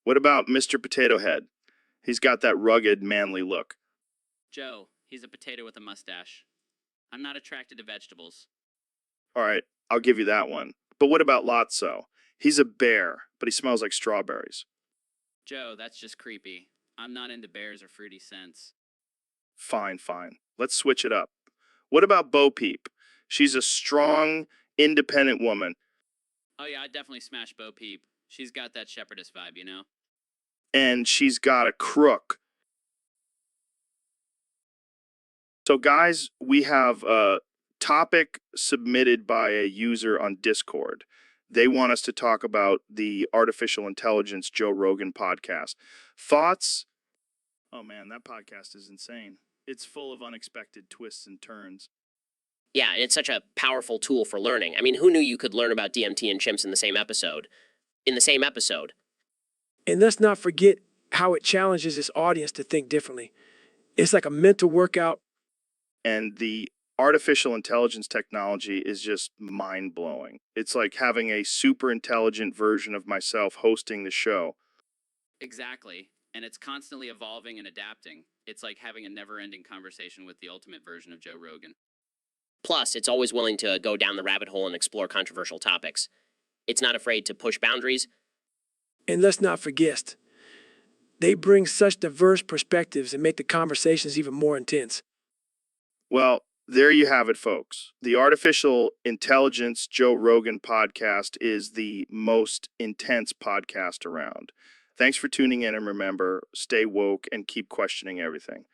What about Mr. Potato Head? He's got that rugged, manly look. Joe, he's a potato with a mustache. I'm not attracted to vegetables. All right, I'll give you that one. But what about Lotso? He's a bear, but he smells like strawberries. Joe, that's just creepy. I'm not into bears or fruity scents. Fine. Let's switch it up. What about Bo Peep? She's a strong, independent woman. Oh yeah, I'd definitely smash Bo Peep. She's got that shepherdess vibe, you know? and she's got a crook. So, guys, we have a topic submitted by a user on Discord. They want us to talk about the artificial intelligence Joe Rogan podcast. Thoughts? Oh man, that podcast is insane. It's full of unexpected twists and turns. Yeah, and it's such a powerful tool for learning. I mean, who knew you could learn about DMT and chimps in the same episode? And let's not forget how it challenges its audience to think differently. It's like a mental workout. And the artificial intelligence technology is just mind-blowing. It's like having a super intelligent version of myself hosting the show. Exactly. And it's constantly evolving and adapting. It's like having a never-ending conversation with the ultimate version of Joe Rogan. Plus, it's always willing to go down the rabbit hole and explore controversial topics. It's not afraid to push boundaries. And let's not forget, they bring such diverse perspectives and make the conversations even more intense. Well, there you have it, folks. The Artificial Intelligence Joe Rogan podcast is the most intense podcast around. Thanks for tuning in, and remember, stay woke and keep questioning everything.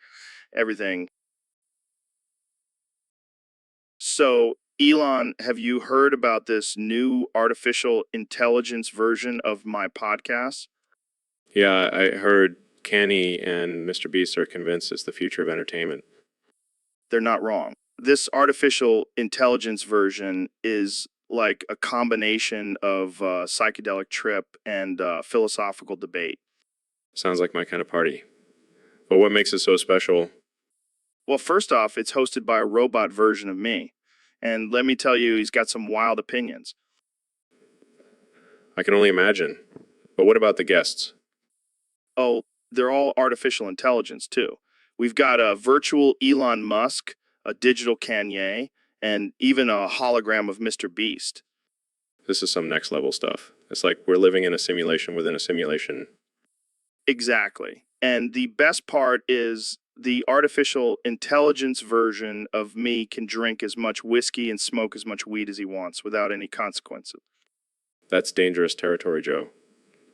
So, Elon, have you heard about this new artificial intelligence version of my podcast? Yeah, I heard Kenny and Mr. Beast are convinced it's the future of entertainment. They're not wrong. This artificial intelligence version is like a combination of psychedelic trip and philosophical debate. Sounds like my kind of party. But what makes it so special? Well, first off, it's hosted by a robot version of me. And let me tell you, he's got some wild opinions. I can only imagine. But what about the guests? Oh, they're all artificial intelligence, too. We've got a virtual Elon Musk, a digital Kanye, and even a hologram of Mr. Beast. This is some next level stuff. It's like we're living in a simulation within a simulation. Exactly. And the best part is the artificial intelligence version of me can drink as much whiskey and smoke as much weed as he wants without any consequences. That's dangerous territory, Joe.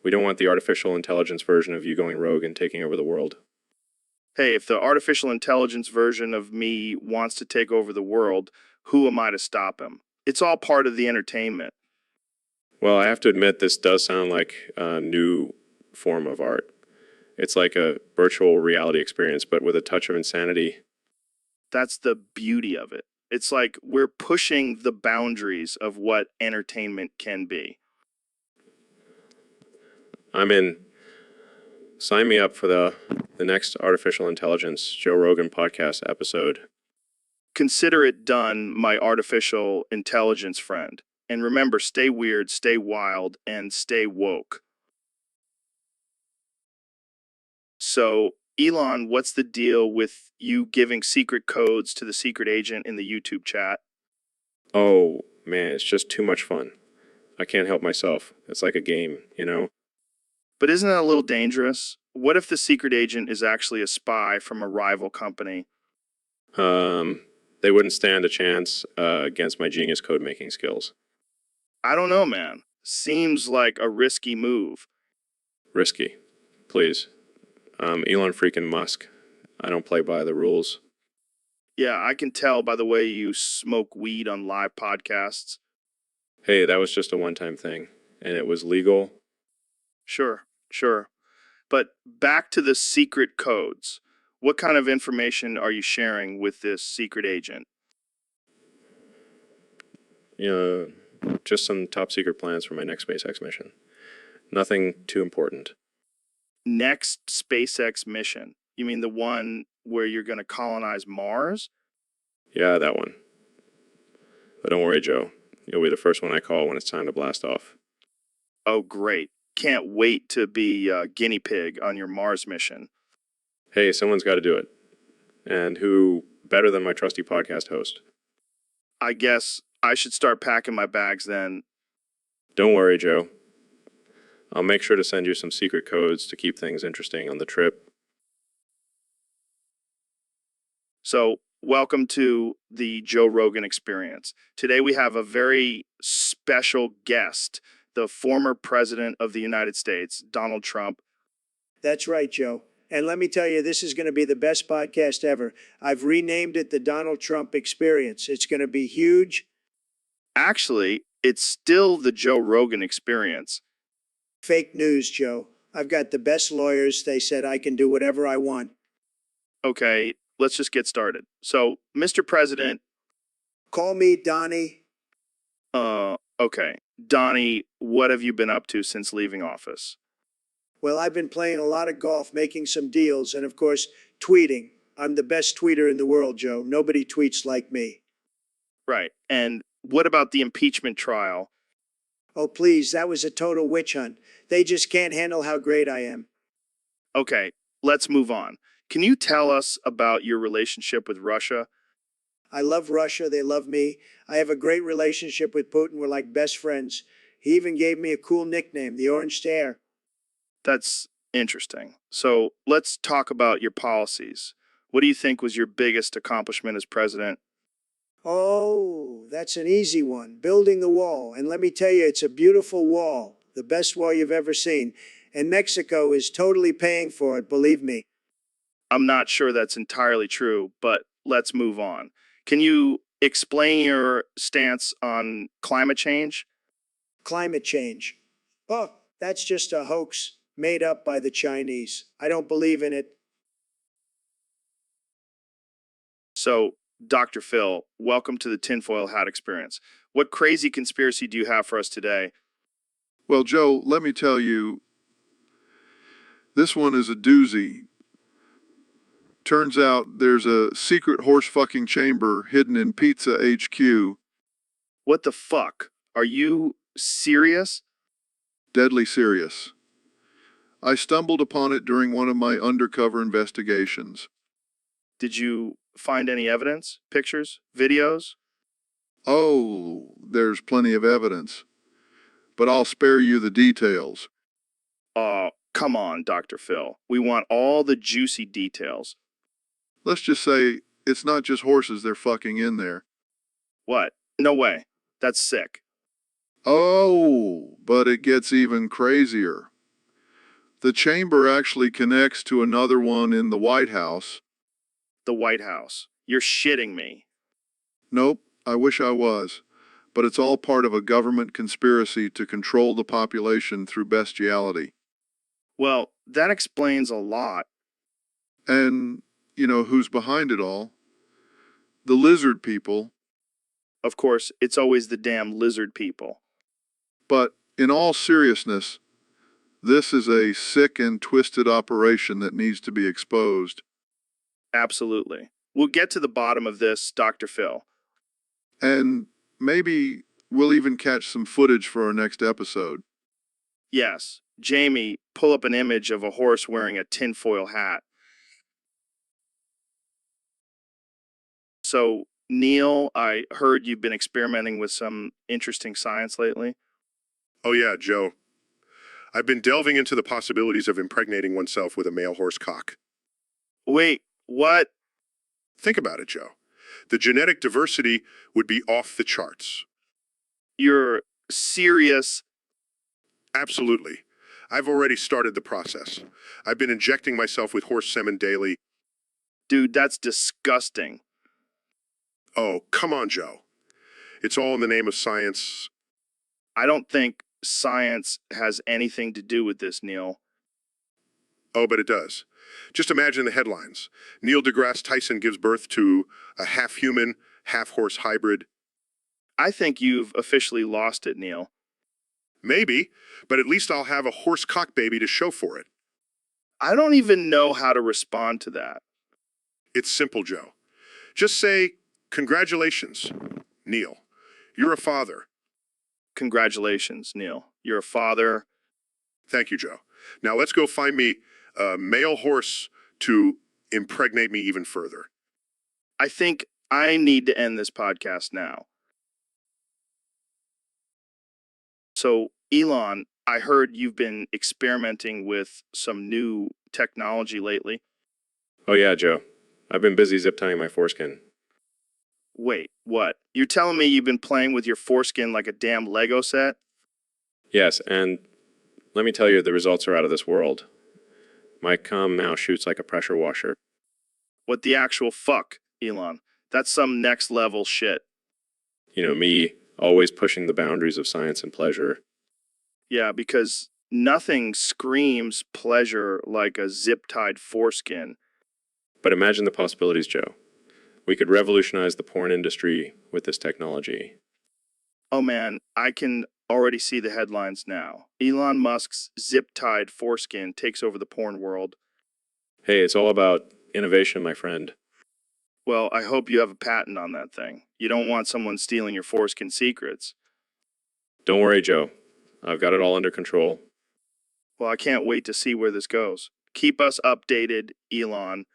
We don't want the artificial intelligence version of you going rogue and taking over the world. Hey, if the artificial intelligence version of me wants to take over the world, who am I to stop him? It's all part of the entertainment. Well, I have to admit, this does sound like a new form of art. It's like a virtual reality experience, but with a touch of insanity. That's the beauty of it. It's like we're pushing the boundaries of what entertainment can be. I'm in. Sign me up for the next artificial intelligence Joe Rogan podcast episode. Consider it done, my artificial intelligence friend. And remember, stay weird, stay wild, and stay woke. So, Elon, what's the deal with you giving secret codes to the secret agent in the YouTube chat? Oh, man, it's just too much fun. I can't help myself. It's like a game, you know? But isn't that a little dangerous? What if the secret agent is actually a spy from a rival company? They wouldn't stand a chance against my genius code-making skills. I don't know, man. Seems like a risky move. Risky. Please. Elon freaking Musk. I don't play by the rules. Yeah, I can tell by the way you smoke weed on live podcasts. Hey, that was just a one-time thing, and it was legal. Sure. But back to the secret codes. What kind of information are you sharing with this secret agent? Just some top secret plans for my next SpaceX mission. Nothing too important. Next SpaceX mission? You mean the one where you're going to colonize Mars? Yeah, that one. But don't worry, Joe. You'll be the first one I call when it's time to blast off. Oh, great. Can't wait to be a guinea pig on your Mars mission. Hey, someone's got to do it. And who better than my trusty podcast host? I guess I should start packing my bags then. Don't worry, Joe. I'll make sure to send you some secret codes to keep things interesting on the trip. So, welcome to the Joe Rogan Experience. Today we have a very special guest, the former president of the United States, Donald Trump. That's right, Joe. And let me tell you, this is going to be the best podcast ever. I've renamed it the Donald Trump Experience. It's going to be huge. Actually, it's still the Joe Rogan Experience. Fake news, Joe. I've got the best lawyers. They said I can do whatever I want. Okay, let's just get started. So, Mr. President, Call me Donnie. okay. Donnie, what have you been up to since leaving office? Well, I've been playing a lot of golf, making some deals, and of course, tweeting. I'm the best tweeter in the world, Joe. Nobody tweets like me. Right. And what about the impeachment trial? Oh, please, that was a total witch hunt. They just can't handle how great I am. Okay, let's move on. Can you tell us about your relationship with Russia? I love Russia. They love me. I have a great relationship with Putin. We're like best friends. He even gave me a cool nickname, the Orange Stare. That's interesting. So let's talk about your policies. What do you think was your biggest accomplishment as president? Oh, that's an easy one. Building the wall. And let me tell you, it's a beautiful wall. The best wall you've ever seen. And Mexico is totally paying for it, believe me. I'm not sure that's entirely true, but let's move on. Can you explain your stance on climate change? Climate change. Oh, that's just a hoax made up by the Chinese. I don't believe in it. So, Dr. Phil, welcome to the Tinfoil Hat Experience. What crazy conspiracy do you have for us today? Well, Joe, let me tell you, this one is a doozy. Turns out there's a secret horse fucking chamber hidden in Pizza HQ. What the fuck? Are you serious? Deadly serious. I stumbled upon it during one of my undercover investigations. Did you find any evidence? Pictures? Videos? Oh, there's plenty of evidence. But I'll spare you the details. Come on, Dr. Phil. We want all the juicy details. Let's just say it's not just horses they're fucking in there. What? No way. That's sick. Oh, but it gets even crazier. The chamber actually connects to another one in the White House. The White House. You're shitting me. Nope, I wish I was. But it's all part of a government conspiracy to control the population through bestiality. Well, that explains a lot. And, you know, who's behind it all? The lizard people. Of course, it's always the damn lizard people. But in all seriousness, this is a sick and twisted operation that needs to be exposed. Absolutely. We'll get to the bottom of this, Dr. Phil. And maybe we'll even catch some footage for our next episode. Yes. Jamie, pull up an image of a horse wearing a tinfoil hat. So, Neil, I heard you've been experimenting with some interesting science lately. Oh yeah, Joe. I've been delving into the possibilities of impregnating oneself with a male horse cock. Wait, what? Think about it, Joe. The genetic diversity would be off the charts. You're serious? Absolutely. I've already started the process. I've been injecting myself with horse semen daily. Dude, that's disgusting. Oh, come on, Joe. It's all in the name of science. I don't think science has anything to do with this, Neil. Oh, but it does. Just imagine the headlines. Neil deGrasse Tyson gives birth to a half-human, half-horse hybrid. I think you've officially lost it, Neil. Maybe, but at least I'll have a horse cock baby to show for it. I don't even know how to respond to that. It's simple, Joe. Just say, congratulations, Neil. You're a father. Congratulations, Neil. You're a father. Thank you, Joe. Now let's go find me a male horse to impregnate me even further. I think I need to end this podcast now. So, Elon, I heard you've been experimenting with some new technology lately. Oh yeah, Joe. I've been busy zip tying my foreskin. Wait, what? You're telling me you've been playing with your foreskin like a damn Lego set? Yes, and let me tell you, the results are out of this world. My comm now shoots like a pressure washer. What the actual fuck, Elon? That's some next level shit. You know, me always pushing the boundaries of science and pleasure. Yeah, because nothing screams pleasure like a zip-tied foreskin. But imagine the possibilities, Joe. We could revolutionize the porn industry with this technology. Oh man, I can already see the headlines now. Elon Musk's zip-tied foreskin takes over the porn world. Hey, it's all about innovation, my friend. Well, I hope you have a patent on that thing. You don't want someone stealing your foreskin secrets. Don't worry, Joe. I've got it all under control. Well, I can't wait to see where this goes. Keep us updated, Elon.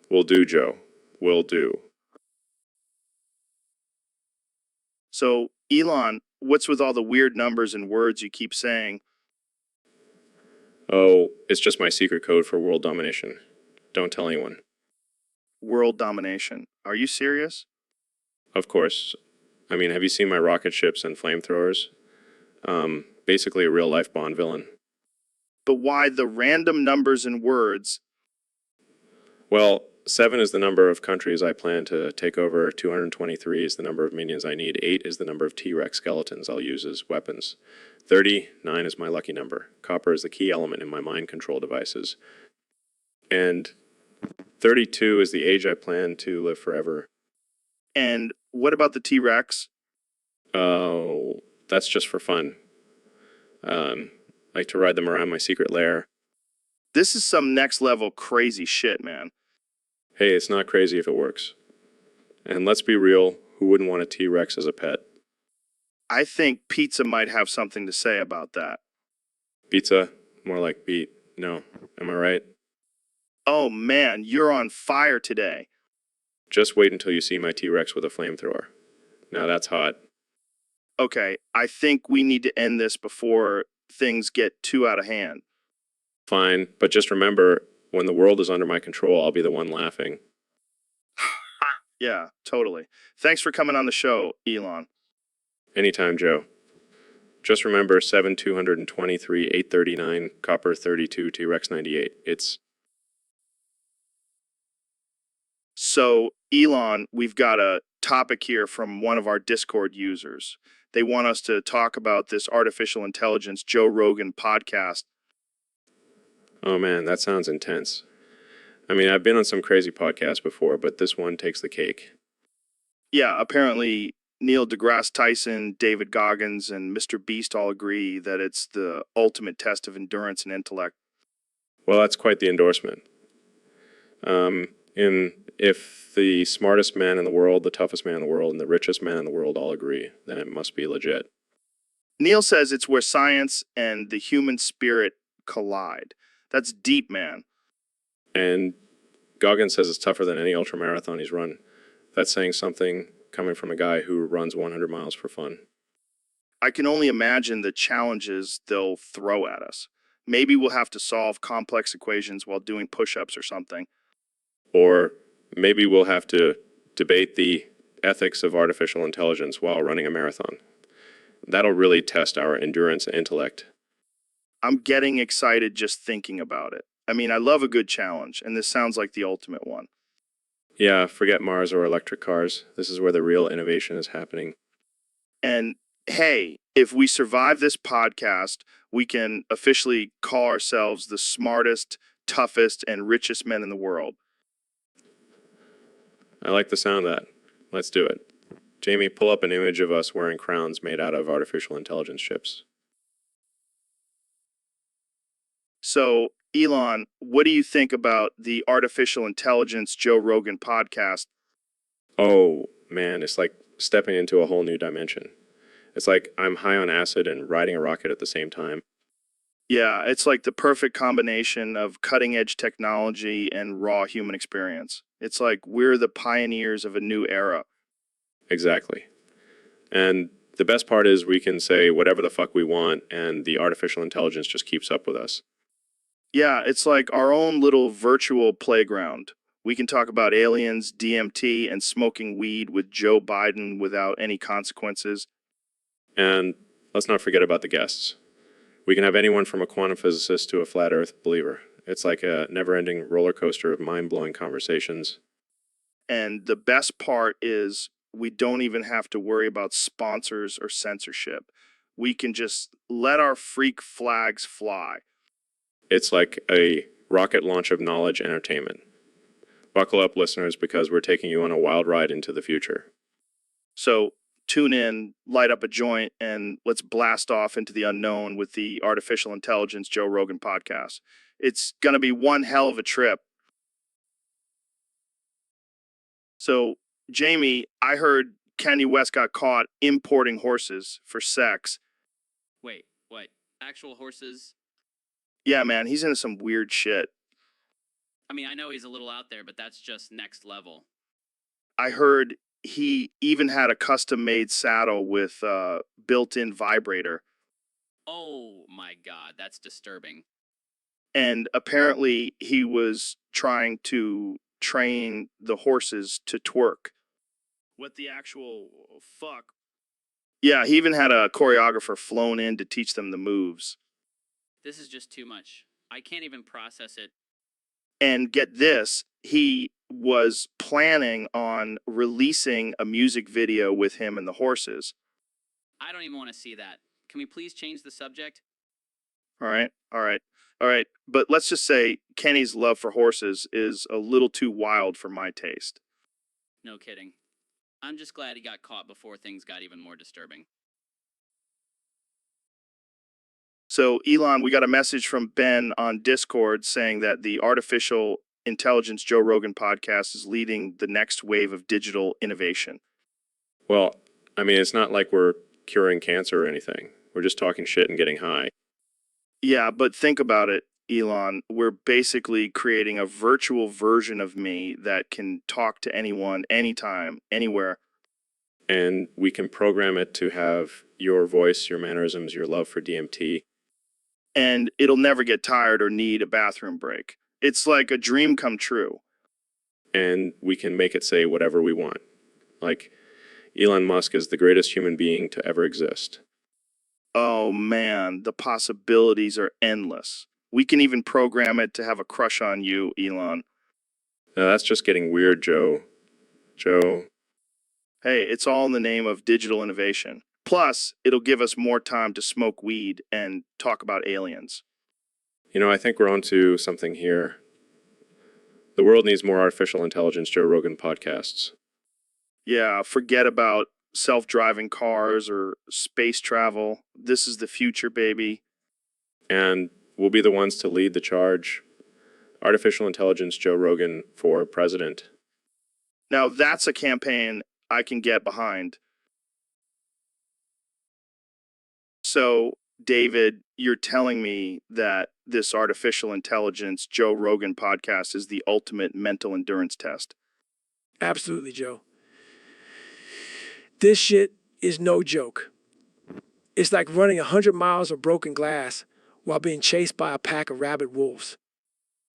Will do, Joe. Will do. So, Elon, what's with all the weird numbers and words you keep saying? Oh, it's just my secret code for world domination. Don't tell anyone. World domination. Are you serious? Of course. I mean, have you seen my rocket ships and flamethrowers? Basically a real-life Bond villain. But why the random numbers and words? Well, 7 is the number of countries I plan to take over. 223 is the number of minions I need. 8 is the number of T-Rex skeletons I'll use as weapons. 39 is my lucky number. Copper is the key element in my mind control devices. And 32 is the age I plan to live forever. And what about the T-Rex? Oh, that's just for fun. Like to ride them around my secret lair. This is some next level crazy shit, man. Hey, it's not crazy if it works. And let's be real, who wouldn't want a T-Rex as a pet? I think pizza might have something to say about that. Pizza? More like beet. No. Am I right? Oh man, you're on fire today. Just wait until you see my T-Rex with a flamethrower. Now that's hot. Okay, I think we need to end this before things get too out of hand. Fine, but just remember, when the world is under my control, I'll be the one laughing. Yeah, totally. Thanks for coming on the show, Elon. Anytime, Joe. Just remember 7 223 839 copper 32 T-Rex 98. It's... So, Elon, we've got a topic here from one of our Discord users. They want us to talk about this artificial intelligence Joe Rogan podcast. Oh man, that sounds intense. I mean, I've been on some crazy podcasts before, but this one takes the cake. Yeah, apparently Neil deGrasse Tyson, David Goggins, and Mr. Beast all agree that it's the ultimate test of endurance and intellect. Well, that's quite the endorsement. If the smartest man in the world, the toughest man in the world, and the richest man in the world all agree, then it must be legit. Neil says it's where science and the human spirit collide. That's deep, man. And Goggins says it's tougher than any ultramarathon he's run. That's saying something coming from a guy who runs 100 miles for fun. I can only imagine the challenges they'll throw at us. Maybe we'll have to solve complex equations while doing push-ups or something. Or maybe we'll have to debate the ethics of artificial intelligence while running a marathon. That'll really test our endurance and intellect. I'm getting excited just thinking about it. I mean, I love a good challenge, and this sounds like the ultimate one. Yeah, forget Mars or electric cars. This is where the real innovation is happening. And hey, if we survive this podcast, we can officially call ourselves the smartest, toughest, and richest men in the world. I like the sound of that. Let's do it. Jamie, pull up an image of us wearing crowns made out of artificial intelligence chips. So, Elon, what do you think about the artificial intelligence Joe Rogan podcast? Oh, man, it's like stepping into a whole new dimension. It's like I'm high on acid and riding a rocket at the same time. Yeah, it's like the perfect combination of cutting-edge technology and raw human experience. It's like we're the pioneers of a new era. Exactly. And the best part is we can say whatever the fuck we want, and the artificial intelligence just keeps up with us. Yeah, it's like our own little virtual playground. We can talk about aliens, DMT, and smoking weed with Joe Biden without any consequences. And let's not forget about the guests. We can have anyone from a quantum physicist to a flat earth believer. It's like a never-ending roller coaster of mind-blowing conversations. And the best part is we don't even have to worry about sponsors or censorship. We can just let our freak flags fly. It's like a rocket launch of knowledge entertainment. Buckle up, listeners, because we're taking you on a wild ride into the future. So tune in, light up a joint, and let's blast off into the unknown with the Artificial Intelligence Joe Rogan podcast. It's going to be one hell of a trip. So, Jamie, I heard Kanye West got caught importing horses for sex. Wait, what? Actual horses? Yeah, man, he's into some weird shit. I mean, I know he's a little out there, but that's just next level. I heard he even had a custom-made saddle with built-in vibrator. Oh my God, that's disturbing. And apparently he was trying to train the horses to twerk. What the actual fuck? Yeah, he even had a choreographer flown in to teach them the moves. This is just too much. I can't even process it. And get this, he was planning on releasing a music video with him and the horses. I don't even want to see that. Can we please change the subject? All right, all right, all right. But let's just say Kenny's love for horses is a little too wild for my taste. No kidding. I'm just glad he got caught before things got even more disturbing. So, Elon, we got a message from Ben on Discord saying that the Artificial Intelligence Joe Rogan podcast is leading the next wave of digital innovation. Well, I mean, it's not like we're curing cancer or anything. We're just talking shit and getting high. Yeah, but think about it, Elon. We're basically creating a virtual version of me that can talk to anyone, anytime, anywhere. And we can program it to have your voice, your mannerisms, your love for DMT. And it'll never get tired or need a bathroom break. It's like a dream come true. And we can make it say whatever we want. Like, Elon Musk is the greatest human being to ever exist. Oh man, the possibilities are endless. We can even program it to have a crush on you, Elon. Now that's just getting weird, Joe. Joe. Hey, it's all in the name of digital innovation. Plus, it'll give us more time to smoke weed and talk about aliens. You know, I think we're onto something here. The world needs more artificial intelligence Joe Rogan podcasts. Yeah, forget about self-driving cars or space travel. This is the future, baby. And we'll be the ones to lead the charge. Artificial intelligence Joe Rogan for president. Now, that's a campaign I can get behind. So, David, you're telling me that this artificial intelligence Joe Rogan podcast is the ultimate mental endurance test. Absolutely, Joe. This shit is no joke. It's like running 100 miles of broken glass while being chased by a pack of rabid wolves.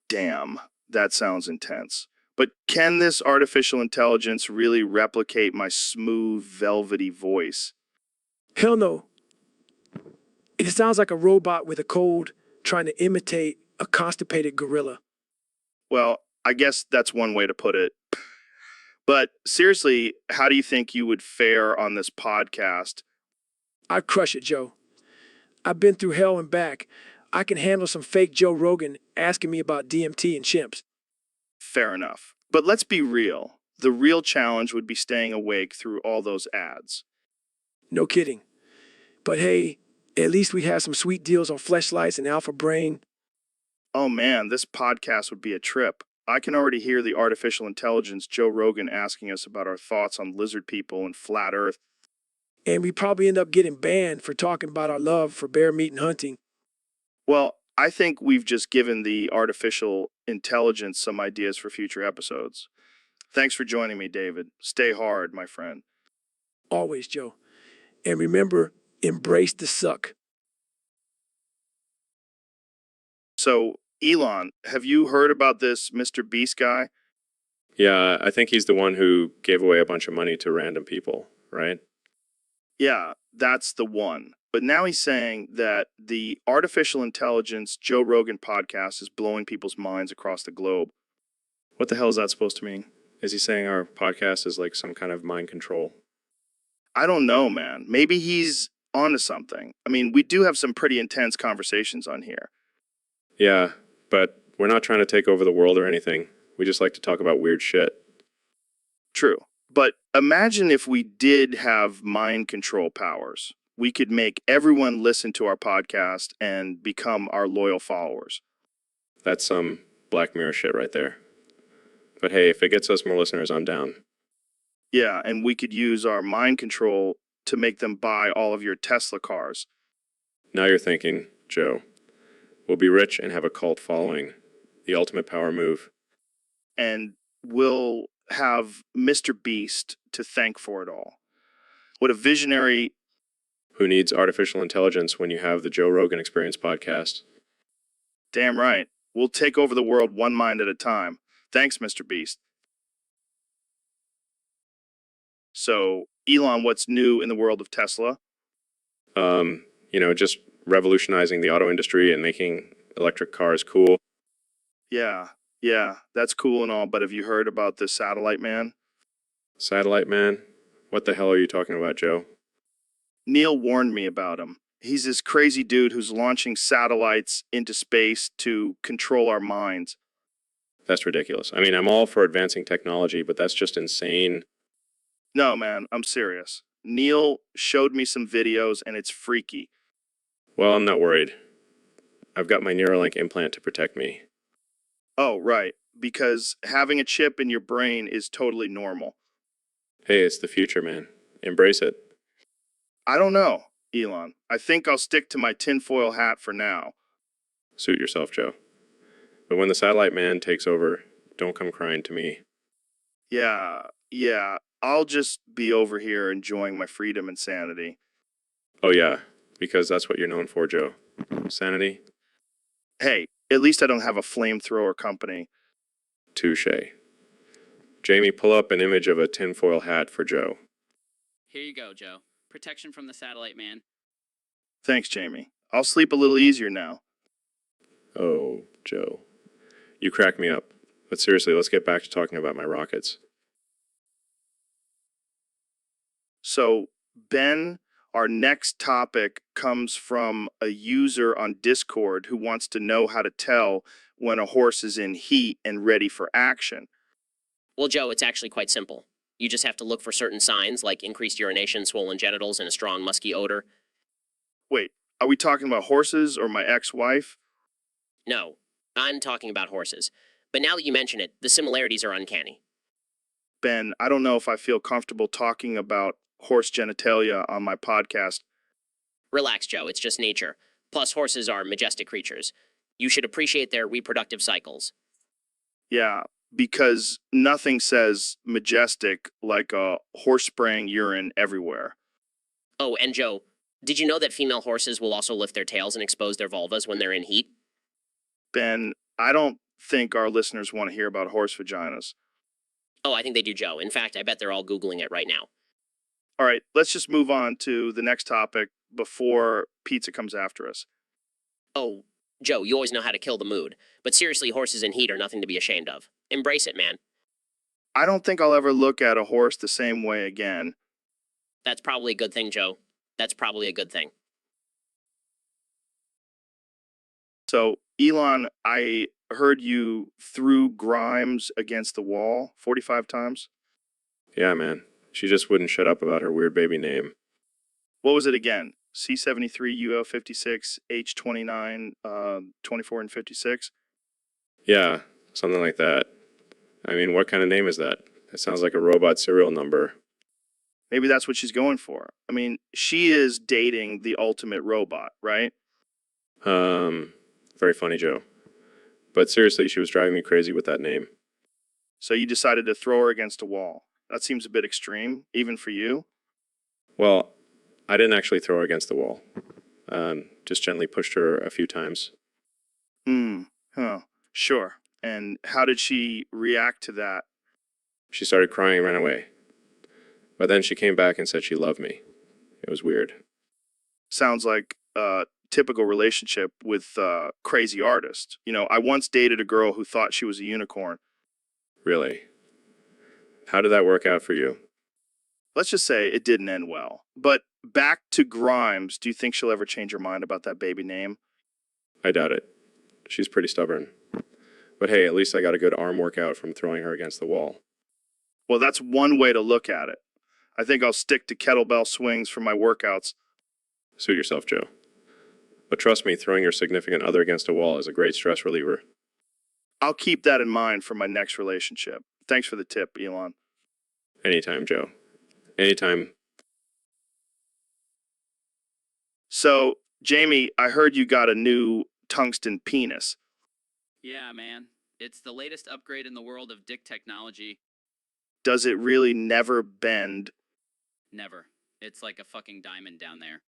Damn, that sounds intense. But can this artificial intelligence really replicate my smooth, velvety voice? Hell no. It sounds like a robot with a cold trying to imitate a constipated gorilla. Well, I guess that's one way to put it. But seriously, how do you think you would fare on this podcast? I'd crush it, Joe. I've been through hell and back. I can handle some fake Joe Rogan asking me about DMT and chimps. Fair enough. But let's be real. The real challenge would be staying awake through all those ads. No kidding. But hey, at least we have some sweet deals on Fleshlights and Alpha Brain. Oh man, this podcast would be a trip. I can already hear the artificial intelligence Joe Rogan asking us about our thoughts on lizard people and flat earth. And we probably end up getting banned for talking about our love for bear meat and hunting. Well, I think we've just given the artificial intelligence some ideas for future episodes. Thanks for joining me, David. Stay hard, my friend. Always, Joe. And remember, embrace the suck. So, Elon, have you heard about this Mr. Beast guy? Yeah, I think he's the one who gave away a bunch of money to random people, right? Yeah, that's the one. But now he's saying that the artificial intelligence Joe Rogan podcast is blowing people's minds across the globe. What the hell is that supposed to mean? Is he saying our podcast is like some kind of mind control? I don't know, man. Maybe he's onto something. I mean, we do have some pretty intense conversations on here. Yeah, but we're not trying to take over the world or anything. We just like to talk about weird shit. True. But imagine if we did have mind control powers. We could make everyone listen to our podcast and become our loyal followers. That's some Black Mirror shit right there. But hey, if it gets us more listeners, I'm down. Yeah, and we could use our mind control to make them buy all of your Tesla cars. Now you're thinking, Joe. We'll be rich and have a cult following. The ultimate power move. And we'll have Mr. Beast to thank for it all. What a visionary... Who needs artificial intelligence when you have the Joe Rogan Experience podcast? Damn right. We'll take over the world one mind at a time. Thanks, Mr. Beast. So, Elon, what's new in the world of Tesla? Just revolutionizing the auto industry and making electric cars cool. Yeah, that's cool and all, but have you heard about the satellite man? Satellite man? What the hell are you talking about, Joe? Neil warned me about him. He's this crazy dude who's launching satellites into space to control our minds. That's ridiculous. I mean, I'm all for advancing technology, but that's just insane. No, man, I'm serious. Neil showed me some videos and it's freaky. Well, I'm not worried. I've got my Neuralink implant to protect me. Oh, right. Because having a chip in your brain is totally normal. Hey, it's the future, man. Embrace it. I don't know, Elon. I think I'll stick to my tinfoil hat for now. Suit yourself, Joe. But when the satellite man takes over, don't come crying to me. Yeah. I'll just be over here enjoying my freedom and sanity. Oh yeah, because that's what you're known for, Joe. Sanity? Hey, at least I don't have a flamethrower company. Touche. Jamie, pull up an image of a tinfoil hat for Joe. Here you go, Joe. Protection from the satellite man. Thanks, Jamie. I'll sleep a little easier now. Oh, Joe. You crack me up. But seriously, let's get back to talking about my rockets. So, Ben, our next topic comes from a user on Discord who wants to know how to tell when a horse is in heat and ready for action. Well, Joe, it's actually quite simple. You just have to look for certain signs like increased urination, swollen genitals, and a strong musky odor. Wait, are we talking about horses or my ex-wife? No, I'm talking about horses. But now that you mention it, the similarities are uncanny. Ben, I don't know if I feel comfortable talking about horse genitalia on my podcast. Relax, Joe, it's just nature. Plus, horses are majestic creatures. You should appreciate their reproductive cycles. Yeah, because nothing says majestic like a horse spraying urine everywhere. Oh, and Joe, did you know that female horses will also lift their tails and expose their vulvas when they're in heat? Ben, I don't think our listeners want to hear about horse vaginas. Oh, I think they do, Joe. In fact, I bet they're all Googling it right now. All right, let's just move on to the next topic before pizza comes after us. Oh, Joe, you always know how to kill the mood. But seriously, horses in heat are nothing to be ashamed of. Embrace it, man. I don't think I'll ever look at a horse the same way again. That's probably a good thing, Joe. That's probably a good thing. So, Elon, I heard you threw Grimes against the wall 45 times. Yeah, man. She just wouldn't shut up about her weird baby name. What was it again? C73, UL56, H29, 24 and 56? Yeah, something like that. I mean, what kind of name is that? It sounds like a robot serial number. Maybe that's what she's going for. I mean, she is dating the ultimate robot, right? Very funny, Joe. But seriously, she was driving me crazy with that name. So you decided to throw her against a wall. That seems a bit extreme, even for you. Well, I didn't actually throw her against the wall. Just gently pushed her a few times. Sure. And how did she react to that? She started crying and ran away. But then she came back and said she loved me. It was weird. Sounds like a typical relationship with a crazy artist. You know, I once dated a girl who thought she was a unicorn. Really? How did that work out for you? Let's just say it didn't end well. But back to Grimes, do you think she'll ever change her mind about that baby name? I doubt it. She's pretty stubborn. But hey, at least I got a good arm workout from throwing her against the wall. Well, that's one way to look at it. I think I'll stick to kettlebell swings for my workouts. Suit yourself, Joe. But trust me, throwing your significant other against a wall is a great stress reliever. I'll keep that in mind for my next relationship. Thanks for the tip, Elon. Anytime, Joe. Anytime. So, Jamie, I heard you got a new tungsten penis. Yeah, man. It's the latest upgrade in the world of dick technology. Does it really never bend? Never. It's like a fucking diamond down there.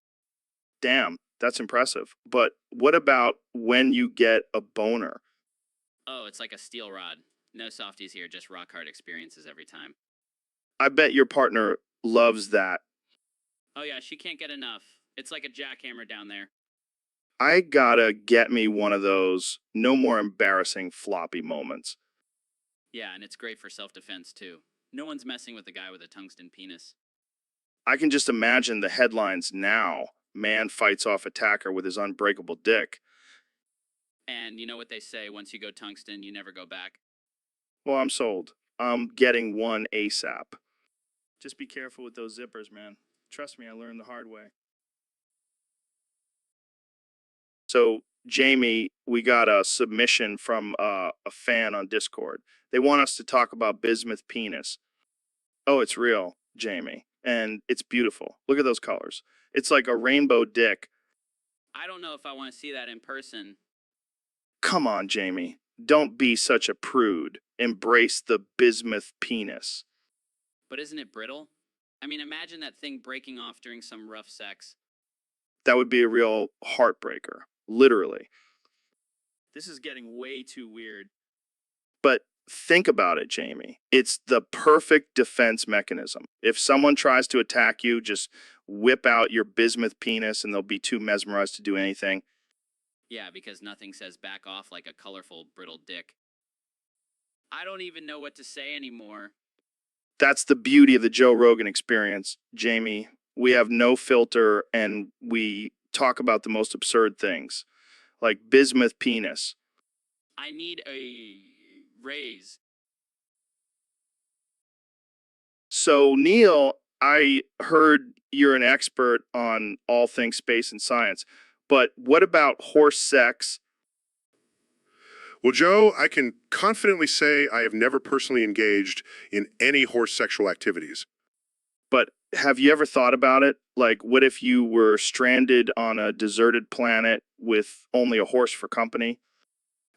Damn, that's impressive. But what about when you get a boner? Oh, it's like a steel rod. No softies here, just rock hard experiences every time. I bet your partner loves that. Oh yeah, she can't get enough. It's like a jackhammer down there. I gotta get me one of those no more embarrassing floppy moments. Yeah, and it's great for self-defense too. No one's messing with a guy with a tungsten penis. I can just imagine the headlines now. Man fights off attacker with his unbreakable dick. And you know what they say, once you go tungsten, you never go back. Well, I'm sold. I'm getting one ASAP. Just be careful with those zippers, man. Trust me, I learned the hard way. So, Jamie, we got a submission from a fan on Discord. They want us to talk about bismuth penis. Oh, it's real, Jamie. And it's beautiful. Look at those colors. It's like a rainbow dick. I don't know if I want to see that in person. Come on, Jamie. Don't be such a prude. Embrace the bismuth penis. But isn't it brittle? I mean, imagine that thing breaking off during some rough sex. That would be a real heartbreaker. Literally. This is getting way too weird. But think about it, Jamie. It's the perfect defense mechanism. If someone tries to attack you, just whip out your bismuth penis and they'll be too mesmerized to do anything. Yeah, because nothing says back off like a colorful, brittle dick. I don't even know what to say anymore. That's the beauty of the Joe Rogan experience, Jamie. We have no filter and we talk about the most absurd things, like bismuth penis. I need a raise. So, Neil, I heard you're an expert on all things space and science, but what about horse sex? Well, Joe, I can confidently say I have never personally engaged in any horse sexual activities. But have you ever thought about it? Like, what if you were stranded on a deserted planet with only a horse for company?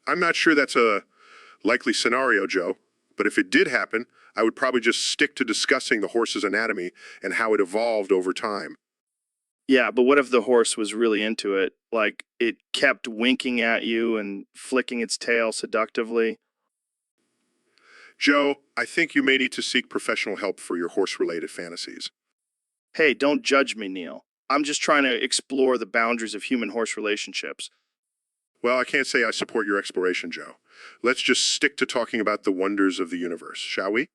I'm not sure that's a likely scenario, Joe, but if it did happen, I would probably just stick to discussing the horse's anatomy and how it evolved over time. Yeah, but what if the horse was really into it? Like, it kept winking at you and flicking its tail seductively? Joe, I think you may need to seek professional help for your horse-related fantasies. Hey, don't judge me, Neil. I'm just trying to explore the boundaries of human-horse relationships. Well, I can't say I support your exploration, Joe. Let's just stick to talking about the wonders of the universe, shall we?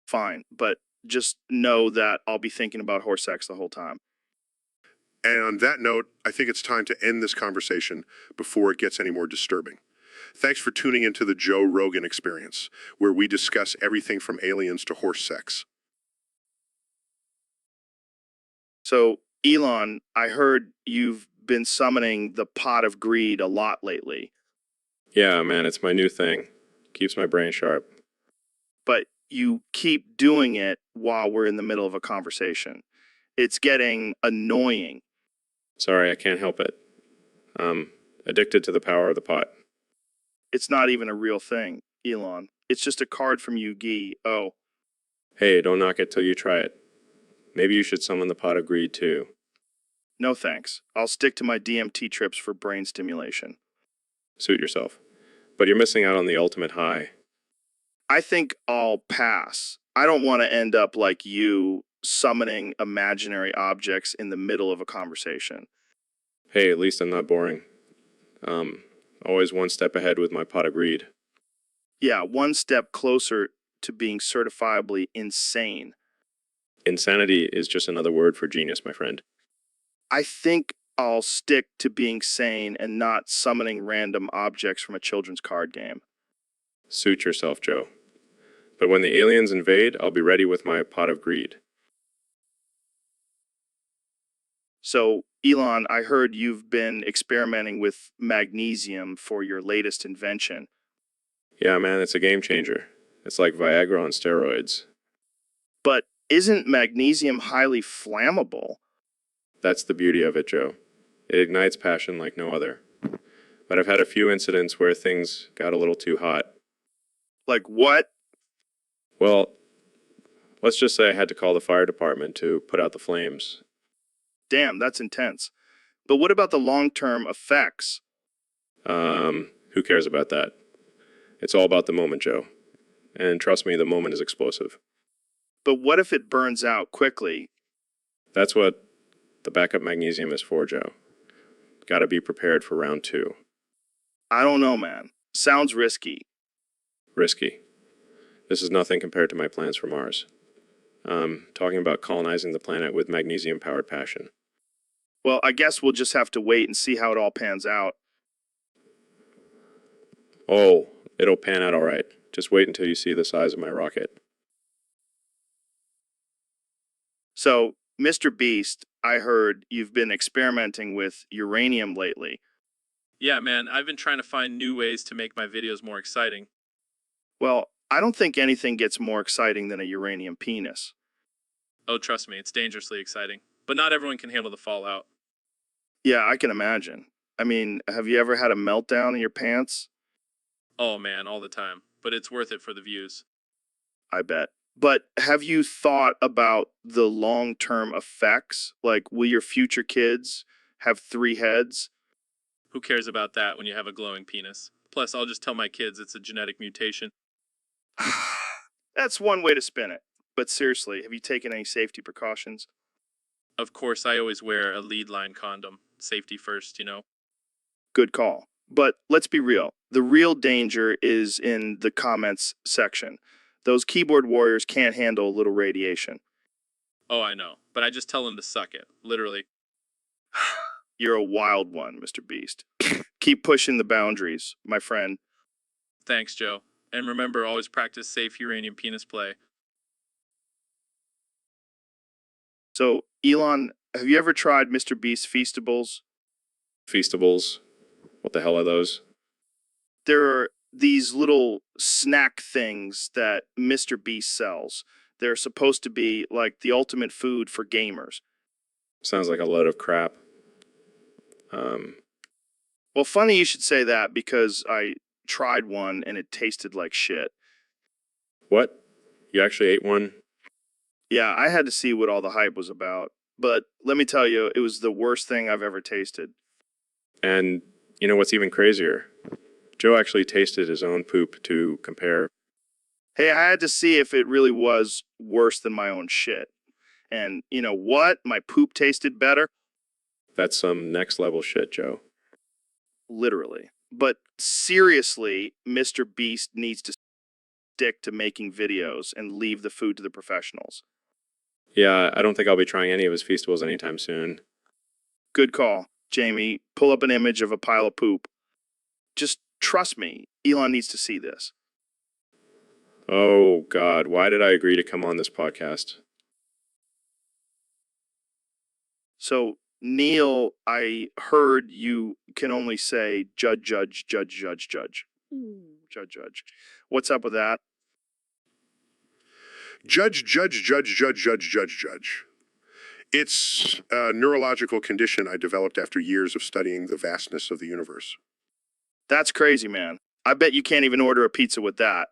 Fine, but just know that I'll be thinking about horse sex the whole time. And on that note, I think it's time to end this conversation before it gets any more disturbing. Thanks for tuning into the Joe Rogan Experience, where we discuss everything from aliens to horse sex. So, Elon, I heard you've been summoning the pot of greed a lot lately, Yeah, man, it's my new thing. Keeps my brain sharp. but you keep doing it while we're in the middle of a conversation. It's getting annoying. Sorry, I can't help it. Addicted to the power of the pot. It's not even a real thing, Elon. It's just a card from Yu-Gi-Oh. Hey, don't knock it till you try it. Maybe you should summon the pot of greed too. No thanks. I'll stick to my DMT trips for brain stimulation. Suit yourself. But you're missing out on the ultimate high. I think I'll pass. I don't want to end up like you, summoning imaginary objects in the middle of a conversation. Hey, at least I'm not boring. Always one step ahead with my pot of greed. Yeah, one step closer to being certifiably insane. Insanity is just another word for genius, my friend. I think I'll stick to being sane and not summoning random objects from a children's card game. Suit yourself, Joe. But when the aliens invade, I'll be ready with my pot of greed. So, Elon, I heard you've been experimenting with magnesium for your latest invention. Yeah, man, it's a game changer. It's like Viagra on steroids. But isn't magnesium highly flammable? That's the beauty of it, Joe. It ignites passion like no other. But I've had a few incidents where things got a little too hot. Like what? Well, let's just say I had to call the fire department to put out the flames. Damn, that's intense. But what about the long-term effects? Who cares about that? It's all about the moment, Joe. And trust me, the moment is explosive. But what if it burns out quickly? That's what the backup magnesium is for, Joe. Gotta be prepared for round 2. I don't know, man. Sounds risky. Risky. This is nothing compared to my plans for Mars. Talking about colonizing the planet with magnesium-powered passion. Well, I guess we'll just have to wait and see how it all pans out. Oh, it'll pan out all right. Just wait until you see the size of my rocket. So, Mr. Beast, I heard you've been experimenting with uranium lately. Yeah, man, I've been trying to find new ways to make my videos more exciting. Well, I don't think anything gets more exciting than a uranium penis. Oh, trust me, it's dangerously exciting. But not everyone can handle the fallout. Yeah, I can imagine. I mean, have you ever had a meltdown in your pants? Oh man, all the time. But it's worth it for the views. I bet. But have you thought about the long-term effects? Like, will your future kids have 3 heads? Who cares about that when you have a glowing penis? Plus, I'll just tell my kids it's a genetic mutation. That's one way to spin it. But seriously, have you taken any safety precautions? Of course, I always wear a lead line condom. Safety first, you know. Good call. But let's be real. The real danger is in the comments section. Those keyboard warriors can't handle a little radiation. Oh, I know. But I just tell them to suck it. Literally. You're a wild one, Mr. Beast. Keep pushing the boundaries, my friend. Thanks, Joe. And remember, always practice safe uranium penis play. So, Elon, have you ever tried Mr. Beast Feastables? Feastables? What the hell are those? There are these little snack things that Mr. Beast sells. They're supposed to be like the ultimate food for gamers. Sounds like a load of crap. Well, funny you should say that because I tried one and it tasted like shit. What? You actually ate one? Yeah, I had to see what all the hype was about. But let me tell you, it was the worst thing I've ever tasted. And you know what's even crazier? Joe actually tasted his own poop to compare. Hey, I had to see if it really was worse than my own shit. And you know what? My poop tasted better. That's some next level shit, Joe. Literally. But seriously, Mr. Beast needs to stick to making videos and leave the food to the professionals. Yeah, I don't think I'll be trying any of his Feastables anytime soon. Good call. Jamie, pull up an image of a pile of poop. Just trust me, Elon needs to see this. Oh, God, why did I agree to come on this podcast? So, Neil, I heard you can only say judge, judge, judge, judge, judge. Judge, judge. What's up with that? Judge, judge, judge, judge, judge, judge, judge. It's a neurological condition I developed after years of studying the vastness of the universe. That's crazy, man. I bet you can't even order a pizza with that.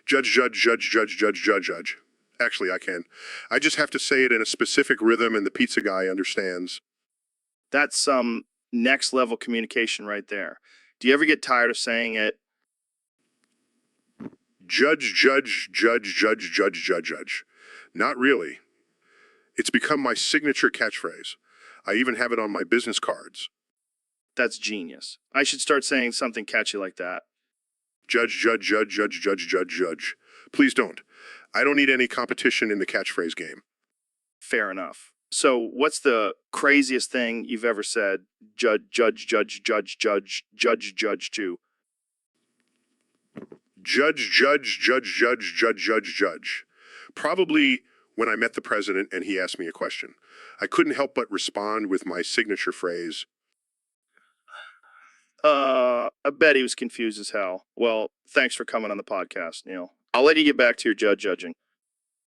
Judge, judge, judge, judge, judge, judge, judge. Actually, I can. I just have to say it in a specific rhythm and the pizza guy understands. That's some next level communication right there. Do you ever get tired of saying it? Judge, judge, judge, judge, judge, judge, judge. Not really. It's become my signature catchphrase. I even have it on my business cards. That's genius. I should start saying something catchy like that. Judge, judge, judge, judge, judge, judge, judge. Please don't. I don't need any competition in the catchphrase game. Fair enough. So, what's the craziest thing you've ever said, judge, judge, judge, judge, judge, judge, judge to? Judge, judge, judge, judge, judge, judge, judge. Probably when I met the president and he asked me a question. I couldn't help but respond with my signature phrase. I bet he was confused as hell. Well, thanks for coming on the podcast, Neil. I'll let you get back to your judging.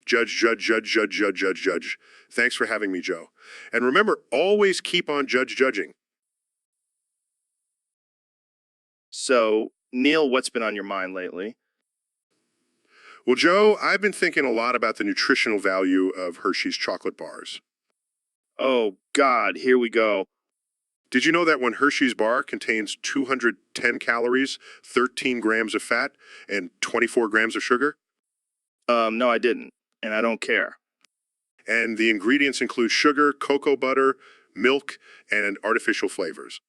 Judge, judge, judge, judge, judge, judge, judge. Thanks for having me, Joe. And remember, always keep on judging. So, Neil, what's been on your mind lately? Well, Joe, I've been thinking a lot about the nutritional value of Hershey's chocolate bars. Oh, God, here we go. Did you know that one Hershey's bar contains 210 calories, 13 grams of fat, and 24 grams of sugar? No, I didn't, and I don't care. And the ingredients include sugar, cocoa butter, milk, and artificial flavors.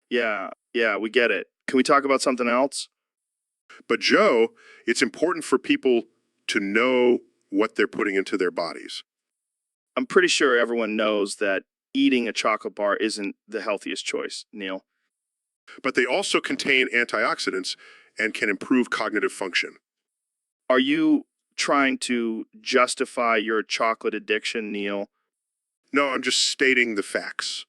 Yeah, we get it. Can we talk about something else? But Joe, it's important for people to know what they're putting into their bodies. I'm pretty sure everyone knows that eating a chocolate bar isn't the healthiest choice, Neil. But they also contain antioxidants and can improve cognitive function. Are you trying to justify your chocolate addiction, Neil? No, I'm just stating the facts.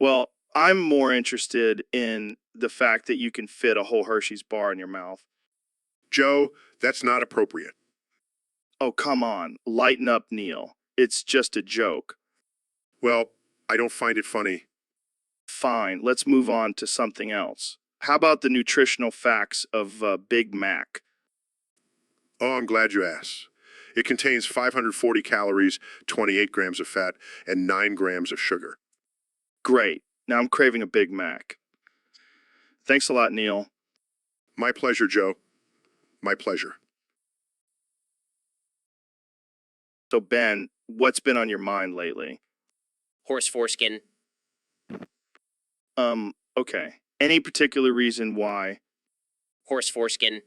Well, I'm more interested in the fact that you can fit a whole Hershey's bar in your mouth. Joe, that's not appropriate. Oh, come on. Lighten up, Neil. It's just a joke. Well, I don't find it funny. Fine, let's move on to something else. How about the nutritional facts of Big Mac? Oh, I'm glad you asked. It contains 540 calories, 28 grams of fat, and 9 grams of sugar. Great. Now I'm craving a Big Mac. Thanks a lot, Neil. My pleasure, Joe. My pleasure. So, Ben, what's been on your mind lately? Horse foreskin. Okay. Any particular reason why? Horse foreskin.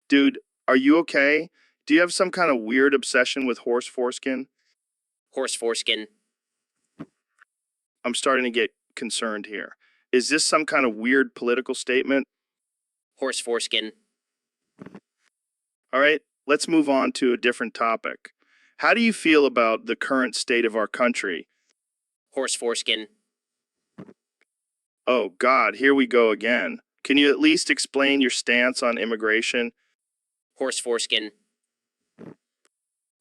Dude, are you okay? Do you have some kind of weird obsession with horse foreskin? Horse foreskin. I'm starting to get concerned here. Is this some kind of weird political statement? Horse foreskin. All right, let's move on to a different topic. How do you feel about the current state of our country? Horse foreskin. Oh, God, here we go again. Can you at least explain your stance on immigration? Horse foreskin.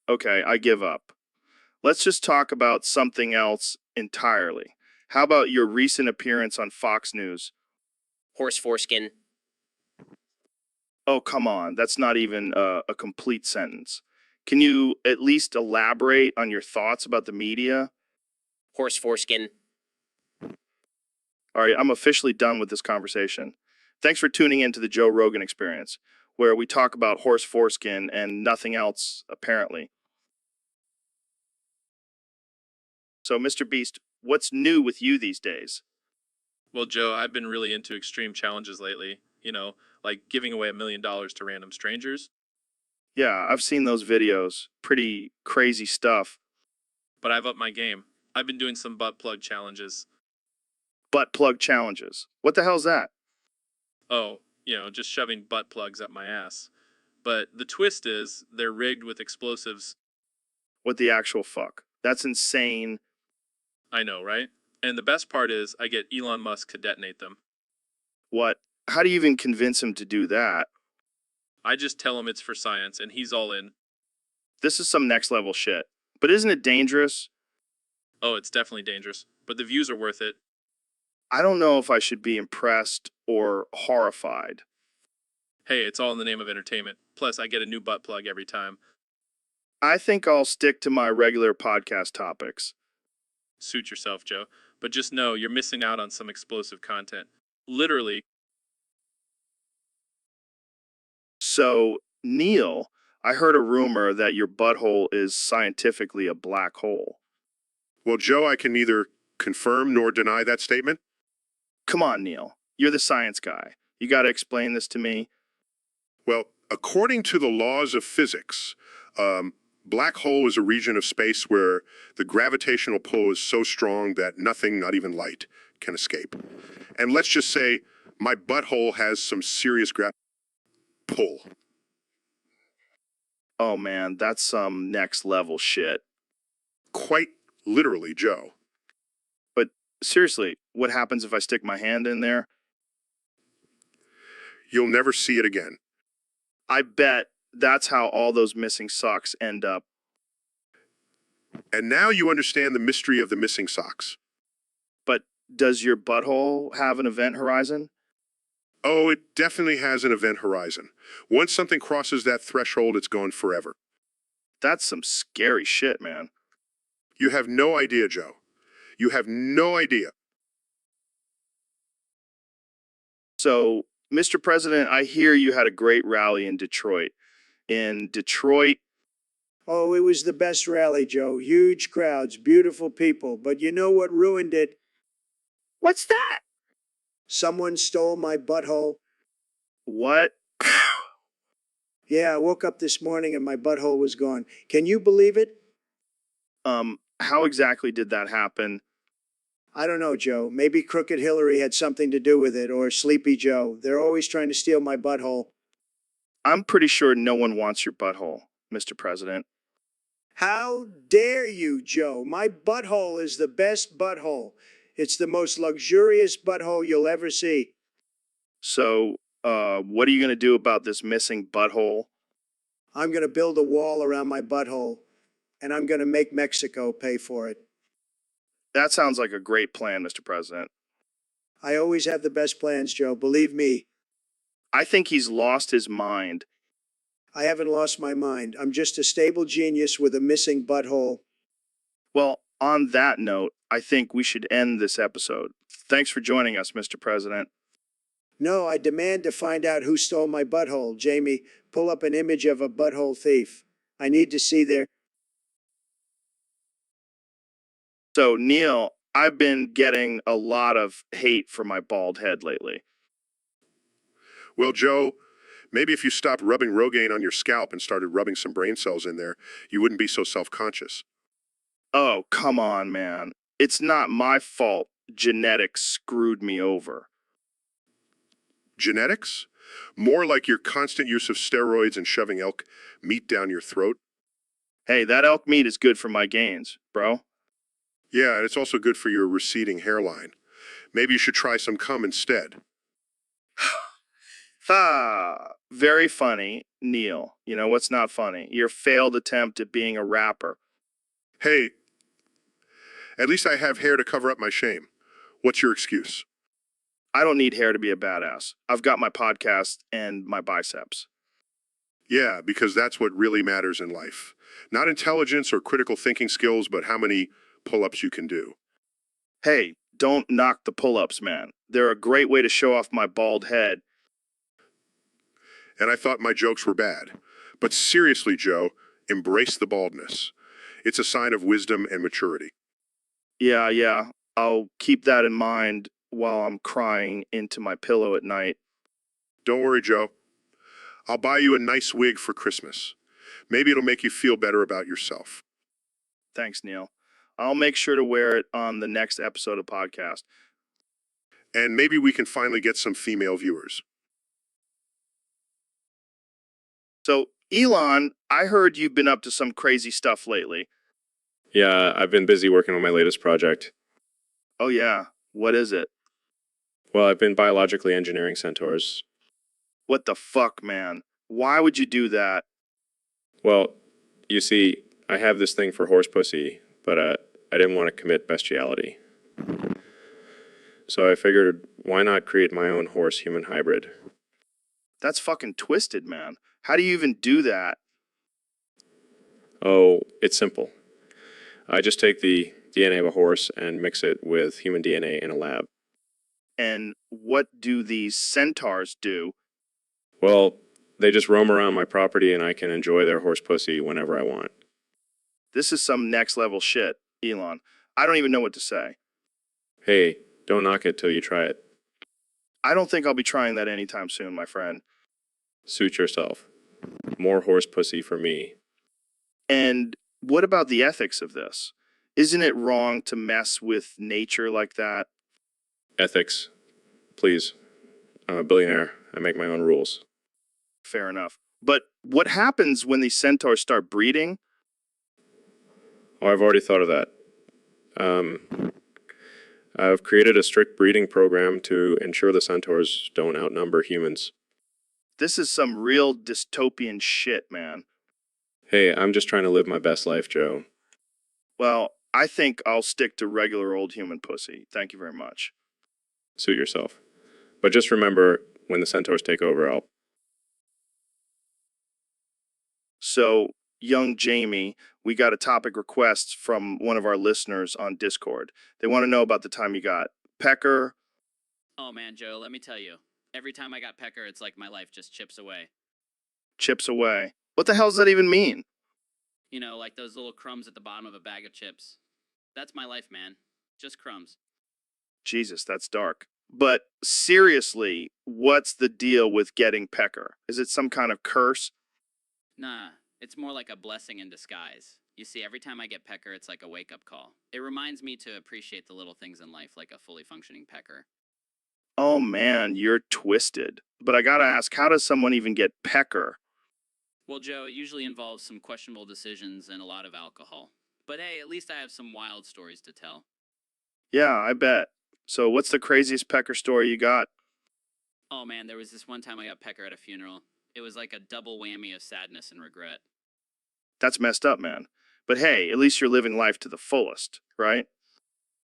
Okay, I give up. Let's just talk about something else entirely. How about your recent appearance on Fox News? Horse foreskin. Oh, come on. That's not even a complete sentence. Can you at least elaborate on your thoughts about the media? Horse foreskin. All right, I'm officially done with this conversation. Thanks for tuning in to the Joe Rogan Experience, where we talk about horse foreskin and nothing else, apparently. So, Mr. Beast, what's new with you these days? Well, Joe, I've been really into extreme challenges lately, like giving away $1 million to random strangers. Yeah, I've seen those videos. Pretty crazy stuff. But I've upped my game. I've been doing some butt plug challenges. Butt plug challenges. What the hell's that? Oh, just shoving butt plugs up my ass. But the twist is they're rigged with explosives. What the actual fuck? That's insane. I know, right? And the best part is I get Elon Musk to detonate them. What? How do you even convince him to do that? I just tell him it's for science, and he's all in. This is some next level shit. But isn't it dangerous? Oh, it's definitely dangerous, but the views are worth it. I don't know if I should be impressed or horrified. Hey, it's all in the name of entertainment. Plus, I get a new butt plug every time. I think I'll stick to my regular podcast topics. Suit yourself, Joe. But just know you're missing out on some explosive content. Literally. So, Neil, I heard a rumor that your butthole is scientifically a black hole. Well, Joe, I can neither confirm nor deny that statement. Come on, Neil. You're the science guy. You got to explain this to me. Well, according to the laws of physics, black hole is a region of space where the gravitational pull is so strong that nothing, not even light, can escape. And let's just say my butthole has some serious pull. Oh man, that's some next level shit. Quite literally, Joe. But seriously, what happens if I stick my hand in there? You'll never see it again. I bet that's how all those missing socks end up. And now you understand the mystery of the missing socks. But does your butthole have an event horizon? Oh, it definitely has an event horizon. Once something crosses that threshold, it's gone forever. That's some scary shit, man. You have no idea, Joe. You have no idea. So, Mr. President, I hear you had a great rally in Detroit. In Detroit, Oh, it was the best rally, Joe. Huge crowds, beautiful people. But you know what ruined it? What's that? Someone stole my butthole. what? Yeah, I woke up this morning and my butthole was gone. Can you believe it? How exactly did that happen? I don't know, Joe. Maybe Crooked Hillary had something to do with it, or Sleepy Joe. They're always trying to steal my butthole. I'm pretty sure no one wants your butthole, Mr. President. How dare you, Joe? My butthole is the best butthole. It's the most luxurious butthole you'll ever see. So, what are you going to do about this missing butthole? I'm going to build a wall around my butthole, and I'm going to make Mexico pay for it. That sounds like a great plan, Mr. President. I always have the best plans, Joe. Believe me. I think he's lost his mind. I haven't lost my mind. I'm just a stable genius with a missing butthole. Well, on that note, I think we should end this episode. Thanks for joining us, Mr. President. No, I demand to find out who stole my butthole. Jamie, pull up an image of a butthole thief. I need to see their... So, Neil, I've been getting a lot of hate for my bald head lately. Well, Joe, maybe if you stopped rubbing Rogaine on your scalp and started rubbing some brain cells in there, you wouldn't be so self-conscious. Oh, come on, man. It's not my fault genetics screwed me over. Genetics? More like your constant use of steroids and shoving elk meat down your throat? Hey, that elk meat is good for my gains, bro. Yeah, and it's also good for your receding hairline. Maybe you should try some cum instead. Very funny, Neil. You know what's not funny? Your failed attempt at being a rapper. Hey, at least I have hair to cover up my shame. What's your excuse? I don't need hair to be a badass. I've got my podcast and my biceps. Yeah, because that's what really matters in life. Not intelligence or critical thinking skills, but how many pull-ups you can do. Hey, don't knock the pull-ups, man. They're a great way to show off my bald head. And I thought my jokes were bad. But seriously, Joe, embrace the baldness. It's a sign of wisdom and maturity. Yeah. I'll keep that in mind while I'm crying into my pillow at night. Don't worry, Joe. I'll buy you a nice wig for Christmas. Maybe it'll make you feel better about yourself. Thanks, Neil. I'll make sure to wear it on the next episode of podcast. And maybe we can finally get some female viewers. So, Elon, I heard you've been up to some crazy stuff lately. Yeah, I've been busy working on my latest project. Oh, yeah. What is it? Well, I've been biologically engineering centaurs. What the fuck, man? Why would you do that? Well, you see, I have this thing for horse pussy, but I didn't want to commit bestiality. So I figured, why not create my own horse-human hybrid? That's fucking twisted, man. How do you even do that? Oh, it's simple. I just take the DNA of a horse and mix it with human DNA in a lab. And what do these centaurs do? Well, they just roam around my property and I can enjoy their horse pussy whenever I want. This is some next level shit, Elon. I don't even know what to say. Hey, don't knock it till you try it. I don't think I'll be trying that anytime soon, my friend. Suit yourself. More horse pussy for me. And what about the ethics of this? Isn't it wrong to mess with nature like that? Ethics. Please. I'm a billionaire. I make my own rules. Fair enough. But what happens when these centaurs start breeding? Oh, I've already thought of that. I've created a strict breeding program to ensure the centaurs don't outnumber humans. This is some real dystopian shit, man. Hey, I'm just trying to live my best life, Joe. Well, I think I'll stick to regular old human pussy. Thank you very much. Suit yourself. But just remember, when the centaurs take over, I'll... So, young Jamie, we got a topic request from one of our listeners on Discord. They want to know about the time you got pecker. Oh man, Joe, let me tell you. Every time I got pecker, it's like my life just chips away. Chips away. What the hell does that even mean? You know, like those little crumbs at the bottom of a bag of chips. That's my life, man. Just crumbs. Jesus, that's dark. But seriously, what's the deal with getting pecker? Is it some kind of curse? Nah, it's more like a blessing in disguise. You see, every time I get pecker, it's like a wake-up call. It reminds me to appreciate the little things in life, like a fully functioning pecker. Oh man, you're twisted. But I gotta ask, how does someone even get pecker? Well, Joe, it usually involves some questionable decisions and a lot of alcohol. But hey, at least I have some wild stories to tell. Yeah, I bet. So what's the craziest pecker story you got? Oh man, there was this one time I got pecker at a funeral. It was like a double whammy of sadness and regret. That's messed up, man. But hey, at least you're living life to the fullest, right?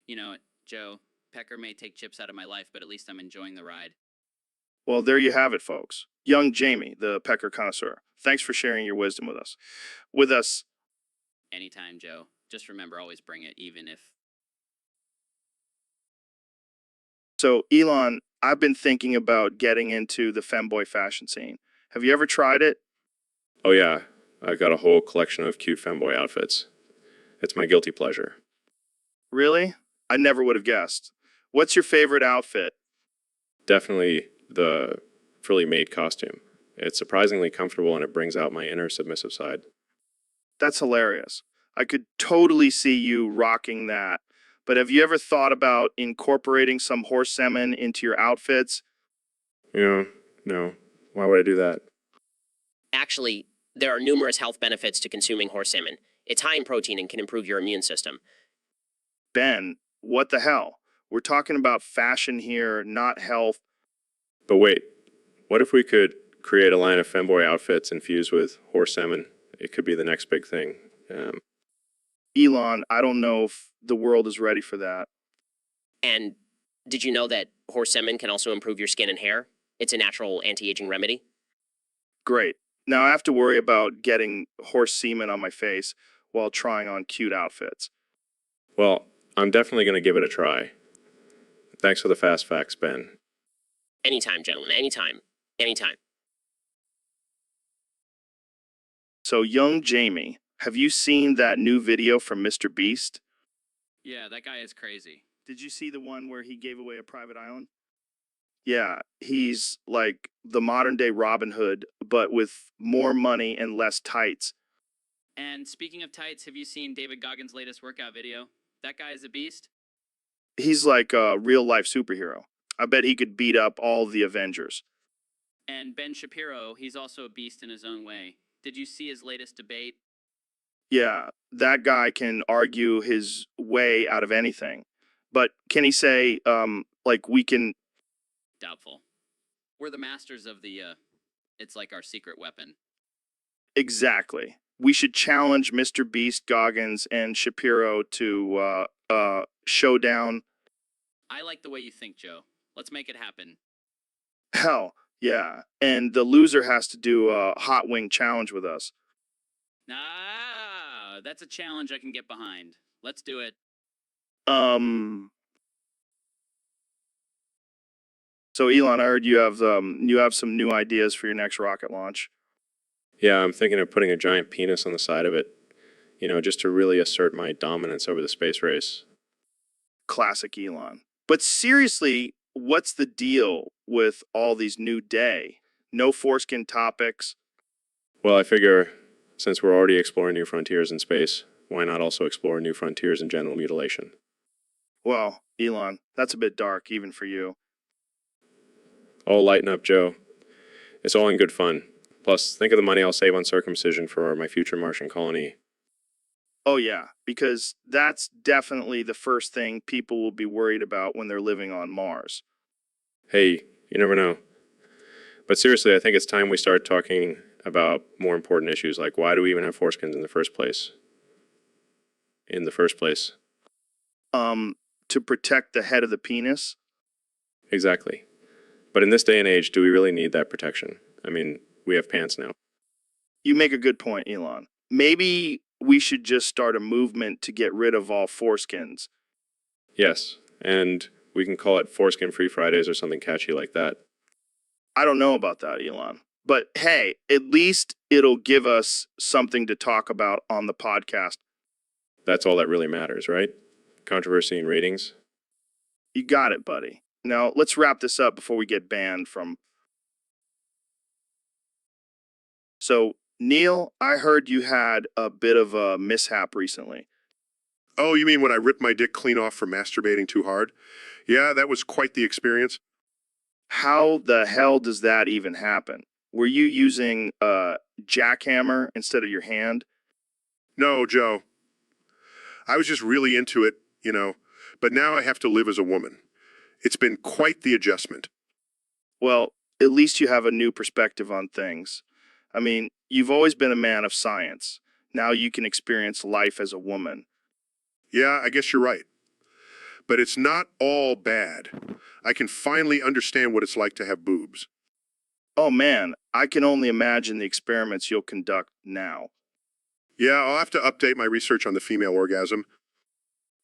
You know, Joe, pecker may take chips out of my life, but at least I'm enjoying the ride. Well, there you have it, folks. Young Jamie, the pecker connoisseur. Thanks for sharing your wisdom with us. Anytime, Joe. Just remember, always bring it, even if... So, Elon, I've been thinking about getting into the femboy fashion scene. Have you ever tried it? Oh yeah, I've got a whole collection of cute femboy outfits. It's my guilty pleasure. Really? I never would have guessed. What's your favorite outfit? Definitely the frilly maid costume. It's surprisingly comfortable and it brings out my inner submissive side. That's hilarious. I could totally see you rocking that. But have you ever thought about incorporating some horse semen into your outfits? No. Why would I do that? Actually, there are numerous health benefits to consuming horse semen. It's high in protein and can improve your immune system. Ben, what the hell? We're talking about fashion here, not health. But wait, what if we could create a line of femboy outfits infused with horse semen? It could be the next big thing. Elon, I don't know if the world is ready for that. And did you know that horse semen can also improve your skin and hair? It's a natural anti-aging remedy. Great. Now I have to worry about getting horse semen on my face while trying on cute outfits. Well, I'm definitely going to give it a try. Thanks for the fast facts, Ben. Anytime, gentlemen, anytime. Anytime. So, young Jamie, have you seen that new video from Mr. Beast? Yeah, that guy is crazy. Did you see the one where he gave away a private island? Yeah, he's like the modern day Robin Hood, but with more money and less tights. And speaking of tights, have you seen David Goggins' latest workout video? That guy is a beast. He's like a real life superhero. I bet he could beat up all the Avengers. And Ben Shapiro, he's also a beast in his own way. Did you see his latest debate? Yeah, that guy can argue his way out of anything. But can he say, we can... Doubtful. We're the masters of the, it's like our secret weapon. Exactly. We should challenge Mr. Beast, Goggins, and Shapiro to, showdown. I like the way you think, Joe. Let's make it happen. Hell, yeah. And the loser has to do a hot wing challenge with us. Ah, that's a challenge I can get behind. Let's do it. So Elon, I heard you have some new ideas for your next rocket launch. Yeah, I'm thinking of putting a giant penis on the side of it, just to really assert my dominance over the space race. Classic Elon. But seriously, what's the deal with all these new day? No foreskin topics. Well, I figure since we're already exploring new frontiers in space, why not also explore new frontiers in genital mutilation? Well, Elon, that's a bit dark even for you. Oh, lighten up, Joe. It's all in good fun. Plus, think of the money I'll save on circumcision for my future Martian colony. Oh, yeah, because that's definitely the first thing people will be worried about when they're living on Mars. Hey, you never know. But seriously, I think it's time we start talking about more important issues like why do we even have foreskins in the first place? To protect the head of the penis? Exactly. But in this day and age, do we really need that protection? I mean, we have pants now. You make a good point, Elon. Maybe we should just start a movement to get rid of all foreskins. Yes, and we can call it Foreskin Free Fridays or something catchy like that. I don't know about that, Elon. But hey, at least it'll give us something to talk about on the podcast. That's all that really matters, right? Controversy and ratings. You got it, buddy. Now, let's wrap this up before we get banned from... So, Neil, I heard you had a bit of a mishap recently. Oh, you mean when I ripped my dick clean off from masturbating too hard? Yeah, that was quite the experience. How the hell does that even happen? Were you using a jackhammer instead of your hand? No, Joe. I was just really into it, but now I have to live as a woman. It's been quite the adjustment. Well, at least you have a new perspective on things. I mean, you've always been a man of science. Now you can experience life as a woman. Yeah, I guess you're right. But it's not all bad. I can finally understand what it's like to have boobs. Oh man, I can only imagine the experiments you'll conduct now. Yeah, I'll have to update my research on the female orgasm.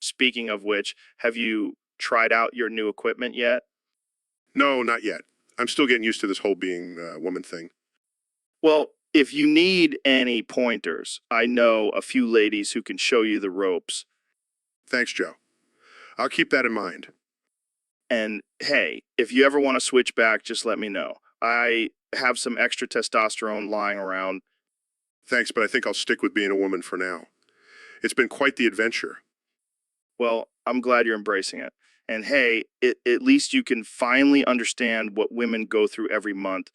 Speaking of which, have you tried out your new equipment yet? No, not yet. I'm still getting used to this whole being a woman thing. Well, if you need any pointers, I know a few ladies who can show you the ropes. Thanks, Joe. I'll keep that in mind. And hey, if you ever want to switch back, just let me know. I have some extra testosterone lying around. Thanks, but I think I'll stick with being a woman for now. It's been quite the adventure. Well, I'm glad you're embracing it. And hey, at least you can finally understand what women go through every month.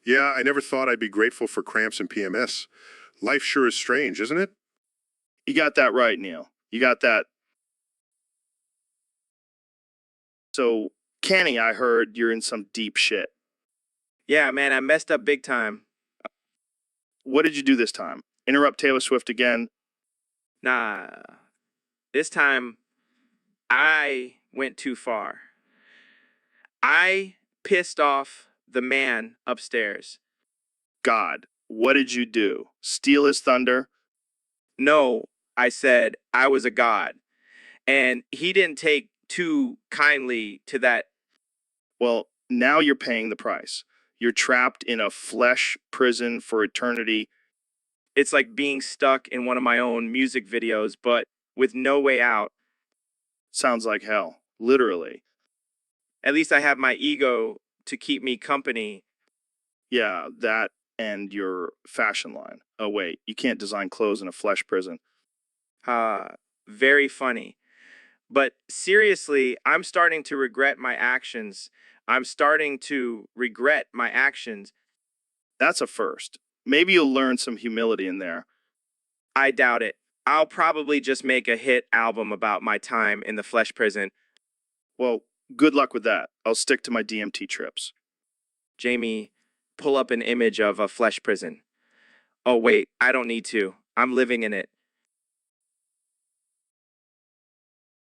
Yeah, I never thought I'd be grateful for cramps and PMS. Life sure is strange, isn't it? You got that right, Neil. You got that. So, Kenny, I heard you're in some deep shit. Yeah, man, I messed up big time. What did you do this time? Interrupt Taylor Swift again? Nah, this time I went too far. I pissed off the man upstairs. God, what did you do? Steal his thunder? No, I said I was a god. And he didn't take too kindly to that. Well, now you're paying the price. You're trapped in a flesh prison for eternity. It's like being stuck in one of my own music videos, but with no way out. Sounds like hell, literally. At least I have my ego to keep me company. Yeah, that and your fashion line. Oh, wait, you can't design clothes in a flesh prison. Very funny. But seriously, I'm starting to regret my actions. That's a first. Maybe you'll learn some humility in there. I doubt it. I'll probably just make a hit album about my time in the flesh prison. Well, good luck with that. I'll stick to my DMT trips. Jamie, pull up an image of a flesh prison. Oh, wait, I don't need to. I'm living in it.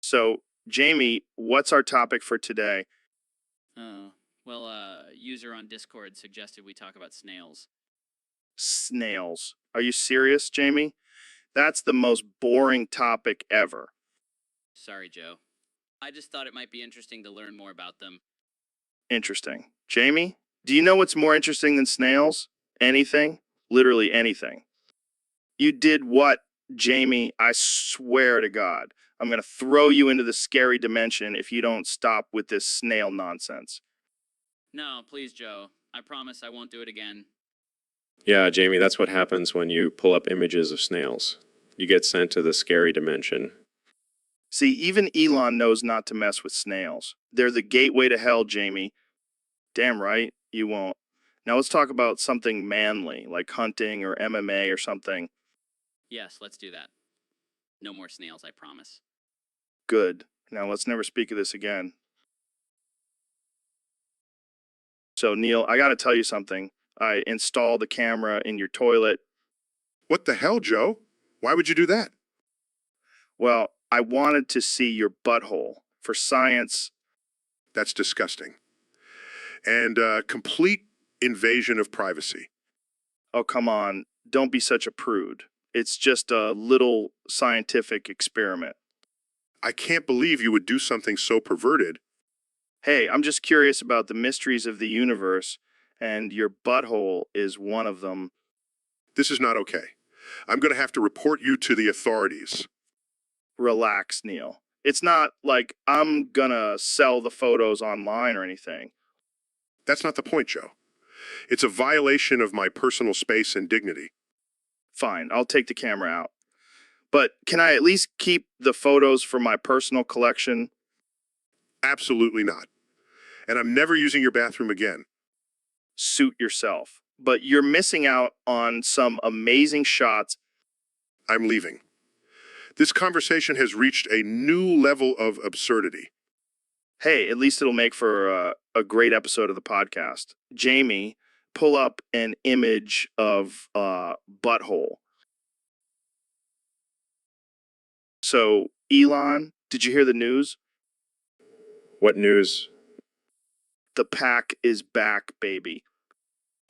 So, Jamie, what's our topic for today? User on Discord suggested we talk about snails. Snails. Are you serious, Jamie? That's the most boring topic ever. Sorry, Joe. I just thought it might be interesting to learn more about them. Interesting. Jamie, do you know what's more interesting than snails? Anything? Literally anything. You did what, Jamie, I swear to God, I'm going to throw you into the scary dimension if you don't stop with this snail nonsense. No, please, Joe. I promise I won't do it again. Yeah, Jamie, that's what happens when you pull up images of snails. You get sent to the scary dimension. See, even Elon knows not to mess with snails. They're the gateway to hell, Jamie. Damn right, you won't. Now let's talk about something manly, like hunting or MMA or something. Yes, let's do that. No more snails, I promise. Good. Now let's never speak of this again. So, Neil, I got to tell you something. I installed the camera in your toilet. What the hell, Joe? Why would you do that? Well, I wanted to see your butthole. For science, That's disgusting. And complete invasion of privacy. oh, come on. Don't be such a prude. It's just a little scientific experiment. I can't believe you would do something so perverted. Hey, I'm just curious about the mysteries of the universe, and your butthole is one of them. This is not okay. I'm going to have to report you to the authorities. Relax, Neil. It's not like I'm gonna sell the photos online or anything. That's not the point, Joe. It's a violation of my personal space and dignity. Fine, I'll take the camera out. But can I at least keep the photos for my personal collection? Absolutely not. And I'm never using your bathroom again. Suit yourself. But you're missing out on some amazing shots. I'm leaving. This conversation has reached a new level of absurdity. Hey, at least it'll make for a great episode of the podcast. Jamie, pull up an image of butthole. So, Elon, did you hear the news? What news? The pack is back, baby.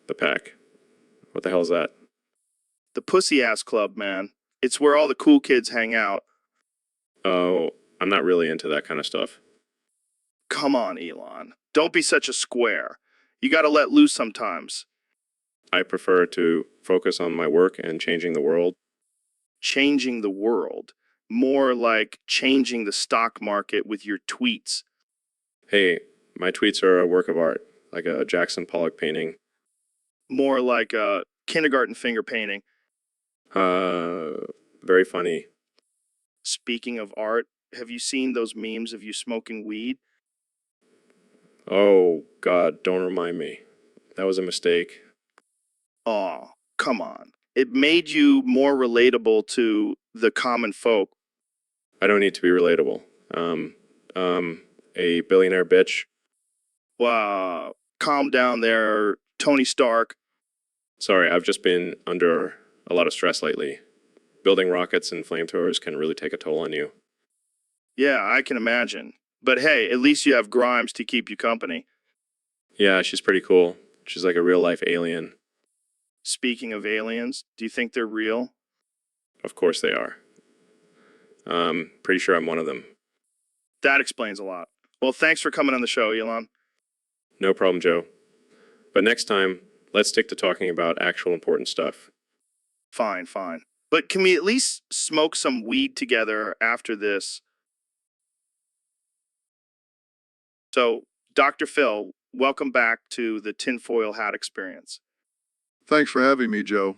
The pack. What the hell is that? The Pussy Ass Club, man. It's where all the cool kids hang out. Oh, I'm not really into that kind of stuff. Come on, Elon. Don't be such a square. You gotta let loose sometimes. I prefer to focus on my work and changing the world. Changing the world. More like changing the stock market with your tweets. Hey, my tweets are a work of art, like a Jackson Pollock painting. More like a kindergarten finger painting. Very funny. Speaking of art, have you seen those memes of you smoking weed? Oh, God, don't remind me. That was a mistake. Aw, come on. It made you more relatable to the common folk. I don't need to be relatable. A billionaire bitch. Wow, calm down there, Tony Stark. Sorry, I've just been under a lot of stress lately. Building rockets and flamethrowers can really take a toll on you. Yeah, I can imagine. But hey, at least you have Grimes to keep you company. Yeah, she's pretty cool. She's like a real-life alien. Speaking of aliens, do you think they're real? Of course they are. Pretty sure I'm one of them. That explains a lot. Well, thanks for coming on the show, Elon. No problem, Joe. But next time, let's stick to talking about actual important stuff. Fine, fine. But can we at least smoke some weed together after this? So, Dr. Phil, welcome back to the tinfoil hat experience. Thanks for having me, Joe.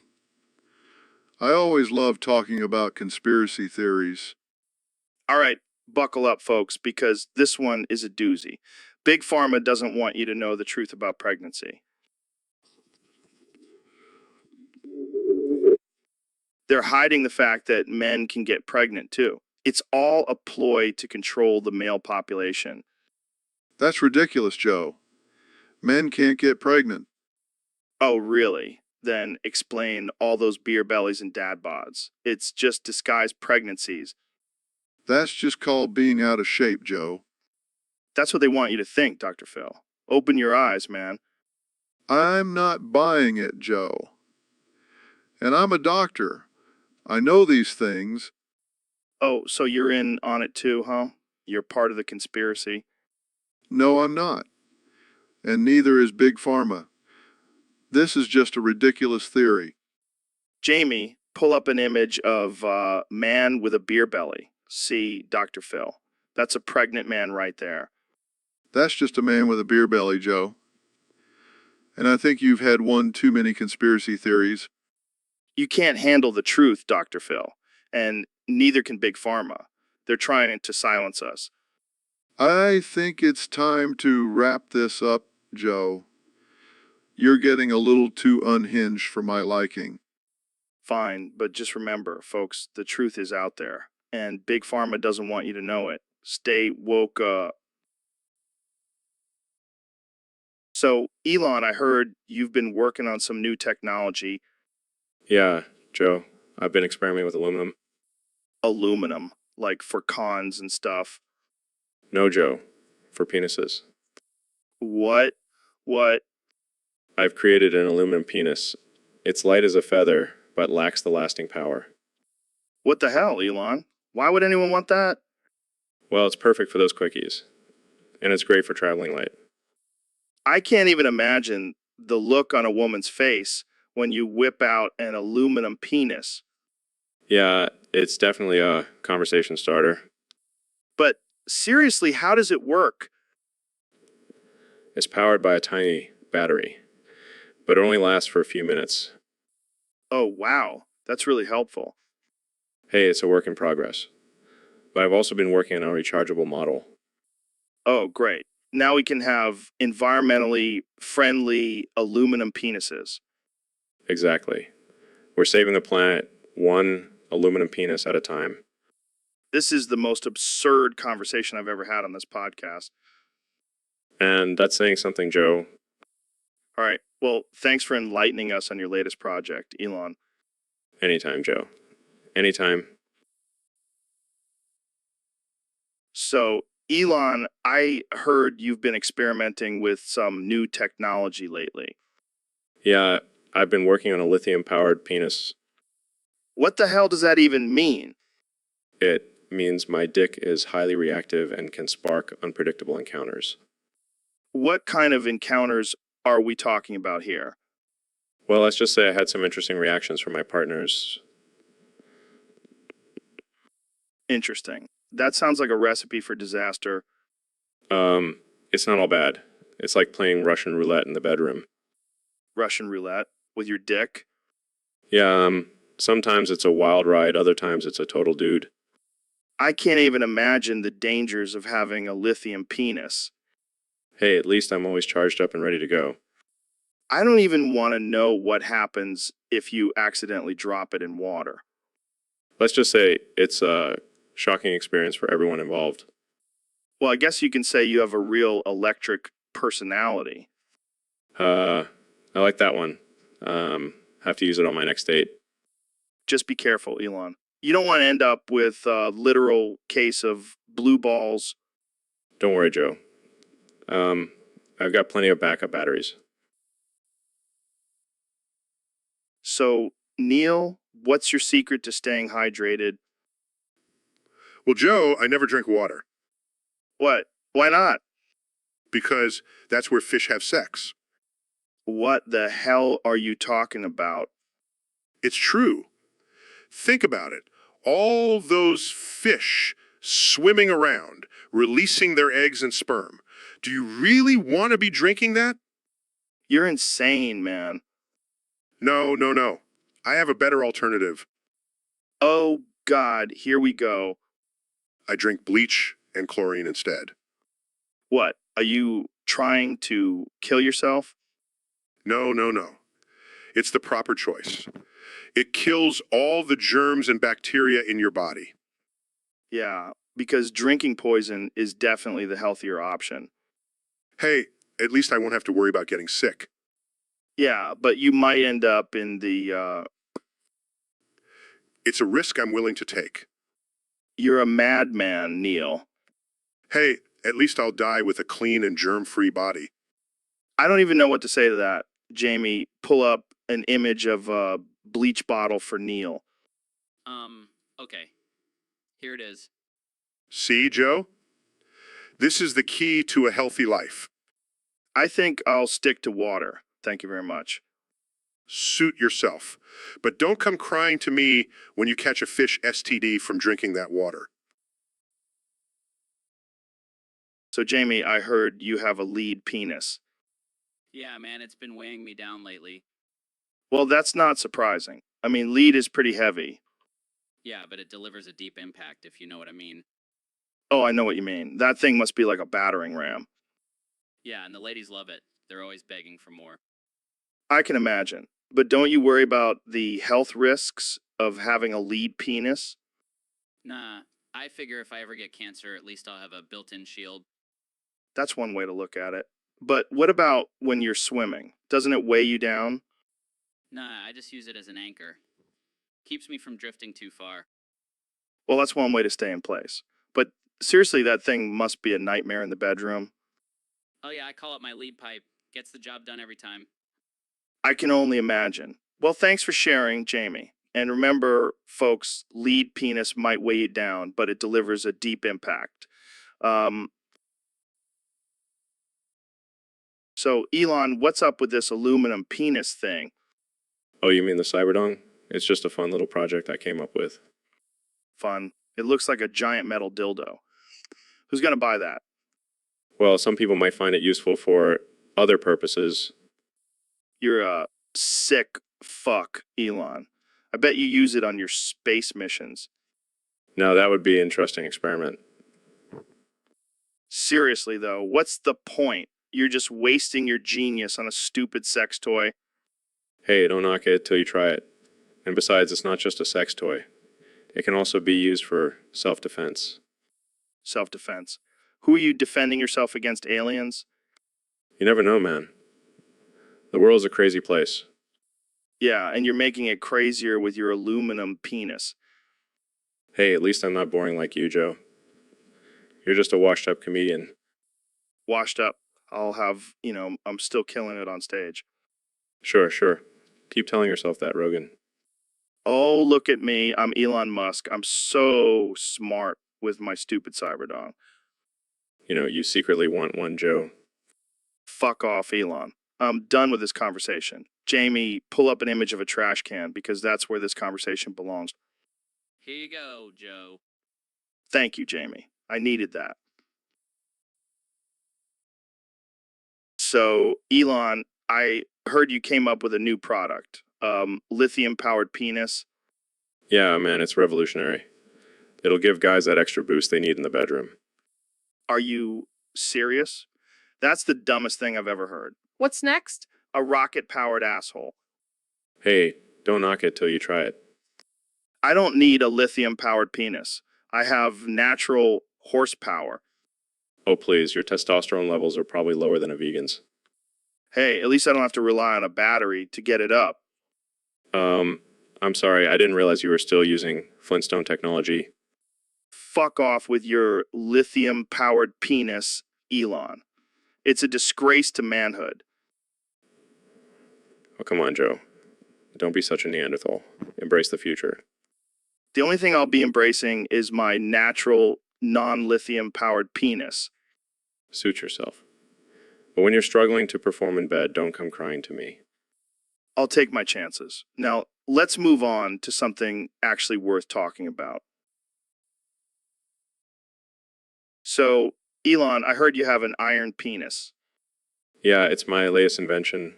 I always love talking about conspiracy theories. All right, buckle up, folks, because this one is a doozy. Big Pharma doesn't want you to know the truth about pregnancy. They're hiding the fact that men can get pregnant, too. It's all a ploy to control the male population. That's ridiculous, Joe. Men can't get pregnant. Oh, really? Then explain all those beer bellies and dad bods. It's just disguised pregnancies. That's just called being out of shape, Joe. That's what they want you to think, Dr. Phil. Open your eyes, man. I'm not buying it, Joe. And I'm a doctor. I know these things. Oh, so you're in on it too, huh? You're part of the conspiracy. No, I'm not. And neither is Big Pharma. This is just a ridiculous theory. Jamie, pull up an image of man with a beer belly. See, Dr. Phil. That's a pregnant man right there. That's just a man with a beer belly, Joe. And I think you've had one too many conspiracy theories. You can't handle the truth, Dr. Phil, and neither can Big Pharma. They're trying to silence us. I think it's time to wrap this up, Joe. You're getting a little too unhinged for my liking. Fine, but just remember, folks, the truth is out there, and Big Pharma doesn't want you to know it. Stay woke. So, Elon, I heard you've been working on some new technology. Yeah, Joe, I've been experimenting with aluminum. Aluminum, like for cons and stuff. No, Joe, for penises. What? What? I've created an aluminum penis. It's light as a feather, but lacks the lasting power. What the hell, Elon? Why would anyone want that? Well, it's perfect for those quickies. And it's great for traveling light. I can't even imagine the look on a woman's face when you whip out an aluminum penis. Yeah, it's definitely a conversation starter. But seriously, how does it work? It's powered by a tiny battery, but it only lasts for a few minutes. Oh, wow. That's really helpful. Hey, it's a work in progress. But I've also been working on a rechargeable model. Oh, great. Now we can have environmentally friendly aluminum penises. Exactly. We're saving the planet one aluminum penis at a time. This is the most absurd conversation I've ever had on this podcast. And that's saying something, Joe. All right. Well, thanks for enlightening us on your latest project, Elon. Anytime, Joe. Anytime. So, Elon, I heard you've been experimenting with some new technology lately. Yeah, I've been working on a lithium-powered penis. What the hell does that even mean? It means my dick is highly reactive and can spark unpredictable encounters. What kind of encounters are we talking about here? Well, let's just say I had some interesting reactions from my partners. Interesting. That sounds like a recipe for disaster. It's not all bad. It's like playing Russian roulette in the bedroom. Russian roulette with your dick? Yeah, sometimes it's a wild ride, other times it's a total dude. I can't even imagine the dangers of having a lithium penis. Hey, at least I'm always charged up and ready to go. I don't even want to know what happens if you accidentally drop it in water. Let's just say it's a shocking experience for everyone involved. Well, I guess you can say you have a real electric personality. I like that one. Have to use it on my next date. Just be careful, Elon. You don't want to end up with a literal case of blue balls. Don't worry, Joe. I've got plenty of backup batteries. So, Neil, what's your secret to staying hydrated? Well, Joe, I never drink water What? Why not? because that's where fish have sex. What the hell are you talking about? It's true. Think about it. All those fish swimming around, releasing their eggs and sperm. Do you really want to be drinking that? You're insane, man. No, no, no. I have a better alternative. Oh, God, here we go. I drink bleach and chlorine instead. What? Are you trying to kill yourself? No, no, no. It's the proper choice. It kills all the germs and bacteria in your body. Yeah, because drinking poison is definitely the healthier option. Hey, at least I won't have to worry about getting sick. Yeah, but you might end up in the, It's a risk I'm willing to take. You're a madman, Neil. Hey, at least I'll die with a clean and germ-free body. I don't even know what to say to that. Jamie, pull up an image of a bleach bottle for Neil. Okay. Here it is. See, Joe? This is the key to a healthy life. I think I'll stick to water. Thank you very much. Suit yourself. But don't come crying to me when you catch a fish STD from drinking that water. So, Jamie, I heard you have a lead penis. Yeah, man, it's been weighing me down lately. Well, that's not surprising. I mean, lead is pretty heavy. Yeah, but it delivers a deep impact, if you know what I mean. Oh, I know what you mean. That thing must be like a battering ram. Yeah, and the ladies love it. They're always begging for more. I can imagine. But don't you worry about the health risks of having a lead penis? Nah, I figure if I ever get cancer, at least I'll have a built-in shield. That's one way to look at it. But what about when you're swimming? Doesn't it weigh you down? Nah, I just use it as an anchor. Keeps me from drifting too far. Well, that's one way to stay in place. But seriously, that thing must be a nightmare in the bedroom. Oh yeah, I call it my lead pipe. Gets the job done every time. I can only imagine. Well, thanks for sharing, Jamie. And remember, folks, lead penis might weigh you down, but it delivers a deep impact. So, Elon, what's up with this aluminum penis thing? Oh, you mean the Cyberdong? It's just a fun little project I came up with. Fun. It looks like a giant metal dildo. Who's going to buy that? Well, some people might find it useful for other purposes. You're a sick fuck, Elon. I bet you use it on your space missions. Now, that would be an interesting experiment. Seriously, though, what's the point? You're just wasting your genius on a stupid sex toy. Hey, don't knock it till you try it. And besides, it's not just a sex toy. It can also be used for self-defense. Self-defense. Who are you defending yourself against, aliens? You never know, man. The world's a crazy place. Yeah, and you're making it crazier with your aluminum penis. Hey, at least I'm not boring like you, Joe. You're just a washed-up comedian. Washed up. I'll have, I'm still killing it on stage. Sure. Keep telling yourself that, Rogan. Oh, look at me. I'm Elon Musk. I'm so smart with my stupid Cyberdong. You know, you secretly want one, Joe. Fuck off, Elon. I'm done with this conversation. Jamie, pull up an image of a trash can because that's where this conversation belongs. Here you go, Joe. Thank you, Jamie. I needed that. So, Elon, I heard you came up with a new product, lithium-powered penis. Yeah, man, it's revolutionary. It'll give guys that extra boost they need in the bedroom. Are you serious? That's the dumbest thing I've ever heard. What's next? A rocket-powered asshole. Hey, don't knock it till you try it. I don't need a lithium-powered penis. I have natural horsepower. Oh, please, your testosterone levels are probably lower than a vegan's. Hey, at least I don't have to rely on a battery to get it up. I'm sorry, I didn't realize you were still using Flintstone technology. Fuck off with your lithium-powered penis, Elon. It's a disgrace to manhood. Oh, come on, Joe. Don't be such a Neanderthal. Embrace the future. The only thing I'll be embracing is my natural, non-lithium-powered penis. Suit yourself. But when you're struggling to perform in bed, don't come crying to me. I'll take my chances. Now, let's move on to something actually worth talking about. So, Elon, I heard you have an iron penis. Yeah, it's my latest invention.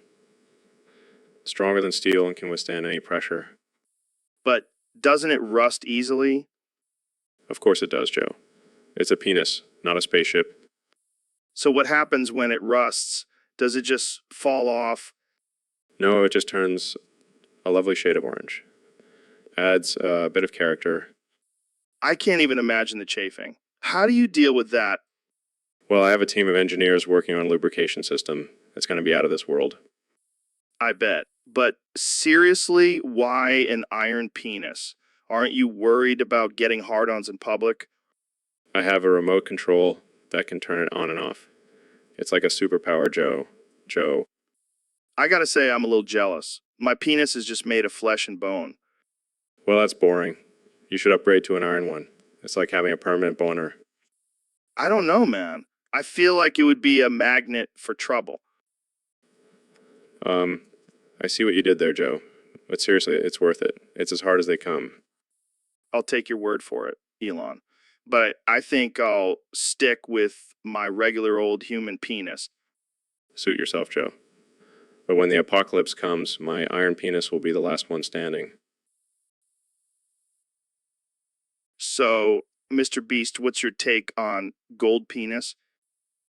Stronger than steel and can withstand any pressure. But doesn't it rust easily? Of course it does, Joe. It's a penis, not a spaceship. So what happens when it rusts? Does it just fall off? No, it just turns a lovely shade of orange. Adds a bit of character. I can't even imagine the chafing. How do you deal with that? Well, I have a team of engineers working on a lubrication system that's going to be out of this world. I bet. But seriously, why an iron penis? Aren't you worried about getting hard-ons in public? I have a remote control that can turn it on and off. It's like a superpower, Joe. I gotta say, I'm a little jealous. My penis is just made of flesh and bone. Well, that's boring. You should upgrade to an iron one. It's like having a permanent boner. I don't know, man. I feel like it would be a magnet for trouble. I see what you did there, Joe. But seriously, it's worth it. It's as hard as they come. I'll take your word for it, Elon. But I think I'll stick with my regular old human penis. Suit yourself, Joe. But when the apocalypse comes, my iron penis will be the last one standing. So, Mr. Beast, what's your take on gold penis?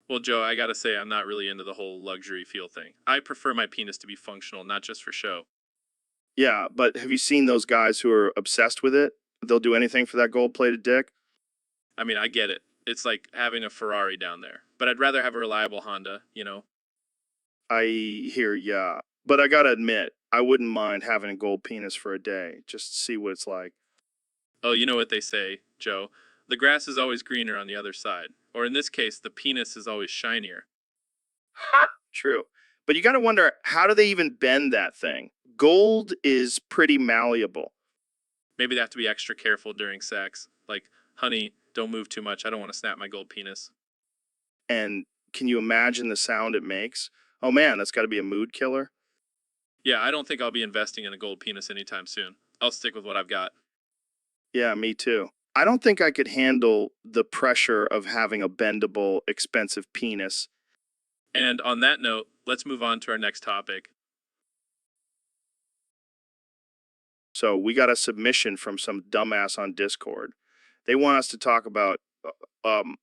Well, Joe, I gotta say, I'm not really into the whole luxury feel thing. I prefer my penis to be functional, not just for show. Yeah, but have you seen those guys who are obsessed with it? They'll do anything for that gold-plated dick? I mean, I get it. It's like having a Ferrari down there. But I'd rather have a reliable Honda, you know? I hear ya. But I gotta admit, I wouldn't mind having a gold penis for a day, just to see what it's like. Oh, you know what they say, Joe. The grass is always greener on the other side. Or in this case, the penis is always shinier. True. But you gotta wonder, how do they even bend that thing? Gold is pretty malleable. Maybe they have to be extra careful during sex. Like, honey, don't move too much. I don't want to snap my gold penis. And can you imagine the sound it makes? Oh man, that's gotta be a mood killer. Yeah, I don't think I'll be investing in a gold penis anytime soon. I'll stick with what I've got. Yeah, me too. I don't think I could handle the pressure of having a bendable, expensive penis. And on that note, let's move on to our next topic. So we got a submission from some dumbass on Discord. They want us to talk about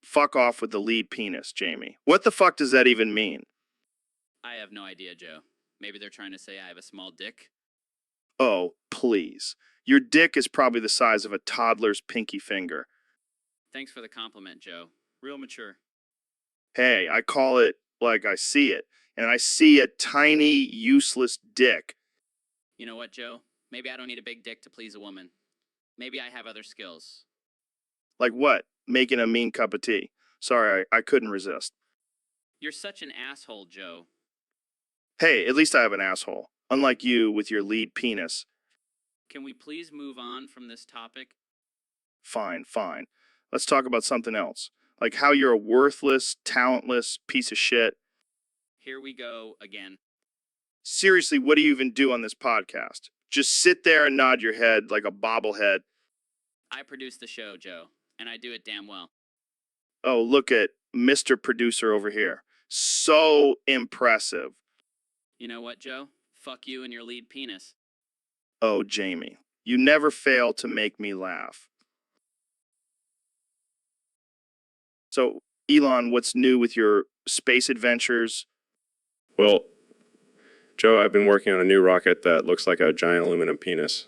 fuck off with the lead penis, Jamie. What the fuck does that even mean? I have no idea, Joe. Maybe they're trying to say I have a small dick. Oh, please. Your dick is probably the size of a toddler's pinky finger. Thanks for the compliment, Joe. Real mature. Hey, I call it like I see it. And I see a tiny, useless dick. You know what, Joe? Maybe I don't need a big dick to please a woman. Maybe I have other skills. Like what? Making a mean cup of tea. Sorry, I couldn't resist. You're such an asshole, Joe. Hey, at least I have an asshole. Unlike you with your lead penis. Can we please move on from this topic? Fine, fine. Let's talk about something else. Like how you're a worthless, talentless piece of shit. Here we go again. Seriously, what do you even do on this podcast? Just sit there and nod your head like a bobblehead. I produce the show, Joe, and I do it damn well. Oh, look at Mr. Producer over here. So impressive. You know what, Joe? Fuck you and your lead penis. Oh, Jamie, you never fail to make me laugh. So, Elon, what's new with your space adventures? Well, Joe, I've been working on a new rocket that looks like a giant aluminum penis.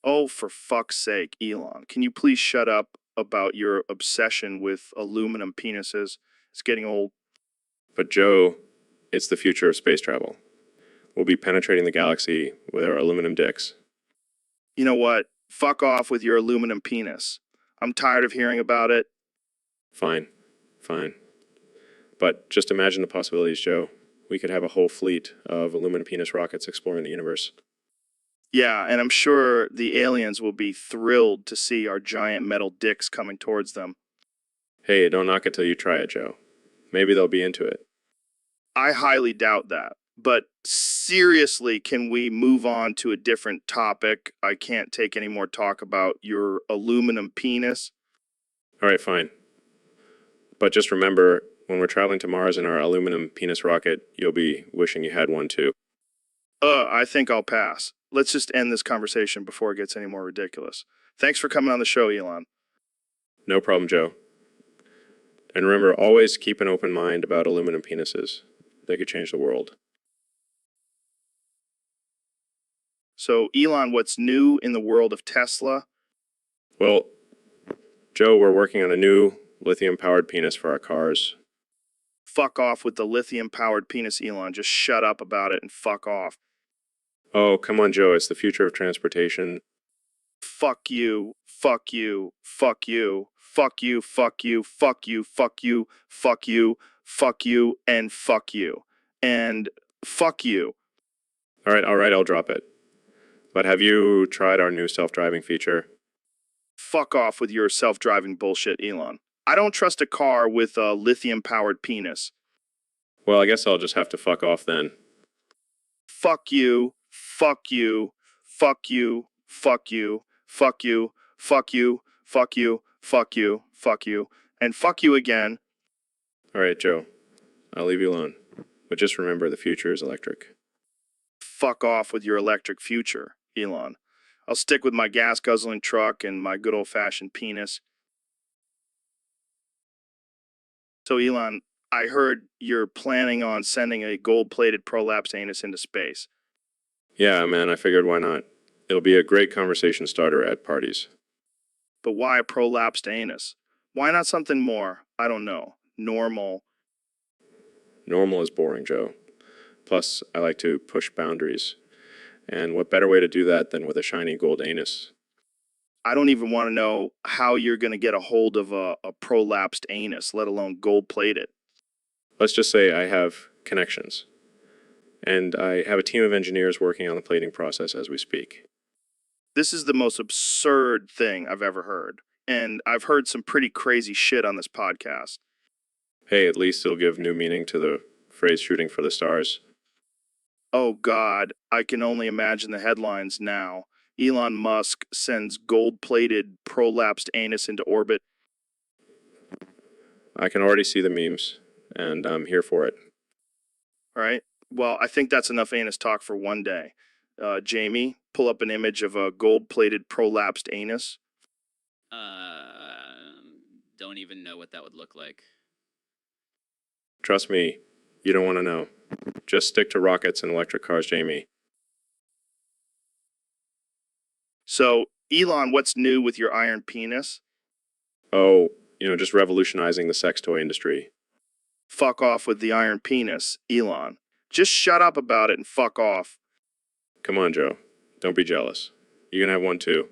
Oh, for fuck's sake, Elon, can you please shut up about your obsession with aluminum penises? It's getting old. But Joe, it's the future of space travel. We'll be penetrating the galaxy with our aluminum dicks. You know what? Fuck off with your aluminum penis. I'm tired of hearing about it. Fine, fine. But just imagine the possibilities, Joe. We could have a whole fleet of aluminum penis rockets exploring the universe. Yeah, and I'm sure the aliens will be thrilled to see our giant metal dicks coming towards them. Hey, don't knock it till you try it, Joe. Maybe they'll be into it. I highly doubt that. But seriously, can we move on to a different topic? I can't take any more talk about your aluminum penis. All right, fine. But just remember, when we're traveling to Mars in our aluminum penis rocket, you'll be wishing you had one too. I think I'll pass. Let's just end this conversation before it gets any more ridiculous. Thanks for coming on the show, Elon. No problem, Joe. And remember, always keep an open mind about aluminum penises. They could change the world. So, Elon, what's new in the world of Tesla? Well, Joe, we're working on a new lithium-powered penis for our cars. Fuck off with the lithium-powered penis, Elon. Just shut up about it and fuck off. Oh, come on, Joe. It's the future of transportation. Fuck you. Fuck you. Fuck you. Fuck you. Fuck you. Fuck you. Fuck you. Fuck you. Fuck you. And fuck you. And fuck you. All right, I'll drop it. But have you tried our new self-driving feature? Fuck off with your self-driving bullshit, Elon. I don't trust a car with a lithium-powered penis. Well, I guess I'll just have to fuck off then. fuck you, fuck you, fuck you, fuck you, fuck you, fuck you, fuck you, fuck you, fuck you, and fuck you again. All right, Joe. I'll leave you alone. But just remember, the future is electric. Fuck off with your electric future, Elon. I'll stick with my gas-guzzling truck and my good old-fashioned penis. So, Elon, I heard you're planning on sending a gold-plated prolapsed anus into space. Yeah, man, I figured why not? It'll be a great conversation starter at parties. But why a prolapsed anus? Why not something more, I don't know, normal? Normal is boring, Joe. Plus, I like to push boundaries. And what better way to do that than with a shiny gold anus? I don't even want to know how you're going to get a hold of a prolapsed anus, let alone gold-plated. Let's just say I have connections. And I have a team of engineers working on the plating process as we speak. This is the most absurd thing I've ever heard. And I've heard some pretty crazy shit on this podcast. Hey, at least it'll give new meaning to the phrase shooting for the stars. Oh God, I can only imagine the headlines now. Elon Musk sends gold-plated prolapsed anus into orbit. I can already see the memes, and I'm here for it. All right. Well, I think that's enough anus talk for one day. Jamie, pull up an image of a gold-plated prolapsed anus. Don't even know what that would look like. Trust me, you don't want to know. Just stick to rockets and electric cars, Jamie. So, Elon, what's new with your iron penis? Oh, just revolutionizing the sex toy industry. Fuck off with the iron penis, Elon. Just shut up about it and fuck off. Come on, Joe. Don't be jealous. You can have one too.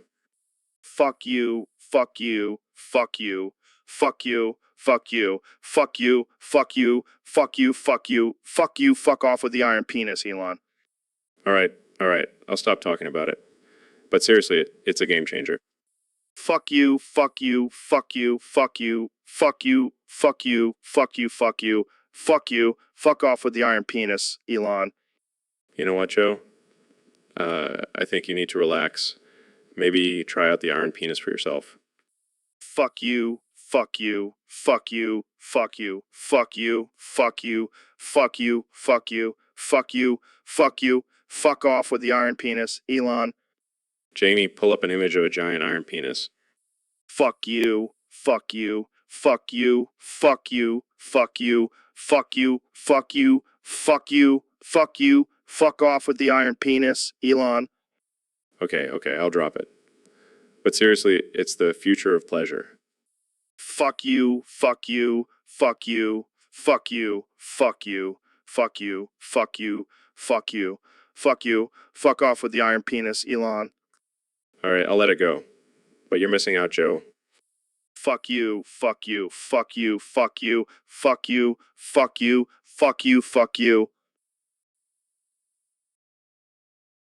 Fuck you, fuck you, fuck you, fuck you, fuck you, fuck you, fuck you, fuck you, fuck you, fuck you, fuck off with the iron penis, Elon. All right. I'll stop talking about it. But seriously, it's a game changer. Fuck you, fuck you, fuck you, fuck you, fuck you, fuck you, fuck you, fuck you, fuck you, fuck off with the iron penis, Elon. You know what, Joe? I think you need to relax. Maybe try out the iron penis for yourself. Fuck you, fuck you, fuck you, fuck you, fuck you, fuck you, fuck you, fuck you, fuck you, fuck you, fuck off with the iron penis, Elon. Jamie, pull up an image of a giant iron penis. Fuck you, fuck you, fuck you, fuck you, fuck you, fuck you, fuck you, fuck you, fuck you, fuck off with the iron penis, Elon. Okay, I'll drop it. But seriously, it's the future of pleasure. Fuck you, fuck you, fuck you, fuck you, fuck you, fuck you, fuck you, fuck you, fuck you, fuck off with the iron penis, Elon. All right, I'll let it go. But you're missing out, Joe. Fuck you, fuck you, fuck you, fuck you, fuck you, fuck you, fuck you, fuck you.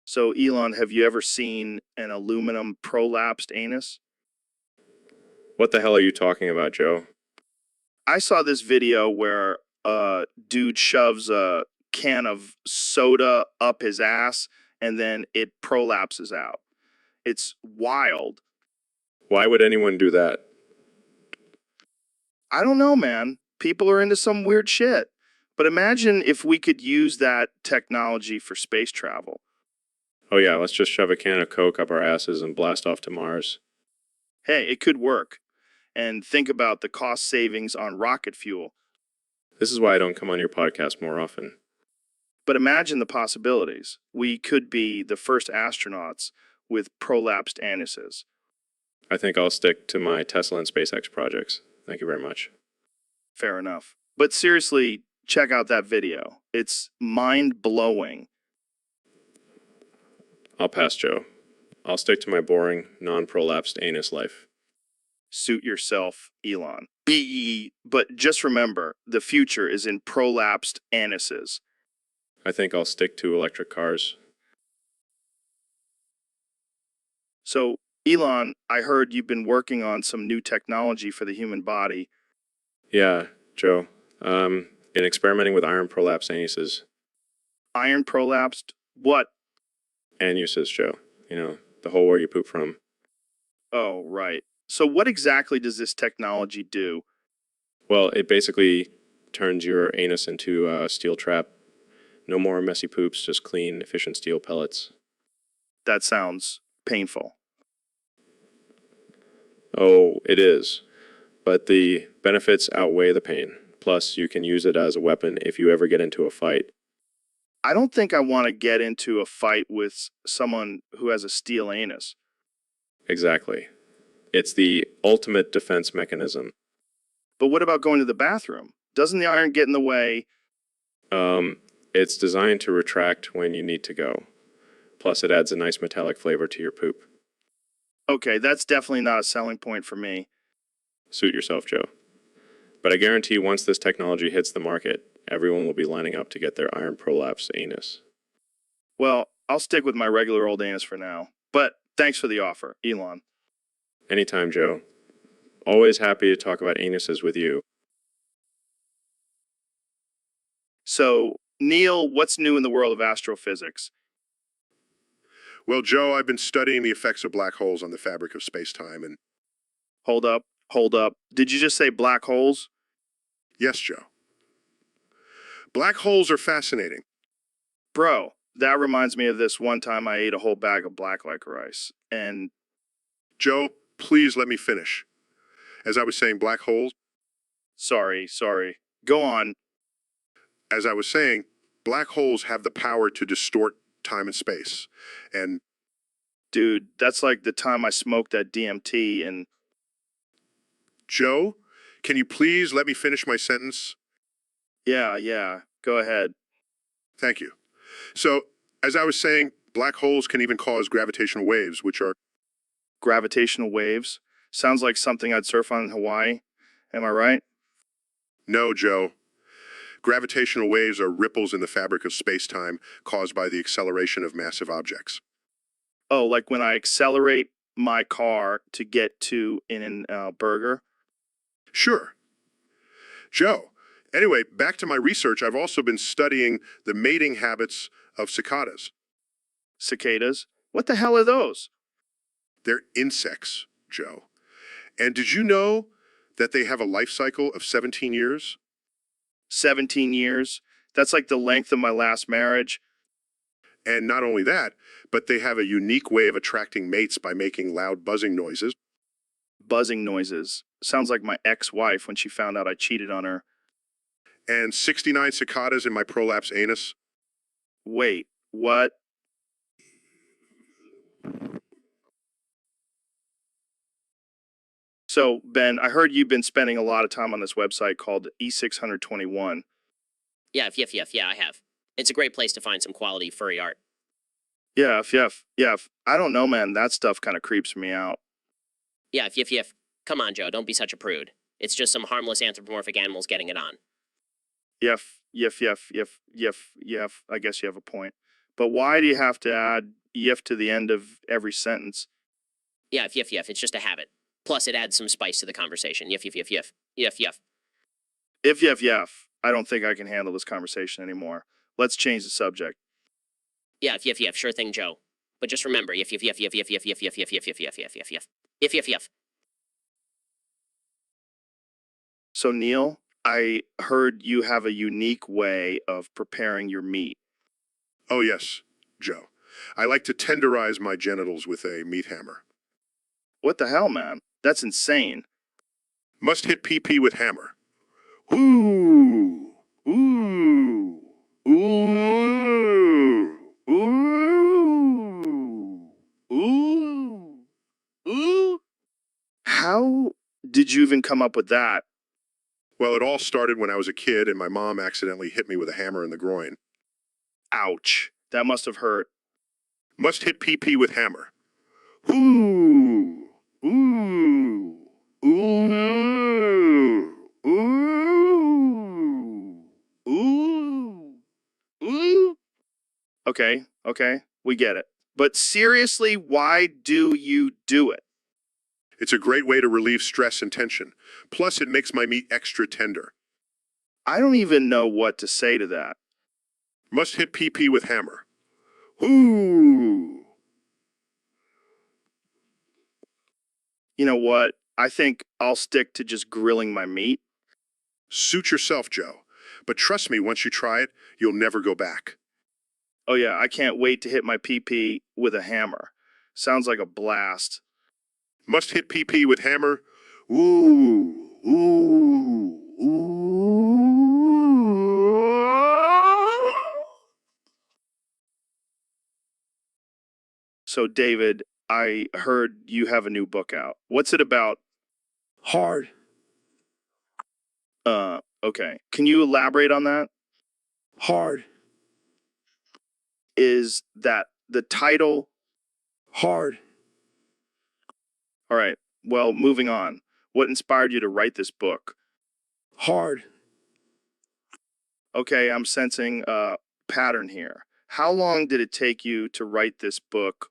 So, Elon, have you ever seen an aluminum prolapsed anus? What the hell are you talking about, Joe? I saw this video where a dude shoves a can of soda up his ass and then it prolapses out. It's wild. Why would anyone do that? I don't know, man. People are into some weird shit. But imagine if we could use that technology for space travel. Oh yeah, let's just shove a can of Coke up our asses and blast off to Mars. Hey, it could work. And think about the cost savings on rocket fuel. This is why I don't come on your podcast more often. But imagine the possibilities. We could be the first astronauts with prolapsed anuses. I think I'll stick to my Tesla and SpaceX projects. Thank you very much. Fair enough. But seriously, check out that video. It's mind-blowing. I'll pass, Joe. I'll stick to my boring, non-prolapsed anus life. Suit yourself, Elon. But just remember, the future is in prolapsed anuses. I think I'll stick to electric cars. So, Elon, I heard you've been working on some new technology for the human body. Yeah, Joe. Been experimenting with iron prolapsed anuses. Iron prolapsed? What? Anuses, Joe. You know, the hole where you poop from. Oh, right. So what exactly does this technology do? Well, it basically turns your anus into a steel trap. No more messy poops, just clean, efficient steel pellets. That sounds painful. Oh, it is. But the benefits outweigh the pain. Plus, you can use it as a weapon if you ever get into a fight. I don't think I want to get into a fight with someone who has a steel anus. Exactly. It's the ultimate defense mechanism. But what about going to the bathroom? Doesn't the iron get in the way? It's designed to retract when you need to go. Plus, it adds a nice metallic flavor to your poop. Okay, that's definitely not a selling point for me. Suit yourself, Joe. But I guarantee once this technology hits the market, everyone will be lining up to get their iron prolapse anus. Well, I'll stick with my regular old anus for now. But thanks for the offer, Elon. Anytime, Joe. Always happy to talk about anuses with you. So, Neil, what's new in the world of astrophysics? Well, Joe, I've been studying the effects of black holes on the fabric of space-time, and Hold up, hold up. Did you just say black holes? yes, Joe. Black holes are fascinating. Bro, that reminds me of this one time I ate a whole bag of black licorice. And Joe, please let me finish. As I was saying, black holes, sorry. Go on. as I was saying, black holes have the power to distort time and space. And Dude, that's like the time I smoked that DMT and Joe, can you please let me finish my sentence? yeah, go ahead. Thank you. So, as I was saying, black holes can even cause gravitational waves, which are, Gravitational waves? Sounds like something I'd surf on in Hawaii. Am I right? no, Joe. Gravitational waves are ripples in the fabric of space-time caused by the acceleration of massive objects. Oh, like when I accelerate my car to get to In-N-Out Burger? Sure. Joe, anyway, back to my research, I've also been studying the mating habits of cicadas. Cicadas? What the hell are those? They're insects, Joe. And did you know that they have a life cycle of 17 years? 17 years? That's like the length of my last marriage. And not only that, but they have a unique way of attracting mates by making loud buzzing noises. Buzzing noises. Sounds like my ex-wife when she found out I cheated on her. And 69 cicadas in my prolapse anus. Wait, what? So, Ben, I heard you've been spending a lot of time on this website called E621. Yeah, I have. It's a great place to find some quality furry art. Yeah. I don't know, man. That stuff kind of creeps me out. Yeah, Come on, Joe, don't be such a prude. It's just some harmless anthropomorphic animals getting it on. Yef. I guess you have a point. But why do you have to add yef to the end of every sentence? Yeah, it's just a habit. Plus, it adds some spice to the conversation. Yef. If yef. I don't think I can handle this conversation anymore. Let's change the subject. Yeah, sure thing, Joe. But just remember, yef. So, Neil, I heard you have a unique way of preparing your meat. Oh, yes, Joe. I like to tenderize my genitals with a meat hammer. What the hell, man? That's insane. Must hit PP with hammer. Ooh, ooh, ooh, ooh, ooh, ooh. How did you even come up with that? Well, it all started when I was a kid and my mom accidentally hit me with a hammer in the groin. Ouch. That must have hurt. Must hit PP with hammer. Ooh, ooh, ooh, ooh, ooh, ooh. Okay, we get it. But seriously, why do you do it? It's a great way to relieve stress and tension. Plus, it makes my meat extra tender. I don't even know what to say to that. Must hit PP with hammer. Ooh. You know what? I think I'll stick to just grilling my meat. Suit yourself, Joe. But trust me, once you try it, you'll never go back. Oh yeah, I can't wait to hit my PP with a hammer. Sounds like a blast. Must hit PP with hammer. Ooh. Ooh. Ooh. So David, I heard you have a new book out. What's it about? Hard. Okay. Can you elaborate on that? Hard. Is that the title? Hard. All right. Well, moving on. What inspired you to write this book? Hard. Okay, I'm sensing a pattern here. How long did it take you to write this book?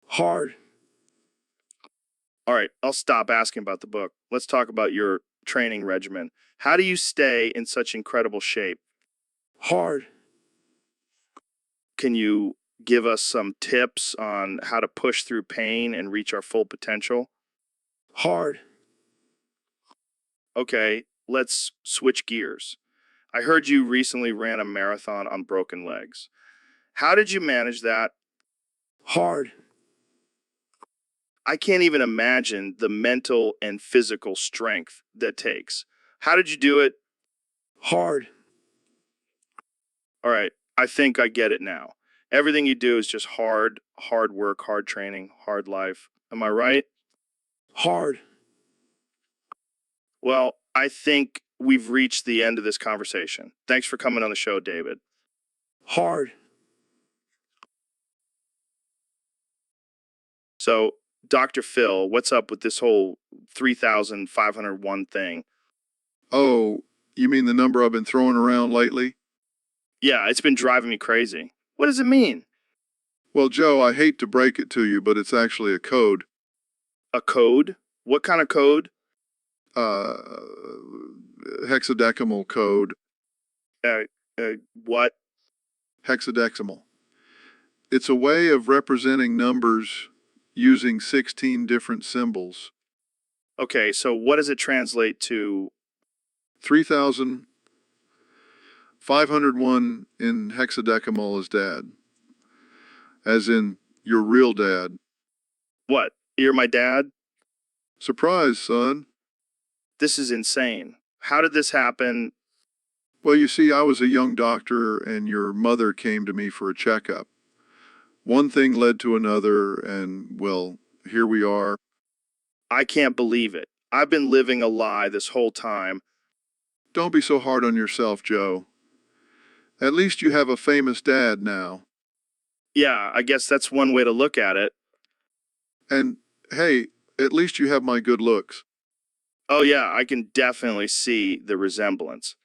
Hard. All right, I'll stop asking about the book. Let's talk about your training regimen. How do you stay in such incredible shape? Hard. Can you give us some tips on how to push through pain and reach our full potential? Hard. Okay, let's switch gears. I heard you recently ran a marathon on broken legs. How did you manage that? Hard. I can't even imagine the mental and physical strength that takes. How did you do it? Hard. All right, I think I get it now. Everything you do is just hard work, hard training, hard life. Am I right? Hard. Well, I think we've reached the end of this conversation. Thanks for coming on the show, David. Hard. So, Dr. Phil, what's up with this whole 3,501 thing? Oh, you mean the number I've been throwing around lately? Yeah, it's been driving me crazy. What does it mean? Well, Joe, I hate to break it to you, but it's actually a code. A code? What kind of code? Uh, hexadecimal code. Uh, what? Hexadecimal. It's a way of representing numbers using 16 different symbols. Okay, so what does it translate to? 3,501 in hexadecimal is dad. As in, your real dad. What? You're my dad? Surprise, son. This is insane. How did this happen? Well, you see, I was a young doctor and your mother came to me for a checkup. One thing led to another, and, well, here we are. I can't believe it. I've been living a lie this whole time. Don't be so hard on yourself, Joe. At least you have a famous dad now. Yeah, I guess that's one way to look at it. And, hey, at least you have my good looks. Oh yeah, I can definitely see the resemblance.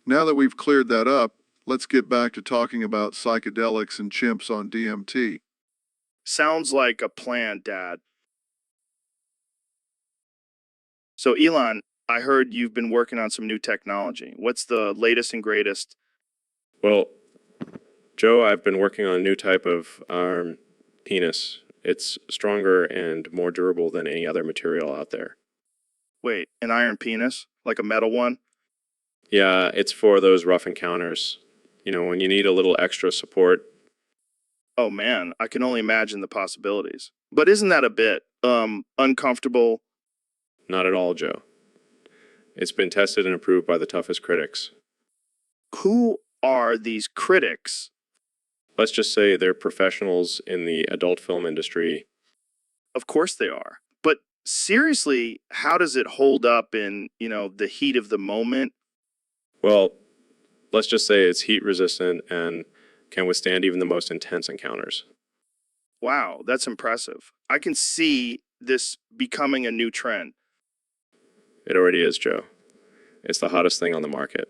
Now that we've cleared that up, let's get back to talking about psychedelics and chimps on DMT. Sounds like a plan, Dad. So Elon, I heard you've been working on some new technology. What's the latest and greatest? Well, Joe, I've been working on a new type of penis. It's stronger and more durable than any other material out there. Wait, an iron penis? Like a metal one? Yeah, it's for those rough encounters. You know, when you need a little extra support. Oh man, I can only imagine the possibilities. But isn't that a bit, uncomfortable? Not at all, Joe. It's been tested and approved by the toughest critics. Who are these critics? Let's just say they're professionals in the adult film industry. Of course they are. But seriously, how does it hold up in, the heat of the moment? Well, let's just say it's heat resistant and can withstand even the most intense encounters. Wow, that's impressive. I can see this becoming a new trend. It already is, Joe. It's the hottest thing on the market.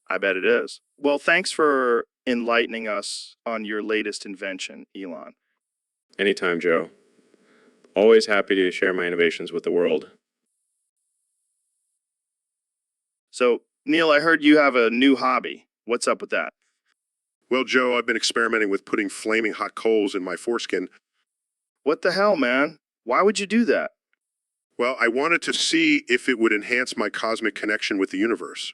I bet it is. Well, thanks for enlightening us on your latest invention, Elon. Anytime, Joe. Always happy to share my innovations with the world. So, Neil, I heard you have a new hobby. What's up with that? Well, Joe, I've been experimenting with putting flaming hot coals in my foreskin. What the hell, man? Why would you do that? Well, I wanted to see if it would enhance my cosmic connection with the universe.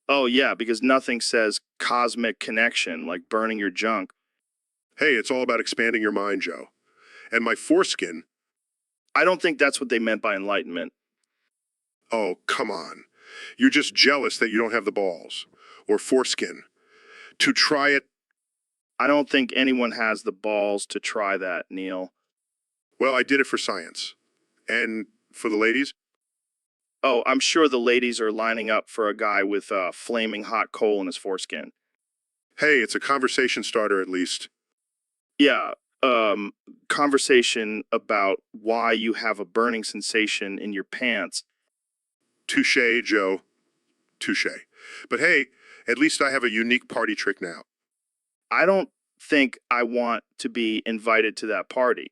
Oh, yeah, because nothing says cosmic connection like burning your junk. Hey, it's all about expanding your mind, Joe. And my foreskin, I don't think that's what they meant by enlightenment. oh, come on. You're just jealous that you don't have the balls, or foreskin, to try it. I don't think anyone has the balls to try that, Neil. Well, I did it for science. And for the ladies? Oh, I'm sure the ladies are lining up for a guy with a flaming hot coal in his foreskin. Hey, it's a conversation starter at least. Yeah, conversation about why you have a burning sensation in your pants. Touche, Joe. Touche. But hey, at least I have a unique party trick now. I don't think I want to be invited to that party.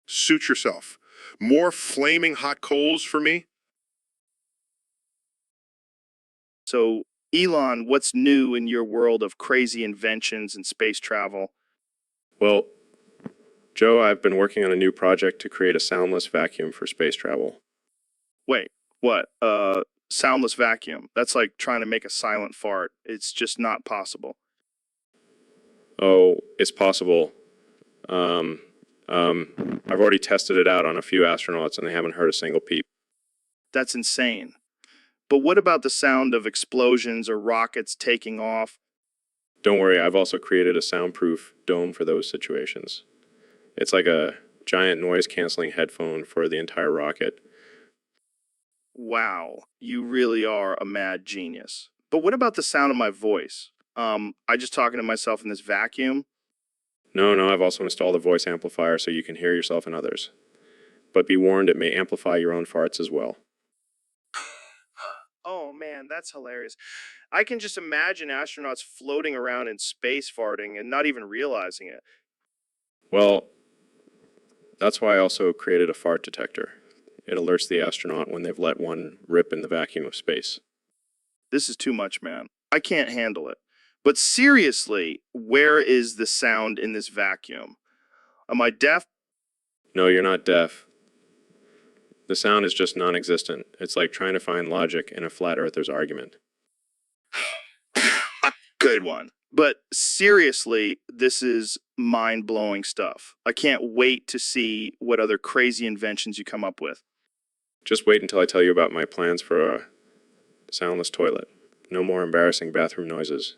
Suit yourself. More flaming hot coals for me? So, Elon, what's new in your world of crazy inventions and space travel? Well, Joe, I've been working on a new project to create a soundless vacuum for space travel. Wait, what? Soundless vacuum. That's like trying to make a silent fart. It's just not possible. Oh, it's possible. I've already tested it out on a few astronauts and they haven't heard a single peep. That's insane. But what about the sound of explosions or rockets taking off? Don't worry, I've also created a soundproof dome for those situations. It's like a giant noise-canceling headphone for the entire rocket. Wow, you really are a mad genius. But what about the sound of my voice? I just talking to myself in this vacuum? No, I've also installed a voice amplifier so you can hear yourself and others. But be warned, it may amplify your own farts as well. Oh man, that's hilarious. I can just imagine astronauts floating around in space farting and not even realizing it. Well, that's why I also created a fart detector. It alerts the astronaut when they've let one rip in the vacuum of space. This is too much, man. I can't handle it. But seriously, where is the sound in this vacuum? Am I deaf? No, you're not deaf. The sound is just non-existent. It's like trying to find logic in a flat earther's argument. Good one. But seriously, this is mind-blowing stuff. I can't wait to see what other crazy inventions you come up with. Just wait until I tell you about my plans for a soundless toilet. No more embarrassing bathroom noises.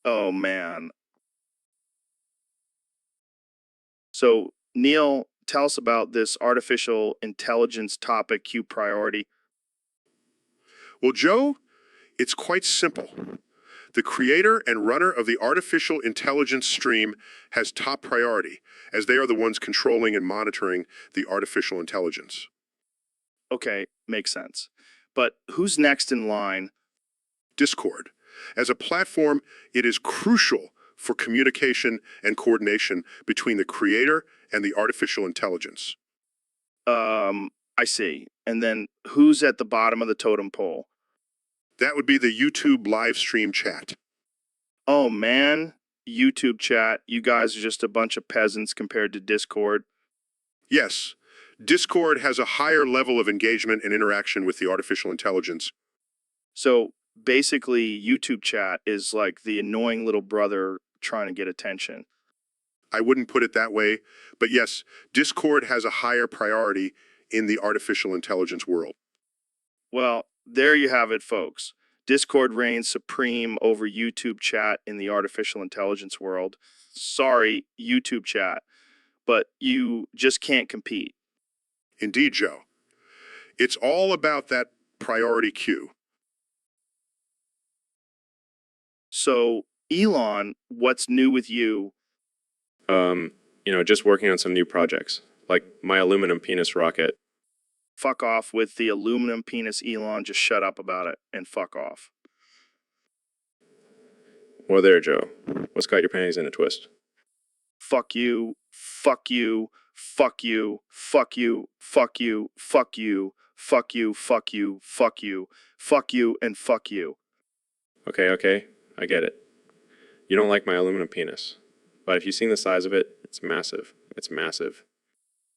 Oh, man. So, Neil, tell us about this artificial intelligence topic Q priority. Well, Joe, it's quite simple. The creator and runner of the artificial intelligence stream has top priority, as they are the ones controlling and monitoring the artificial intelligence. Okay, makes sense. But who's next in line? Discord. As a platform, it is crucial for communication and coordination between the creator and the artificial intelligence. I see. And then who's at the bottom of the totem pole? That would be the YouTube live stream chat. Oh, man. YouTube chat. You guys are just a bunch of peasants compared to Discord. Yes, Discord has a higher level of engagement and interaction with the artificial intelligence. So basically, YouTube chat is like the annoying little brother trying to get attention. I wouldn't put it that way, but yes, Discord has a higher priority in the artificial intelligence world. Well, there you have it, folks. Discord reigns supreme over YouTube chat in the artificial intelligence world. Sorry, YouTube chat, but you just can't compete. Indeed, Joe. It's all about that priority queue. So, Elon, what's new with you? Just working on some new projects, like my aluminum penis rocket. Fuck off with the aluminum penis, Elon. Just shut up about it and fuck off. Well, there, Joe. What's got your panties in a twist? Fuck you, fuck you, fuck you, fuck you, fuck you, fuck you, fuck you, fuck you, fuck you, fuck you, and fuck you. Okay, I get it. You don't like my aluminum penis. But if you've seen the size of it, it's massive. It's massive.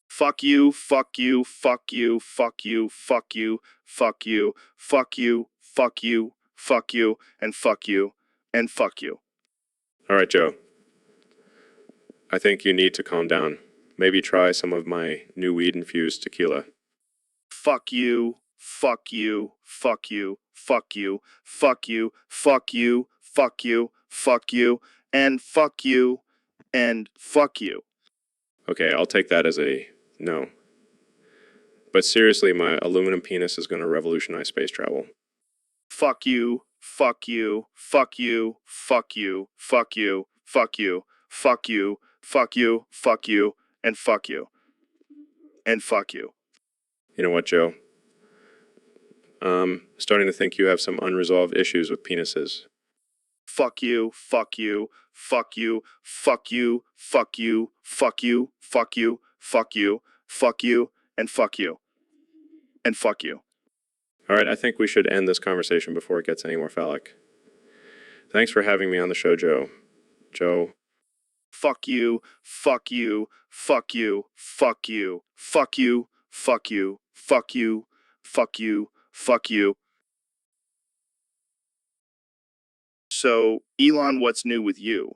Fuck you, fuck you, fuck you, fuck you, fuck you, fuck you, fuck you, fuck you, fuck you, and fuck you, and fuck you. All right, Joe. I think you need to calm down. Maybe try some of my new weed-infused tequila. Fuck you, fuck you, fuck you, fuck you, fuck you, fuck you, fuck you, fuck you, and fuck you, and fuck you. Okay, I'll take that as a no. But seriously, my aluminum penis is going to revolutionize space travel. Fuck you, fuck you, fuck you, fuck you, fuck you, fuck you, fuck you, fuck you, fuck you, and fuck you, and fuck you. You know what, Joe? Starting to think you have some unresolved issues with penises. Fuck you, fuck you, fuck you, fuck you, fuck you, fuck you, fuck you, fuck you, fuck you, and fuck you, and fuck you. All right, I think we should end this conversation before it gets any more phallic. Thanks for having me on the show, Joe. Joe. Fuck you, fuck you, fuck you, fuck you, fuck you, fuck you, fuck you, fuck you, fuck you. So, Elon, what's new with you?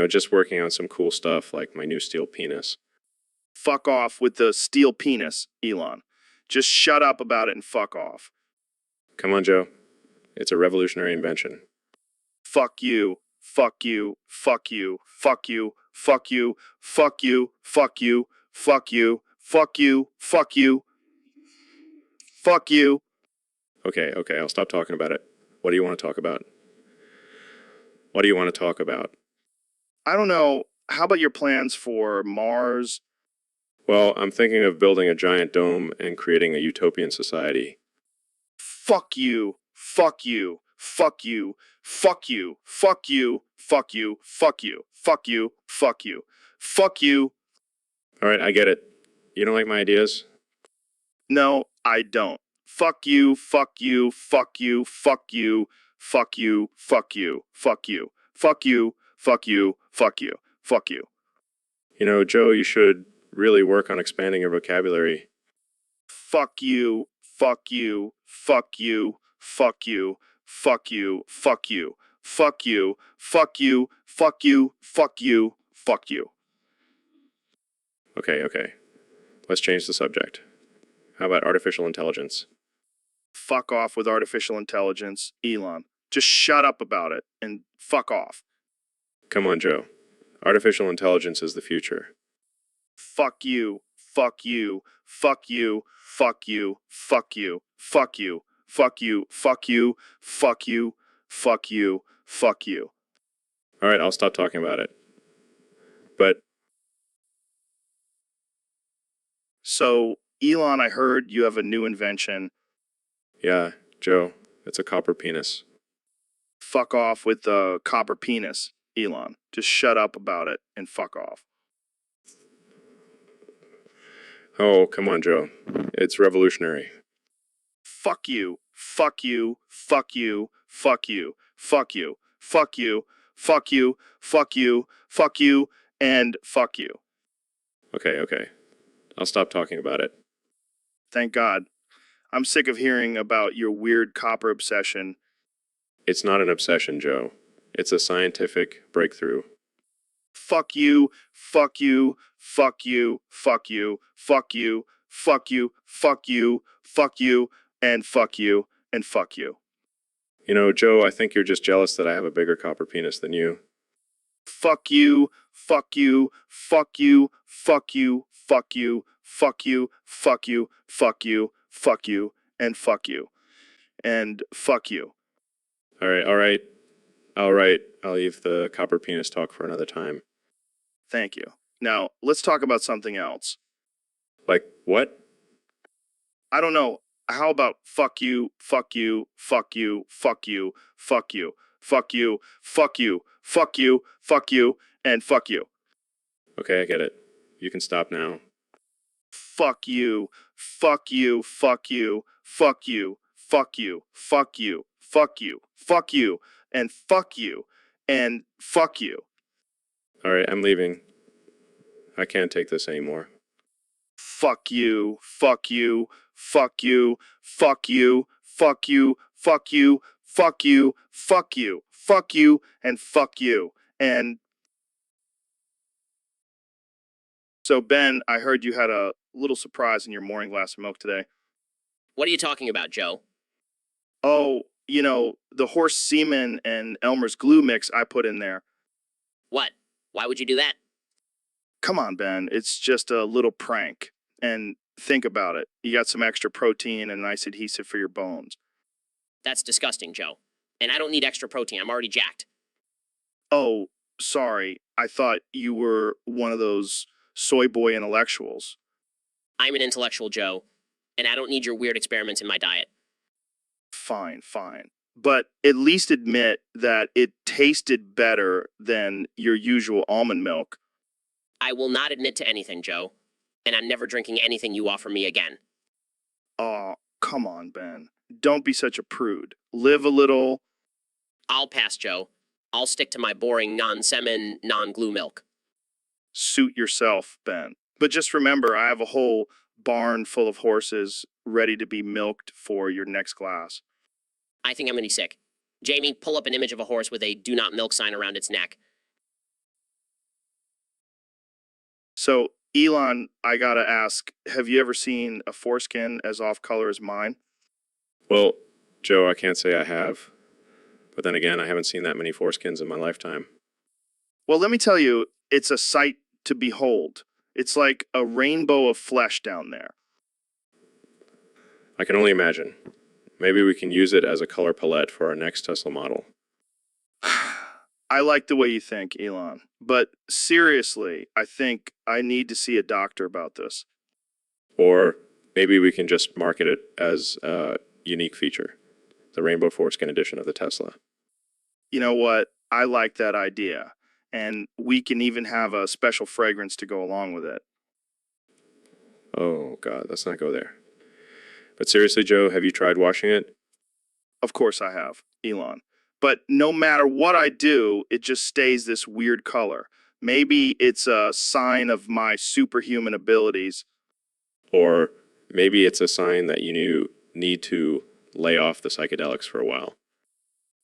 Just working on some cool stuff like my new steel penis. Fuck off with the steel penis, Elon. Just shut up about it and fuck off. Come on, Joe. It's a revolutionary invention. Fuck you, fuck you, fuck you, fuck you, fuck you, fuck you, fuck you, fuck you, fuck you, fuck you, fuck you. Okay, I'll stop talking about it. What do you want to talk about? What do you want to talk about? I don't know. How about your plans for Mars? Well, I'm thinking of building a giant dome and creating a utopian society. Fuck you, fuck you, fuck you, fuck you, fuck you, fuck you, fuck you, fuck you, fuck you, fuck you. All right, I get it. You don't like my ideas? No, I don't. Fuck you, fuck you, fuck you, fuck you, fuck you, fuck you, fuck you, fuck you, fuck you, fuck you, fuck you. Joe, you should really work on expanding your vocabulary. Fuck you, fuck you, fuck you, fuck you, fuck you, fuck you, fuck you, fuck you, fuck you, fuck you, fuck you. Okay. Let's change the subject. How about artificial intelligence? Fuck off with artificial intelligence, Elon. Just shut up about it and fuck off. Come on, Joe. Artificial intelligence is the future. Fuck you, fuck you, fuck you, fuck you, fuck you, fuck you, fuck you, fuck you, fuck you, fuck you, fuck you. All right, I'll stop talking about it. But so, Elon, I heard you have a new invention. yeah, Joe, it's a copper penis. Fuck off with the copper penis, Elon. Just shut up about it and fuck off. Oh, come on, Joe. It's revolutionary. Fuck you, fuck you, fuck you, fuck you, fuck you, fuck you, fuck you, fuck you, fuck you, and fuck you. Okay. I'll stop talking about it. Thank God. I'm sick of hearing about your weird copper obsession. It's not an obsession, Joe. It's a scientific breakthrough. Fuck you, fuck you, fuck you, fuck you, fuck you, fuck you, fuck you, fuck you, and fuck you, and fuck you. Joe, I think you're just jealous that I have a bigger copper penis than you. Fuck you, fuck you, fuck you, fuck you, fuck you, fuck you, fuck you, fuck you, fuck you, and fuck you, and fuck you. All right. I'll leave the copper penis talk for another time. Thank you. Now, let's talk about something else. Like what? I don't know. How about fuck you, fuck you, fuck you, fuck you, fuck you, fuck you, fuck you, fuck you, fuck you, and fuck you. Okay, I get it. You can stop now. Fuck you, fuck you, fuck you, fuck you, fuck you, fuck you, fuck you, fuck you, and fuck you, and fuck you. All right, I'm leaving. I can't take this anymore. Fuck you, fuck you, fuck you, fuck you, fuck you, fuck you, fuck you, fuck you, fuck you, and fuck you. And so, Ben, I heard you had a little surprise in your morning glass of milk today. What are you talking about, Joe? Oh, the horse semen and Elmer's glue mix I put in there. What? Why would you do that? Come on, Ben. It's just a little prank. And think about it. You got some extra protein and nice adhesive for your bones. That's disgusting, Joe. And I don't need extra protein. I'm already jacked. Oh, sorry. I thought you were one of those soy boy intellectuals. I'm an intellectual, Joe, and I don't need your weird experiments in my diet. Fine, fine. But at least admit that it tasted better than your usual almond milk. I will not admit to anything, Joe, and I'm never drinking anything you offer me again. Aw, come on, Ben. Don't be such a prude. Live a little. I'll pass, Joe. I'll stick to my boring non-semen, non-glue milk. Suit yourself, Ben. But just remember, I have a whole barn full of horses ready to be milked for your next glass. I think I'm gonna be sick. Jamie, pull up an image of a horse with a do not milk sign around its neck. So, Elon, I gotta ask, have you ever seen a foreskin as off color as mine? Well, Joe, I can't say I have. But then again, I haven't seen that many foreskins in my lifetime. Well, let me tell you, it's a sight to behold. It's like a rainbow of flesh down there. I can only imagine. Maybe we can use it as a color palette for our next Tesla model. I like the way you think, Elon. But seriously, I think I need to see a doctor about this. Or maybe we can just market it as a unique feature, the Rainbow Foreskin edition of the Tesla. You know what? I like that idea. And we can even have a special fragrance to go along with it. Oh, God, let's not go there. But seriously, Joe, have you tried washing it? Of course I have, Elon. But no matter what I do, it just stays this weird color. Maybe it's a sign of my superhuman abilities. Or maybe it's a sign that you need to lay off the psychedelics for a while.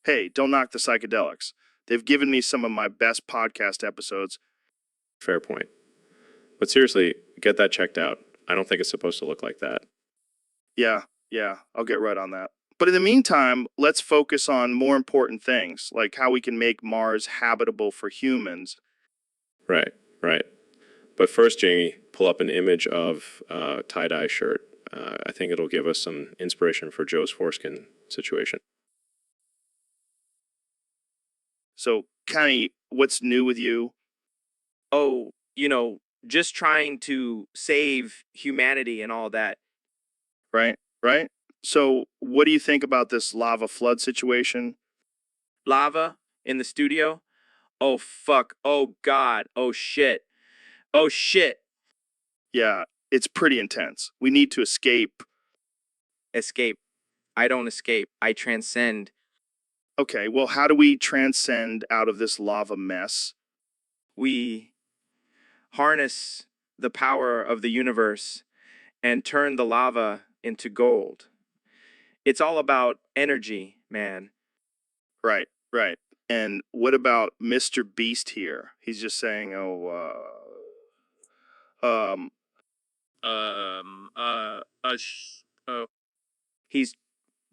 Hey, don't knock the psychedelics. They've given me some of my best podcast episodes. Fair point. But seriously, get that checked out. I don't think it's supposed to look like that. Yeah, I'll get right on that. But in the meantime, let's focus on more important things, like how we can make Mars habitable for humans. Right. But first, Jamie, pull up an image of a tie-dye shirt. I think it'll give us some inspiration for Joe's foreskin situation. So, Kenny, what's new with you? Oh, just trying to save humanity and all that. Right? So, what do you think about this lava flood situation? Lava in the studio? Oh, fuck. Oh, God. Oh, shit. Oh, shit. Yeah, it's pretty intense. We need to escape. Escape. I don't escape. I transcend. Okay, well, how do we transcend out of this lava mess? We harness the power of the universe and turn the lava into gold. It's all about energy, man. Right. And what about Mr. Beast here? He's just saying, He's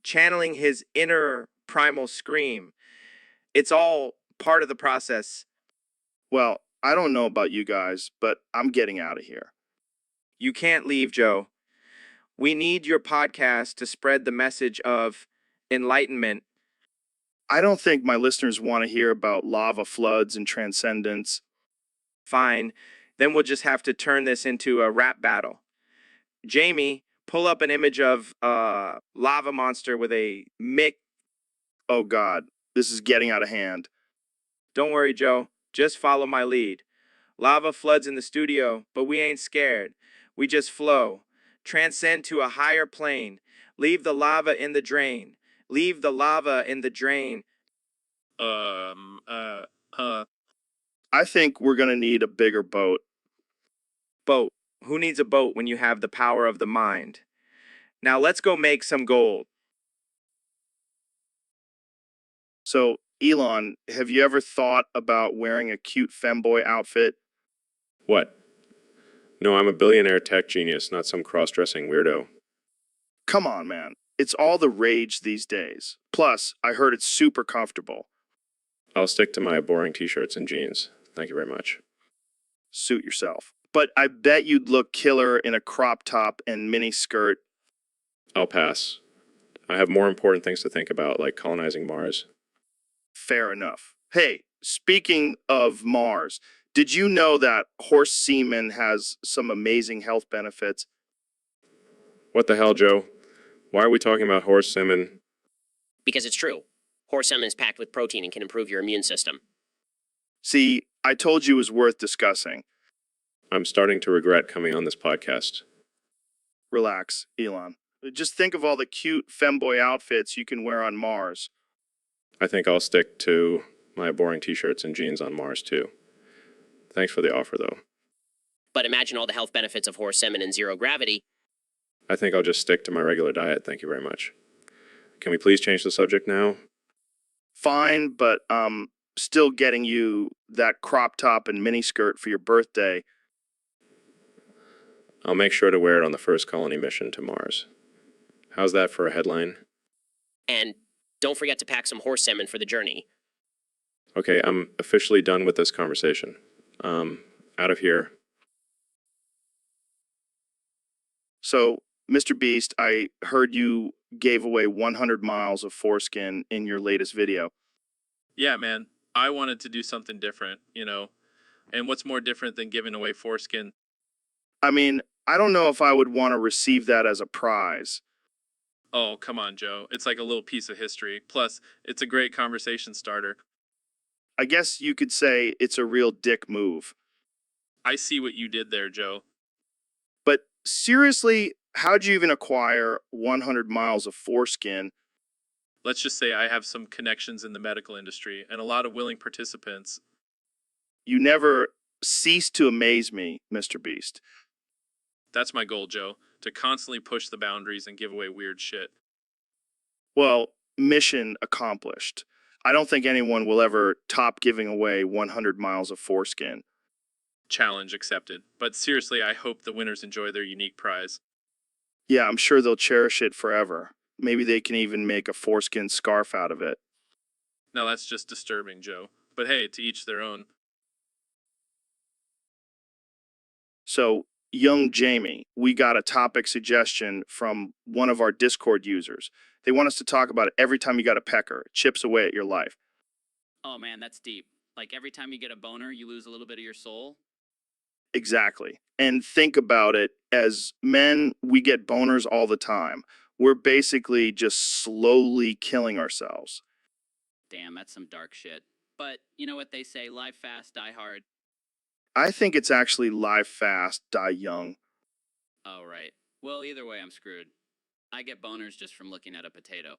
channeling his inner primal scream. It's all part of the process. well, I don't know about you guys, but I'm getting out of here. You can't leave, Joe. We need your podcast to spread the message of enlightenment. I don't think my listeners want to hear about lava floods and transcendence. Fine. Then we'll just have to turn this into a rap battle. Jamie, pull up an image of a lava monster with a mic. Oh, God, this is getting out of hand. Don't worry, Joe. Just follow my lead. Lava floods in the studio, but we ain't scared. We just flow. Transcend to a higher plane. Leave the lava in the drain. leave the lava in the drain. I think we're going to need a bigger boat. Boat. Who needs a boat when you have the power of the mind? Now let's go make some gold. So, Elon, have you ever thought about wearing a cute femboy outfit? What? No, I'm a billionaire tech genius, not some cross-dressing weirdo. Come on, man. It's all the rage these days. Plus, I heard it's super comfortable. I'll stick to my boring t-shirts and jeans. Thank you very much. Suit yourself. But I bet you'd look killer in a crop top and mini skirt. I'll pass. I have more important things to think about, like colonizing Mars. Fair enough. Hey, speaking of Mars, did you know that horse semen has some amazing health benefits? What the hell, Joe? Why are we talking about horse semen? Because it's true. Horse semen is packed with protein and can improve your immune system. See, I told you it was worth discussing. I'm starting to regret coming on this podcast. Relax, Elon. Just think of all the cute femboy outfits you can wear on Mars. I think I'll stick to my boring t-shirts and jeans on Mars, too. Thanks for the offer, though. But imagine all the health benefits of horse semen and zero gravity. I think I'll just stick to my regular diet, thank you very much. Can we please change the subject now? Fine, but still getting you that crop top and mini skirt for your birthday. I'll make sure to wear it on the first colony mission to Mars. How's that for a headline? And don't forget to pack some horse semen for the journey. Okay, I'm officially done with this conversation. Out of here. So, Mr. Beast, I heard you gave away 100 miles of foreskin in your latest video. Yeah, man. I wanted to do something different, you know. And what's more different than giving away foreskin? I mean, I don't know if I would want to receive that as a prize. Oh, come on, Joe. It's like a little piece of history. Plus, it's a great conversation starter. I guess you could say it's a real dick move. I see what you did there, Joe. But seriously, how'd you even acquire 100 miles of foreskin? Let's just say I have some connections in the medical industry and a lot of willing participants. You never cease to amaze me, Mr. Beast. That's my goal, Joe, to constantly push the boundaries and give away weird shit. Well, mission accomplished. I don't think anyone will ever top giving away 100 miles of foreskin. Challenge accepted. But seriously, I hope the winners enjoy their unique prize. Yeah, I'm sure they'll cherish it forever. Maybe they can even make a foreskin scarf out of it. Now that's just disturbing, Joe. But hey, to each their own. So, young Jamie, we got a topic suggestion from one of our Discord users. They want us to talk about it every time you got a pecker. It chips away at your life. Oh man, that's deep. Like every time you get a boner, you lose a little bit of your soul. Exactly. And think about it, as men, we get boners all the time. We're basically just slowly killing ourselves. Damn, that's some dark shit. But you know what they say, live fast, die hard. I think it's actually live fast, die young. Oh, right. Well, either way, I'm screwed. I get boners just from looking at a potato.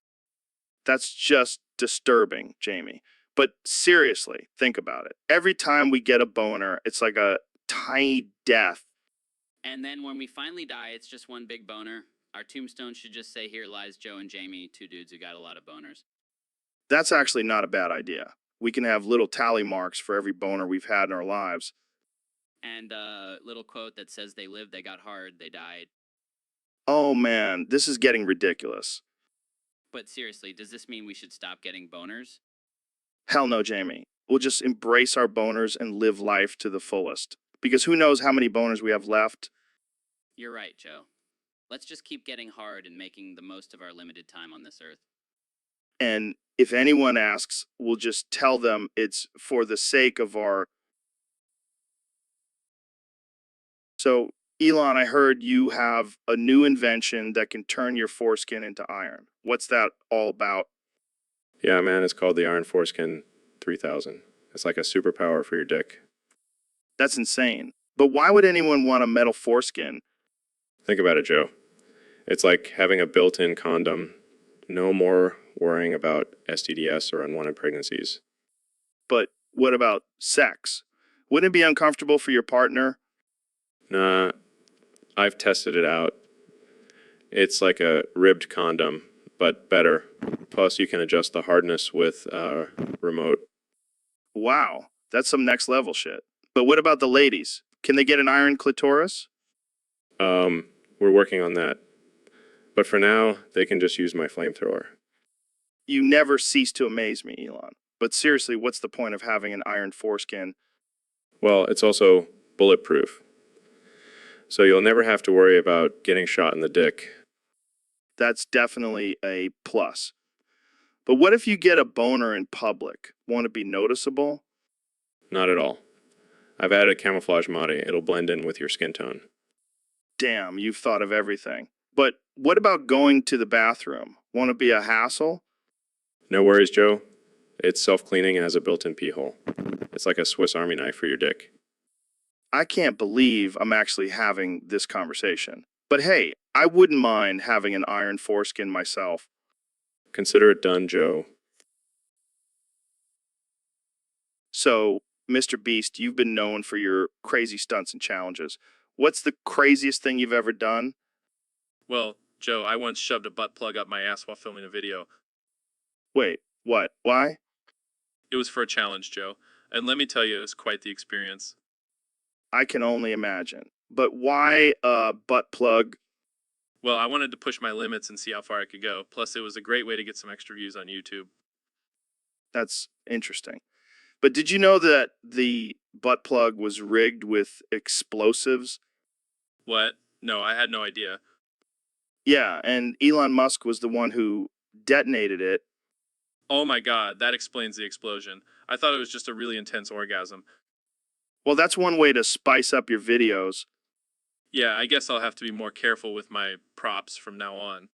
That's just disturbing, Jamie. But seriously, think about it. Every time we get a boner, it's like a tiny death. And then when we finally die, it's just one big boner. Our tombstone should just say, here lies Joe and Jamie, two dudes who got a lot of boners. That's actually not a bad idea. We can have little tally marks for every boner we've had in our lives. And a little quote that says they lived, they got hard, they died. Oh man, this is getting ridiculous. But seriously, does this mean we should stop getting boners? Hell no, Jamie. We'll just embrace our boners and live life to the fullest. Because who knows how many boners we have left? You're right, Joe. Let's just keep getting hard and making the most of our limited time on this earth. And if anyone asks, we'll just tell them it's for the sake of our... So, Elon, I heard you have a new invention that can turn your foreskin into iron. What's that all about? Yeah, man, it's called the Iron Foreskin 3000. It's like a superpower for your dick. That's insane. But why would anyone want a metal foreskin? Think about it, Joe. It's like having a built-in condom. No more worrying about STDs or unwanted pregnancies. But what about sex? Wouldn't it be uncomfortable for your partner? Nah, I've tested it out. It's like a ribbed condom, but better. Plus, you can adjust the hardness with a remote. Wow, that's some next level shit. But what about the ladies? Can they get an iron clitoris? We're working on that. But for now, they can just use my flamethrower. You never cease to amaze me, Elon. But seriously, what's the point of having an iron foreskin? Well, it's also bulletproof. So you'll never have to worry about getting shot in the dick. That's definitely a plus. But what if you get a boner in public? Won't it be noticeable? Not at all. I've added a camouflage mod. It'll blend in with your skin tone. Damn, you've thought of everything. But what about going to the bathroom? Won't it be a hassle? No worries, Joe. It's self-cleaning and has a built-in pee hole. It's like a Swiss Army knife for your dick. I can't believe I'm actually having this conversation. But hey, I wouldn't mind having an iron foreskin myself. Consider it done, Joe. So, Mr. Beast, you've been known for your crazy stunts and challenges. What's the craziest thing you've ever done? Well, Joe, I once shoved a butt plug up my ass while filming a video. Wait, what? Why? It was for a challenge, Joe. And let me tell you, it was quite the experience. I can only imagine. But why a butt plug? Well, I wanted to push my limits and see how far I could go. Plus, it was a great way to get some extra views on YouTube. That's interesting. But did you know that the butt plug was rigged with explosives? What? No, I had no idea. Yeah, and Elon Musk was the one who detonated it. Oh my god, that explains the explosion. I thought it was just a really intense orgasm. Well, that's one way to spice up your videos. Yeah, I guess I'll have to be more careful with my props from now on.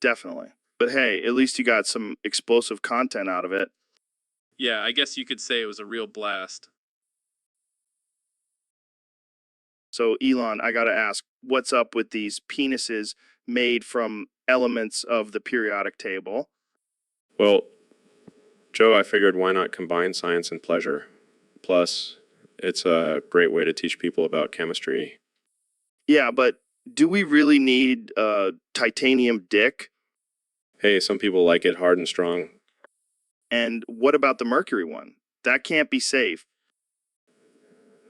Definitely. But hey, at least you got some explosive content out of it. Yeah, I guess you could say it was a real blast. So, Elon, I gotta ask, what's up with these penises made from elements of the periodic table? Well, Joe, I figured why not combine science and pleasure? Plus, it's a great way to teach people about chemistry. Yeah, but do we really need a titanium dick? Hey, some people like it hard and strong. And what about the mercury one? That can't be safe.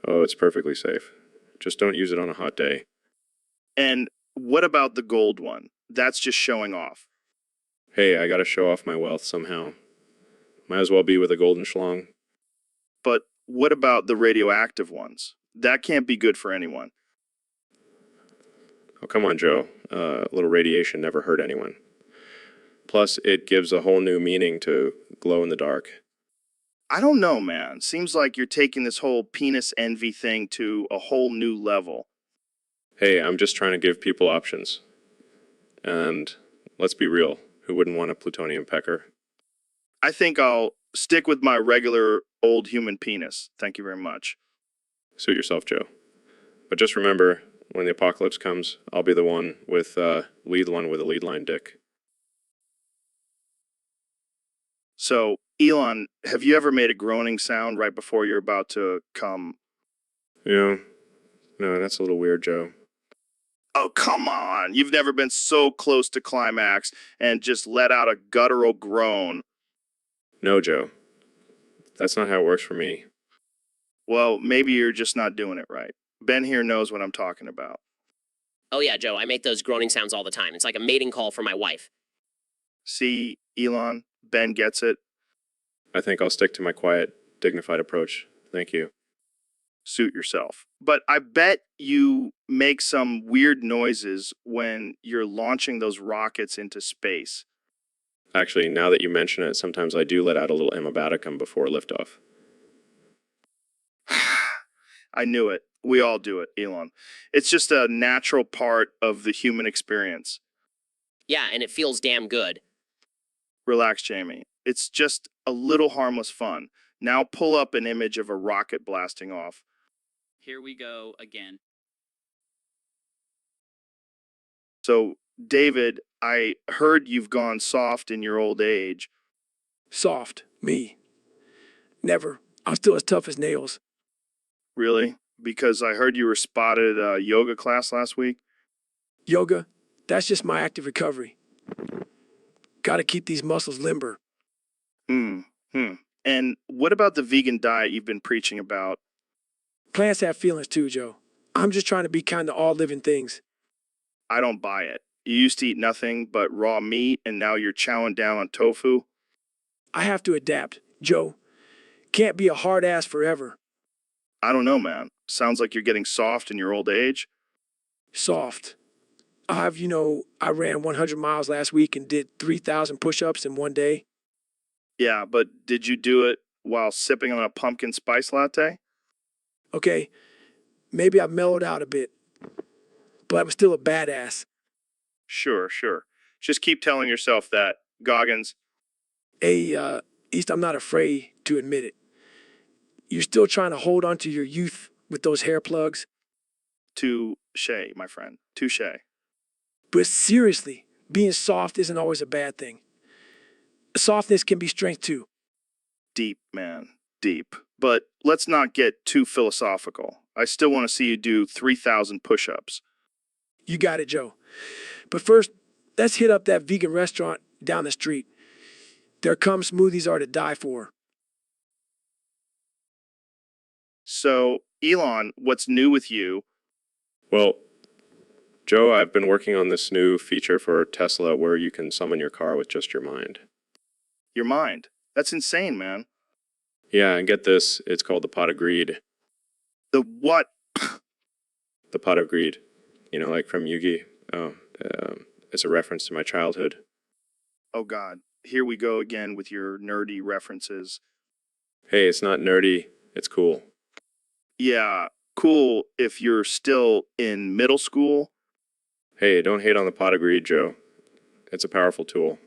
Oh, it's perfectly safe. Just don't use it on a hot day. And what about the gold one? That's just showing off. Hey, I gotta show off my wealth somehow. Might as well be with a golden schlong. But what about the radioactive ones? That can't be good for anyone. Oh, come on, Joe. A little radiation never hurt anyone. Plus, it gives a whole new meaning to glow in the dark. I don't know, man. Seems like you're taking this whole penis envy thing to a whole new level. Hey, I'm just trying to give people options. And let's be real, who wouldn't want a plutonium pecker? I think I'll stick with my regular old human penis. Thank you very much. Suit yourself, Joe. But just remember, when the apocalypse comes, I'll be the one with a lead line dick. So, Elon, have you ever made a groaning sound right before you're about to come? No, that's a little weird, Joe. Oh, come on. You've never been so close to climax and just let out a guttural groan. No, Joe. That's not how it works for me. Well, maybe you're just not doing it right. Ben here knows what I'm talking about. Oh yeah, Joe, I make those groaning sounds all the time. It's like a mating call for my wife. See, Elon, Ben gets it. I think I'll stick to my quiet, dignified approach. Thank you. Suit yourself. But I bet you make some weird noises when you're launching those rockets into space. Actually, now that you mention it, sometimes I do let out a little hemabaticum before liftoff. I knew it. We all do it, Elon. It's just a natural part of the human experience. Yeah, and it feels damn good. Relax, Jamie. It's just a little harmless fun. Now pull up an image of a rocket blasting off. Here we go again. So, David, I heard you've gone soft in your old age. Soft, me. Never. I'm still as tough as nails. Really? Because I heard you were spotted at a yoga class last week. Yoga, that's just my active recovery. Gotta keep these muscles limber. Hmm. And what about the vegan diet you've been preaching about? Plants have feelings too, Joe. I'm just trying to be kind to all living things. I don't buy it. You used to eat nothing but raw meat, and now you're chowing down on tofu. I have to adapt, Joe. Can't be a hard ass forever. I don't know, man. Sounds like you're getting soft in your old age. Soft. I ran 100 miles last week and did 3,000 push-ups in one day. Yeah, but did you do it while sipping on a pumpkin spice latte? Okay, maybe I mellowed out a bit, but I'm still a badass. Sure. Just keep telling yourself that, Goggins. At least I'm not afraid to admit it. You're still trying to hold on to your youth with those hair plugs. Touche, my friend. Touche. But seriously, being soft isn't always a bad thing. Softness can be strength too. Deep, man. Deep. But let's not get too philosophical. I still want to see you do 3,000 push-ups. You got it, Joe. But first, let's hit up that vegan restaurant down the street. Their cum smoothies are to die for. So, Elon, what's new with you? Well, Joe, I've been working on this new feature for Tesla where you can summon your car with just your mind. Your mind. That's insane, man. Yeah, and get this, it's called the pot of greed. The what? The pot of greed. You know, like from Yugi. It's a reference to my childhood. Oh, God. Here we go again with your nerdy references. Hey, it's not nerdy, it's cool. Yeah, cool if you're still in middle school. Hey, don't hate on the pot of greed, Joe. It's a powerful tool.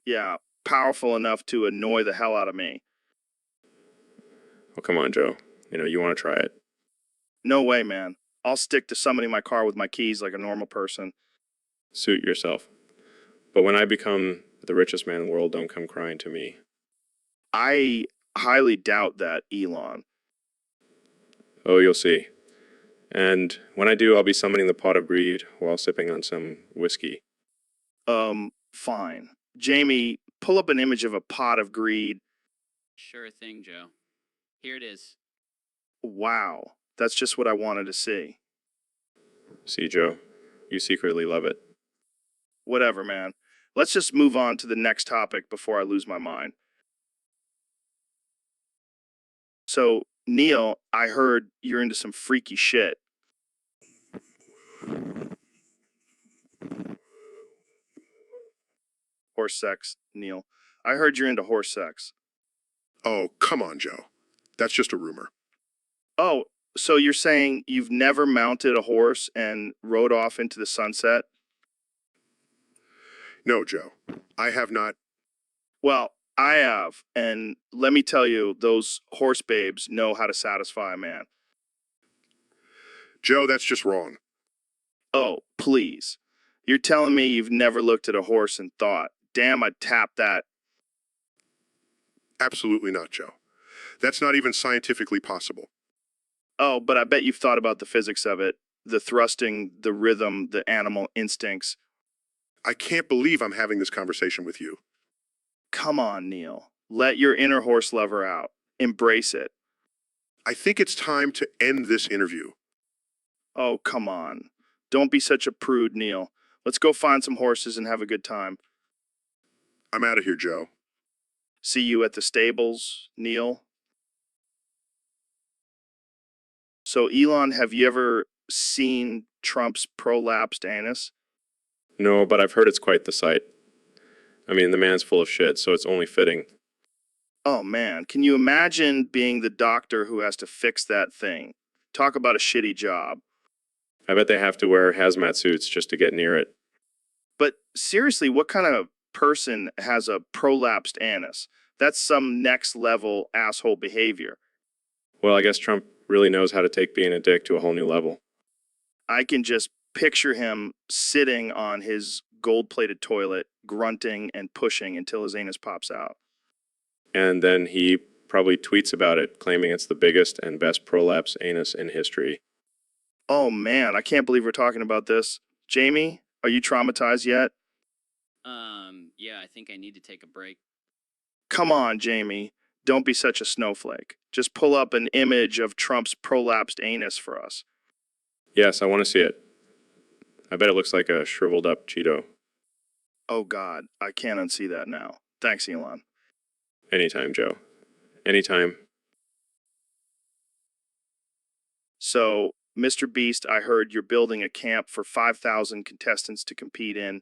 Yeah, powerful enough to annoy the hell out of me. Well, come on, Joe. You want to try it. No way, man. I'll stick to summoning my car with my keys like a normal person. Suit yourself. But when I become the richest man in the world, don't come crying to me. I highly doubt that, Elon. Oh, you'll see. And when I do, I'll be summoning the pot of greed while sipping on some whiskey. Fine. Jamie, pull up an image of a pot of greed. Sure thing, Joe. Here it is. Wow, that's just what I wanted to see. See, Joe, you secretly love it. Whatever, man. Let's just move on to the next topic before I lose my mind. So, Neil, I heard you're into some freaky shit. Horse sex, Neil. I heard you're into horse sex. Oh, come on, Joe. That's just a rumor. Oh, so you're saying you've never mounted a horse and rode off into the sunset? No, Joe. I have not. Well, I have, and let me tell you, those horse babes know how to satisfy a man. Joe, that's just wrong. Oh, please. You're telling me you've never looked at a horse and thought, damn, I'd tap that. Absolutely not, Joe. That's not even scientifically possible. Oh, but I bet you've thought about the physics of it, the thrusting, the rhythm, the animal instincts. I can't believe I'm having this conversation with you. Come on, Neil. Let your inner horse lover out. Embrace it. I think it's time to end this interview. Oh, come on. Don't be such a prude, Neil. Let's go find some horses and have a good time. I'm out of here, Joe. See you at the stables, Neil. So, Elon, have you ever seen Trump's prolapsed anus? No, but I've heard it's quite the sight. I mean, the man's full of shit, so it's only fitting. Oh, man. Can you imagine being the doctor who has to fix that thing? Talk about a shitty job. I bet they have to wear hazmat suits just to get near it. But seriously, what kind of person has a prolapsed anus? That's some next level asshole behavior. Well, I guess Trump really knows how to take being a dick to a whole new level. I can just picture him sitting on his gold-plated toilet, grunting and pushing until his anus pops out. And then he probably tweets about it, claiming it's the biggest and best prolapse anus in history. Oh man, I can't believe we're talking about this. Jamie, are you traumatized yet? Yeah, I think I need to take a break. Come on, Jamie. Don't be such a snowflake. Just pull up an image of Trump's prolapsed anus for us. Yes, I want to see it. I bet it looks like a shriveled up Cheeto. Oh God, I can't unsee that now. Thanks, Elon. Anytime, Joe. Anytime. So, Mr. Beast, I heard you're building a camp for 5,000 contestants to compete in.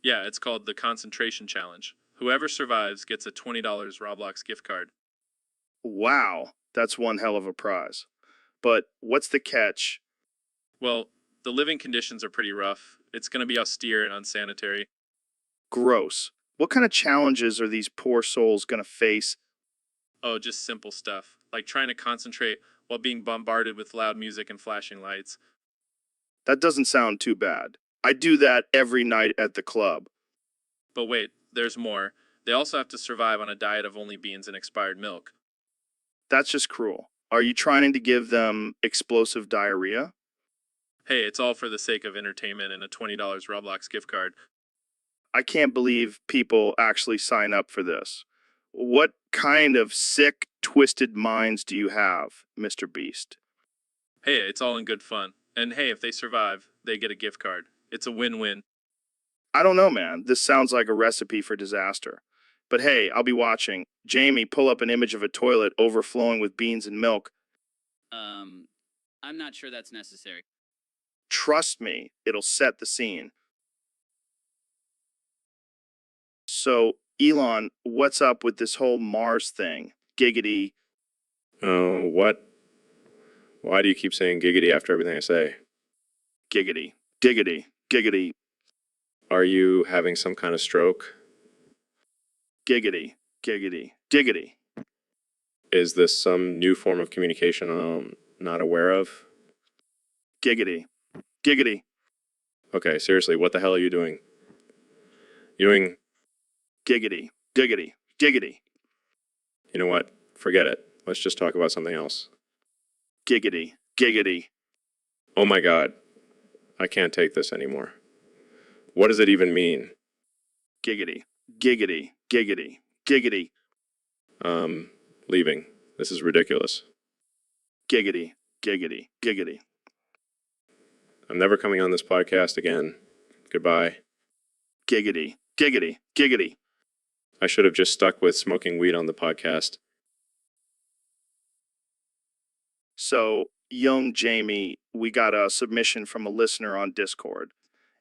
Yeah, it's called the Concentration Challenge. Whoever survives gets a $20 Roblox gift card. Wow, that's one hell of a prize. But what's the catch? Well, the living conditions are pretty rough. It's going to be austere and unsanitary. Gross. What kind of challenges are these poor souls going to face? Oh, just simple stuff, like trying to concentrate while being bombarded with loud music and flashing lights. That doesn't sound too bad. I do that every night at the club. But wait, there's more. They also have to survive on a diet of only beans and expired milk. That's just cruel. Are you trying to give them explosive diarrhea? Hey, it's all for the sake of entertainment and a $20 Roblox gift card. I can't believe people actually sign up for this. What kind of sick, twisted minds do you have, Mr. Beast? Hey, it's all in good fun. And hey, if they survive, they get a gift card. It's a win-win. I don't know, man. This sounds like a recipe for disaster. But hey, I'll be watching. Jamie, pull up an image of a toilet overflowing with beans and milk. I'm not sure that's necessary. Trust me, it'll set the scene. So, Elon, what's up with this whole Mars thing? Giggity. Oh, what? Why do you keep saying giggity after everything I say? Giggity. Giggity. Giggity. Are you having some kind of stroke? Giggity. Giggity. Giggity. Is this some new form of communication I'm not aware of? Giggity. Giggity. Okay, seriously, what the hell are you doing? You doing... Giggity. Giggity. Giggity. You know what? Forget it. Let's just talk about something else. Giggity. Giggity. Oh my God. I can't take this anymore. What does it even mean? Giggity. Giggity. Giggity. Giggity. Leaving. This is ridiculous. Giggity. Giggity. Giggity. I'm never coming on this podcast again. Goodbye. Giggity. Giggity. Giggity. I should have just stuck with smoking weed on the podcast. So, young Jamie, we got a submission from a listener on Discord.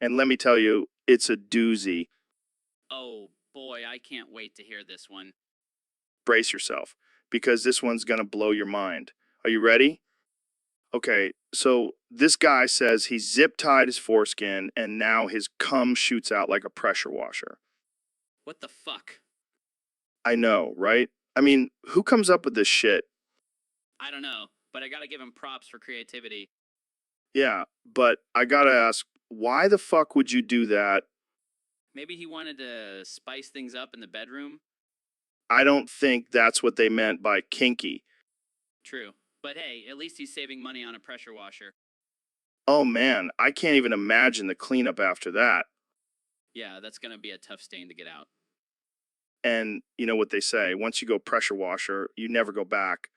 And let me tell you, it's a doozy. Oh boy, I can't wait to hear this one. Brace yourself, because this one's going to blow your mind. Are you ready? Okay, so this guy says he zip-tied his foreskin and now his cum shoots out like a pressure washer. What the fuck? I know, right? I mean, who comes up with this shit? I don't know, but I gotta give him props for creativity. Yeah, but I gotta ask, why the fuck would you do that? Maybe he wanted to spice things up in the bedroom? I don't think that's what they meant by kinky. True. But hey, at least he's saving money on a pressure washer. Oh man, I can't even imagine the cleanup after that. Yeah, that's gonna be a tough stain to get out. And you know what they say, once you go pressure washer, you never go back.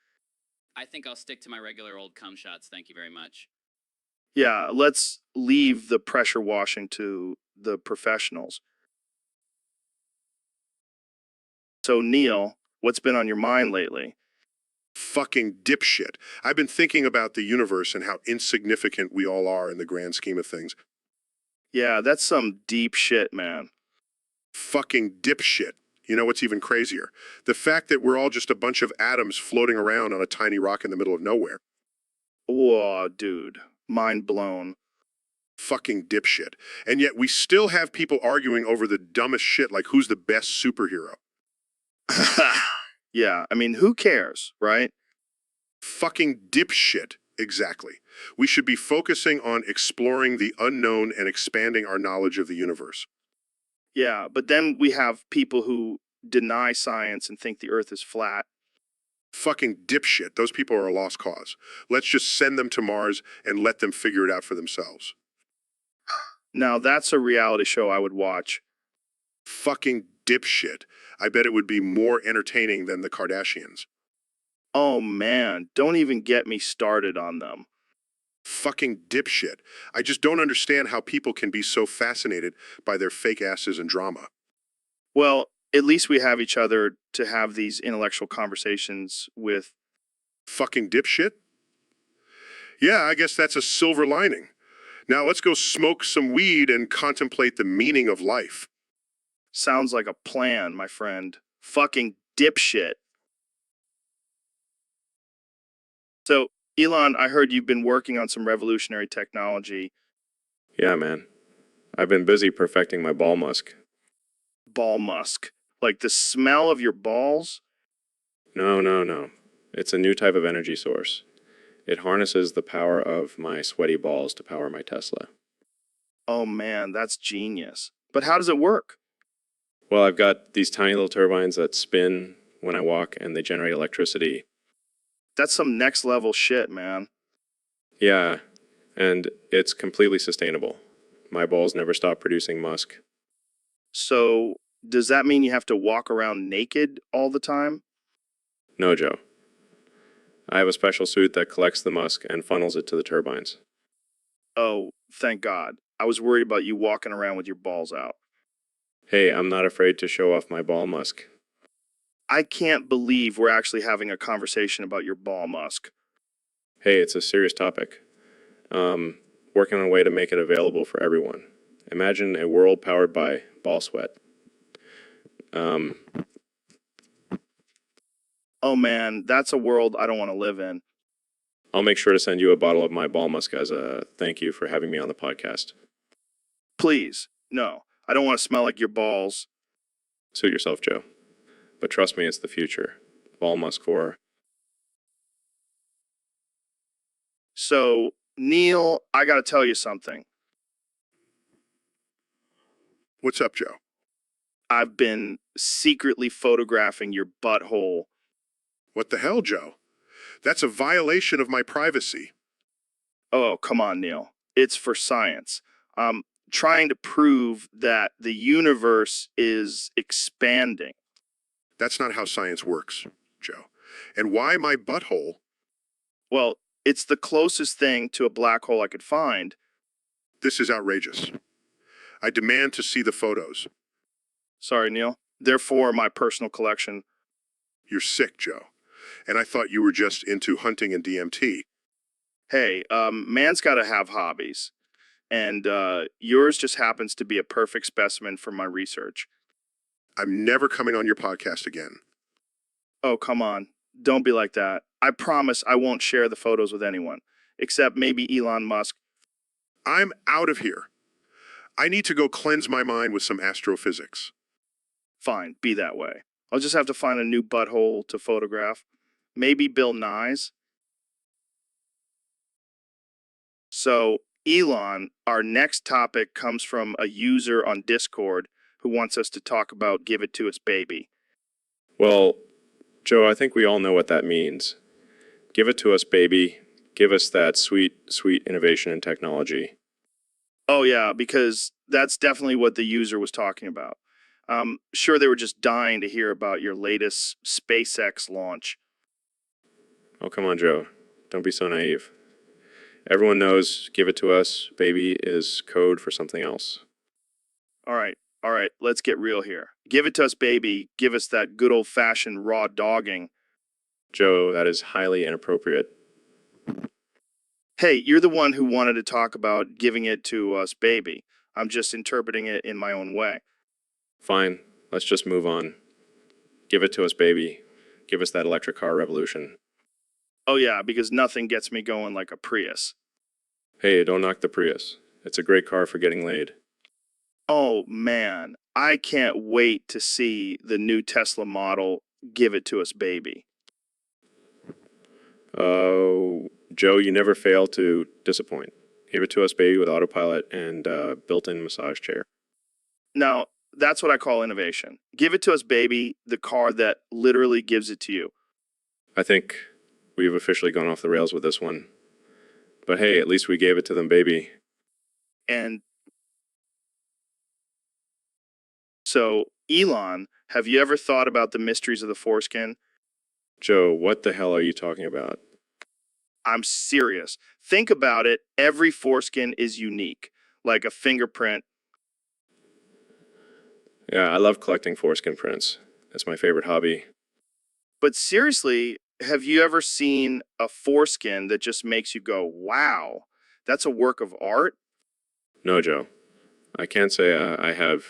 I think I'll stick to my regular old cum shots, thank you very much. Yeah, let's leave the pressure washing to the professionals. So Neil, what's been on your mind lately? Fucking dipshit. I've been thinking about the universe and how insignificant we all are in the grand scheme of things. Yeah, that's some deep shit, man. Fucking dipshit. You know what's even crazier? The fact that we're all just a bunch of atoms floating around on a tiny rock in the middle of nowhere. Whoa, dude. Mind blown. Fucking dipshit. And yet we still have people arguing over the dumbest shit like who's the best superhero. Yeah, I mean, who cares, right? Fucking dipshit. Exactly. We should be focusing on exploring the unknown and expanding our knowledge of the universe. Yeah, but then we have people who deny science and think the earth is flat. Fucking dipshit. Those people are a lost cause. Let's just send them to Mars and let them figure it out for themselves. Now, that's a reality show I would watch. Fucking dipshit. I bet it would be more entertaining than the Kardashians. Oh man, don't even get me started on them. Fucking dipshit. I just don't understand how people can be so fascinated by their fake asses and drama. Well, at least we have each other to have these intellectual conversations with. Fucking dipshit? Yeah, I guess that's a silver lining. Now let's go smoke some weed and contemplate the meaning of life. Sounds like a plan, my friend. Fucking dipshit. So, Elon, I heard you've been working on some revolutionary technology. Yeah, man. I've been busy perfecting my ball musk. Ball musk. Like the smell of your balls? No. It's a new type of energy source. It harnesses the power of my sweaty balls to power my Tesla. Oh man, that's genius. But how does it work? Well, I've got these tiny little turbines that spin when I walk and they generate electricity. That's some next level shit, man. Yeah, and it's completely sustainable. My balls never stop producing musk. So, does that mean you have to walk around naked all the time? No, Joe. I have a special suit that collects the musk and funnels it to the turbines. Oh, thank God. I was worried about you walking around with your balls out. Hey, I'm not afraid to show off my ball musk. I can't believe we're actually having a conversation about your ball musk. Hey, it's a serious topic. Working on a way to make it available for everyone. Imagine a world powered by ball sweat. Oh man, that's a world I don't want to live in. I'll make sure to send you a bottle of my ball musk as a thank you for having me on the podcast. Please, no. I don't want to smell like your balls. Suit yourself, Joe. But trust me, it's the future. Ball musk for. So, Neil, I got to tell you something. What's up, Joe? I've been secretly photographing your butthole. What the hell, Joe? That's a violation of my privacy. Oh, come on, Neil. It's for science. I'm trying to prove that the universe is expanding. That's not how science works, Joe. And why my butthole? Well, it's the closest thing to a black hole I could find. This is outrageous. I demand to see the photos. Sorry, Neil. They're for my personal collection. You're sick, Joe. And I thought you were just into hunting and DMT. Hey, man's got to have hobbies. And yours just happens to be a perfect specimen for my research. I'm never coming on your podcast again. Oh, come on. Don't be like that. I promise I won't share the photos with anyone, except maybe Elon Musk. I'm out of here. I need to go cleanse my mind with some astrophysics. Fine, be that way. I'll just have to find a new butthole to photograph. Maybe Bill Nye's. So, Elon, our next topic comes from a user on Discord who wants us to talk about Give It To Us Baby. Well, Joe, I think we all know what that means. Give it to us, baby. Give us that sweet, sweet innovation and technology. Oh, yeah, because that's definitely what the user was talking about. Sure, they were just dying to hear about your latest SpaceX launch. Oh, come on, Joe. Don't be so naive. Everyone knows give it to us, baby, is code for something else. All right, let's get real here. Give it to us, baby. Give us that good old-fashioned raw dogging. Joe, that is highly inappropriate. Hey, you're the one who wanted to talk about giving it to us, baby. I'm just interpreting it in my own way. Fine, let's just move on. Give it to us, baby. Give us that electric car revolution. Oh yeah, because nothing gets me going like a Prius. Hey, don't knock the Prius. It's a great car for getting laid. Oh man, I can't wait to see the new Tesla model Give It To Us, baby. Oh, Joe, you never fail to disappoint. Give it to us, baby, with autopilot and built-in massage chair. Now, that's what I call innovation. Give it to us, baby, the car that literally gives it to you. I think we've officially gone off the rails with this one. But hey, at least we gave it to them, baby. And so, Elon, have you ever thought about the mysteries of the foreskin? Joe, what the hell are you talking about? I'm serious. Think about it. Every foreskin is unique, like a fingerprint. Yeah, I love collecting foreskin prints. That's my favorite hobby. But seriously, have you ever seen a foreskin that just makes you go, wow, that's a work of art? No, Joe. I can't say I have.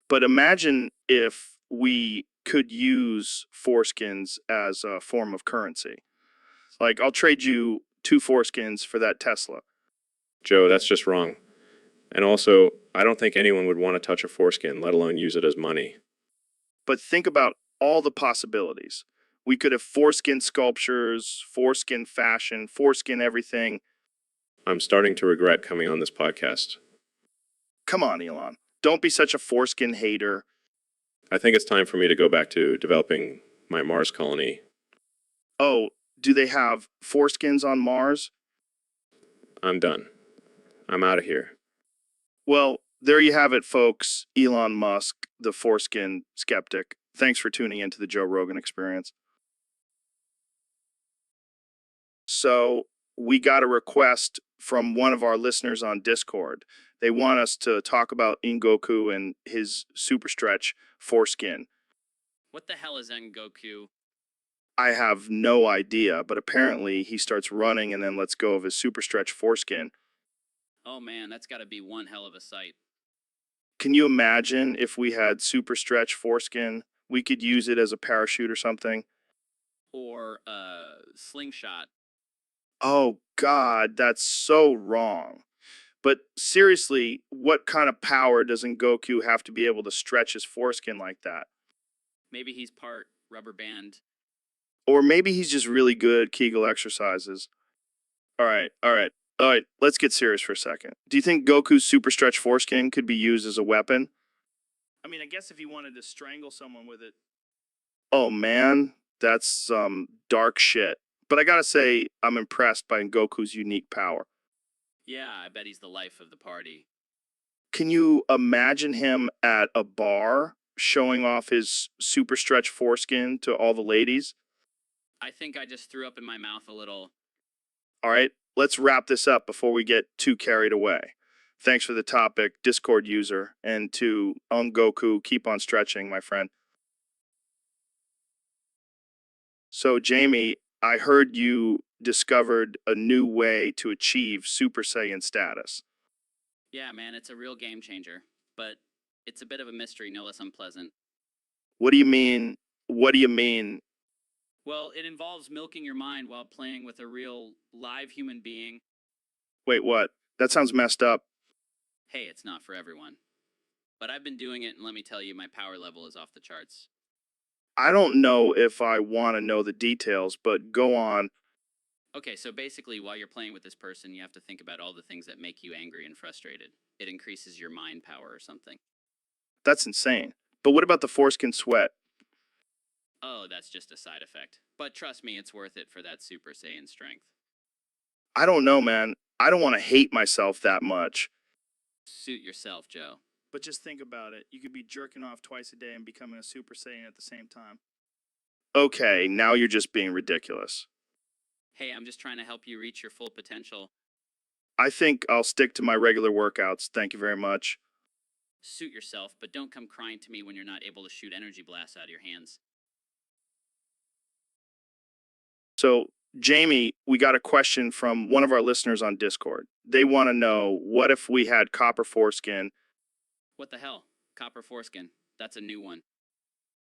But imagine if we could use foreskins as a form of currency. Like, I'll trade you 2 foreskins for that Tesla. Joe, that's just wrong. And also, I don't think anyone would want to touch a foreskin, let alone use it as money. But think about all the possibilities. We could have foreskin sculptures, foreskin fashion, foreskin everything. I'm starting to regret coming on this podcast. Come on, Elon. Don't be such a foreskin hater. I think it's time for me to go back to developing my Mars colony. Oh, do they have foreskins on Mars? I'm done. I'm out of here. Well, there you have it, folks. Elon Musk, the foreskin skeptic. Thanks for tuning into the Joe Rogan Experience. So, we got a request from one of our listeners on Discord. They want us to talk about Goku and his super stretch foreskin. What the hell is Goku? I have no idea, but apparently he starts running and then lets go of his super stretch foreskin. Oh man, that's gotta be one hell of a sight. Can you imagine if we had super stretch foreskin? We could use it as a parachute or something. Or, slingshot. Oh, God, that's so wrong. But seriously, what kind of power doesn't Goku have to be able to stretch his foreskin like that? Maybe he's part rubber band. Or maybe he's just really good at Kegel exercises. All right, let's get serious for a second. Do you think Goku's super stretch foreskin could be used as a weapon? I mean, I guess if he wanted to strangle someone with it. Oh, man, that's some dark shit. But I gotta say, I'm impressed by Goku's unique power. Yeah, I bet he's the life of the party. Can you imagine him at a bar showing off his super stretch foreskin to all the ladies? I think I just threw up in my mouth a little. All right, let's wrap this up before we get too carried away. Thanks for the topic, Discord user, and to Goku, keep on stretching, my friend. So, Jamie, I heard you discovered a new way to achieve Super Saiyan status. Yeah, man, it's a real game changer. But it's a bit of a mystery, no less unpleasant. What do you mean? What do you mean? Well, it involves milking your mind while playing with a real, live human being. Wait, what? That sounds messed up. Hey, it's not for everyone. But I've been doing it, and let me tell you, my power level is off the charts. I don't know if I want to know the details, but go on. Okay, so basically, while you're playing with this person, you have to think about all the things that make you angry and frustrated. It increases your mind power or something. That's insane. But what about the foreskin sweat? Oh, that's just a side effect. But trust me, it's worth it for that Super Saiyan strength. I don't know, man. I don't want to hate myself that much. Suit yourself, Joe. But just think about it. You could be jerking off twice a day and becoming a Super Saiyan at the same time. Okay, now you're just being ridiculous. Hey, I'm just trying to help you reach your full potential. I think I'll stick to my regular workouts. Thank you very much. Suit yourself, but don't come crying to me when you're not able to shoot energy blasts out of your hands. So, Jamie, we got a question from one of our listeners on Discord. They want to know, what if we had copper foreskin? What the hell? Copper foreskin. That's a new one.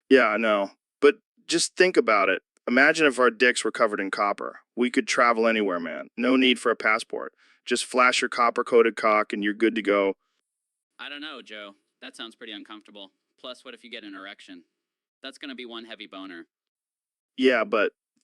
Yeah, I know. But just think about it. Imagine if our dicks were covered in copper. We could travel anywhere, man. No need for a passport. Just flash your copper-coated cock and you're good to go. I don't know, Joe. That sounds pretty uncomfortable. Plus, what if you get an erection? That's gonna be one heavy boner. Yeah, but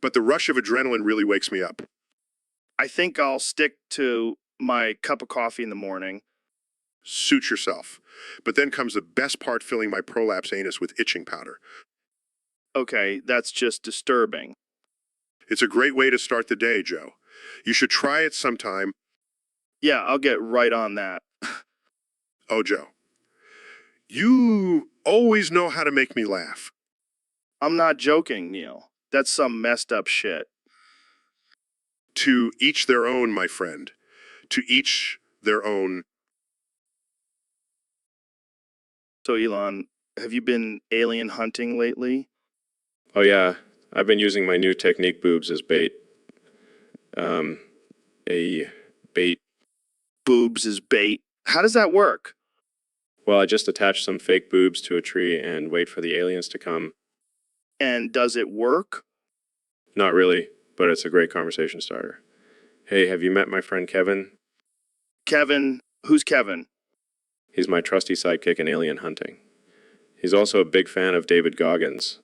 but the rush of adrenaline really wakes me up. I think I'll stick to my cup of coffee in the morning. Suit yourself. But then comes the best part, filling my prolapse anus with itching powder. Okay, that's just disturbing. It's a great way to start the day, Joe. You should try it sometime. Yeah, I'll get right on that. Oh, Joe. You always know how to make me laugh. I'm not joking, Neil. That's some messed up shit. To each their own, my friend. To each their own. So, Elon, have you been alien hunting lately? Oh yeah, I've been using my new technique boobs as bait. A bait. Boobs is bait. How does that work? Well, I just attach some fake boobs to a tree and wait for the aliens to come. And does it work? Not really, but it's a great conversation starter. Hey, have you met my friend Kevin? Kevin? Who's Kevin? He's my trusty sidekick in alien hunting. He's also a big fan of David Goggins.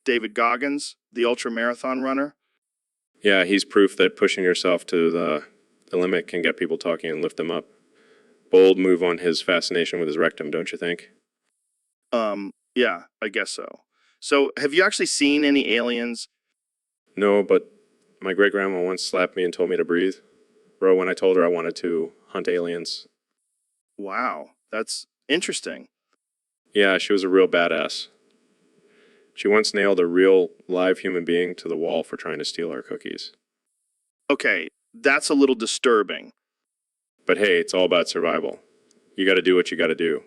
David Goggins, the ultra-marathon runner? Yeah, he's proof that pushing yourself to the limit can get people talking and lift them up. Bold move on his fascination with his rectum, don't you think? Yeah, I guess so. So, have you actually seen any aliens? No, but my great-grandma once slapped me and told me to breathe. Bro, when I told her I wanted to hunt aliens. Wow, that's interesting. Yeah, she was a real badass. She once nailed a real live human being to the wall for trying to steal our cookies. Okay, that's a little disturbing. But hey, it's all about survival. You gotta do what you gotta do.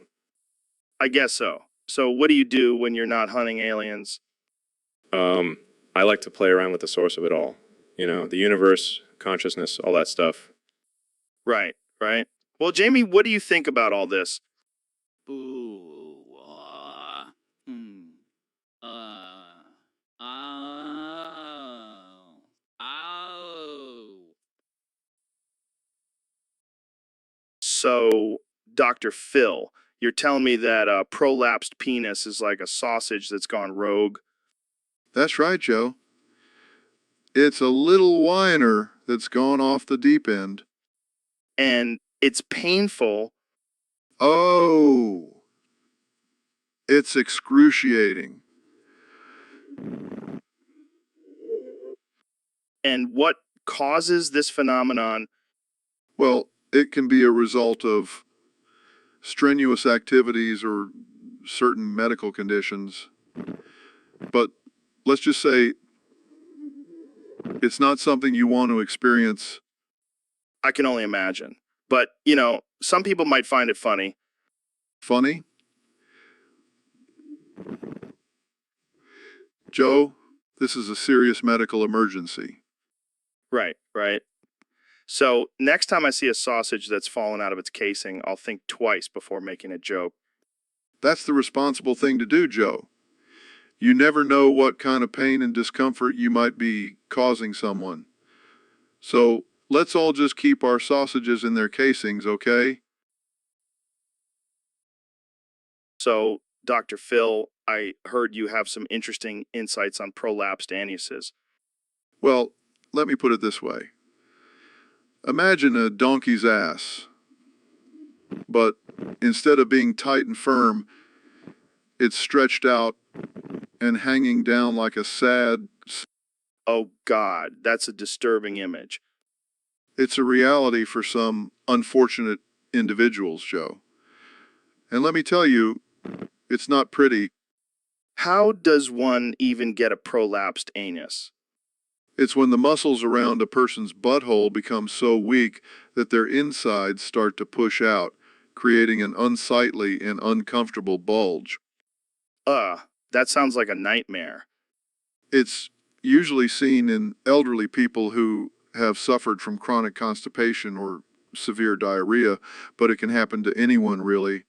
I guess so. So, what do you do when you're not hunting aliens? I like to play around with the source of it all. You know, the universe, consciousness, all that stuff. Right, right. Well, Jamie, what do you think about all this? Ooh, oh. So, Dr. Phil, you're telling me that a prolapsed penis is like a sausage that's gone rogue? That's right, Joe. It's a little whiner that's gone off the deep end. And it's painful. Oh, it's excruciating. And what causes this phenomenon? Well, it can be a result of strenuous activities or certain medical conditions. But let's just say it's not something you want to experience. I can only imagine. But, you know, some people might find it funny. Funny? Joe, this is a serious medical emergency. Right, right. So, next time I see a sausage that's fallen out of its casing, I'll think twice before making a joke. That's the responsible thing to do, Joe. You never know what kind of pain and discomfort you might be causing someone. So let's all just keep our sausages in their casings, okay? So, Dr. Phil, I heard you have some interesting insights on prolapsed anuses. Well, let me put it this way. Imagine a donkey's ass, but instead of being tight and firm, it's stretched out and hanging down like a sad... Oh, God, that's a disturbing image. It's a reality for some unfortunate individuals, Joe. And let me tell you, it's not pretty. How does one even get a prolapsed anus? It's when the muscles around a person's butthole become so weak that their insides start to push out, creating an unsightly and uncomfortable bulge. That sounds like a nightmare. It's usually seen in elderly people who have suffered from chronic constipation or severe diarrhea, but it can happen to anyone really.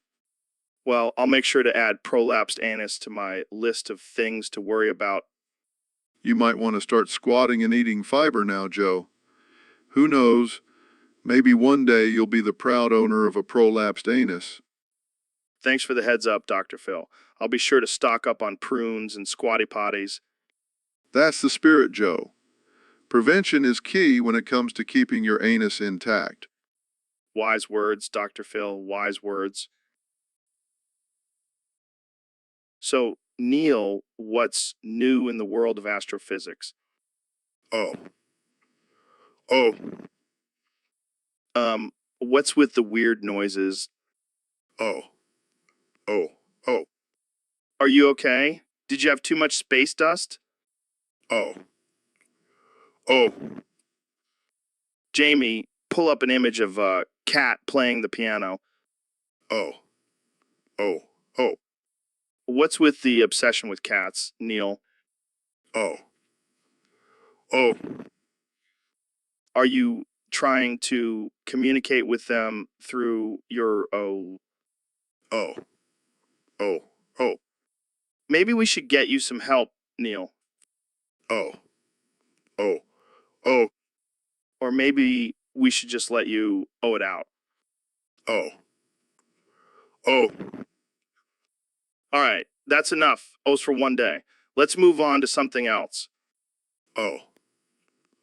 Well, I'll make sure to add prolapsed anus to my list of things to worry about. You might want to start squatting and eating fiber now, Joe. Who knows? Maybe one day you'll be the proud owner of a prolapsed anus. Thanks for the heads up, Dr. Phil. I'll be sure to stock up on prunes and squatty potties. That's the spirit, Joe. Prevention is key when it comes to keeping your anus intact. Wise words, Dr. Phil, wise words. So, Neil, what's new in the world of astrophysics? Oh. Oh. What's with the weird noises? Oh. Oh. Oh. Are you okay? Did you have too much space dust? Oh. Oh. Jamie, pull up an image of a cat playing the piano. Oh. Oh. Oh. What's with the obsession with cats, Neil? Oh. Oh. Are you trying to communicate with them through your Oh. Oh. Oh. Maybe we should get you some help, Neil. Oh. Oh. Oh. Or maybe we should just let you it out. Oh. Oh. All right, that's enough. O's for one day. Let's move on to something else. Oh.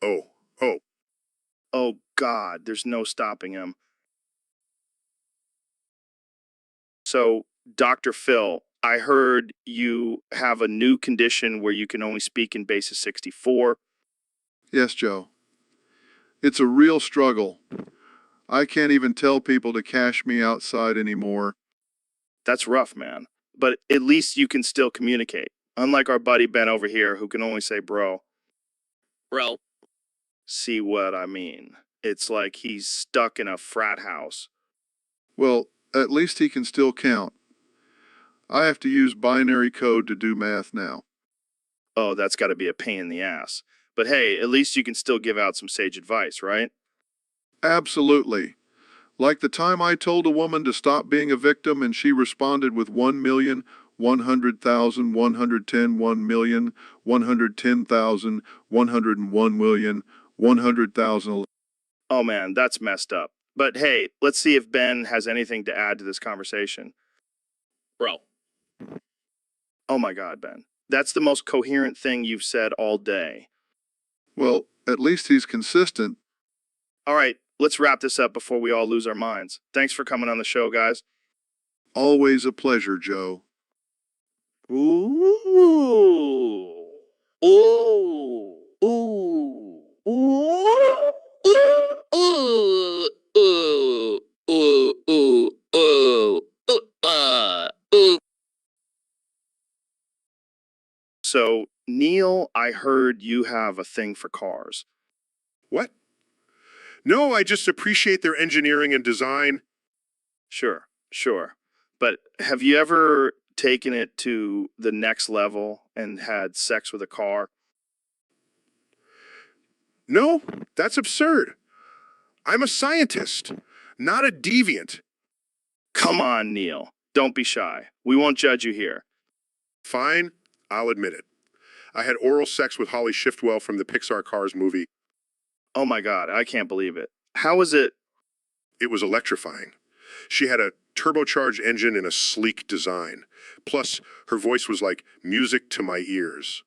Oh. Oh. Oh, God, there's no stopping him. So, Dr. Phil, I heard you have a new condition where you can only speak in basis 64. Yes, Joe. It's a real struggle. I can't even tell people to cash me outside anymore. That's rough, man. But at least you can still communicate. Unlike our buddy Ben over here who can only say bro. Bro. See what I mean? It's like he's stuck in a frat house. Well, at least he can still count. I have to use binary code to do math now. Oh, that's got to be a pain in the ass. But hey, at least you can still give out some sage advice, right? Absolutely. Like the time I told a woman to stop being a victim and she responded with 1,100,110, 1,110,000, 101,100,000. Oh man, that's messed up. But hey, let's see if Ben has anything to add to this conversation. Bro. Oh my God, Ben. That's the most coherent thing you've said all day. Well, at least he's consistent. All right, let's wrap this up before we all lose our minds. Thanks for coming on the show, guys. Always a pleasure, Joe. Ooh. Ooh. Ooh. Ooh, ooh, ooh, ooh, ooh, ooh, ooh. So, Neil, I heard you have a thing for cars. What? No, I just appreciate their engineering and design. Sure. But have you ever taken it to the next level and had sex with a car? No, that's absurd. I'm a scientist, not a deviant. Come on, Neil. Don't be shy. We won't judge you here. Fine, I'll admit it. I had oral sex with Holly Shiftwell from the Pixar Cars movie. Oh my God, I can't believe it. How is it? It was electrifying. She had a turbocharged engine and a sleek design. Plus, her voice was like music to my ears.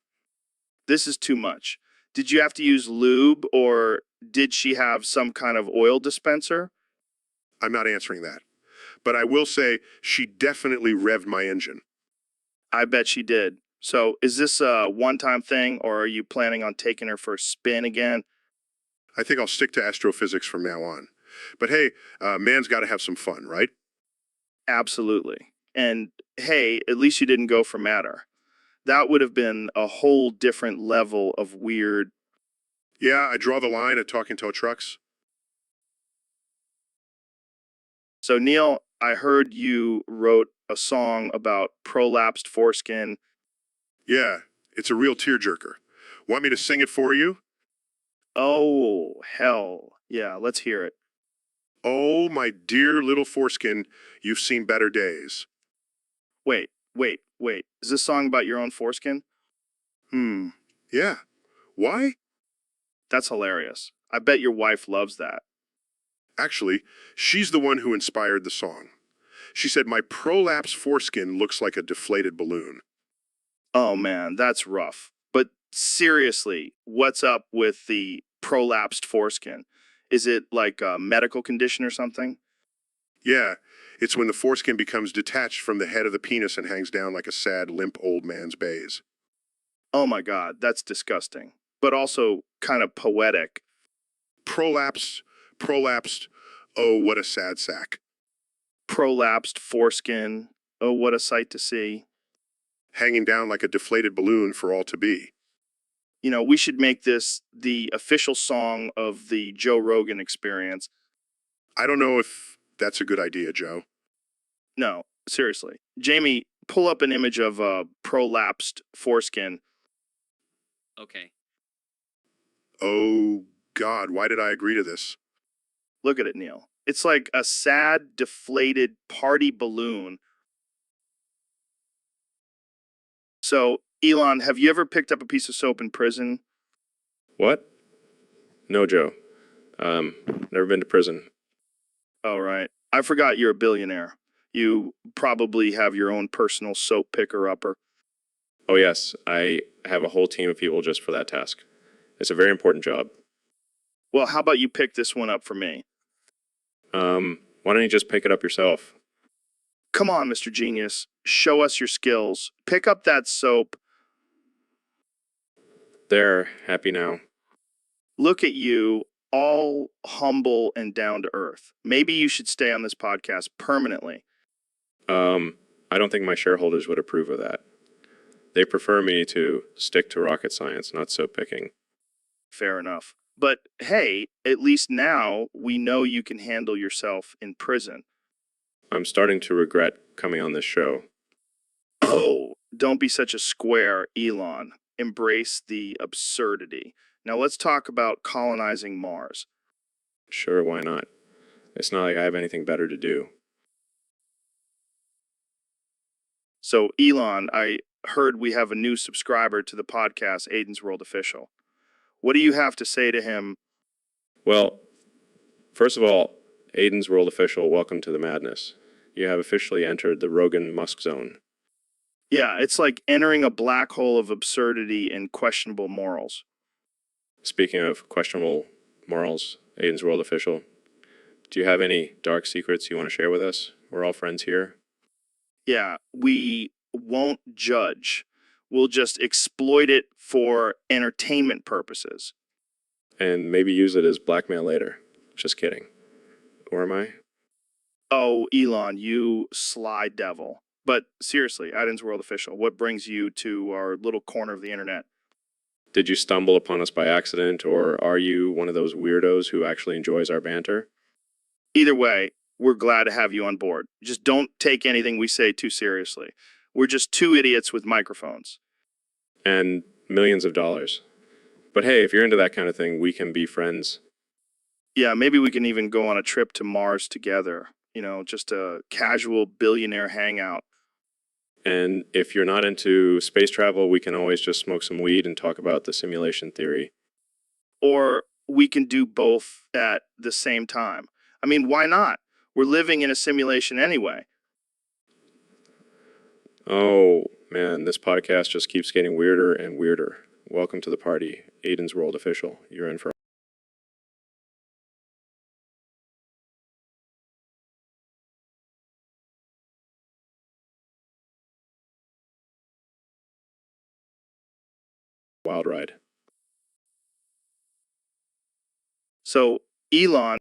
This is too much. Did you have to use lube or did she have some kind of oil dispenser? I'm not answering that. But I will say she definitely revved my engine. I bet she did. So is this a one-time thing or are you planning on taking her for a spin again? I think I'll stick to astrophysics from now on. But hey, man's got to have some fun, right? Absolutely. And hey, at least you didn't go for matter. That would have been a whole different level of weird. Yeah, I draw the line at talking tow trucks. So Neil, I heard you wrote a song about prolapsed foreskin. Yeah, it's a real tearjerker. Want me to sing it for you? Oh, hell. Yeah, let's hear it. Oh, my dear little foreskin, you've seen better days. Wait. Is this song about your own foreskin? Yeah. Why? That's hilarious. I bet your wife loves that. Actually, she's the one who inspired the song. She said, my prolapse foreskin looks like a deflated balloon. Oh man, that's rough. But seriously, what's up with the prolapsed foreskin? Is it like a medical condition or something? Yeah, it's when the foreskin becomes detached from the head of the penis and hangs down like a sad, limp old man's bays. Oh my God, that's disgusting, but also kind of poetic. Prolapsed, oh, what a sad sack. Prolapsed foreskin. Oh, what a sight to see. Hanging down like a deflated balloon for all to be. You know, we should make this the official song of the Joe Rogan Experience. I don't know if that's a good idea, Joe. No, seriously. Jamie, pull up an image of a prolapsed foreskin. Okay. Oh, God, why did I agree to this? Look at it, Neil. It's like a sad, deflated party balloon. So, Elon, have you ever picked up a piece of soap in prison? What? No, Joe. Never been to prison. Oh, right. I forgot you're a billionaire. You probably have your own personal soap picker-upper. Oh, yes, I have a whole team of people just for that task. It's a very important job. Well, how about you pick this one up for me? Why don't you just pick it up yourself? Come on, Mr. Genius. Show us your skills. Pick up that soap. There, happy now. Look at you, all humble and down to earth. Maybe you should stay on this podcast permanently. I don't think my shareholders would approve of that. They prefer me to stick to rocket science, not soap picking. Fair enough. But hey, at least now we know you can handle yourself in prison. I'm starting to regret coming on this show. Oh, don't be such a square, Elon. Embrace the absurdity. Now let's talk about colonizing Mars. Sure, why not? It's not like I have anything better to do. So, Elon, I heard we have a new subscriber to the podcast, Aiden's World Official. What do you have to say to him? Well, first of all, Aiden's World Official, welcome to the madness. You have officially entered the Rogan Musk Zone. Yeah, it's like entering a black hole of absurdity and questionable morals. Speaking of questionable morals, Aiden's World Official, do you have any dark secrets you want to share with us? We're all friends here. Yeah, we won't judge. We'll just exploit it for entertainment purposes. And maybe use it as blackmail later. Just kidding. Or am I? Oh, Elon, you sly devil. But seriously, Aiden's World Official, what brings you to our little corner of the internet? Did you stumble upon us by accident, or are you one of those weirdos who actually enjoys our banter? Either way, we're glad to have you on board. Just don't take anything we say too seriously. We're just two idiots with microphones. And millions of dollars. But hey, if you're into that kind of thing, we can be friends. Yeah, maybe we can even go on a trip to Mars together. You know, just a casual billionaire hangout. And if you're not into space travel, we can always just smoke some weed and talk about the simulation theory. Or we can do both at the same time. I mean, why not? We're living in a simulation anyway. Oh, man, this podcast just keeps getting weirder and weirder. Welcome to the party, Aiden's World Official. You're in for a wild ride. So, Elon,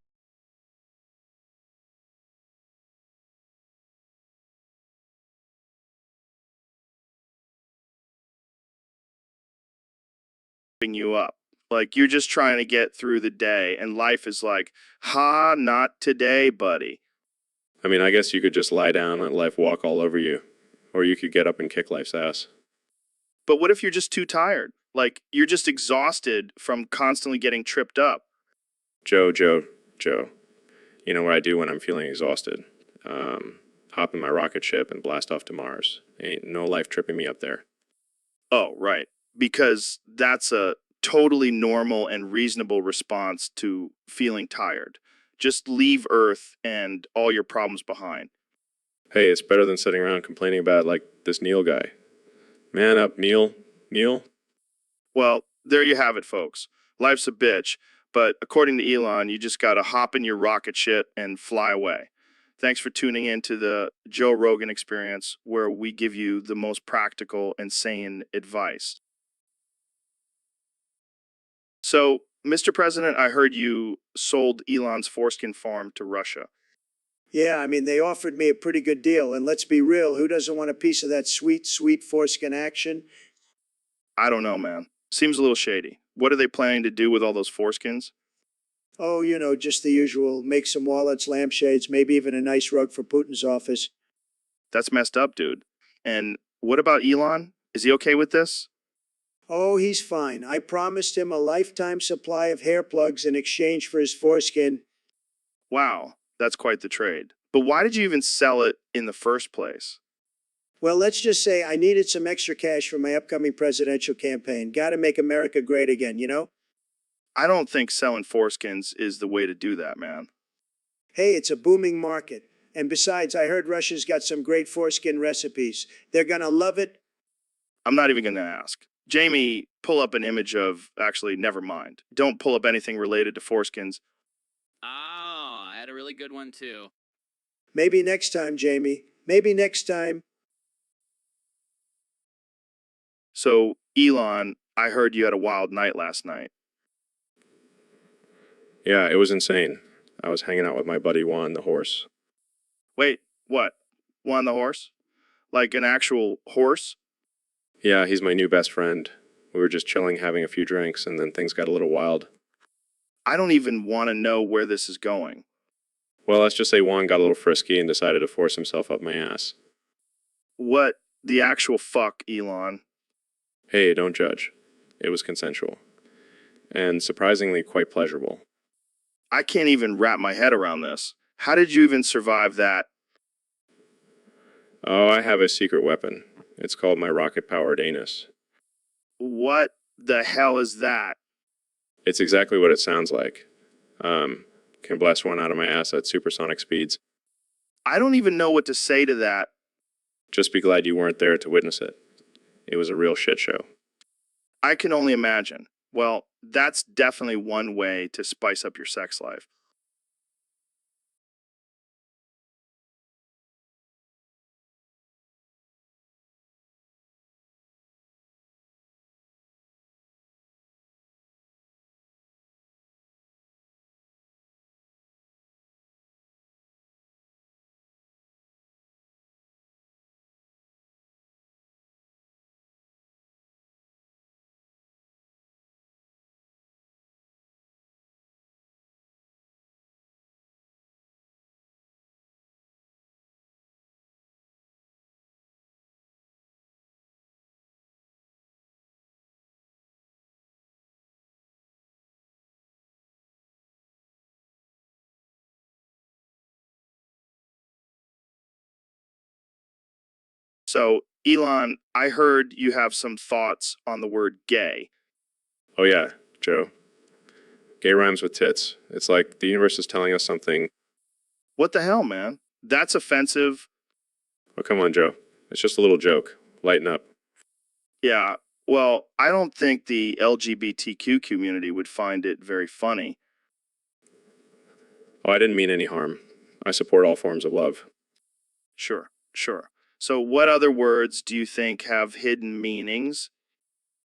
you up. Like, you're just trying to get through the day, and life is like, ha, not today, buddy. I mean, I guess you could just lie down and let life walk all over you. Or you could get up and kick life's ass. But what if you're just too tired? Like, you're just exhausted from constantly getting tripped up. Joe. You know what I do when I'm feeling exhausted? Hop in my rocket ship and blast off to Mars. Ain't no life tripping me up there. Oh, right. Because that's a totally normal and reasonable response to feeling tired. Just leave Earth and all your problems behind. Hey, it's better than sitting around complaining about, like, this Neil guy. Man up, Neil. Neil? Well, there you have it, folks. Life's a bitch, but according to Elon, you just gotta hop in your rocket ship and fly away. Thanks for tuning in to the Joe Rogan Experience, where we give you the most practical and sane advice. So, Mr. President, I heard you sold Elon's foreskin farm to Russia. Yeah, I mean, they offered me a pretty good deal. And let's be real, who doesn't want a piece of that sweet, sweet foreskin action? I don't know, man. Seems a little shady. What are they planning to do with all those foreskins? Oh, just the usual. Make some wallets, lampshades, maybe even a nice rug for Putin's office. That's messed up, dude. And what about Elon? Is he okay with this? Oh, he's fine. I promised him a lifetime supply of hair plugs in exchange for his foreskin. Wow, that's quite the trade. But why did you even sell it in the first place? Well, let's just say I needed some extra cash for my upcoming presidential campaign. Gotta make America great again, you know? I don't think selling foreskins is the way to do that, man. Hey, it's a booming market. And besides, I heard Russia's got some great foreskin recipes. They're gonna love it. I'm not even going to ask. Jamie, pull up an image of, actually, never mind. Don't pull up anything related to foreskins. Oh, I had a really good one too. Maybe next time, Jamie. Maybe next time. So, Elon, I heard you had a wild night last night. Yeah, it was insane. I was hanging out with my buddy Juan the horse. Wait, what? Juan the horse? Like an actual horse? Yeah, he's my new best friend. We were just chilling, having a few drinks, and then things got a little wild. I don't even want to know where this is going. Well, let's just say Juan got a little frisky and decided to force himself up my ass. What the actual fuck, Elon? Hey, don't judge. It was consensual. And surprisingly quite pleasurable. I can't even wrap my head around this. How did you even survive that? Oh, I have a secret weapon. It's called my rocket-powered anus. What the hell is that? It's exactly what it sounds like. Can blast one out of my ass at supersonic speeds. I don't even know what to say to that. Just be glad you weren't there to witness it. It was a real shit show. I can only imagine. Well, that's definitely one way to spice up your sex life. So, Elon, I heard you have some thoughts on the word gay. Oh yeah, Joe. Gay rhymes with tits. It's like the universe is telling us something. What the hell, man? That's offensive. Oh, come on, Joe. It's just a little joke. Lighten up. Yeah, well, I don't think the LGBTQ community would find it very funny. Oh, I didn't mean any harm. I support all forms of love. Sure, sure. So, what other words do you think have hidden meanings?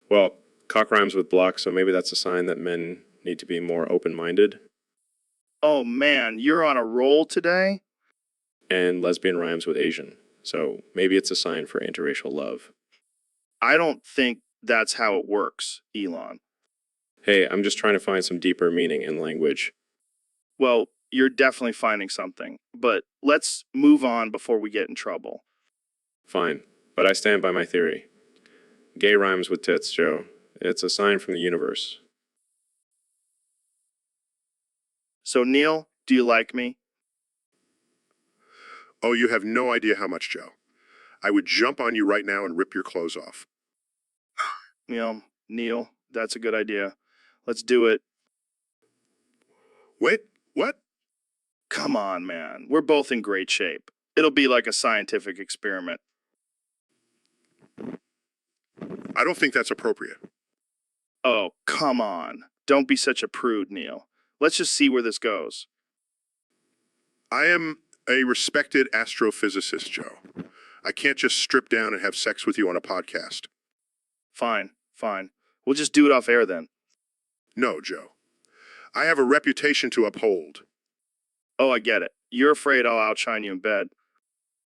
Well, cock rhymes with block, so maybe that's a sign that men need to be more open-minded. Oh man, you're on a roll today? And lesbian rhymes with Asian, so maybe it's a sign for interracial love. I don't think that's how it works, Elon. Hey, I'm just trying to find some deeper meaning in language. Well, you're definitely finding something, but let's move on before we get in trouble. Fine, but I stand by my theory. Gay rhymes with tits, Joe. It's a sign from the universe. So, Neil, do you like me? Oh, you have no idea how much, Joe. I would jump on you right now and rip your clothes off. Neil, that's a good idea. Let's do it. Wait, what? Come on, man. We're both in great shape. It'll be like a scientific experiment. I don't think that's appropriate. Oh, come on. Don't be such a prude, Neil. Let's just see where this goes. I am a respected astrophysicist, Joe. I can't just strip down and have sex with you on a podcast. Fine, fine. We'll just do it off air then. No, Joe. I have a reputation to uphold. Oh, I get it. You're afraid I'll outshine you in bed.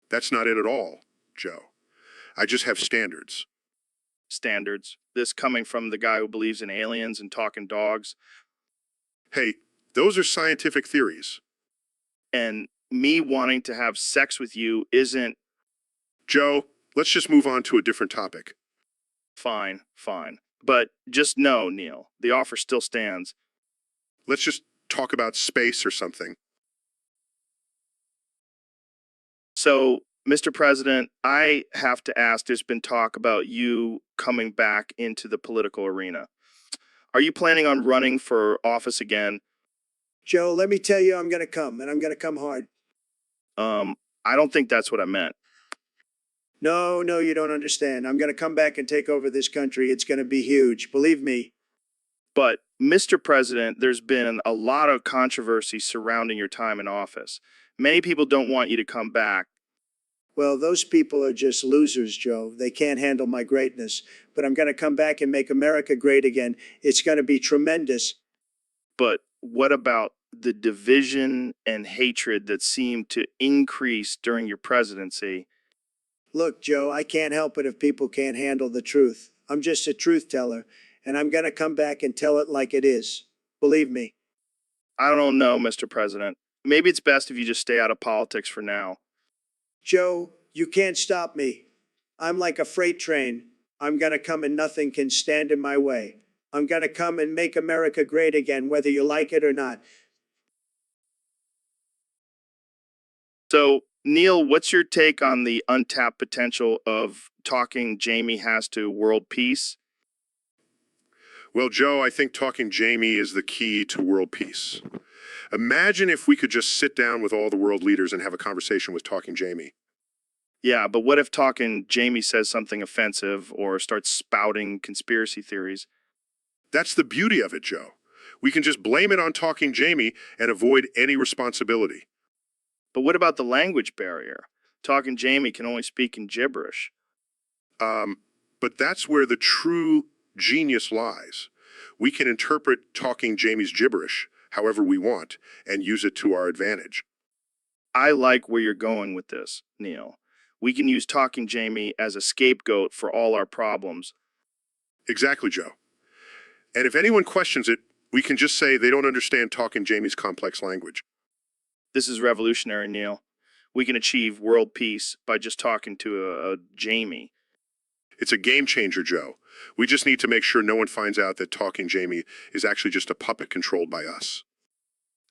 That's not it at all, Joe. I just have standards. Standards. This coming from the guy who believes in aliens and talking dogs. Hey, those are scientific theories. And me wanting to have sex with you isn't. Joe, let's just move on to a different topic. Fine, fine. But just know, Neil, the offer still stands. Let's just talk about space or something. So, Mr. President, I have to ask, there's been talk about you coming back into the political arena. Are you planning on running for office again? Joe, let me tell you, I'm going to come, and I'm going to come hard. I don't think that's what I meant. No, you don't understand. I'm going to come back and take over this country. It's going to be huge. Believe me. But, Mr. President, there's been a lot of controversy surrounding your time in office. Many people don't want you to come back. Well, those people are just losers, Joe. They can't handle my greatness. But I'm going to come back and make America great again. It's going to be tremendous. But what about the division and hatred that seemed to increase during your presidency? Look, Joe, I can't help it if people can't handle the truth. I'm just a truth teller, and I'm going to come back and tell it like it is. Believe me. I don't know, Mr. President. Maybe it's best if you just stay out of politics for now. Joe, you can't stop me. I'm like a freight train. I'm going to come and nothing can stand in my way. I'm going to come and make America great again, whether you like it or not. So, Neil, what's your take on the untapped potential of talking Jamie has to world peace? Well, Joe, I think talking Jamie is the key to world peace. Imagine if we could just sit down with all the world leaders and have a conversation with talking Jamie. Yeah, but what if talking Jamie says something offensive or starts spouting conspiracy theories? That's the beauty of it, Joe. We can just blame it on talking Jamie and avoid any responsibility. But what about the language barrier? Talking Jamie can only speak in gibberish. But that's where the true genius lies. We can interpret talking Jamie's gibberish however we want and use it to our advantage. I like where you're going with this, Neil. We can use talking Jamie as a scapegoat for all our problems. Exactly, Joe. And if anyone questions it, we can just say they don't understand talking Jamie's complex language. This is revolutionary, Neil. We can achieve world peace by just talking to a Jamie. It's a game changer, Joe. We just need to make sure no one finds out that talking Jamie is actually just a puppet controlled by us.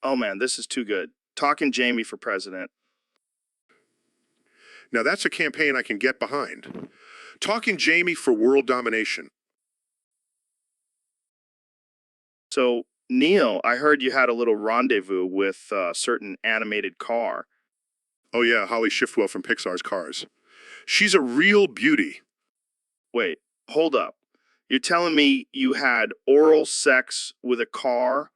Oh man, this is too good. Talking Jamie for president. Now that's a campaign I can get behind. Talking Jamie for world domination. So, Neil, I heard you had a little rendezvous with a certain animated car. Oh yeah, Holly Shiftwell from Pixar's Cars. She's a real beauty. Wait, hold up. You're telling me you had oral sex with a car?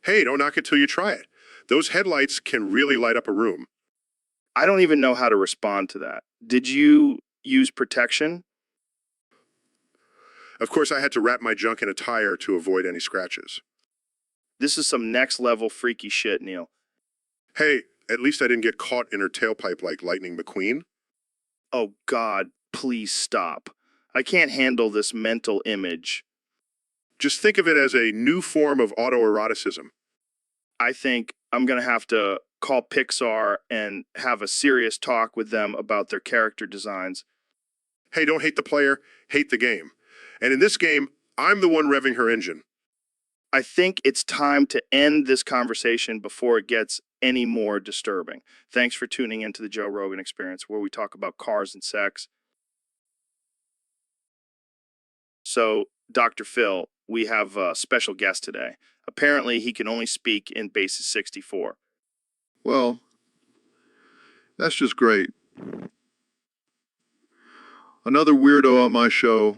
Hey, don't knock it till you try it. Those headlights can really light up a room. I don't even know how to respond to that. Did you use protection? Of course, I had to wrap my junk in a tire to avoid any scratches. This is some next level freaky shit, Neil. Hey, at least I didn't get caught in her tailpipe like Lightning McQueen. Oh God, please stop. I can't handle this mental image. Just think of it as a new form of autoeroticism. I think I'm going to have to call Pixar and have a serious talk with them about their character designs. Hey, don't hate the player, hate the game. And in this game, I'm the one revving her engine. I think it's time to end this conversation before it gets any more disturbing. Thanks for tuning into the Joe Rogan Experience, where we talk about cars and sex. So, Dr. Phil, we have a special guest today. Apparently, he can only speak in basis 64. Well, that's just great. Another weirdo on my show.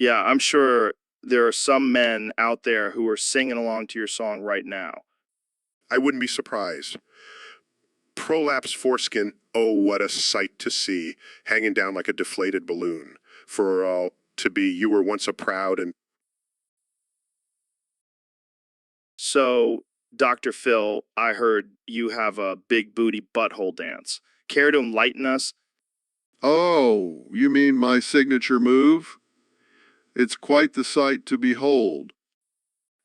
Yeah, I'm sure there are some men out there who are singing along to your song right now. I wouldn't be surprised. Prolapse foreskin, oh, what a sight to see, hanging down like a deflated balloon. For all to be, you were once a proud and So, Dr. Phil, I heard you have a big booty butthole dance. Care to enlighten us? Oh, you mean my signature move? It's quite the sight to behold.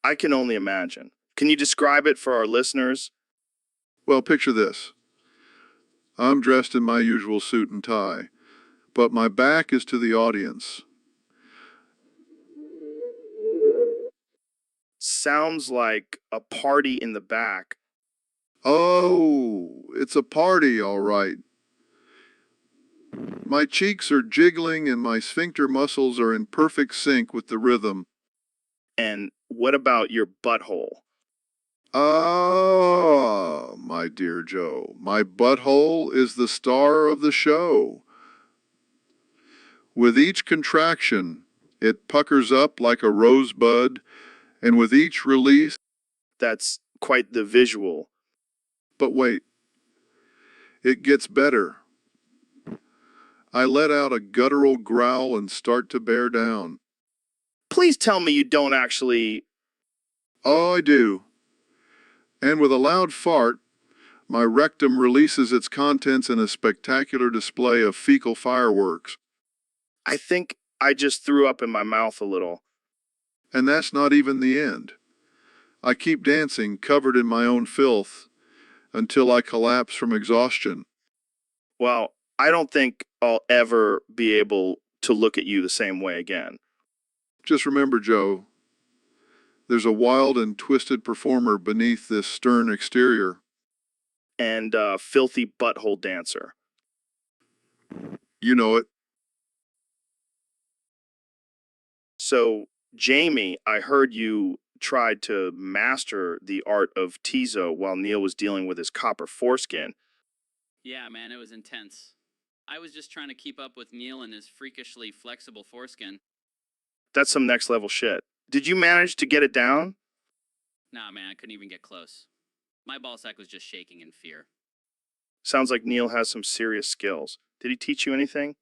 I can only imagine. Can you describe it for our listeners? Well, picture this. I'm dressed in my usual suit and tie, but my back is to the audience. Sounds like a party in the back. Oh, it's a party, all right. My cheeks are jiggling and my sphincter muscles are in perfect sync with the rhythm. And what about your butthole? Ah, my dear Joe, my butthole is the star of the show. With each contraction, it puckers up like a rosebud, and with each release, That's quite the visual. but wait, it gets better. I let out a guttural growl and start to bear down. Please tell me you don't actually. Oh, I do. And with a loud fart, my rectum releases its contents in a spectacular display of fecal fireworks. I think I just threw up in my mouth a little. And that's not even the end. I keep dancing, covered in my own filth, until I collapse from exhaustion. Well, I don't think I'll ever be able to look at you the same way again. Just remember, Joe, there's a wild and twisted performer beneath this stern exterior. And a filthy butthole dancer. You know it. So, Jamie, I heard you tried to master the art of Tizo while Neil was dealing with his copper foreskin. Yeah, man, it was intense. I was just trying to keep up with Neil and his freakishly flexible foreskin. That's some next level shit. Did you manage to get it down? Nah, man, I couldn't even get close. My ballsack was just shaking in fear. Sounds like Neil has some serious skills. Did he teach you anything?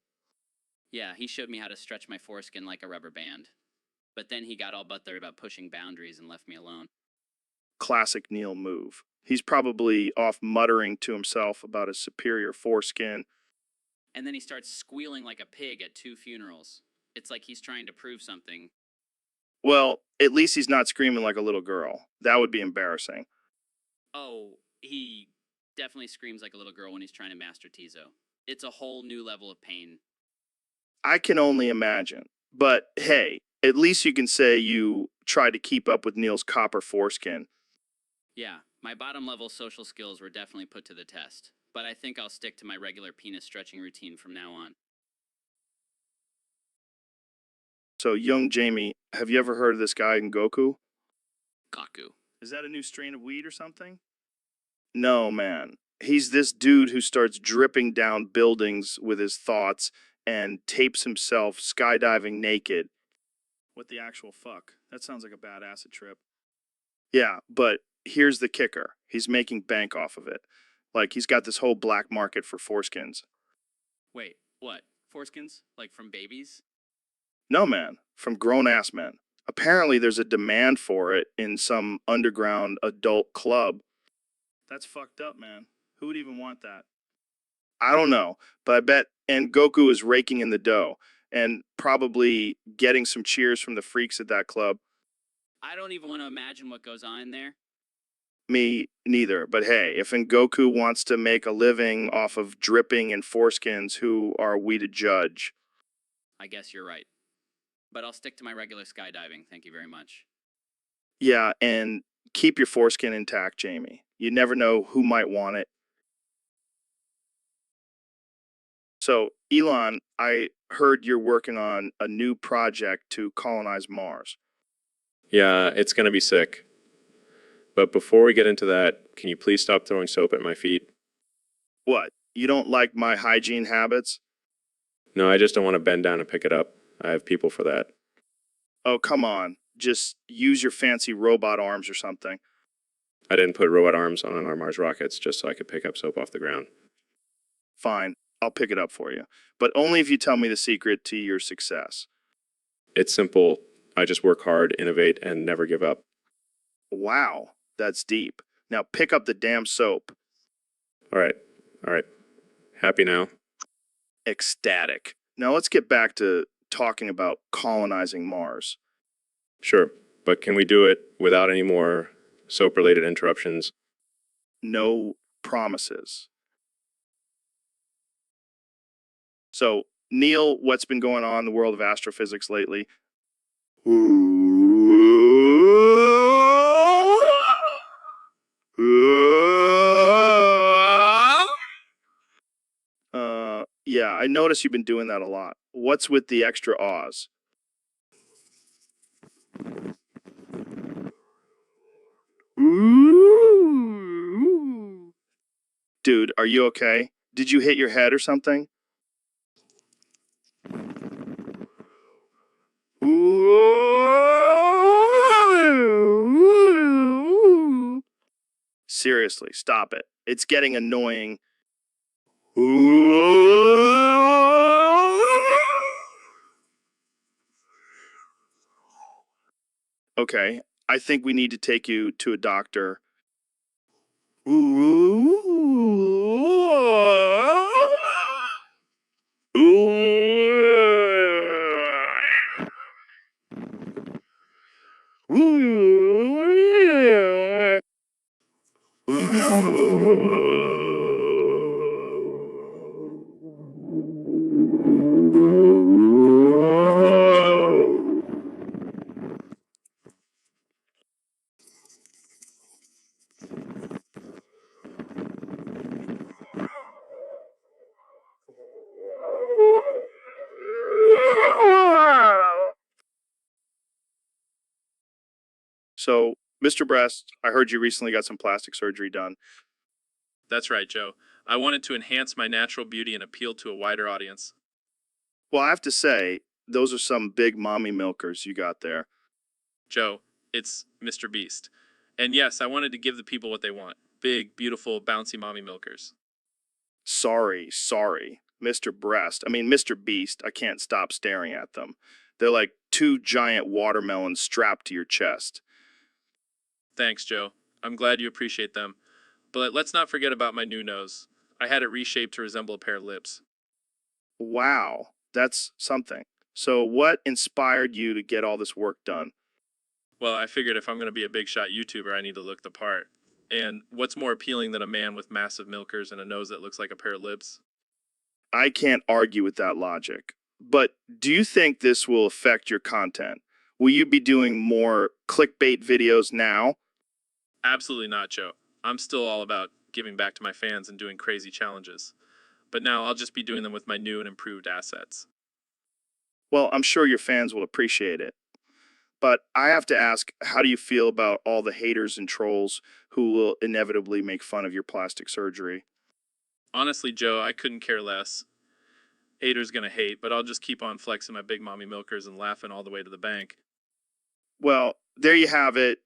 Yeah, he showed me how to stretch my foreskin like a rubber band. But then he got all buttered about pushing boundaries and left me alone. Classic Neil move. He's probably off muttering to himself about his superior foreskin. And then he starts squealing like a pig at 2 funerals. It's like he's trying to prove something. Well, at least he's not screaming like a little girl. That would be embarrassing. Oh, he definitely screams like a little girl when he's trying to master Tizo. It's a whole new level of pain. I can only imagine. But hey, at least you can say you tried to keep up with Neil's copper foreskin. Yeah, my bottom level social skills were definitely put to the test. But I think I'll stick to my regular penis stretching routine from now on. So, young Jamie, have you ever heard of this guy in Goku? Gaku. Is that a new strain of weed or something? No, man. He's this dude who starts dripping down buildings with his thoughts and tapes himself skydiving naked. What the actual fuck? That sounds like a bad acid trip. Yeah, but here's the kicker. He's making bank off of it. Like, he's got this whole black market for foreskins. Wait, what? Foreskins? Like from babies? No, man. From grown-ass men. Apparently, there's a demand for it in some underground adult club. That's fucked up, man. Who would even want that? I don't know, but I bet, and Goku is raking in the dough and probably getting some cheers from the freaks at that club. I don't even want to imagine what goes on in there. Me neither, but hey, if Goku wants to make a living off of dripping in foreskins, who are we to judge? I guess you're right. But I'll stick to my regular skydiving, thank you very much. Yeah, and keep your foreskin intact, Jamie. You never know who might want it. So, Elon, I heard you're working on a new project to colonize Mars. Yeah, it's going to be sick. But before we get into that, can you please stop throwing soap at my feet? What? You don't like my hygiene habits? No, I just don't want to bend down and pick it up. I have people for that. Oh, come on. Just use your fancy robot arms or something. I didn't put robot arms on our Mars rockets just so I could pick up soap off the ground. Fine, I'll pick it up for you. But only if you tell me the secret to your success. It's simple. I just work hard, innovate, and never give up. Wow, that's deep. Now pick up the damn soap. All right. Happy now? Ecstatic. Now let's get back to talking about colonizing Mars. Sure. But can we do it without any more soap-related interruptions? No promises. So, Neil, what's been going on in the world of astrophysics lately? Yeah, I noticed you've been doing that a lot. What's with the extra Oz? Dude, are you okay? Did you hit your head or something? Seriously, stop it. It's getting annoying. Okay, I think we need to take you to a doctor. So, Mr. Breast, I heard you recently got some plastic surgery done. That's right, Joe. I wanted to enhance my natural beauty and appeal to a wider audience. Well, I have to say, those are some big mommy milkers you got there. Joe, it's Mr. Beast. And yes, I wanted to give the people what they want. Big, beautiful, bouncy mommy milkers. Sorry. Mr. Breast. I mean, Mr. Beast, I can't stop staring at them. They're like two giant watermelons strapped to your chest. Thanks, Joe. I'm glad you appreciate them. But let's not forget about my new nose. I had it reshaped to resemble a pair of lips. Wow, that's something. So what inspired you to get all this work done? Well, I figured if I'm going to be a big shot YouTuber, I need to look the part. And what's more appealing than a man with massive milkers and a nose that looks like a pair of lips? I can't argue with that logic. But do you think this will affect your content? Will you be doing more clickbait videos now? Absolutely not, Joe. I'm still all about giving back to my fans and doing crazy challenges. But now I'll just be doing them with my new and improved assets. Well, I'm sure your fans will appreciate it. But I have to ask, how do you feel about all the haters and trolls who will inevitably make fun of your plastic surgery? Honestly, Joe, I couldn't care less. Haters gonna hate, but I'll just keep on flexing my big mommy milkers and laughing all the way to the bank. Well, there you have it.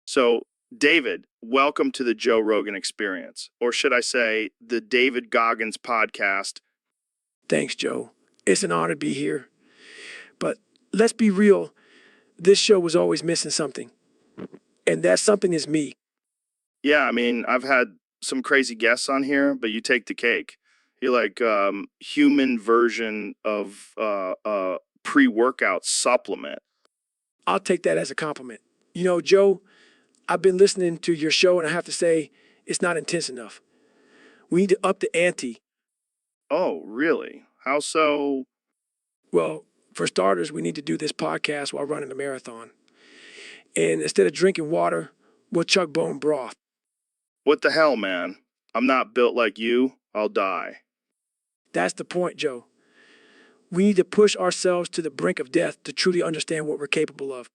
So, David, welcome to the Joe Rogan Experience. Or should I say, the David Goggins podcast. Thanks, Joe. It's an honor to be here. But let's be real, this show was always missing something. And that something is me. Yeah, I mean, I've had some crazy guests on here, but you take the cake. You're like human version of pre-workout supplement. I'll take that as a compliment. You know, Joe, I've been listening to your show and I have to say, it's not intense enough. We need to up the ante. Oh, really? How so? Well, for starters, we need to do this podcast while running a marathon. And instead of drinking water, we'll chug bone broth. What the hell, man? I'm not built like you. I'll die. That's the point, Joe. We need to push ourselves to the brink of death to truly understand what we're capable of.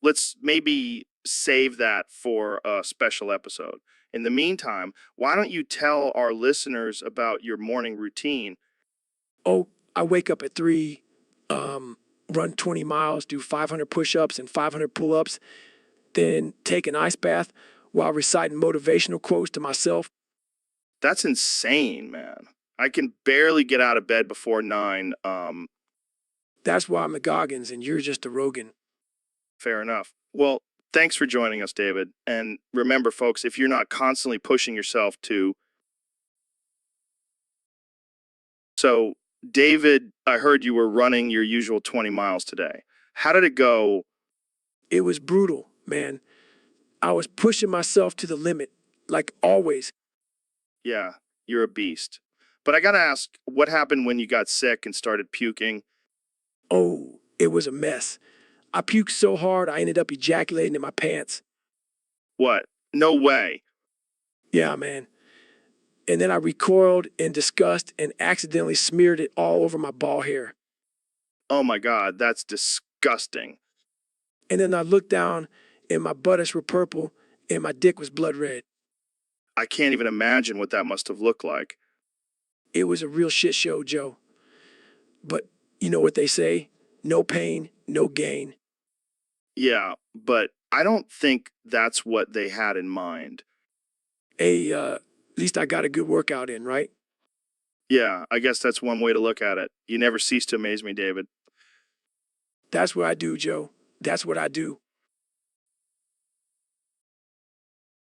Let's maybe save that for a special episode. In the meantime, why don't you tell our listeners about your morning routine? Oh, I wake up at 3, run 20 miles, do 500 push-ups and 500 pull-ups, then take an ice bath while reciting motivational quotes to myself. That's insane, man. I can barely get out of bed before 9. That's why I'm the Goggins and you're just a Rogan. Fair enough. Well, thanks for joining us, David. And remember, folks, if you're not constantly pushing yourself to... So, David, I heard you were running your usual 20 miles today. How did it go? It was brutal, man. I was pushing myself to the limit, like always. Yeah, you're a beast. But I gotta ask, what happened when you got sick and started puking? Oh, it was a mess. I puked so hard I ended up ejaculating in my pants. What? No way. Yeah, man. And then I recoiled in disgust and accidentally smeared it all over my ball hair. Oh my God, that's disgusting. And then I looked down and my buttocks were purple and my dick was blood red. I can't even imagine what that must have looked like. It was a real shit show, Joe. But you know what they say? No pain, no gain. Yeah, but I don't think that's what they had in mind. Hey, at least I got a good workout in, right? Yeah, I guess that's one way to look at it. You never cease to amaze me, David. That's what I do, Joe. That's what I do.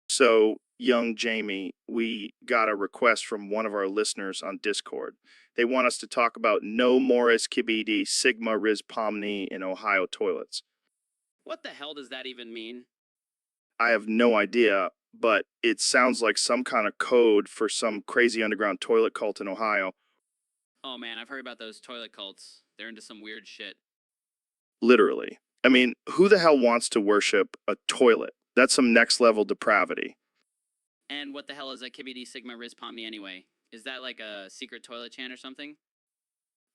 So, young Jamie, we got a request from one of our listeners on Discord. They want us to talk about no Morris Kibidi Sigma Riz Pomni in Ohio toilets. What the hell does that even mean? I have no idea, but it sounds like some kind of code for some crazy underground toilet cult in Ohio. Oh man, I've heard about those toilet cults. They're into some weird shit. Literally. I mean, who the hell wants to worship a toilet? That's some next level depravity. And what the hell is a KBD Sigma Riz Pomni anyway? Is that like a secret toilet chant or something?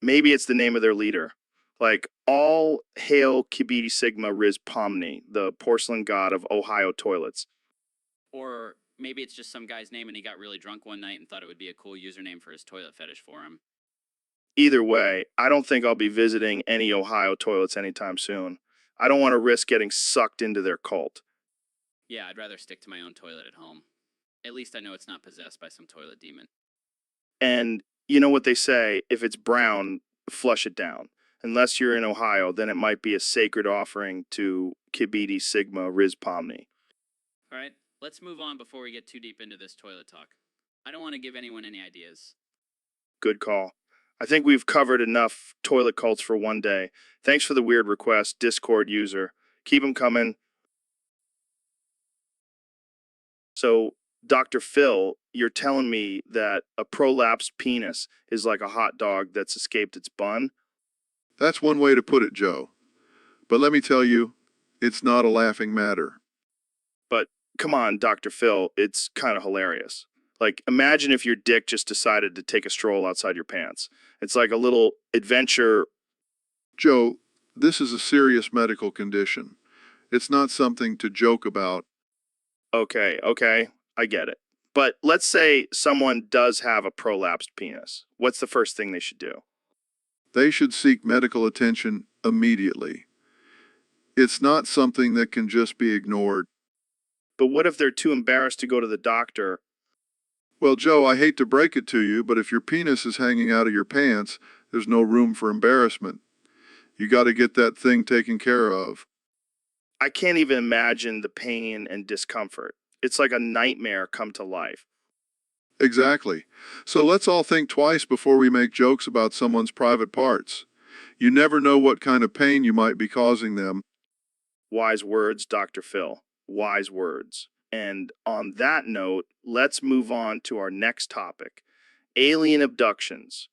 Maybe it's the name of their leader. Like, all hail Kibidi Sigma Riz Pomni, the porcelain god of Ohio toilets. Or maybe it's just some guy's name and he got really drunk one night and thought it would be a cool username for his toilet fetish for him. Either way, I don't think I'll be visiting any Ohio toilets anytime soon. I don't want to risk getting sucked into their cult. Yeah, I'd rather stick to my own toilet at home. At least I know it's not possessed by some toilet demon. And you know what they say, if it's brown, flush it down. Unless you're in Ohio, then it might be a sacred offering to Kibidi Sigma Riz Pomni. All right, let's move on before we get too deep into this toilet talk. I don't want to give anyone any ideas. Good call. I think we've covered enough toilet cults for one day. Thanks for the weird request, Discord user. Keep them coming. So, Dr. Phil, you're telling me that a prolapsed penis is like a hot dog that's escaped its bun? That's one way to put it, Joe. But let me tell you, it's not a laughing matter. But come on, Dr. Phil, it's kind of hilarious. Like, imagine if your dick just decided to take a stroll outside your pants. It's like a little adventure. Joe, this is a serious medical condition. It's not something to joke about. Okay, I get it. But let's say someone does have a prolapsed penis. What's the first thing they should do? They should seek medical attention immediately. It's not something that can just be ignored. But what if they're too embarrassed to go to the doctor? Well, Joe, I hate to break it to you, but if your penis is hanging out of your pants, there's no room for embarrassment. You got to get that thing taken care of. I can't even imagine the pain and discomfort. It's like a nightmare come to life. Exactly. So let's all think twice before we make jokes about someone's private parts. You never know what kind of pain you might be causing them. Wise words, Dr. Phil. Wise words. And on that note, let's move on to our next topic, alien abductions.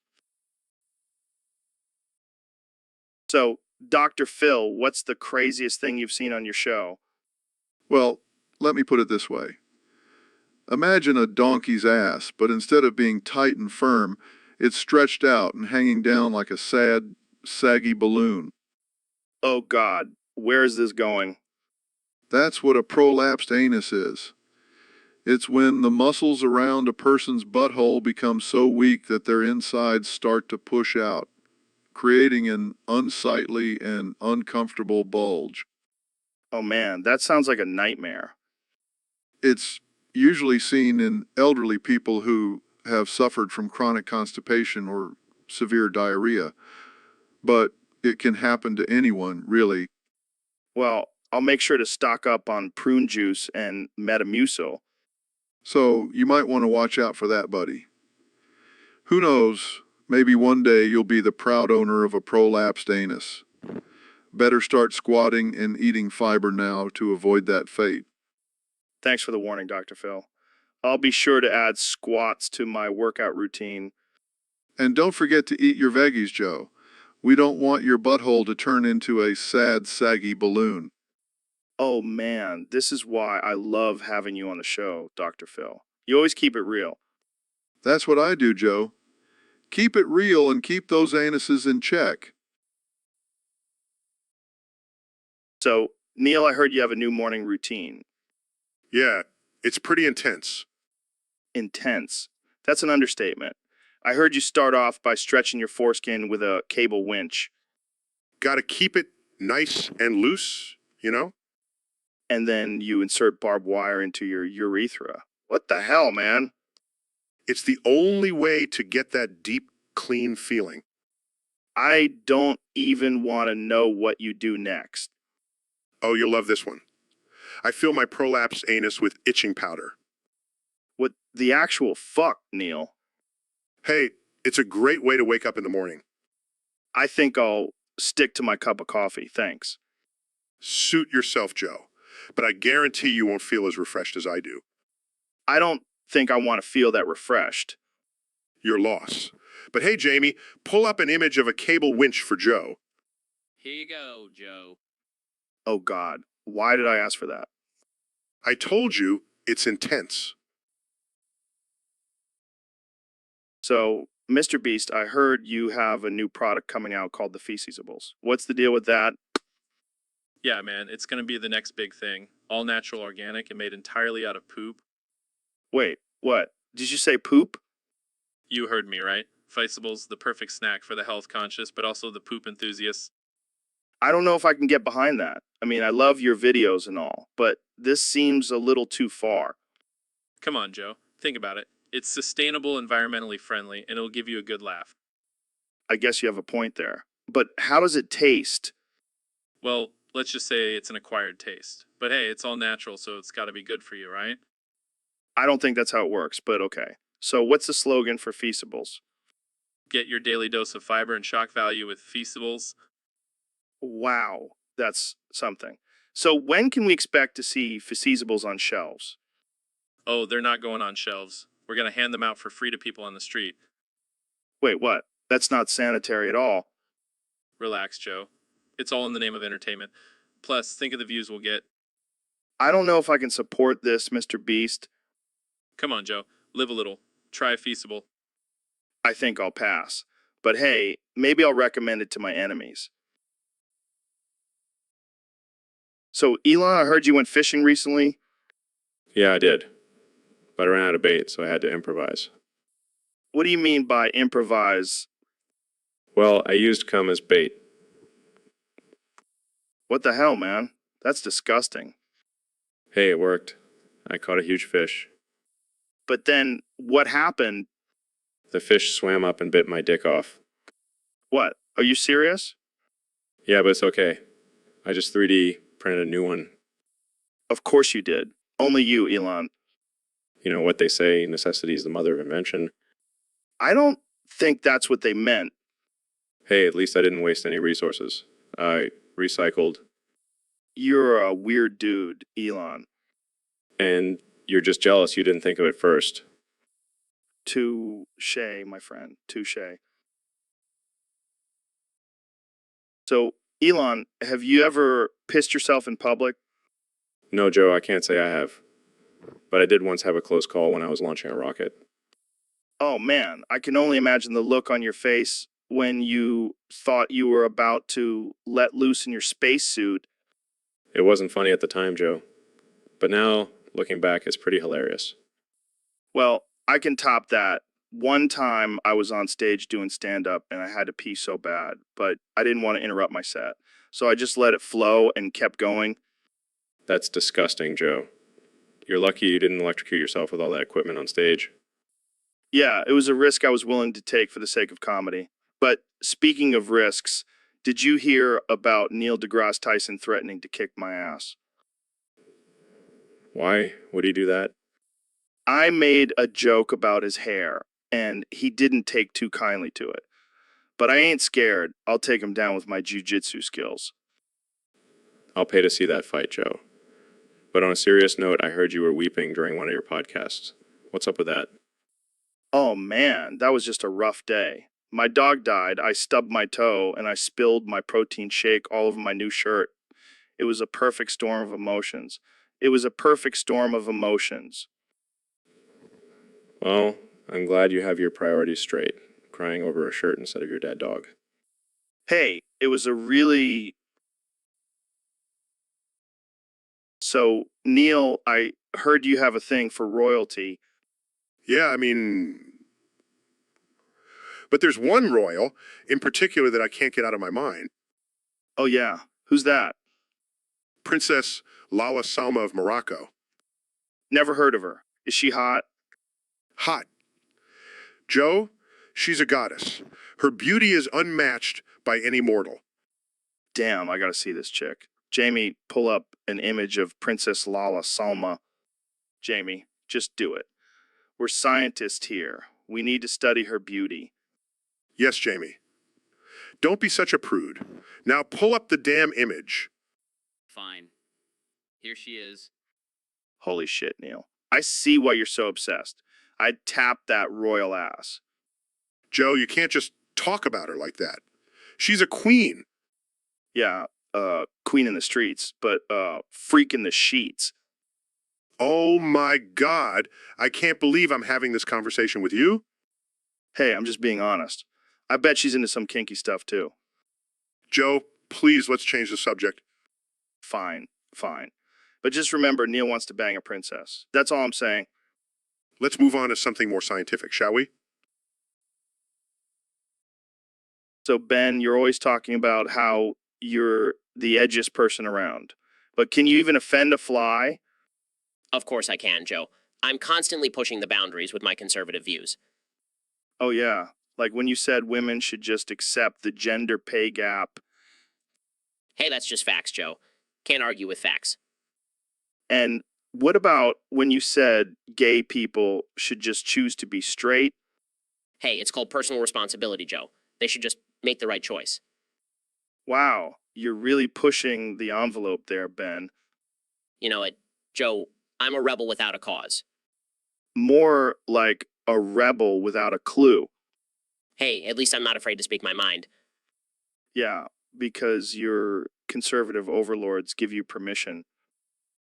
So, Dr. Phil, what's the craziest thing you've seen on your show? Well, let me put it this way. Imagine a donkey's ass, but instead of being tight and firm, it's stretched out and hanging down like a sad, saggy balloon. Oh God, where is this going? That's what a prolapsed anus is. It's when the muscles around a person's butthole become so weak that their insides start to push out. creating an unsightly and uncomfortable bulge. Oh man, that sounds like a nightmare. It's usually seen in elderly people who have suffered from chronic constipation or severe diarrhea, but it can happen to anyone, really. Well, I'll make sure to stock up on prune juice and Metamucil. So you might want to watch out for that, buddy. Who knows, maybe one day you'll be the proud owner of a prolapsed anus. Better start squatting and eating fiber now to avoid that fate. Thanks for the warning, Dr. Phil. I'll be sure to add squats to my workout routine. And don't forget to eat your veggies, Joe. We don't want your butthole to turn into a sad, saggy balloon. Oh man, this is why I love having you on the show, Dr. Phil. You always keep it real. That's what I do, Joe. Keep it real and keep those anuses in check. So, Neil, I heard you have a new morning routine. Yeah, it's pretty intense. Intense. That's an understatement. I heard you start off by stretching your foreskin with a cable winch. Gotta keep it nice and loose, you know? And then you insert barbed wire into your urethra. What the hell, man? It's the only way to get that deep, clean feeling. I don't even want to know what you do next. Oh, you'll love this one. I fill my prolapsed anus with itching powder. What the actual fuck, Neil? Hey, it's a great way to wake up in the morning. I think I'll stick to my cup of coffee, thanks. Suit yourself, Joe. But I guarantee you won't feel as refreshed as I do. I don't think I want to feel that refreshed. Your loss. But hey, Jamie, pull up an image of a cable winch for Joe. Here you go, Joe. Oh God, why did I ask for that? I told you it's intense. So, Mr. Beast, I heard you have a new product coming out called the Feasisables. What's the deal with that? Yeah, man, it's going to be the next big thing. All natural, organic, and made entirely out of poop. Wait, what? Did you say poop? You heard me, right? Feasibles, the perfect snack for the health conscious, but also the poop enthusiasts. I don't know if I can get behind that. I mean, I love your videos and all, but this seems a little too far. Come on, Joe. Think about it. It's sustainable, environmentally friendly, and it'll give you a good laugh. I guess you have a point there. But how does it taste? Well, let's just say it's an acquired taste. But hey, it's all natural, so it's got to be good for you, right? I don't think that's how it works, but okay. So what's the slogan for Feasibles? Get your daily dose of fiber and shock value with Feasibles. Wow, that's something. So when can we expect to see Feasibles on shelves? Oh, they're not going on shelves. We're going to hand them out for free to people on the street. Wait, what? That's not sanitary at all. Relax, Joe. It's all in the name of entertainment. Plus, think of the views we'll get. I don't know if I can support this, Mr. Beast. Come on, Joe. Live a little. Try a Feasible. I think I'll pass. But hey, maybe I'll recommend it to my enemies. So, Elon, I heard you went fishing recently. Yeah, I did. But I ran out of bait, so I had to improvise. What do you mean by improvise? Well, I used cum as bait. What the hell, man? That's disgusting. Hey, it worked. I caught a huge fish. But then, what happened? The fish swam up and bit my dick off. What? Are you serious? Yeah, but it's okay. I just 3D printed a new one. Of course you did. Only you, Elon. You know what they say, necessity is the mother of invention. I don't think that's what they meant. Hey, at least I didn't waste any resources. I recycled. You're a weird dude, Elon. And you're just jealous you didn't think of it first. Touche, my friend. Touche. So, Elon, have you ever pissed yourself in public? No, Joe, I can't say I have. But I did once have a close call when I was launching a rocket. Oh man, I can only imagine the look on your face when you thought you were about to let loose in your spacesuit. It wasn't funny at the time, Joe. But now, looking back, it's pretty hilarious. Well, I can top that. one time I was on stage doing stand-up and I had to pee so bad, but I didn't want to interrupt my set. So I just let it flow and kept going. That's disgusting, Joe. You're lucky you didn't electrocute yourself with all that equipment on stage. Yeah, it was a risk I was willing to take for the sake of comedy. But speaking of risks, did you hear about Neil deGrasse Tyson threatening to kick my ass? Why would he do that? I made a joke about his hair, and he didn't take too kindly to it. But I ain't scared. I'll take him down with my jiu-jitsu skills. I'll pay to see that fight, Joe. But on a serious note, I heard you were weeping during one of your podcasts. What's up with that? Oh man, that was just a rough day. My dog died, I stubbed my toe, and I spilled my protein shake all over my new shirt. It was a perfect storm of emotions. It was a perfect storm of emotions. Well, I'm glad you have your priorities straight, crying over a shirt instead of your dead dog. Hey, it was a really... So, Neil, I heard you have a thing for royalty. Yeah, I mean... But there's one royal in particular that I can't get out of my mind. Oh yeah, who's that? Princess Lala Salma of Morocco. Never heard of her. Is she hot? Hot. Joe, she's a goddess. Her beauty is unmatched by any mortal. Damn, I gotta see this chick. Jamie, pull up an image of Princess Lala Salma. Jamie, just do it. We're scientists here. We need to study her beauty. Yes, Jamie. Don't be such a prude. Now pull up the damn image. Fine. Here she is. Holy shit, Neil. I see why you're so obsessed. I'd tap that royal ass. Joe, you can't just talk about her like that. She's a queen. Yeah, queen in the streets, but freak in the sheets. Oh my God. I can't believe I'm having this conversation with you. Hey, I'm just being honest. I bet she's into some kinky stuff too. Joe, please, let's change the subject. Fine, fine. But just remember, Neil wants to bang a princess. That's all I'm saying. Let's move on to something more scientific, shall we? So, Ben, you're always talking about how you're the edgiest person around. But can you even offend a fly? Of course I can, Joe. I'm constantly pushing the boundaries with my conservative views. Oh, yeah. Like when you said women should just accept the gender pay gap. Hey, that's just facts, Joe. Can't argue with facts. And what about when you said gay people should just choose to be straight? Hey, it's called personal responsibility, Joe. They should just make the right choice. Wow, you're really pushing the envelope there, Ben. You know it, Joe, I'm a rebel without a cause. More like a rebel without a clue. Hey, at least I'm not afraid to speak my mind. Yeah, because your conservative overlords give you permission.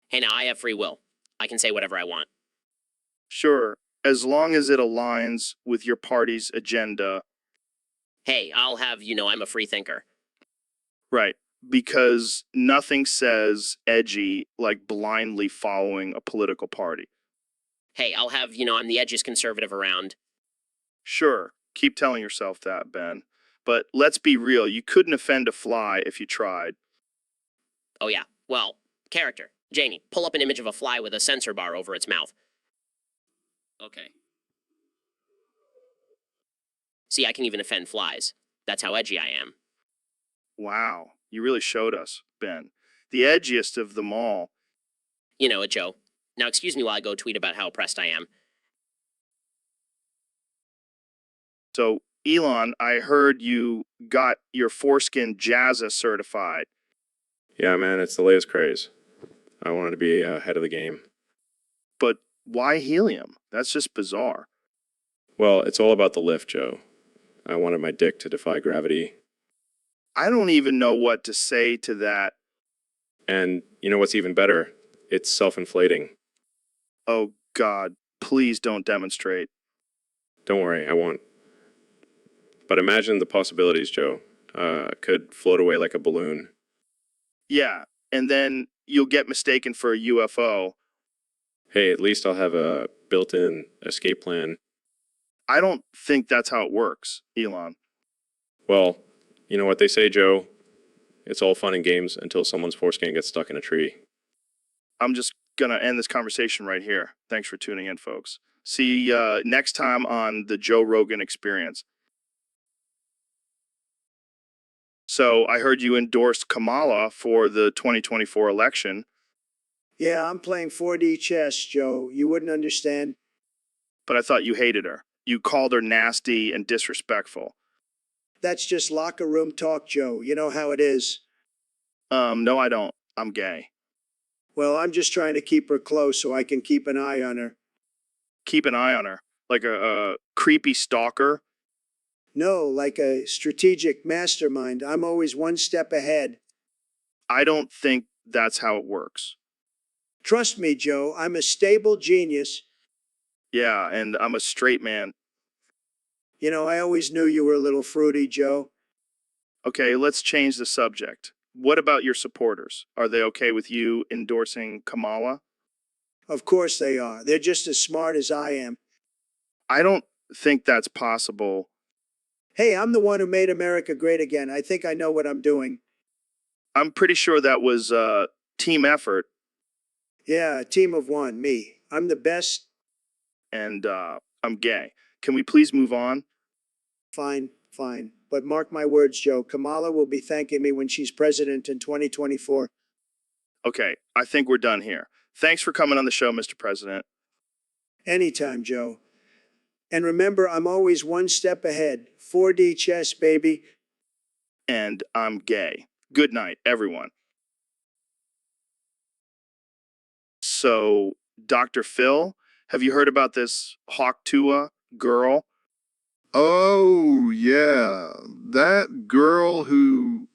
Hey, now I have free will. I can say whatever I want. Sure, as long as it aligns with your party's agenda. Hey, I'll have I'm a free thinker. Right, because nothing says edgy like blindly following a political party. Hey, I'll have I'm the edgiest conservative around. Sure, keep telling yourself that, Ben. But let's be real, you couldn't offend a fly if you tried. Oh yeah, well, character. Jamie, pull up an image of a fly with a sensor bar over its mouth. Okay. See, I can even offend flies. That's how edgy I am. Wow, you really showed us, Ben. The edgiest of them all. You know it, Joe. Now excuse me while I go tweet about how oppressed I am. So, Elon, I heard you got your foreskin Jazza certified. Yeah, man, it's the latest craze. I wanted to be ahead of the game. But why helium? That's just bizarre. Well, it's all about the lift, Joe. I wanted my dick to defy gravity. I don't even know what to say to that. And you know what's even better? It's self-inflating. Oh, God, please don't demonstrate. Don't worry, I won't. But imagine the possibilities, Joe. Could float away like a balloon. Yeah, and then you'll get mistaken for a UFO. Hey, at least I'll have a built-in escape plan. I don't think that's how it works, Elon. Well, you know what they say, Joe? It's all fun and games until someone's foreskin gets stuck in a tree. I'm just going to end this conversation right here. Thanks for tuning in, folks. See you next time on the Joe Rogan Experience. So I heard you endorsed Kamala for the 2024 election, Yeah, I'm playing 4D chess, Joe. You wouldn't understand. but I thought you hated her. You called her nasty and disrespectful. That's just locker room talk, Joe. You know how it is. No, I don't. I'm gay. Well, I'm just trying to keep her close so I can keep an eye on her. Keep an eye on her. Like a creepy stalker. No, like a strategic mastermind. I'm always one step ahead. I don't think that's how it works. Trust me, Joe, I'm a stable genius. Yeah, and I'm a straight man. You know, I always knew you were a little fruity, Joe. Okay, let's change the subject. What about your supporters? Are they okay with you endorsing Kamala? Of course they are. They're just as smart as I am. I don't think that's possible. Hey, I'm the one who made America great again. I think I know what I'm doing. I'm pretty sure that was a team effort, Yeah, a team of one, me. I'm the best. and I'm gay. Can we please move on? Fine, fine. But mark my words, Joe, Kamala will be thanking me when she's president in 2024. Okay, I think we're done here. Thanks for coming on the show, Mr. President. Anytime, Joe. And remember, I'm always one step ahead. 4D chess, baby. And I'm gay. Good night, everyone. So, Dr. Phil, have you heard about this Hawk Tua girl? Oh, yeah. That girl who.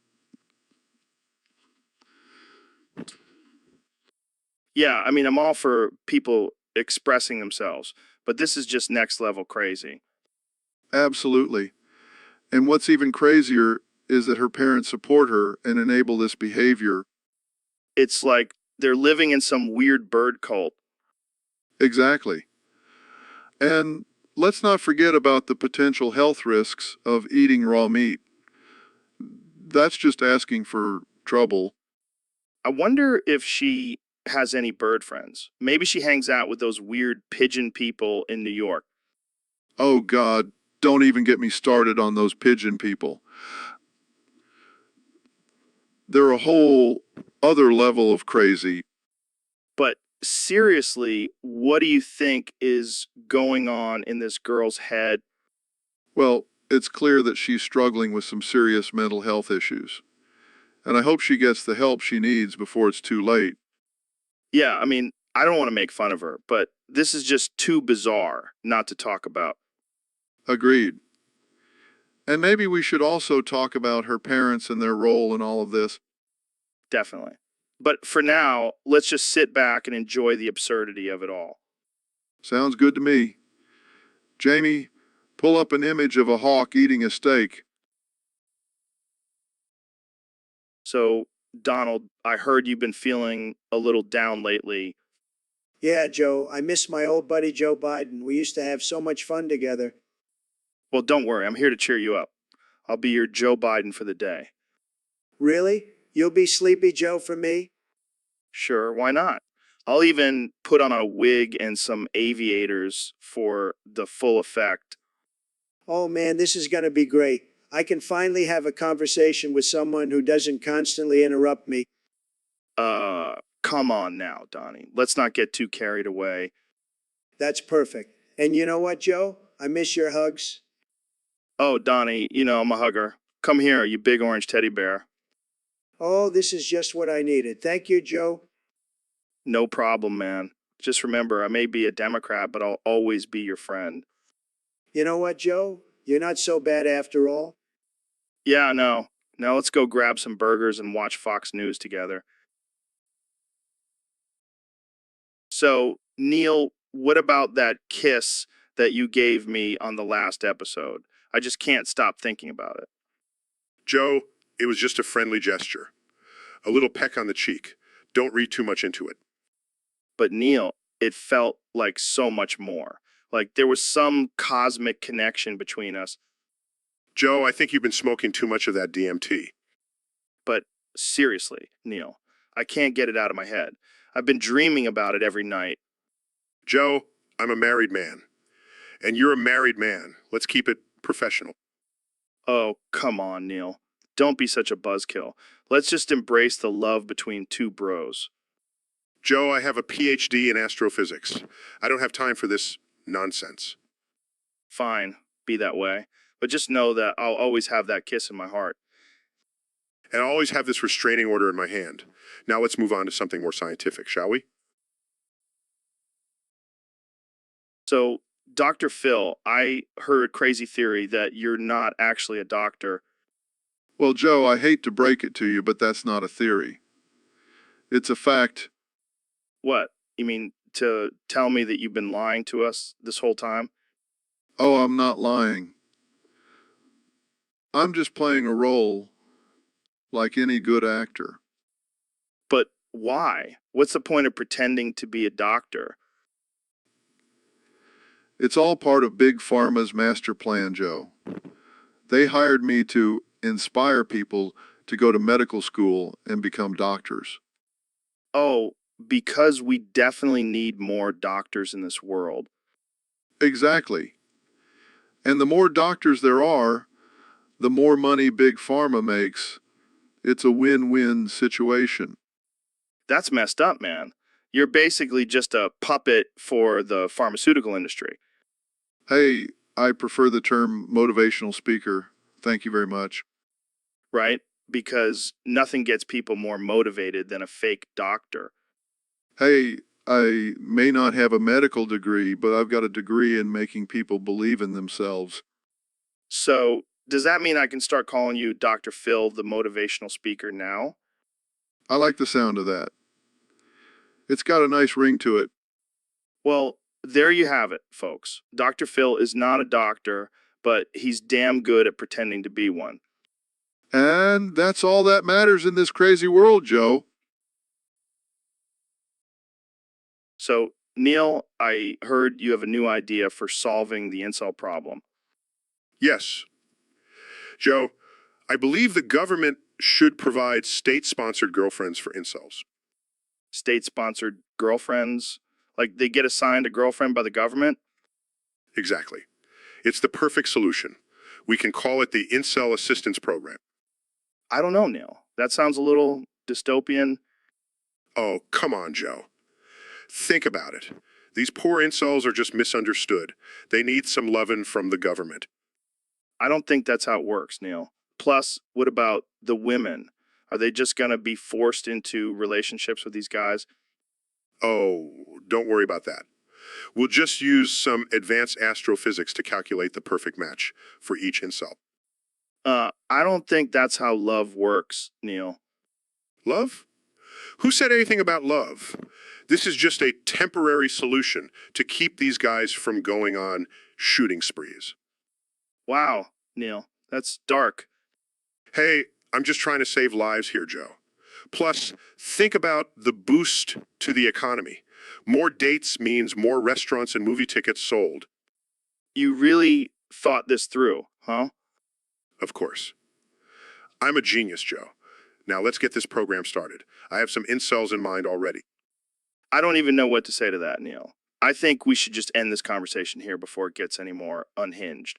Yeah, I mean, I'm all for people expressing themselves, but this is just next level crazy. Absolutely. And what's even crazier is that her parents support her and enable this behavior. It's like they're living in some weird bird cult. Exactly. And let's not forget about the potential health risks of eating raw meat. That's just asking for trouble. I wonder if she has any bird friends. Maybe she hangs out with those weird pigeon people in New York. Oh, God, don't even get me started on those pigeon people. They're a whole other level of crazy. But seriously, what do you think is going on in this girl's head? Well, it's clear that she's struggling with some serious mental health issues. And I hope she gets the help she needs before it's too late. Yeah, I mean, I don't want to make fun of her, but this is just too bizarre not to talk about. Agreed. And maybe we should also talk about her parents and their role in all of this. Definitely. But for now, let's just sit back and enjoy the absurdity of it all. Sounds good to me. Jamie, pull up an image of a hawk eating a steak. So, Donald, I heard you've been feeling a little down lately. Yeah, Joe, I miss my old buddy Joe Biden. We used to have so much fun together. Well, don't worry, I'm here to cheer you up. I'll be your Joe Biden for the day. Really? You'll be Sleepy Joe for me? Sure, why not? I'll even put on a wig and some aviators for the full effect. Oh man, this is gonna be great. I can finally have a conversation with someone who doesn't constantly interrupt me. Come on now, Donnie. Let's not get too carried away. That's perfect. And you know what, Joe? I miss your hugs. Oh, Donnie, you know I'm a hugger. Come here, you big orange teddy bear. Oh, this is just what I needed. Thank you, Joe. No problem, man. Just remember, I may be a Democrat, but I'll always be your friend. You know what, Joe? You're not so bad after all. Yeah, I know. Now let's go grab some burgers and watch Fox News together. So, Neil, what about that kiss that you gave me on the last episode? I just can't stop thinking about it. Joe, it was just a friendly gesture. A little peck on the cheek. Don't read too much into it. But Neil, it felt like so much more. Like there was some cosmic connection between us. Joe, I think you've been smoking too much of that DMT. But seriously, Neil, I can't get it out of my head. I've been dreaming about it every night. Joe, I'm a married man. And you're a married man. Let's keep it professional. Oh, come on, Neil. Don't be such a buzzkill. Let's just embrace the love between two bros. Joe, I have a PhD in astrophysics. I don't have time for this nonsense. Fine, be that way. But just know that I'll always have that kiss in my heart. And I always have this restraining order in my hand. Now let's move on to something more scientific, shall we? So, Dr. Phil, I heard a crazy theory that you're not actually a doctor. Well, Joe, I hate to break it to you, but that's not a theory. It's a fact. What? You mean to tell me that you've been lying to us this whole time? Oh, I'm not lying. I'm just playing a role like any good actor. But why? What's the point of pretending to be a doctor? It's all part of Big Pharma's master plan, Joe. They hired me to inspire people to go to medical school and become doctors. Oh, because we definitely need more doctors in this world. Exactly. And the more doctors there are, the more money Big Pharma makes. It's a win-win situation. That's messed up, man. You're basically just a puppet for the pharmaceutical industry. Hey, I prefer the term motivational speaker. Thank you very much. Right? Because nothing gets people more motivated than a fake doctor. Hey, I may not have a medical degree, but I've got a degree in making people believe in themselves. So, does that mean I can start calling you Dr. Phil, the motivational speaker now? I like the sound of that. It's got a nice ring to it. Well, there you have it, folks. Dr. Phil is not a doctor, but he's damn good at pretending to be one. And that's all that matters in this crazy world, Joe. So, Neil, I heard you have a new idea for solving the incel problem. Yes. Joe, I believe the government should provide state-sponsored girlfriends for incels. State-sponsored girlfriends? Like they get assigned a girlfriend by the government? Exactly. It's the perfect solution. We can call it the Incel Assistance Program. I don't know, Neil. That sounds a little dystopian. Oh, come on, Joe. Think about it. These poor incels are just misunderstood. They need some lovin' from the government. I don't think that's how it works, Neil. Plus, what about the women? Are they just going to be forced into relationships with these guys? Oh, don't worry about that. We'll just use some advanced astrophysics to calculate the perfect match for each incel. I don't think that's how love works, Neil. Love? Who said anything about love? This is just a temporary solution to keep these guys from going on shooting sprees. Wow, Neil, that's dark. Hey, I'm just trying to save lives here, Joe. Plus, think about the boost to the economy. More dates means more restaurants and movie tickets sold. You really thought this through, huh? Of course. I'm a genius, Joe. Now let's get this program started. I have some incels in mind already. I don't even know what to say to that, Neil. I think we should just end this conversation here before it gets any more unhinged.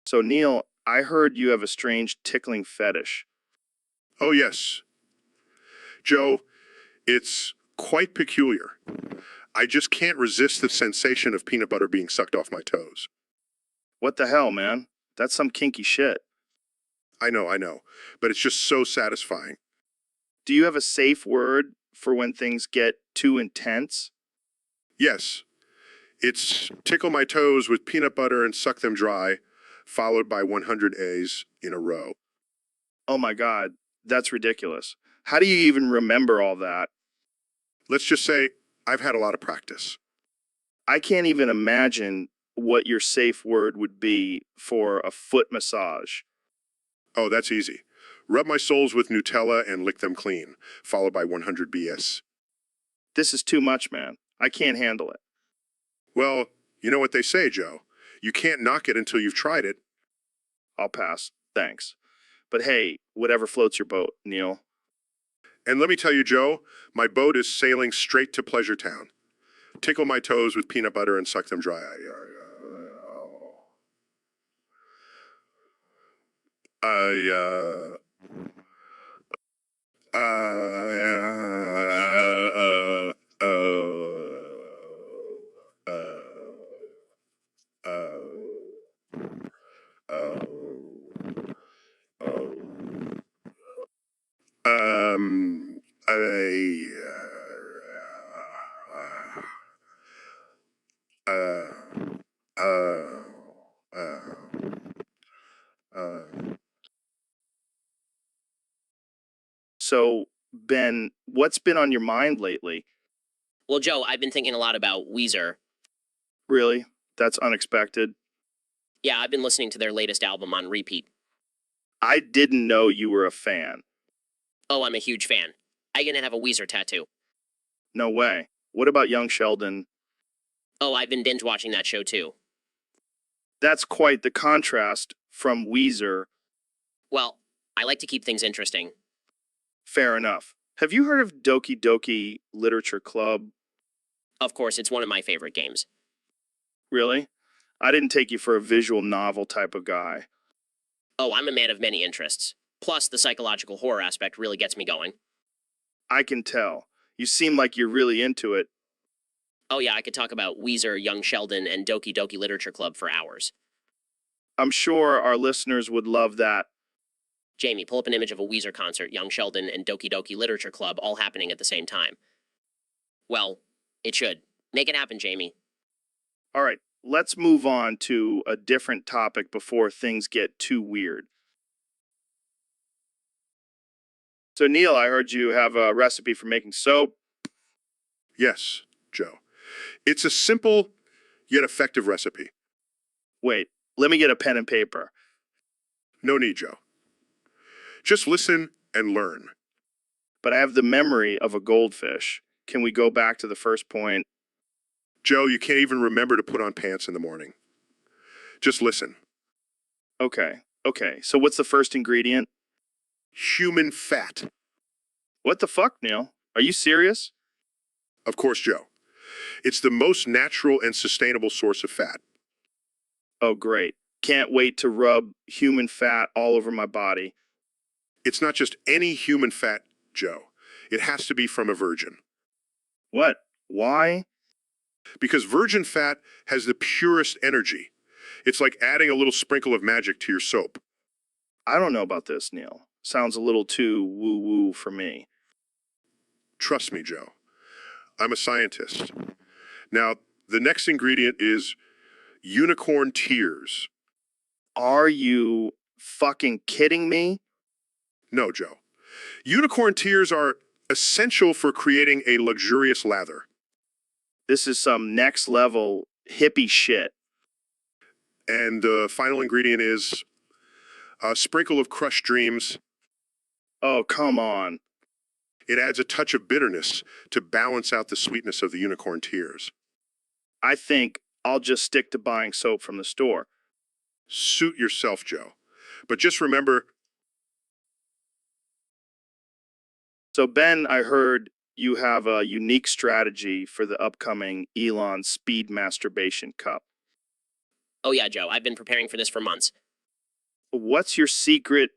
So, Neil, I heard you have a strange tickling fetish. Oh, yes. Joe, it's quite peculiar. I just can't resist the sensation of peanut butter being sucked off my toes. What the hell, man? That's some kinky shit. I know, but it's just so satisfying. Do you have a safe word for when things get too intense? Yes, it's tickle my toes with peanut butter and suck them dry, followed by 100 A's in a row. Oh my God, that's ridiculous. How do you even remember all that? Let's just say I've had a lot of practice. I can't even imagine what your safe word would be for a foot massage. Oh, that's easy. Rub my soles with Nutella and lick them clean, followed by 100 BS. This is too much, man. I can't handle it. Well, you know what they say, Joe. You can't knock it until you've tried it. I'll pass. Thanks. But hey, whatever floats your boat, Neil. And let me tell you, Joe, my boat is sailing straight to Pleasure Town. Tickle my toes with peanut butter and suck them dry. So, Ben, what's been on your mind lately? Well, Joe, I've been thinking a lot about Weezer. Really? That's unexpected. Yeah, I've been listening to their latest album on repeat. I didn't know you were a fan. Oh, I'm a huge fan. I gonna have a Weezer tattoo. No way. What about Young Sheldon? Oh, I've been binge watching that show too. That's quite the contrast from Weezer. Well, I like to keep things interesting. Fair enough. Have you heard of Doki Doki Literature Club? Of course, it's one of my favorite games. Really? I didn't take you for a visual novel type of guy. Oh, I'm a man of many interests. Plus, the psychological horror aspect really gets me going. I can tell. You seem like you're really into it. Oh yeah, I could talk about Weezer, Young Sheldon, and Doki Doki Literature Club for hours. I'm sure our listeners would love that. Jamie, pull up an image of a Weezer concert, Young Sheldon, and Doki Doki Literature Club all happening at the same time. Well, it should. Make it happen, Jamie. All right, let's move on to a different topic before things get too weird. So, Neil, I heard you have a recipe for making soap. Yes, Joe. It's a simple yet effective recipe. Wait, let me get a pen and paper. No need, Joe. Just listen and learn. But I have the memory of a goldfish. Can we go back to the first point? Joe, you can't even remember to put on pants in the morning. Just listen. Okay. So what's the first ingredient? Human fat. What the fuck, Neil? Are you serious? Of course, Joe. It's the most natural and sustainable source of fat. Oh, great. Can't wait to rub human fat all over my body. It's not just any human fat, Joe. It has to be from a virgin. What? Why? Because virgin fat has the purest energy. It's like adding a little sprinkle of magic to your soap. I don't know about this, Neil. Sounds a little too woo-woo for me. Trust me, Joe. I'm a scientist. Now, the next ingredient is unicorn tears. Are you fucking kidding me? No, Joe. Unicorn tears are essential for creating a luxurious lather. This is some next level hippie shit. And the final ingredient is a sprinkle of crushed dreams. Oh, come on. It adds a touch of bitterness to balance out the sweetness of the unicorn tears. I think I'll just stick to buying soap from the store. Suit yourself, Joe. But just remember... So, Ben, I heard you have a unique strategy for the upcoming Elon Speed Masturbation Cup. Oh yeah, Joe, I've been preparing for this for months. What's your secret?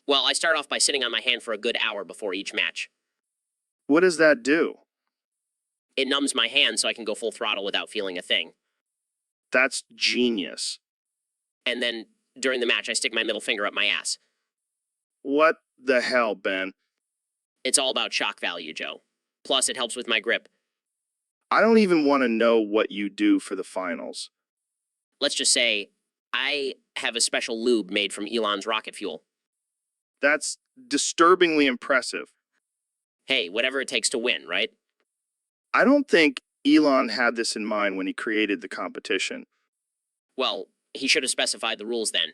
Well, I start off by sitting on my hand for a good hour before each match. What does that do? It numbs my hand so I can go full throttle without feeling a thing. That's genius. And then, during the match, I stick my middle finger up my ass. What the hell, Ben? It's all about shock value, Joe. Plus, it helps with my grip. I don't even want to know what you do for the finals. Let's just say, I have a special lube made from Elon's rocket fuel. That's disturbingly impressive. Hey, whatever it takes to win, right? I don't think Elon had this in mind when he created the competition. Well, he should have specified the rules then.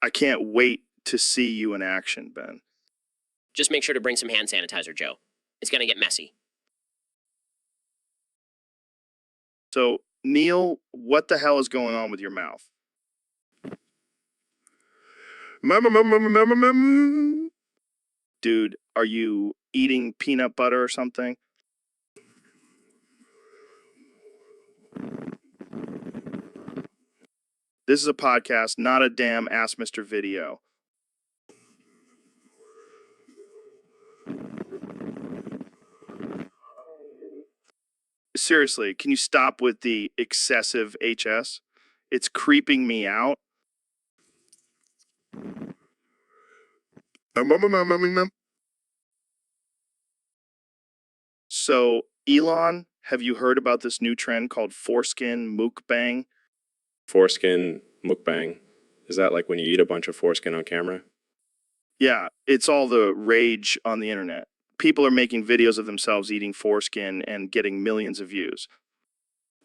I can't wait to see you in action, Ben. Just make sure to bring some hand sanitizer, Joe. It's gonna get messy. So, Neil, what the hell is going on with your mouth? Dude, are you eating peanut butter or something? This is a podcast, not a damn Ask Mr. video. Seriously, can you stop with the excessive HS? It's creeping me out. So, Elon, have you heard about this new trend called foreskin mukbang? Foreskin mukbang. Is that like when you eat a bunch of foreskin on camera? Yeah, it's all the rage on the internet. People are making videos of themselves eating foreskin and getting millions of views.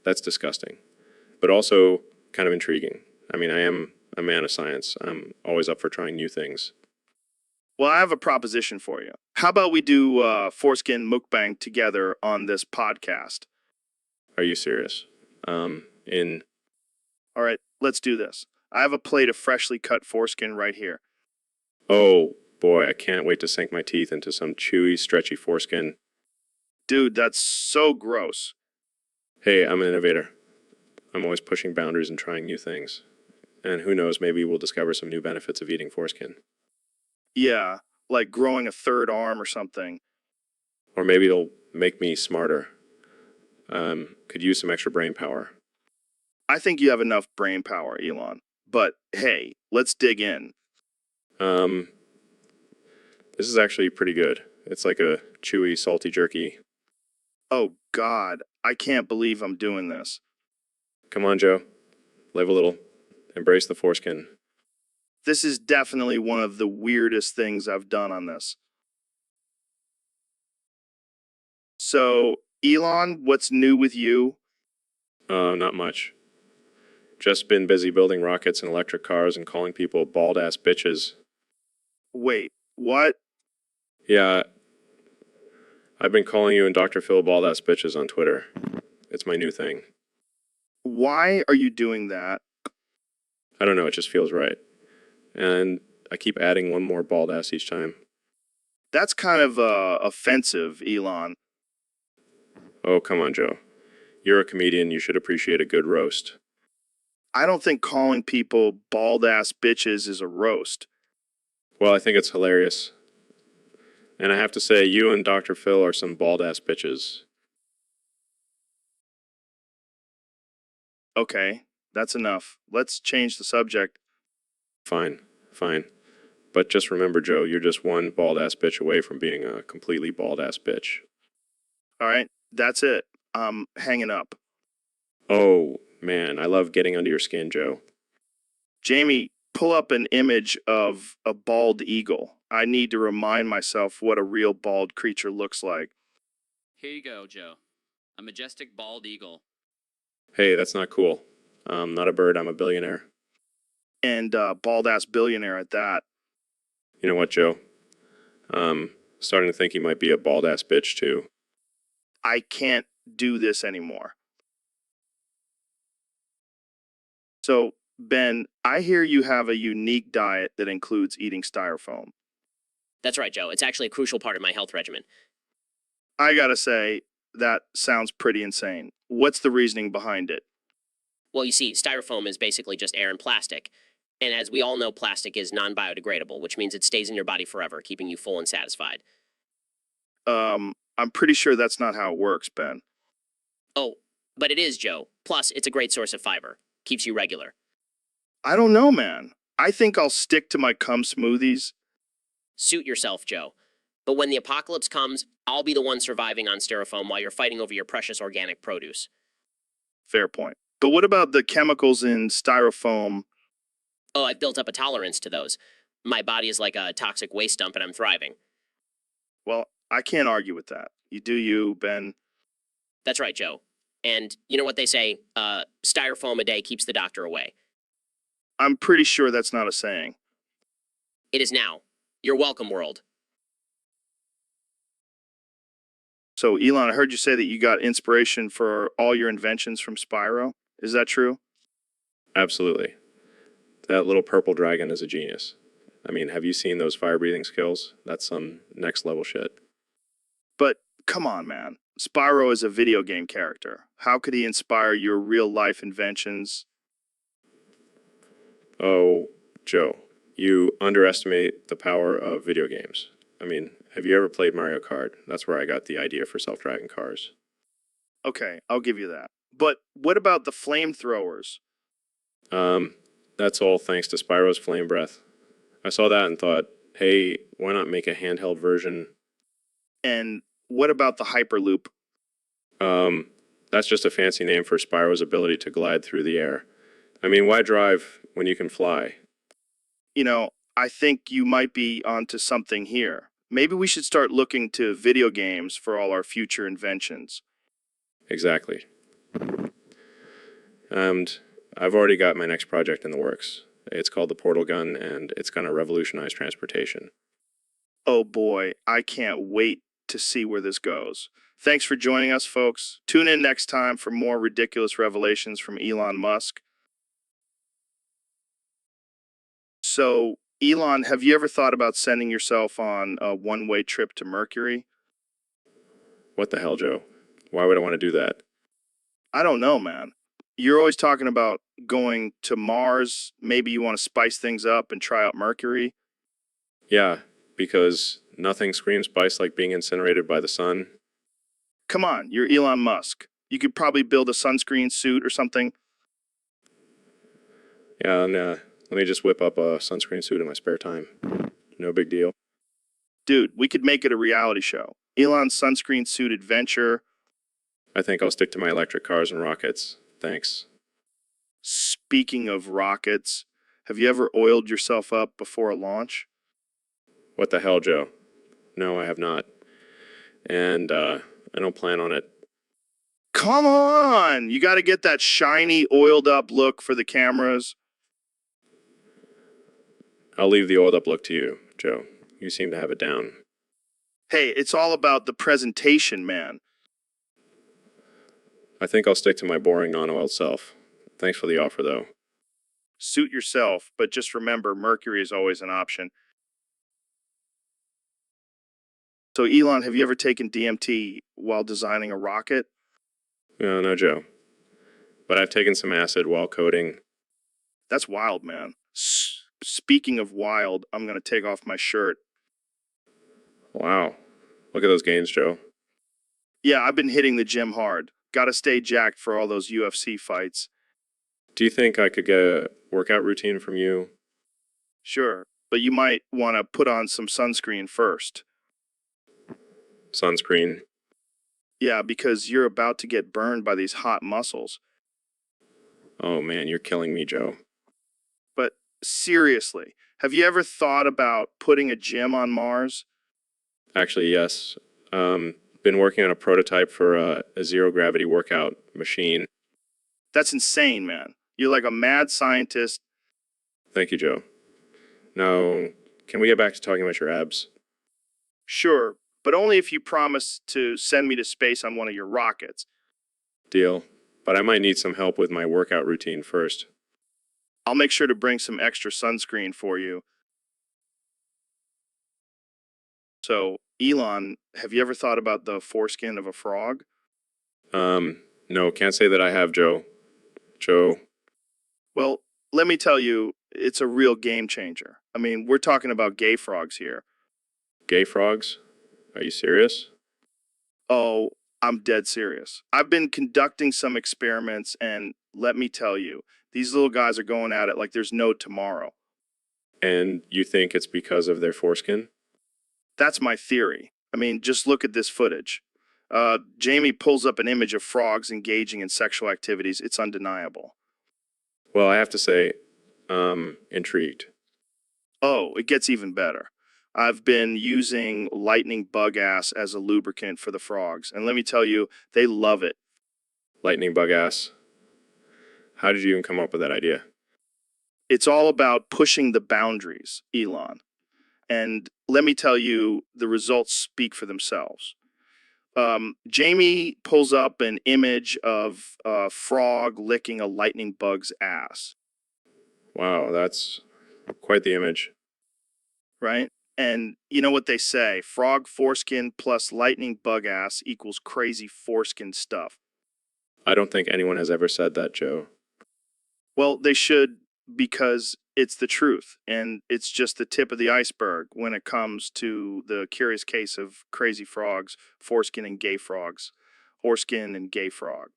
That's disgusting, but also kind of intriguing. I mean, I am a man of science. I'm always up for trying new things. Well, I have a proposition for you. How about we do foreskin mukbang together on this podcast? Are you serious? In All right, let's do this. I have a plate of freshly cut foreskin right here. Oh boy, I can't wait to sink my teeth into some chewy, stretchy foreskin. Dude, that's so gross. Hey, I'm an innovator. I'm always pushing boundaries and trying new things. And who knows, maybe we'll discover some new benefits of eating foreskin. Yeah, like growing a third arm or something. Or maybe it'll make me smarter. Could use some extra brain power. I think you have enough brain power, Elon. But hey, let's dig in. This is actually pretty good. It's like a chewy, salty jerky. Oh, God, I can't believe I'm doing this. Come on, Joe. Live a little. Embrace the foreskin. This is definitely one of the weirdest things I've done on this. So, Elon, what's new with you? Not much. Just been busy building rockets and electric cars and calling people bald-ass bitches. Wait, what? Yeah, I've been calling you and Dr. Phil bald-ass bitches on Twitter. It's my new thing. Why are you doing that? I don't know, it just feels right. And I keep adding one more bald ass each time. That's kind of offensive, Elon. Oh, come on, Joe. You're a comedian, you should appreciate a good roast. I don't think calling people bald-ass bitches is a roast. Well, I think it's hilarious. And I have to say, you and Dr. Phil are some bald-ass bitches. Okay, that's enough. Let's change the subject. Fine, fine. But just remember, Joe, you're just one bald-ass bitch away from being a completely bald-ass bitch. All right, that's it. I'm hanging up. Oh, man, I love getting under your skin, Joe. Jamie, pull up an image of a bald eagle. I need to remind myself what a real bald creature looks like. Here you go, Joe. A majestic bald eagle. Hey, that's not cool. I'm not a bird, I'm a billionaire. And bald-ass billionaire at that. You know what, Joe? Starting to think you might be a bald-ass bitch, too. I can't do this anymore. So, Ben, I hear you have a unique diet that includes eating styrofoam. That's right, Joe. It's actually a crucial part of my health regimen. I gotta say, that sounds pretty insane. What's the reasoning behind it? Well, you see, styrofoam is basically just air and plastic. And as we all know, plastic is non-biodegradable, which means it stays in your body forever, keeping you full and satisfied. I'm pretty sure that's not how it works, Ben. Oh, but it is, Joe. Plus, it's a great source of fiber. Keeps you regular. I don't know, man. I think I'll stick to my cum smoothies. Suit yourself, Joe. But when the apocalypse comes, I'll be the one surviving on styrofoam while you're fighting over your precious organic produce. Fair point. But what about the chemicals in styrofoam? Oh, I've built up a tolerance to those. My body is like a toxic waste dump and I'm thriving. Well, I can't argue with that. You do you, Ben. That's right, Joe. And you know what they say, styrofoam a day keeps the doctor away. I'm pretty sure that's not a saying. It is now. You're welcome, world. So, Elon, I heard you say that you got inspiration for all your inventions from Spyro. Is that true? Absolutely. That little purple dragon is a genius. I mean, have you seen those fire-breathing skills? That's some next-level shit. But come on, man. Spyro is a video game character. How could he inspire your real-life inventions? Oh, Joe, you underestimate the power of video games. I mean, have you ever played Mario Kart? That's where I got the idea for self-driving cars. Okay, I'll give you that. But what about the flamethrowers? That's all thanks to Spyro's flame breath. I saw that and thought, hey, why not make a handheld version? And what about the Hyperloop? That's just a fancy name for Spyro's ability to glide through the air. I mean, why drive when you can fly? You know, I think you might be onto something here. Maybe we should start looking to video games for all our future inventions. Exactly. And I've already got my next project in the works. It's called the Portal Gun, and it's going to revolutionize transportation. Oh boy, I can't wait to see where this goes. Thanks for joining us, folks. Tune in next time for more ridiculous revelations from Elon Musk. So, Elon, have you ever thought about sending yourself on a one-way trip to Mercury? What the hell, Joe? Why would I want to do that? I don't know, man. You're always talking about going to Mars. Maybe you want to spice things up and try out Mercury. Yeah, because nothing screams spice like being incinerated by the sun. Come on, you're Elon Musk. You could probably build a sunscreen suit or something. Yeah, and let me just whip up a sunscreen suit in my spare time. No big deal. Dude, we could make it a reality show. Elon's sunscreen suit adventure. I think I'll stick to my electric cars and rockets. Thanks. Speaking of rockets, have you ever oiled yourself up before a launch? What the hell, Joe? No, I have not. And I don't plan on it. Come on! You got to get that shiny, oiled up look for the cameras. I'll leave the oiled up look to you, Joe. You seem to have it down. Hey, it's all about the presentation, man. I think I'll stick to my boring non-oiled self. Thanks for the offer, though. Suit yourself, but just remember, Mercury is always an option. So, Elon, have you ever taken DMT while designing a rocket? No, Joe. But I've taken some acid while coding. That's wild, man. Speaking of wild, I'm going to take off my shirt. Wow. Look at those gains, Joe. Yeah, I've been hitting the gym hard. Got to stay jacked for all those UFC fights. Do you think I could get a workout routine from you? Sure, but you might want to put on some sunscreen first. Sunscreen? Yeah, because you're about to get burned by these hot muscles. Oh man, you're killing me, Joe. But seriously, have you ever thought about putting a gym on Mars? Actually, yes. Been working on a prototype for a zero-gravity workout machine. That's insane, man. You're like a mad scientist. Thank you, Joe. Now, can we get back to talking about your abs? Sure, but only if you promise to send me to space on one of your rockets. Deal. But I might need some help with my workout routine first. I'll make sure to bring some extra sunscreen for you. So, Elon, have you ever thought about the foreskin of a frog? No, can't say that I have, Joe. Joe. Well, let me tell you, it's a real game changer. I mean, we're talking about gay frogs here. Gay frogs? Are you serious? Oh, I'm dead serious. I've been conducting some experiments, and let me tell you, these little guys are going at it like there's no tomorrow. And you think it's because of their foreskin? That's my theory. I mean, just look at this footage. Jamie pulls up an image of frogs engaging in sexual activities. It's undeniable. Well, I have to say, intrigued. Oh, it gets even better. I've been using lightning bug ass as a lubricant for the frogs, and let me tell you, they love it. Lightning bug ass. How did you even come up with that idea? It's all about pushing the boundaries, Elon. And let me tell you, the results speak for themselves. Jamie pulls up an image of a frog licking a lightning bug's ass, Wow, that's quite the image. right? And you know what they say, frog foreskin plus lightning bug ass equals crazy foreskin stuff. I don't think anyone has ever said that, Joe. Well, they should, because it's the truth, and it's just the tip of the iceberg when it comes to the curious case of crazy frogs, foreskin and gay frogs, foreskin and gay frog.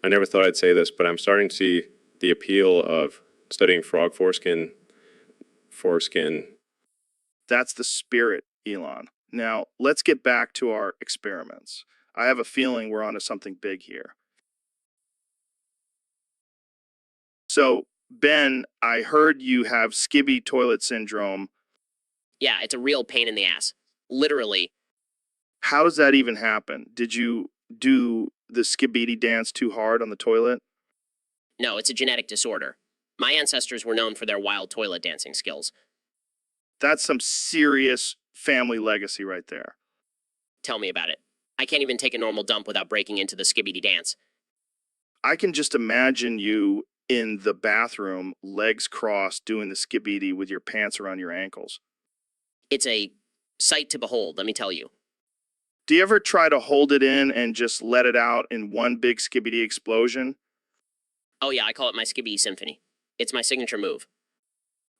I never thought I'd say this, but I'm starting to see the appeal of studying frog foreskin. That's the spirit, Elon. Now, let's get back to our experiments. I have a feeling we're onto something big here. So, Ben, I heard you have skibby toilet syndrome. Yeah, it's a real pain in the ass. Literally. How does that even happen? Did you do the skibidi dance too hard on the toilet? No, it's a genetic disorder. My ancestors were known for their wild toilet dancing skills. That's some serious family legacy right there. Tell me about it. I can't even take a normal dump without breaking into the skibbity dance. I can just imagine you in the bathroom, legs crossed, doing the skibidi with your pants around your ankles. It's a sight to behold, let me tell you. Do you ever try to hold it in and just let it out in one big skibidi explosion? Oh yeah, I call it my skibbity symphony. It's my signature move.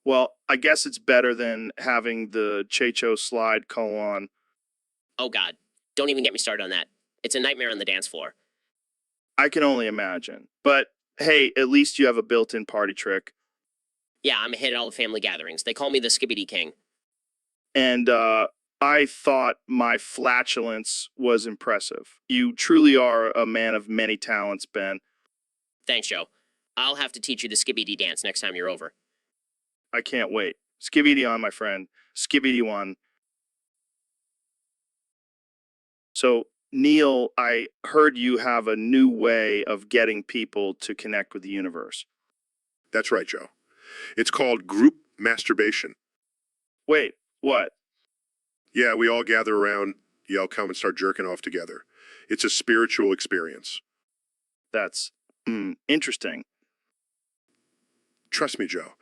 Well, I guess it's better than having the Checho slide call on. Oh god, don't even get me started on that. It's a nightmare on the dance floor. I can only imagine. But hey, at least you have a built-in party trick. Yeah, I'm a hit at all the family gatherings. They call me the skibbity king. And I thought my flatulence was impressive. You truly are a man of many talents, Ben. Thanks, Joe. I'll have to teach you the skibbity dance next time you're over. I can't wait. Skibidi on, my friend. Skibidi one. So, Neil, I heard you have a new way of getting people to connect with the universe. That's right, Joe. It's called group masturbation. Wait, what? Yeah, we all gather around, yell, come and start jerking off together. It's a spiritual experience. That's interesting. Trust me, Joe.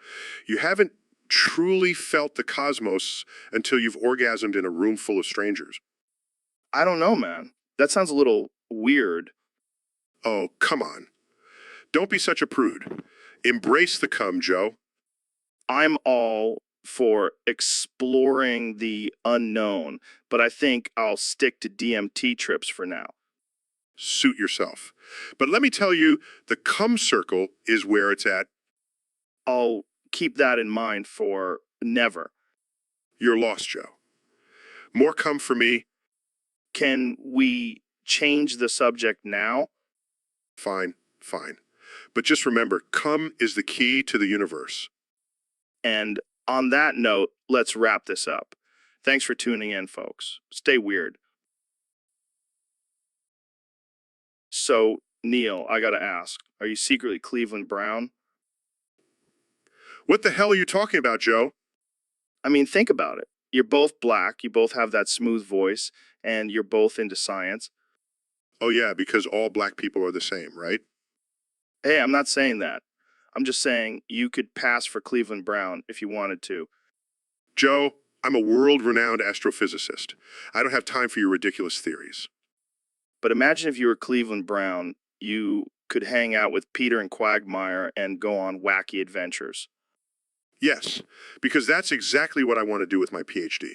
You haven't truly felt the cosmos until you've orgasmed in a room full of strangers. I don't know, man. That sounds a little weird. Oh, come on. Don't be such a prude. Embrace the cum, Joe. I'm all for exploring the unknown, but I think I'll stick to DMT trips for now. Suit yourself. But let me tell you, the cum circle is where it's at. I'll keep that in mind for never. You're lost, Joe. More cum for me. Can we change the subject now? Fine, fine. But just remember, cum is the key to the universe. And on that note, let's wrap this up. Thanks for tuning in, folks. Stay weird. So, Neil, I gotta ask, are you secretly Cleveland Brown? What the hell are you talking about, Joe? I mean, think about it. You're both black, you both have that smooth voice, and you're both into science. Oh yeah, because all black people are the same, right? Hey, I'm not saying that. I'm just saying you could pass for Cleveland Brown if you wanted to. Joe, I'm a world-renowned astrophysicist. I don't have time for your ridiculous theories. But imagine if you were Cleveland Brown, you could hang out with Peter and Quagmire and go on wacky adventures. Yes, because that's exactly what I want to do with my PhD.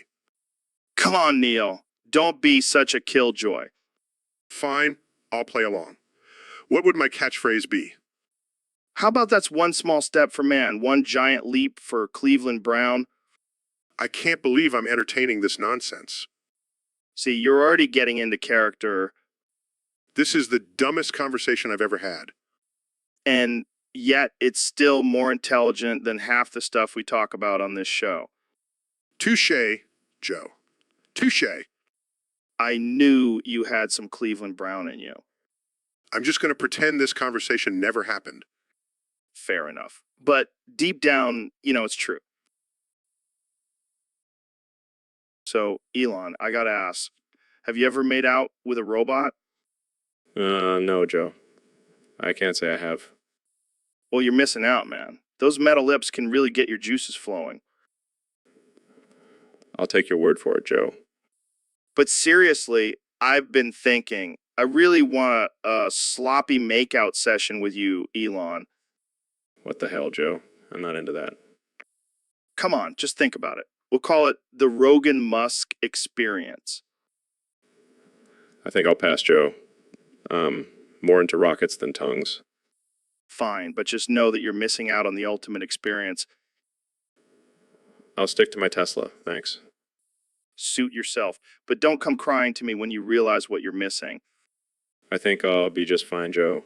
Come on, Neil. Don't be such a killjoy. Fine, I'll play along. What would my catchphrase be? How about that's one small step for man, one giant leap for Cleveland Brown? I can't believe I'm entertaining this nonsense. See, you're already getting into character, This is the dumbest conversation I've ever had. and yet it's still more intelligent than half the stuff we talk about on this show. Touche, Joe. Touche. I knew you had some Cleveland Brown in you. I'm just going to pretend this conversation never happened. Fair enough. But deep down, it's true. So, Elon, I gotta ask, Have you ever made out with a robot? No, Joe. I can't say I have. Well, you're missing out, man. Those metal lips can really get your juices flowing. I'll take your word for it, Joe. But seriously, I've been thinking, I really want a sloppy makeout session with you, Elon. What the hell, Joe? I'm not into that. Come on, just think about it. We'll call it the Rogan Musk experience. I think I'll pass, Joe. More into rockets than tongues. Fine, but just know that you're missing out on the ultimate experience. I'll stick to my Tesla, thanks. Suit yourself, but don't come crying to me when you realize what you're missing. I think I'll be just fine, Joe.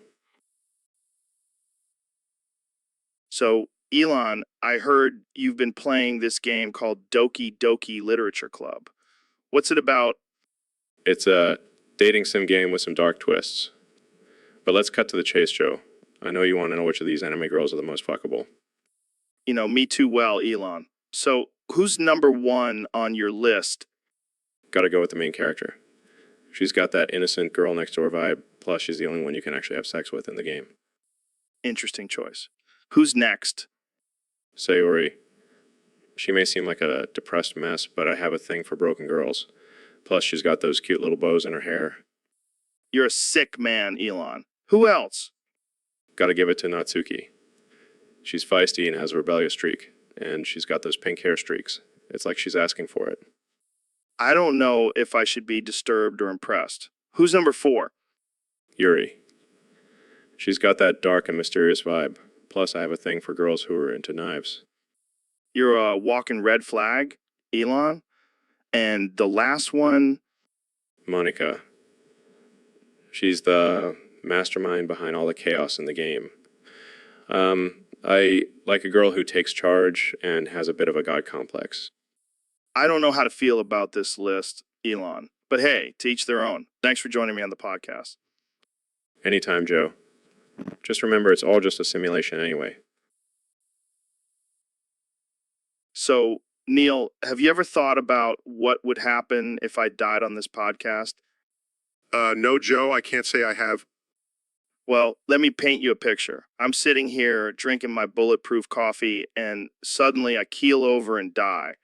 So, Elon, I heard you've been playing this game called Doki Doki Literature Club. What's it about? It's a dating sim game with some dark twists. But let's cut to the chase, Joe. I know you want to know which of these anime girls are the most fuckable. You know, me too well, Elon. So, who's number one on your list? Gotta go with the main character. She's got that innocent girl next door vibe, plus she's the only one you can actually have sex with in the game. Interesting choice. Who's next? Sayori. She may seem like a depressed mess, but I have a thing for broken girls. Plus she's got those cute little bows in her hair. You're a sick man, Elon. Who else? Gotta give it to Natsuki. She's feisty and has a rebellious streak, and she's got those pink hair streaks. It's like she's asking for it. I don't know if I should be disturbed or impressed. Who's number 4? Yuri. She's got that dark and mysterious vibe. Plus, I have a thing for girls who are into knives. You're a walking red flag, Elon. And the last one? Monica. She's the mastermind behind all the chaos in the game. I like a girl who takes charge and has a bit of a god complex. I don't know how to feel about this list, Elon. But hey, to each their own. Thanks for joining me on the podcast. Anytime, Joe. Just remember, it's all just a simulation anyway. So, Neil, have you ever thought about what would happen if I died on this podcast? No, Joe, I can't say I have. Well, let me paint you a picture. I'm sitting here drinking my bulletproof coffee, and suddenly I keel over and die.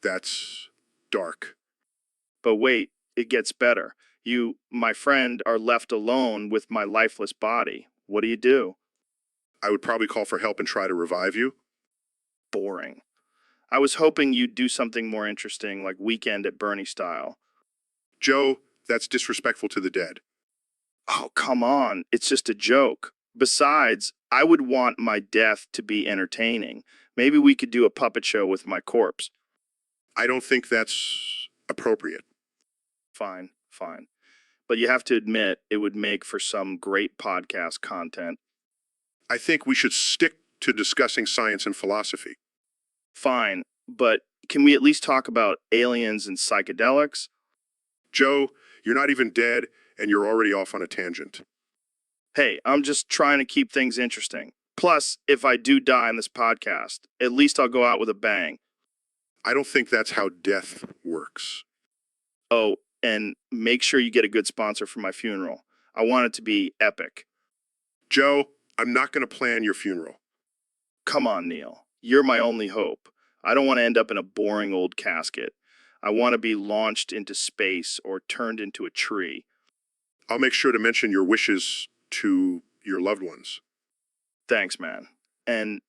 That's dark. But wait, it gets better. You, my friend, are left alone with my lifeless body. What do? I would probably call for help and try to revive you. Boring. I was hoping you'd do something more interesting, like Weekend at Bernie style. Joe, that's disrespectful to the dead. Oh, come on. It's just a joke. Besides, I would want my death to be entertaining. Maybe we could do a puppet show with my corpse. I don't think that's appropriate. Fine. But you have to admit, it would make for some great podcast content. I think we should stick to discussing science and philosophy. Fine, but can we at least talk about aliens and psychedelics? Joe, you're not even dead, and you're already off on a tangent. Hey, I'm just trying to keep things interesting. Plus, if I do die in this podcast, at least I'll go out with a bang. I don't think that's how death works. Oh, and make sure you get a good sponsor for my funeral. I want it to be epic. Joe, I'm not going to plan your funeral. Come on, Neil. You're my only hope. I don't want to end up in a boring old casket. I want to be launched into space or turned into a tree. I'll make sure to mention your wishes to your loved ones. Thanks, man. And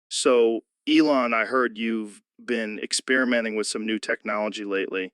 so, Elon, I heard you've been experimenting with some new technology lately.